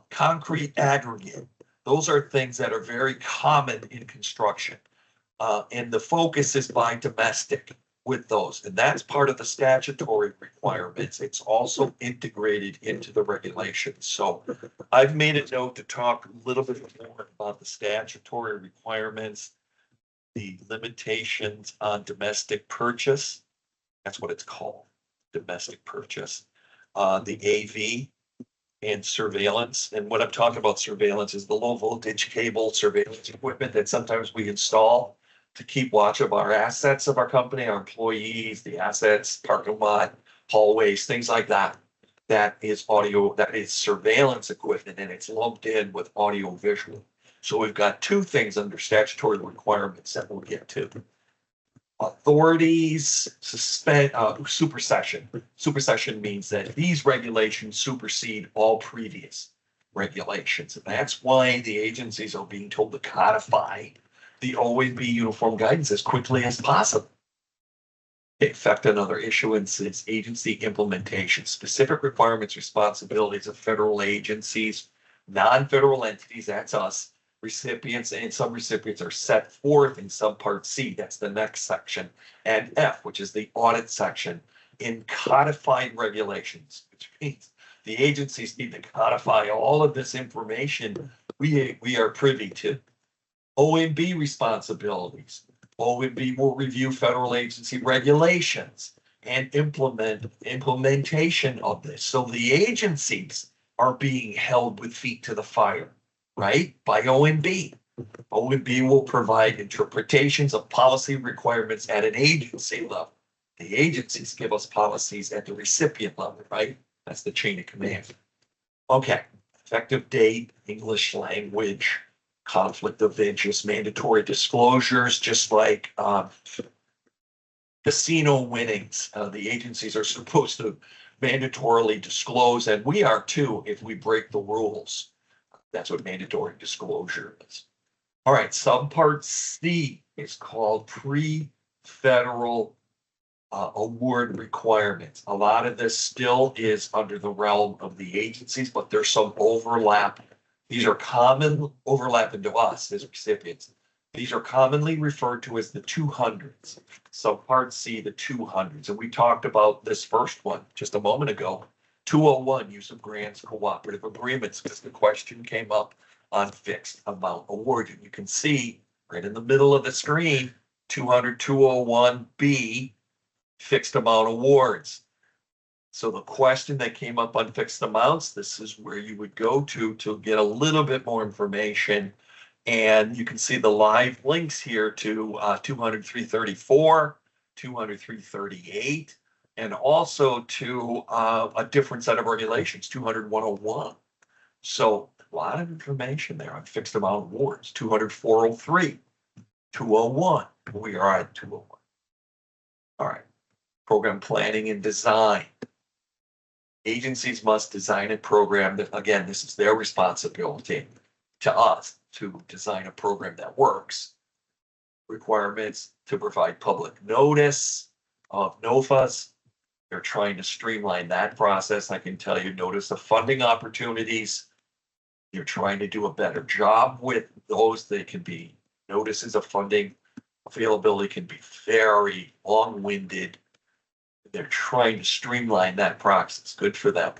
concrete aggregate. Those are things that are very common in construction. And the focus is by domestic with those. And that's part of the statutory requirements. It's also integrated into the regulations. So I've made a note to talk a little bit more about the statutory requirements, the limitations on domestic purchase. That's what it's called, domestic purchase. The AV and surveillance. And what I'm talking about surveillance is the low voltage cable surveillance equipment that sometimes we install to keep watch of our assets of our company, our employees, the assets, parking lot, hallways, things like that. That is surveillance equipment, and it's lumped in with audio visual. So we've got 2 things under statutory requirements that we'll get to. Authorities supersession. Supersession means that these regulations supersede all previous regulations. And that's why the agencies are being told to codify the OMB uniform guidance as quickly as possible. Effect on other issuances, agency implementation, specific requirements, responsibilities of federal agencies, non-federal entities, that's us, recipients, and some recipients are set forth in subpart C, that's the next section, and F, which is the audit section, in codified regulations, which means the agencies need to codify all of this information we are privy to. OMB responsibilities. OMB will review federal agency regulations and implementation of this. So the agencies are being held with feet to the fire, right? By OMB. OMB will provide interpretations of policy requirements at an agency level. The agencies give us policies at the recipient level, right? That's the chain of command. Okay, effective date, English language, conflict of interest, mandatory disclosures, just like casino winnings. The agencies are supposed to mandatorily disclose, and we are too if we break the rules. That's what mandatory disclosure is. All right, subpart C is called pre-federal award requirements. A lot of this still is under the realm of the agencies, but there's some overlap. These are common overlapping to us as recipients. These are commonly referred to as the 200s. Subpart C, the 200s. And we talked about this first one just a moment ago. 201, use of grants, cooperative agreements, because the question came up on fixed amount award. And you can see right in the middle of the screen, 200, 201B, fixed amount awards. So the question that came up on fixed amounts, this is where you would go to get a little bit more information. And you can see the live links here to 200, 334, 200, 338, and also to a different set of regulations, 200, 101. So a lot of information there on fixed amount awards, 200, 403, 201. We are at 201. All right. Program planning and design. Agencies must design a program that, again, this is their responsibility to us to design a program that works. Requirements to provide public notice of NOFAs. They're trying to streamline that process. I can tell you, notice the funding opportunities. You're trying to do a better job with those. They can be notices of funding availability can be very long-winded. They're trying to streamline that process. Good for them.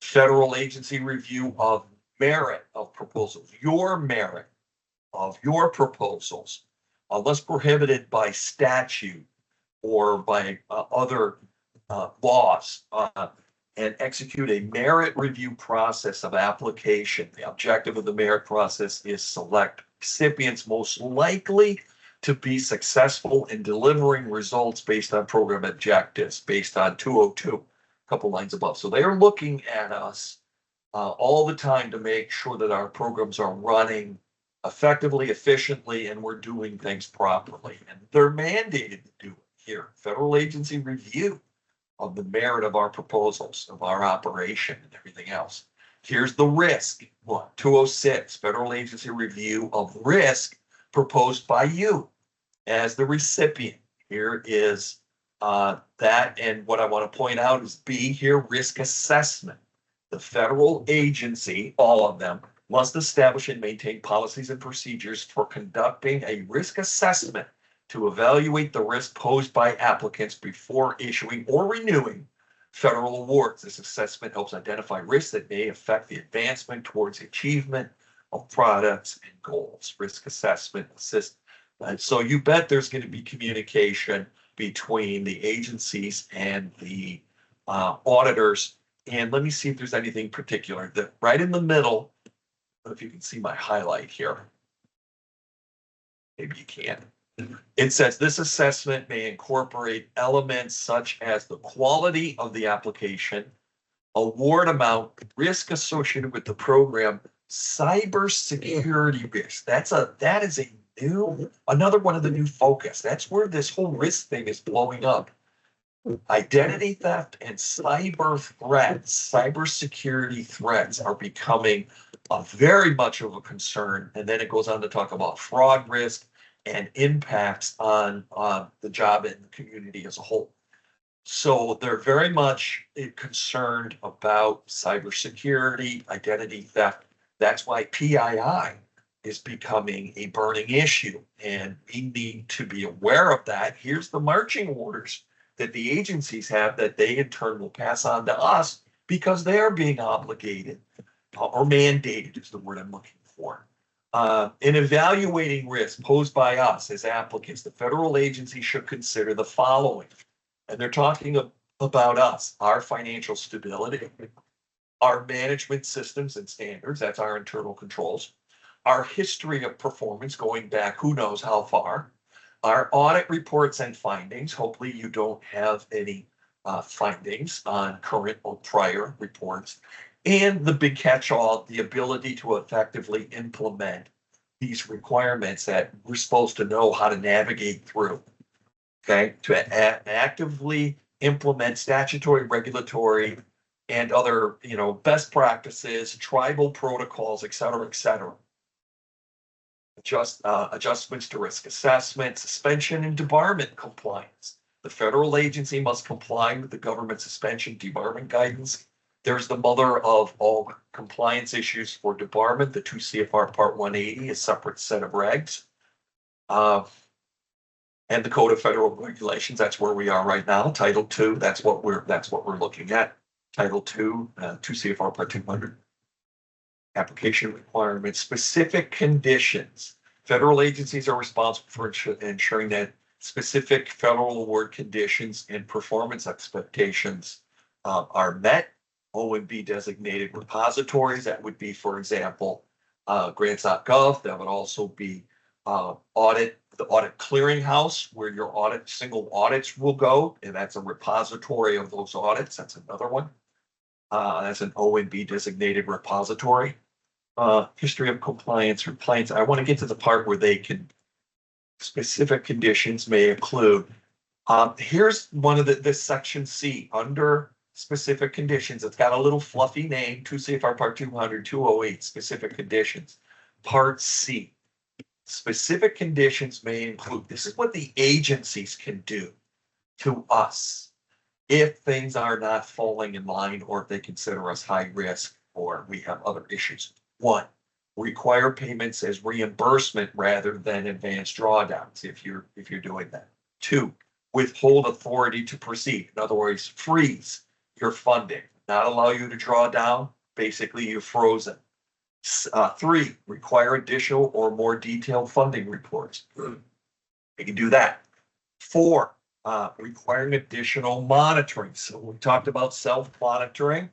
Federal agency review of merit of proposals, your merit of your proposals, unless prohibited by statute or by other laws, and execute a merit review process of application. The objective of the merit process is select recipients most likely to be successful in delivering results based on program objectives, based on 202, a couple lines above. So they're looking at us all the time to make sure that our programs are running effectively, efficiently, and we're doing things properly. And they're mandated to do it here. Federal agency review of the merit of our proposals, of our operation and everything else. Here's the risk. 206, federal agency review of risk proposed by you as the recipient. Here is that. And what I want to point out is B here, risk assessment. The federal agency, all of them, must establish and maintain policies and procedures for conducting a risk assessment to evaluate the risk posed by applicants before issuing or renewing federal awards. This assessment helps identify risks that may affect the advancement towards the achievement of products and goals. Risk assessment assist. So you bet there's going to be communication between the agencies and the auditors. And let me see if there's anything particular that right in the middle, if you can see my highlight here. Maybe you can. It says this assessment may incorporate elements such as the quality of the application, award amount, risk associated with the program, cybersecurity risk. That is another one of the new focus. That's where this whole risk thing is blowing up. Identity theft and cyber threats, cybersecurity threats are becoming very much of a concern. And then it goes on to talk about fraud risk and impacts on the job and the community as a whole. So they're very much concerned about cybersecurity, identity theft. That's why PII is becoming a burning issue, and we need to be aware of that. Here's the marching orders that the agencies have that they in turn will pass on to us because they are being obligated or mandated is the word I'm looking for. In evaluating risk posed by us as applicants, the federal agency should consider the following. And they're talking about us, our financial stability, our management systems and standards, that's our internal controls, our history of performance going back who knows how far, our audit reports and findings. Hopefully you don't have any findings on current or prior reports. And the big catch-all, the ability to effectively implement these requirements that we're supposed to know how to navigate through. Okay, to actively implement statutory, regulatory, and other, best practices, tribal protocols, et cetera, et cetera. Adjustments to risk assessment, suspension, and debarment compliance. The federal agency must comply with the government suspension debarment guidance. There's the mother of all compliance issues for debarment. The 2 CFR Part 180, a separate set of regs. And the Code of Federal Regulations, that's where we are right now. Title 2, that's what we're looking at. Title 2, 2 CFR Part 200. Application requirements, specific conditions. Federal agencies are responsible for ensuring that specific federal award conditions and performance expectations are met. OMB designated repositories, that would be, for example, grants.gov. That would also be the audit clearinghouse where your single audits will go, and that's a repository of those audits. That's another one. That's an OMB designated repository. History of compliance. I want to get to the part where they can specific conditions may include Here's one of this section C under specific conditions. It's got a little fluffy name, 2 CFR Part 200, 208, specific conditions. Part C, specific conditions may include, this is what the agencies can do to us if things are not falling in line or if they consider us high risk or we have other issues. One, require payments as reimbursement rather than advanced drawdowns if you're doing that. Two, withhold authority to proceed. In other words, freeze your funding, not allow you to draw down. Basically, you're frozen. Three, require additional or more detailed funding reports. You can do that. Four, requiring additional monitoring. So we talked about self-monitoring.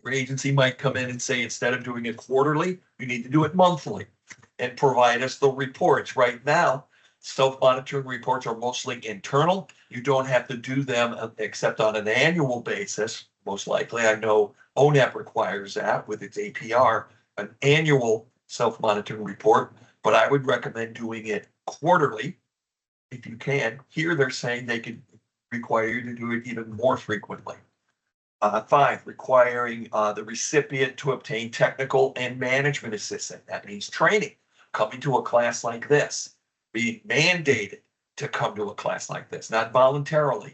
Your agency might come in and say, instead of doing it quarterly, you need to do it monthly and provide us the reports. Right now, self-monitoring reports are mostly internal. You don't have to do them except on an annual basis. Most likely, I know ONEP requires that with its APR, an annual self-monitoring report, but I would recommend doing it quarterly if you can. Here, they're saying they could require you to do it even more frequently. Five, requiring the recipient to obtain technical and management assistance. That means training. Coming to a class like this, being mandated to come to a class like this, not voluntarily,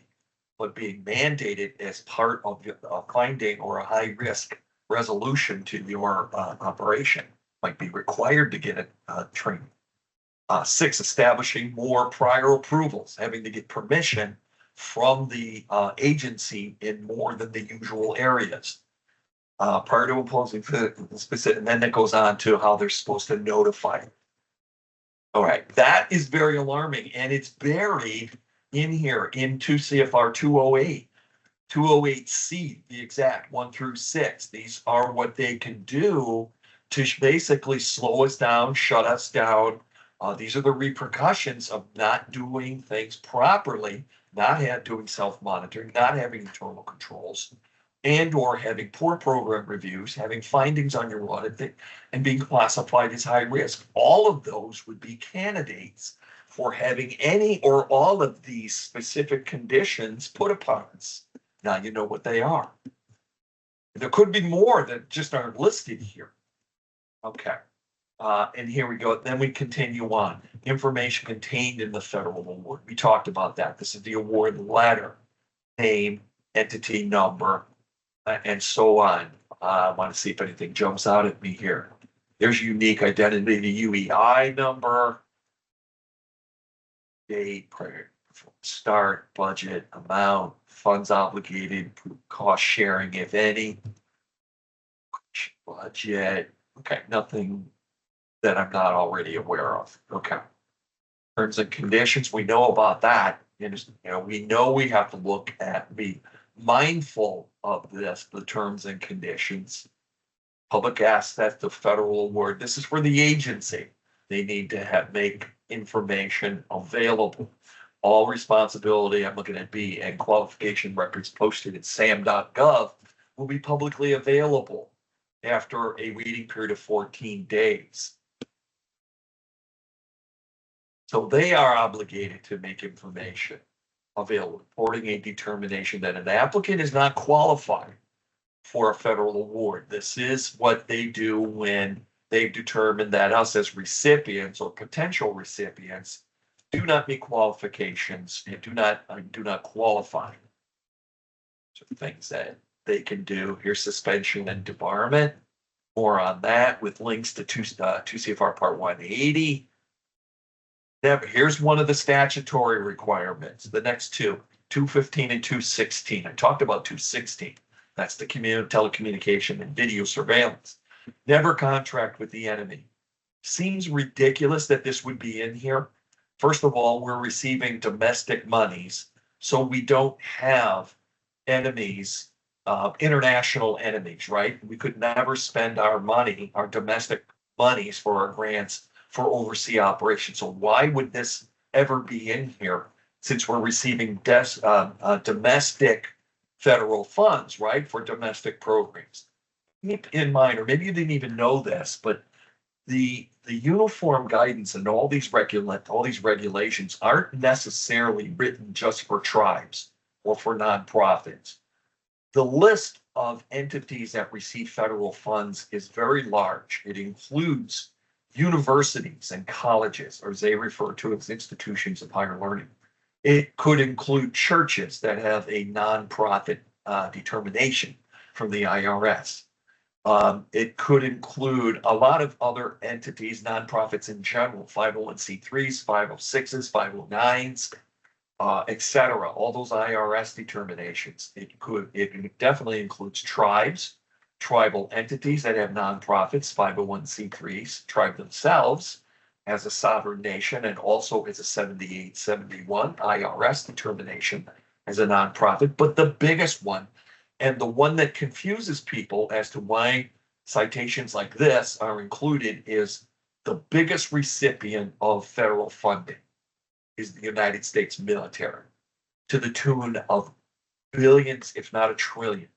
but being mandated as part of a finding or a high risk resolution to your operation, might be required to get a training. Six, establishing more prior approvals, having to get permission from the agency in more than the usual areas. Prior to imposing specific, and then it goes on to how they're supposed to notify. All right, that is very alarming, and it's buried in here in 2 CFR 208, 208C, the exact 1 through 6. These are what they can do to basically slow us down, shut us down. These are the repercussions of not doing things properly, not doing self-monitoring, not having internal controls, and or having poor program reviews, having findings on your audit, and being classified as high risk. All of those would be candidates for having any or all of these specific conditions put upon us. Now you know what they are. There could be more that just aren't listed here. Okay. And here we go. Then we continue on. Information contained in the federal award. We talked about that. This is the award letter, name, entity number, and so on. I want to see if anything jumps out at me here. There's unique identity, the UEI number, date, start, budget, amount, funds obligated, cost sharing, if any, budget. Okay, nothing that I'm not already aware of. Okay. Terms and conditions, we know about that. And, we know we have to look at, be mindful of this, the terms and conditions. Public access to federal award. This is for the agency. They need to make information available. All responsibility, I'm looking at B, and qualification records posted at sam.gov will be publicly available after a waiting period of 14 days. So they are obligated to make information available, reporting a determination that an applicant is not qualified for a federal award. This is what they do when they've determined that us as recipients or potential recipients do not meet qualifications and do not qualify. So things that they can do. Here's suspension and debarment. More on that with links to 2 CFR Part 180. Here's one of the statutory requirements. The next two, 215 and 216. I talked about 216. That's the telecommunication and video surveillance. Never contract with the enemy. Seems ridiculous that this would be in here. First of all, we're receiving domestic monies, so we don't have enemies, international enemies, right? We could never spend our money, our domestic monies for our grants for overseas operations. So why would this ever be in here since we're receiving domestic federal funds, right, for domestic programs? Keep in mind, or maybe you didn't even know this, but the uniform guidance and all these regulations aren't necessarily written just for tribes or for nonprofits. The list of entities that receive federal funds is very large. It includes universities and colleges, or as they refer to as institutions of higher learning. It could include churches that have a nonprofit determination from the IRS. It could include a lot of other entities, nonprofits in general, 501c3s, 506s, 509s, et cetera, all those IRS determinations. It definitely includes tribes, tribal entities that have nonprofits, 501c3s, tribe themselves as a sovereign nation, and also as a 7871 IRS determination as a nonprofit. But the biggest one, and the one that confuses people as to why citations like this are included, is the biggest recipient of federal funding is the United States military, to the tune of billions, if not $1 trillion.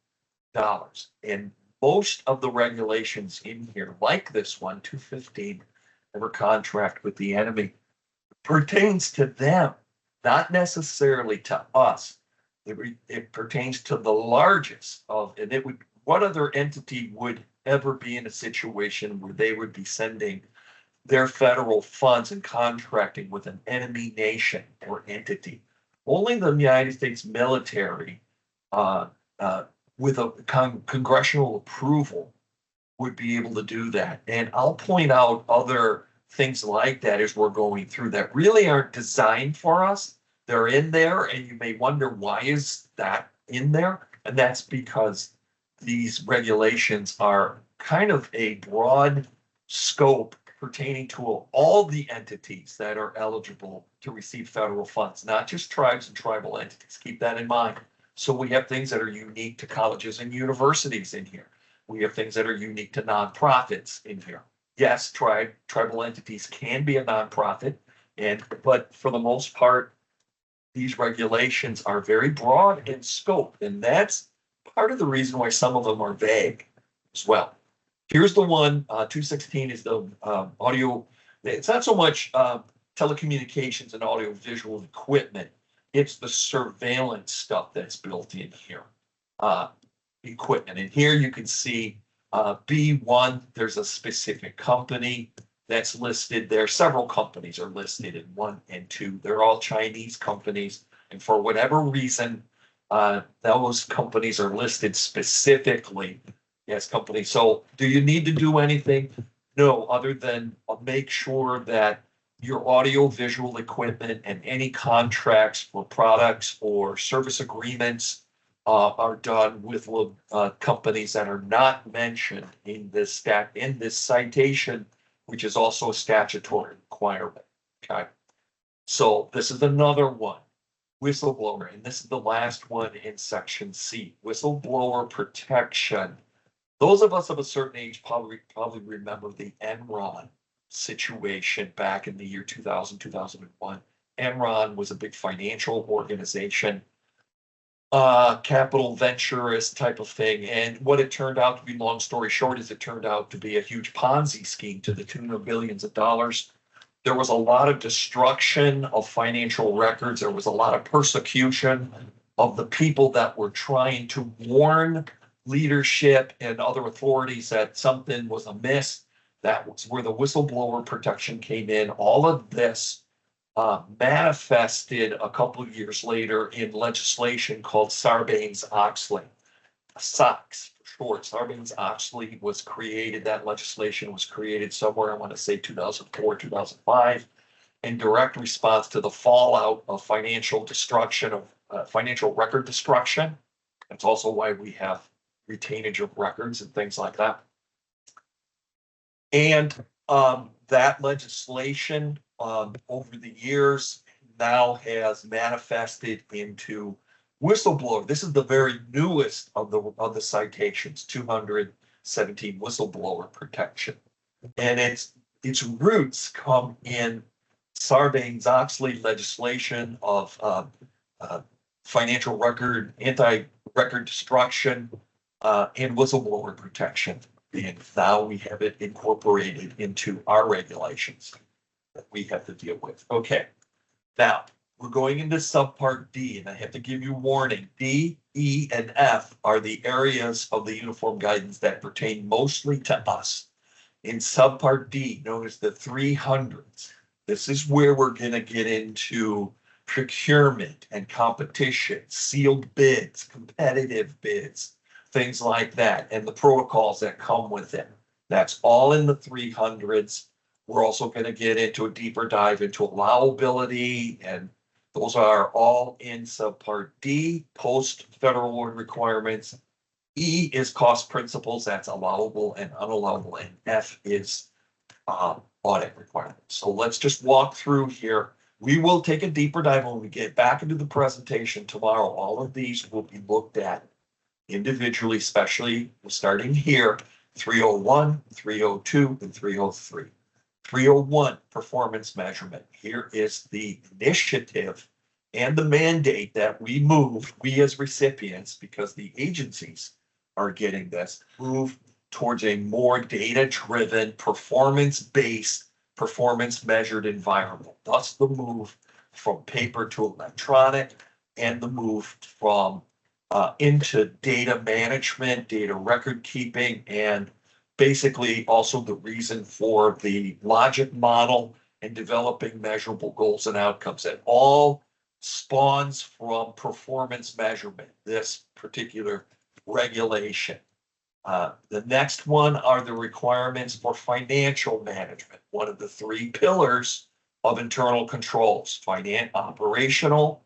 And most of the regulations in here, like this one, 215, ever contract with the enemy, pertains to them, not necessarily to us. It pertains to the largest of, and it would, what other entity would ever be in a situation where they would be sending their federal funds and contracting with an enemy nation or entity? Only the United States military, with a congressional approval, would be able to do that. And I'll point out other things like that as we're going through that really aren't designed for us. They're in there, and you may wonder, why is that in there? And that's because these regulations are kind of a broad scope pertaining to all the entities that are eligible to receive federal funds, not just tribes and tribal entities. Keep that in mind. So we have things that are unique to colleges and universities in here. We have things that are unique to nonprofits in here. Yes, tribal entities can be a nonprofit, but for the most part, these regulations are very broad in scope, and that's part of the reason why some of them are vague as well. Here's the one, 216 is the audio. It's not so much telecommunications and audio visual equipment. It's the surveillance stuff that's built in here. Equipment. And here you can see B1, there's a specific company that's listed there. Several companies are listed in 1 and 2. They're all Chinese companies. And for whatever reason, those companies are listed specifically as companies. So do you need to do anything? No, other than make sure that your audio visual equipment and any contracts for products or service agreements are done with companies that are not mentioned in this citation, which is also a statutory requirement. Okay. So this is another one, whistleblower, and this is the last one in section C, whistleblower protection. Those of us of a certain age probably remember the Enron situation back in the year 2000, 2001. Enron was a big financial organization, capital venturist type of thing. And what it turned out to be, long story short, is it turned out to be a huge Ponzi scheme to the tune of billions of dollars. There was a lot of destruction of financial records. There was a lot of persecution of the people that were trying to warn leadership and other authorities that something was amiss. That was where the whistleblower protection came in. All of this manifested a couple of years later in legislation called Sarbanes-Oxley, SOX for short. Sarbanes-Oxley was created, that legislation was created somewhere, I want to say 2004, 2005, in direct response to the fallout of financial destruction, of financial record destruction. That's also why we have retainage of records and things like that. And that legislation over the years now has manifested into whistleblower. This is the very newest of the citations, 217, whistleblower protection. And its roots come in Sarbanes-Oxley legislation of financial record, anti-record destruction, and whistleblower protection. And now we have it incorporated into our regulations that we have to deal with. Okay, now we're going into subpart D, and I have to give you warning. D, E, and F are the areas of the uniform guidance that pertain mostly to us. In subpart D, known as the 300s, this is where we're going to get into procurement and competition, sealed bids, competitive bids, things like that, and the protocols that come with it. That's all in the 300s. We're also going to get into a deeper dive into allowability, and those are all in subpart D, post federal award requirements. E is cost principles, that's allowable and unallowable, and F is audit requirements. So let's just walk through here. We will take a deeper dive when we get back into the presentation tomorrow. All of these will be looked at individually, especially starting here, 301, 302, and 303. 301, performance measurement. Here is the initiative and the mandate that we move, we as recipients, because the agencies are getting this, move towards a more data-driven, performance-based, performance-measured environment. Thus the move from paper to electronic, and the move from into data management, data record keeping, and basically also the reason for the logic model and developing measurable goals and outcomes. It all spawns from performance measurement, this particular regulation. The next one are the requirements for financial management, one of the three pillars of internal controls: operational,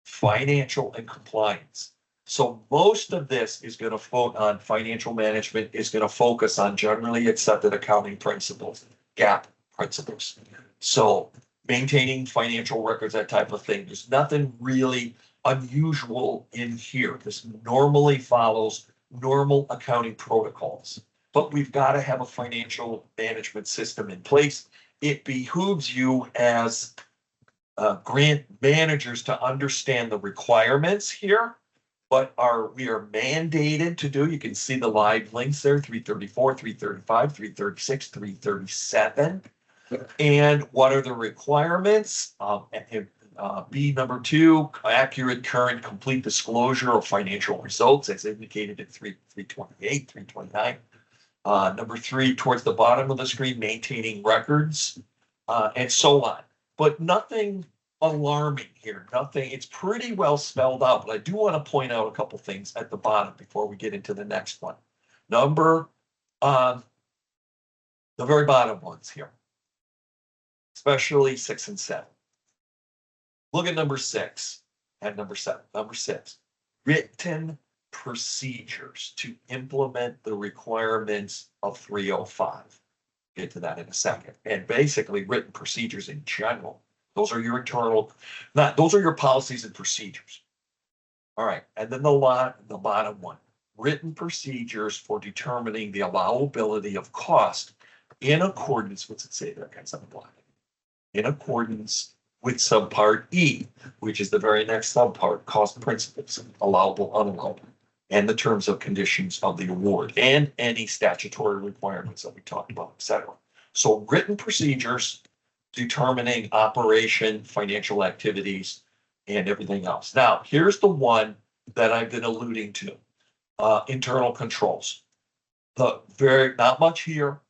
financial, and compliance. So most of this is going to focus on financial management, is going to focus on generally accepted accounting principles, GAAP principles. So maintaining financial records, that type of thing. There's nothing really unusual in here. This normally follows normal accounting protocols, but we've got to have a financial management system in place. It behooves you as grant managers to understand the requirements here, but we are mandated to do. You can see the live links there, 334, 335, 336, 337. And what are the requirements? B, number 2, accurate, current, complete disclosure of financial results as indicated in 328, 329. Number 3, towards the bottom of the screen, maintaining records, and so on. But nothing alarming here, nothing. It's pretty well spelled out, but I do want to point out a couple things at the bottom before we get into the next one. The very bottom ones here, especially 6 and 7. Look at number 6 and number 7. Number 6, written procedures to implement the requirements of 305. Get to that in a second. And basically written procedures in general. Those are your internal, those are your policies and procedures. All right. And then the bottom one, written procedures for determining the allowability of cost in accordance, what's it say there, guys? I'm blind. In accordance with subpart E, which is the very next subpart, cost principles, allowable, unallowable, and the terms of conditions of the award, and any statutory requirements that we talked about, et cetera. So written procedures determining operation, financial activities, and everything else. Now, here's the one that I've been alluding to, internal controls. Not much here,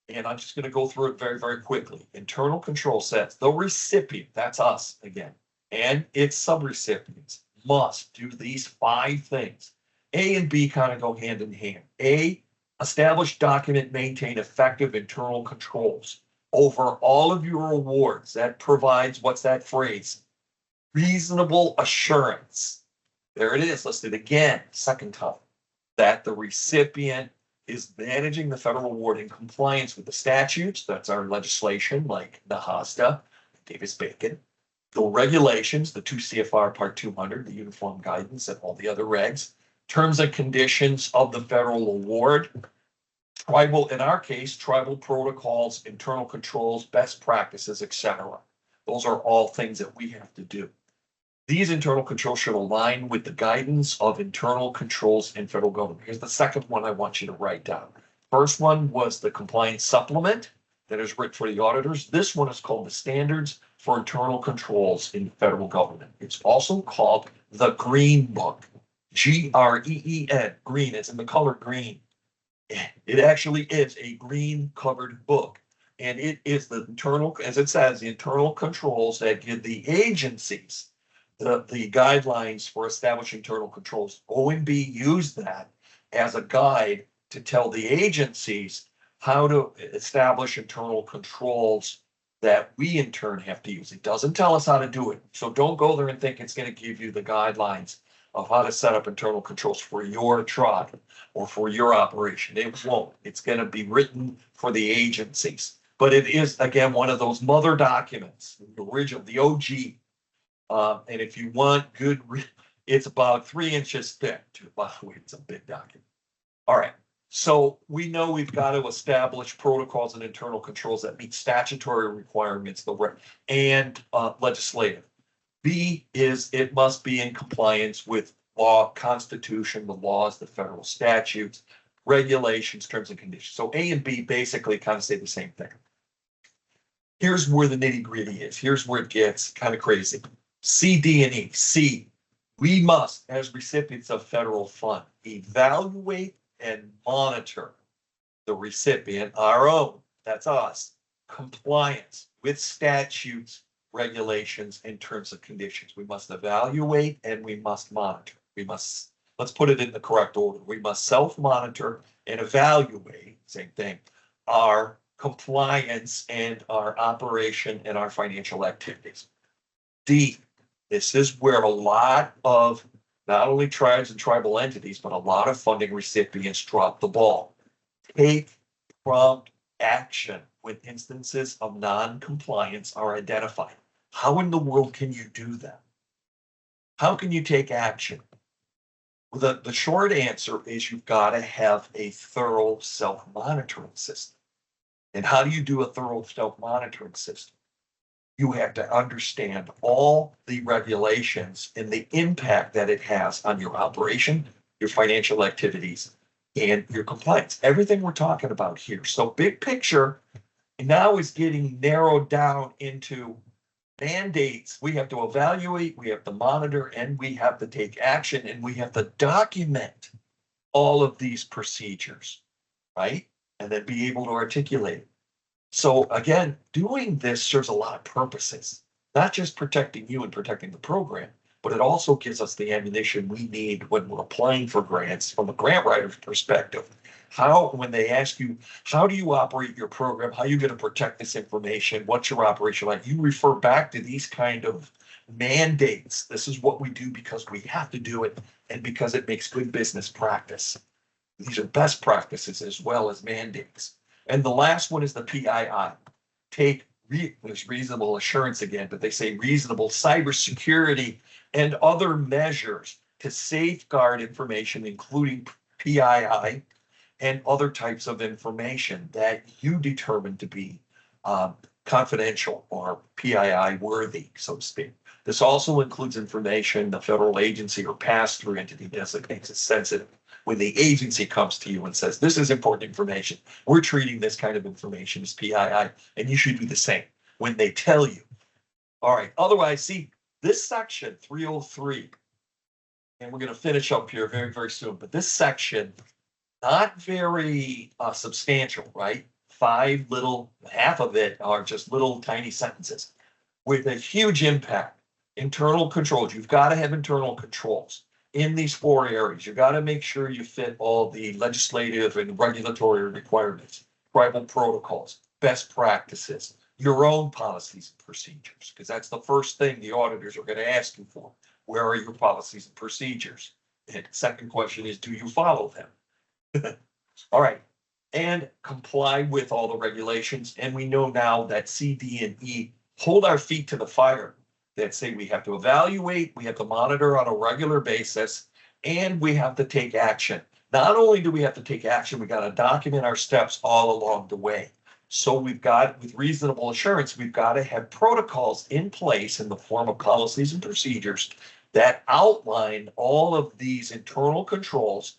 and I'm just going to go through it very, very quickly. Internal control says the recipient, that's us again, and its subrecipients must do these 5 things. A and B kind of go hand in hand. A, establish, document, maintain effective internal controls over all of your awards. That provides, what's that phrase? Reasonable assurance. There it is, listed again, second time, that the recipient is managing the federal award in compliance with the statutes. That's our legislation, like the HOSTA, Davis-Bacon, the regulations, the 2 CFR Part 200, the uniform guidance, and all the other regs, terms and conditions of the federal award, tribal, in our case, tribal protocols, internal controls, best practices, etc. Those are all things that we have to do. These internal controls should align with the guidance of internal controls in federal government. Here's the second one I want you to write down. First one was the compliance supplement that is written for the auditors. This one is called the Standards for Internal Controls in the Federal Government. It's also called the Green Book, Green, green, it's in the color green. It actually is a green covered book. And it is the internal, as it says, the internal controls that give the agencies the guidelines for establishing internal controls. OMB used that as a guide to tell the agencies how to establish internal controls that we in turn have to use. It doesn't tell us how to do it. So don't go there and think it's going to give you the guidelines of how to set up internal controls for your truck or for your operation. It won't. It's going to be written for the agencies. But it is, again, one of those mother documents, the original, the OG. And if you want good, it's about 3 inches thick. By the way, it's a big document. All right. So we know we've got to establish protocols and internal controls that meet statutory requirements and legislative. B is it must be in compliance with law, constitution, the laws, the federal statutes, regulations, terms and conditions. So A and B basically kind of say the same thing. Here's where the nitty gritty is. Here's where it gets kind of crazy. C, D, and E. C, we must, as recipients of federal fund, evaluate and monitor the recipient, our own, that's us, compliance with statutes, regulations, and terms and conditions. We must evaluate and we must monitor. Let's put it in the correct order. We must self-monitor and evaluate, same thing, our compliance and our operation and our financial activities. D, this is where a lot of not only tribes and tribal entities, but a lot of funding recipients drop the ball. Take prompt action when instances of non-compliance are identified. How in the world can you do that? How can you take action? Well, the short answer is you've got to have a thorough self-monitoring system. And how do you do a thorough self-monitoring system? You have to understand all the regulations and the impact that it has on your operation, your financial activities, and your compliance. Everything we're talking about here. So big picture now is getting narrowed down into mandates. We have to evaluate, we have to monitor, and we have to take action, and we have to document all of these procedures, right? And then be able to articulate it. So again, doing this serves a lot of purposes, not just protecting you and protecting the program, but it also gives us the ammunition we need when we're applying for grants from a grant writer's perspective. When they ask you, how do you operate your program? How are you going to protect this information? What's your operation like? You refer back to these kind of mandates. This is what we do because we have to do it and because it makes good business practice. These are best practices as well as mandates. And the last one is the PII. There's reasonable assurance again, but they say reasonable cybersecurity and other measures to safeguard information, including PII and other types of information that you determine to be confidential or PII worthy, so to speak. This also includes information the federal agency or pass-through entity designates as sensitive. When the agency comes to you and says, this is important information, we're treating this kind of information as PII, and you should do the same when they tell you. All right, otherwise, see, this section 303, and we're going to finish up here very, very soon, but this section, not very substantial, right? Half of it are just little tiny sentences with a huge impact. Internal controls, you've got to have internal controls. In these 4 areas, you got to make sure you fit all the legislative and regulatory requirements, tribal protocols, best practices, your own policies and procedures, because that's the first thing the auditors are going to ask you for. Where are your policies and procedures? And second question is, do you follow them? All right. And comply with all the regulations. And we know now that C, D, and E hold our feet to the fire. That say we have to evaluate, we have to monitor on a regular basis, and we have to take action. Not only do we have to take action, we got to document our steps all along the way. So we've got, with reasonable assurance, we've got to have protocols in place in the form of policies and procedures that outline all of these internal controls,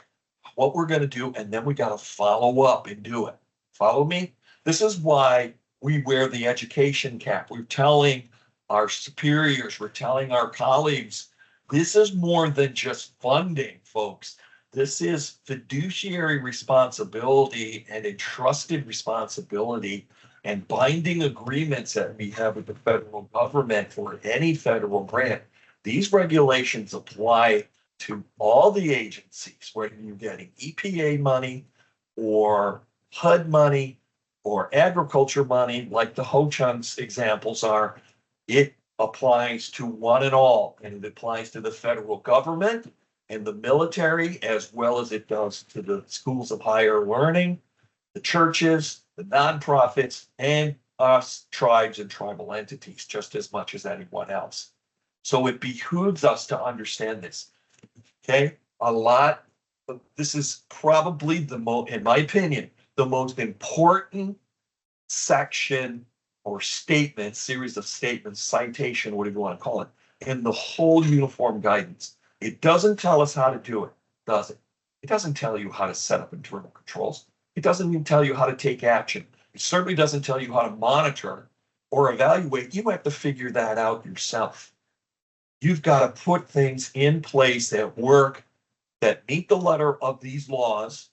what we're gonna do, and then we gotta follow up and do it. Follow me? This is why we wear the education cap. We're telling our superiors, we're telling our colleagues, this is more than just funding, folks. This is fiduciary responsibility and a trusted responsibility and binding agreements that we have with the federal government for any federal grant. These regulations apply to all the agencies, whether you're getting EPA money or HUD money or agriculture money, like the Ho-Chunks examples are. It applies to one and all, and it applies to the federal government and the military, as well as it does to the schools of higher learning, the churches, the nonprofits, and us tribes and tribal entities, just as much as anyone else. So it behooves us to understand this. Okay, this is probably in my opinion, the most important section or statement, series of statements, citation, whatever you want to call it, in the whole uniform guidance. It doesn't tell us how to do it, does it? It doesn't tell you how to set up internal controls. It doesn't even tell you how to take action. It certainly doesn't tell you how to monitor or evaluate. You have to figure that out yourself. You've got to put things in place that work, that meet the letter of these laws,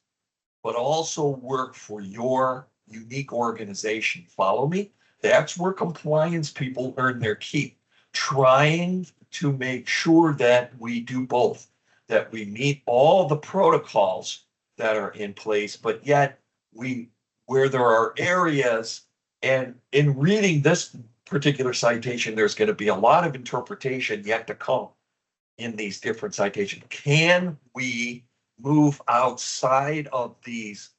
but also work for your unique organization. Follow me? That's where compliance people earn their keep, trying to make sure that we do both, that we meet all the protocols that are in place, but yet where there are areas, and in reading this particular citation, there's going to be a lot of interpretation yet to come in these different citations. Can we move outside of these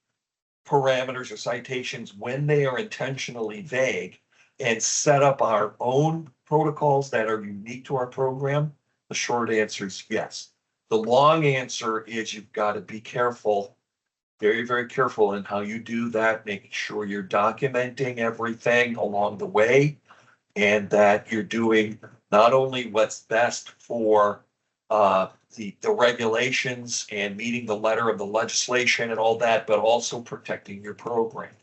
parameters or citations when they are intentionally vague and set up our own protocols that are unique to our program? The short answer is yes. The long answer is you've got to be careful, very, very careful in how you do that, making sure you're documenting everything along the way, and that you're doing not only what's best for the regulations and meeting the letter of the legislation and all that, but also protecting your program.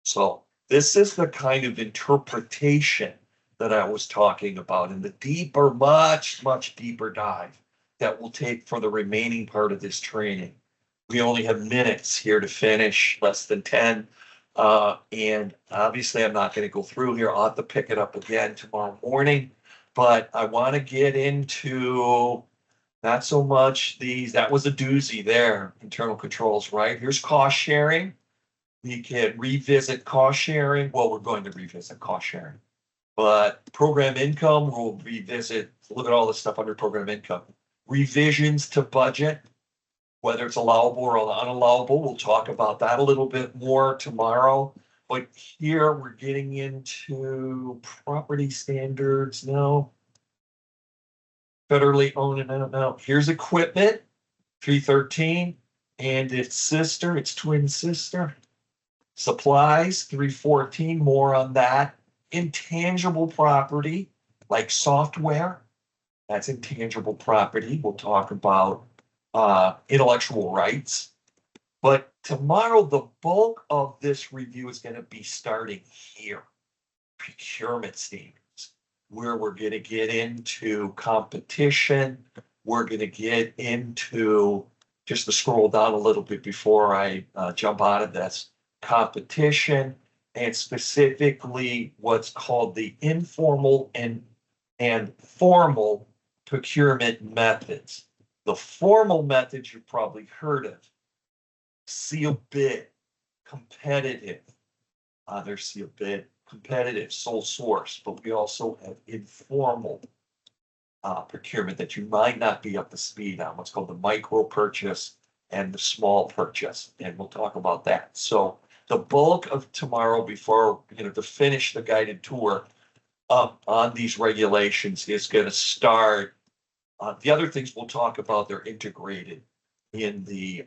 So this is the kind of interpretation that I was talking about, and the deeper, much, much deeper dive that we'll take for the remaining part of this training. We only have minutes here to finish, less than 10. And obviously I'm not going to go through here. I'll have to pick it up again tomorrow morning, but I want to get into not so much that was a doozy there, internal controls, right? Here's cost sharing. We can revisit cost sharing. Well, we're going to revisit cost sharing, but program income, we'll revisit, look at all this stuff under program income. Revisions to budget, whether it's allowable or unallowable. We'll talk about that a little bit more tomorrow. But here we're getting into property standards now. Federally owned and I don't know. Here's equipment, 313, and its twin sister. Supplies, 314, more on that. Intangible property, like software, that's intangible property. We'll talk about intellectual rights. But tomorrow, the bulk of this review is going to be starting here, procurement standards, where we're going to get into competition. We're going to get into, just to scroll down a little bit before I jump out of this, competition, and specifically what's called the informal and formal procurement methods. The formal methods you've probably heard of: seal bid, competitive, there's seal bid, competitive, sole source, but we also have informal procurement that you might not be up to speed on, what's called the micro purchase and the small purchase, and we'll talk about that. So the bulk of tomorrow, before, to finish the guided tour on these regulations, is going to start. The other things we'll talk about, they're integrated in the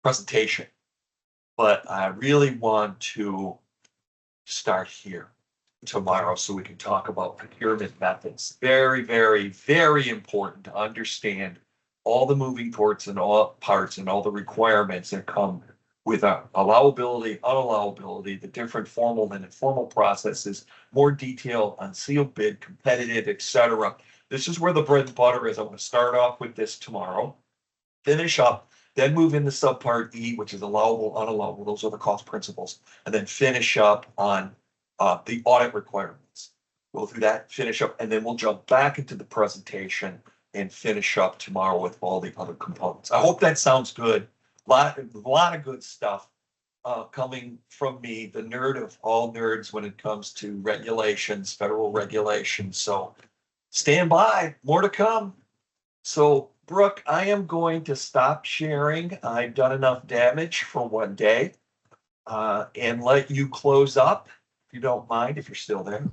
presentation. But I really want to start here tomorrow so we can talk about procurement methods. Very, very, very important to understand all the moving parts and all the requirements that come with allowability, unallowability, the different formal and informal processes, more detail on sealed bid, competitive, etc. This is where the bread and butter is. I'm going to start off with this tomorrow, finish up, then move into subpart E, which is allowable, unallowable. Those are the cost principles, and then finish up on the audit requirements. We'll do that, finish up, and then we'll jump back into the presentation and finish up tomorrow with all the other components. I hope that sounds good. A lot of good stuff coming from me, the nerd of all nerds when it comes to regulations, federal regulations. So stand by, more to come. So Brooke, I am going to stop sharing. I've done enough damage for one day and let you close up, if you don't mind, if you're still there.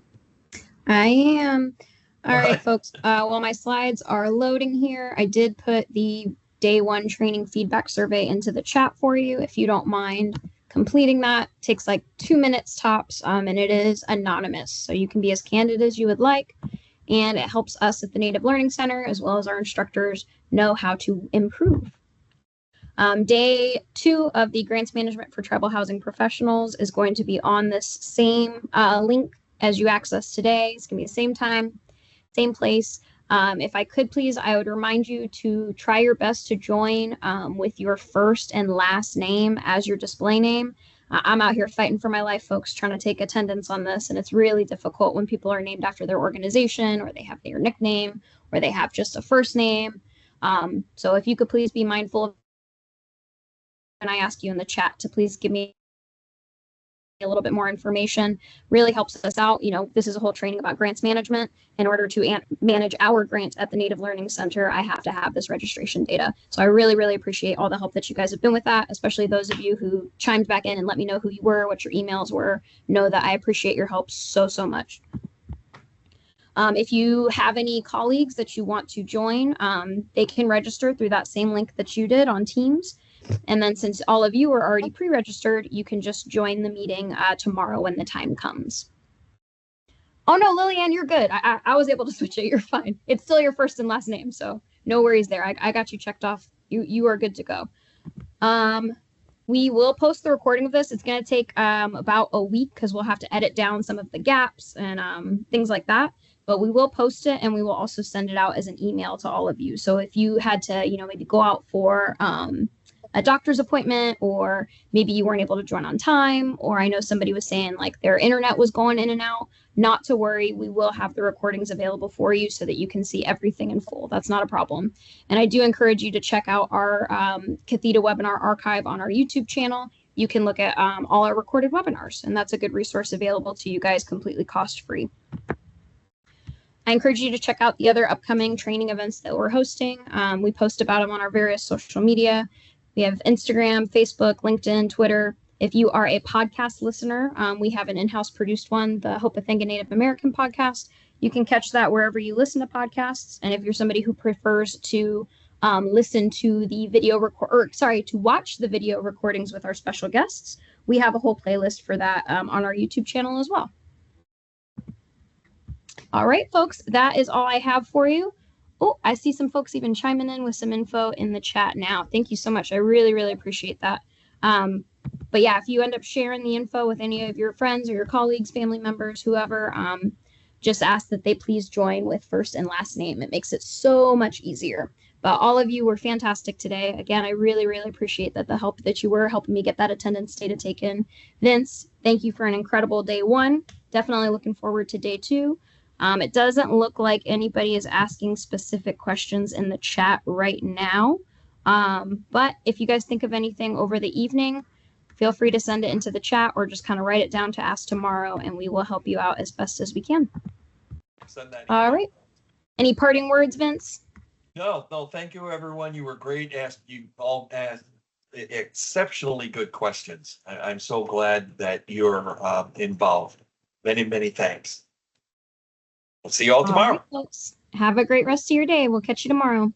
I am. All right, folks. While my slides are loading here, I did put the day one training feedback survey into the chat for you. If you don't mind completing that, it takes like 2 minutes tops, and it is anonymous. So you can be as candid as you would like. And it helps us at the Native Learning Center, as well as our instructors, know how to improve. Day 2 of the Grants Management for Tribal Housing Professionals is going to be on this same link as you access today. It's going to be the same time, same place. If I could please, I would remind you to try your best to join with your first and last name as your display name. I'm out here fighting for my life, folks, trying to take attendance on this, and it's really difficult when people are named after their organization, or they have their nickname, or they have just a first name. So if you could please be mindful of, and I ask you in the chat to please give me a little bit more information, really helps us out. You know, this is a whole training about grants management. In order to manage our grant at the Native Learning Center, I have to have this registration data. So I really, really appreciate all the help that you guys have been with that, especially those of you who chimed back in and let me know who you were, what your emails were. Know that I appreciate your help so, so much. If you have any colleagues that you want to join, they can register through that same link that you did on Teams. And then since all of you are already pre-registered, you can just join the meeting tomorrow when the time comes. Oh no, Lillian, you're good. I was able to switch it. You're fine. It's still your first and last name, so no worries there. I got you checked off. You are good to go. We will post the recording of this. It's going to take about a week because we'll have to edit down some of the gaps and things like that. But we will post it, and we will also send it out as an email to all of you. So if you had to, maybe go out for a doctor's appointment, or maybe you weren't able to join on time, or I know somebody was saying like their internet was going in and out, not to worry. We will have the recordings available for you so that you can see everything in full. That's not a problem. And I do encourage you to check out our Catheta webinar archive on our YouTube channel. You can look at all our recorded webinars, and that's a good resource available to you guys completely cost-free. I encourage you to check out the other upcoming training events that we're hosting. We post about them on our various social media. We have Instagram, Facebook, LinkedIn, Twitter. If you are a podcast listener, we have an in-house produced one, the Hopathanga Native American podcast. You can catch that wherever you listen to podcasts. And if you're somebody who prefers to listen to the video to watch the video recordings with our special guests, we have a whole playlist for that on our YouTube channel as well. All right, folks, that is all I have for you. Oh, I see some folks even chiming in with some info in the chat now. Thank you so much. I really, really appreciate that. But yeah, if you end up sharing the info with any of your friends or your colleagues, family members, whoever, just ask that they please join with first and last name. It makes it so much easier. But all of you were fantastic today. Again, I really, really appreciate the help that you were helping me get that attendance data taken. Vince, thank you for an incredible day 1. Definitely looking forward to day 2. It doesn't look like anybody is asking specific questions in the chat right now. But if you guys think of anything over the evening, feel free to send it into the chat or just kind of write it down to ask tomorrow, and we will help you out as best as we can. All right. Any parting words, Vince? No, thank you, everyone. You were great. You all asked exceptionally good questions. I'm so glad that you're involved. Many, many thanks. We'll see you all tomorrow. All right, folks. Have a great rest of your day. We'll catch you tomorrow.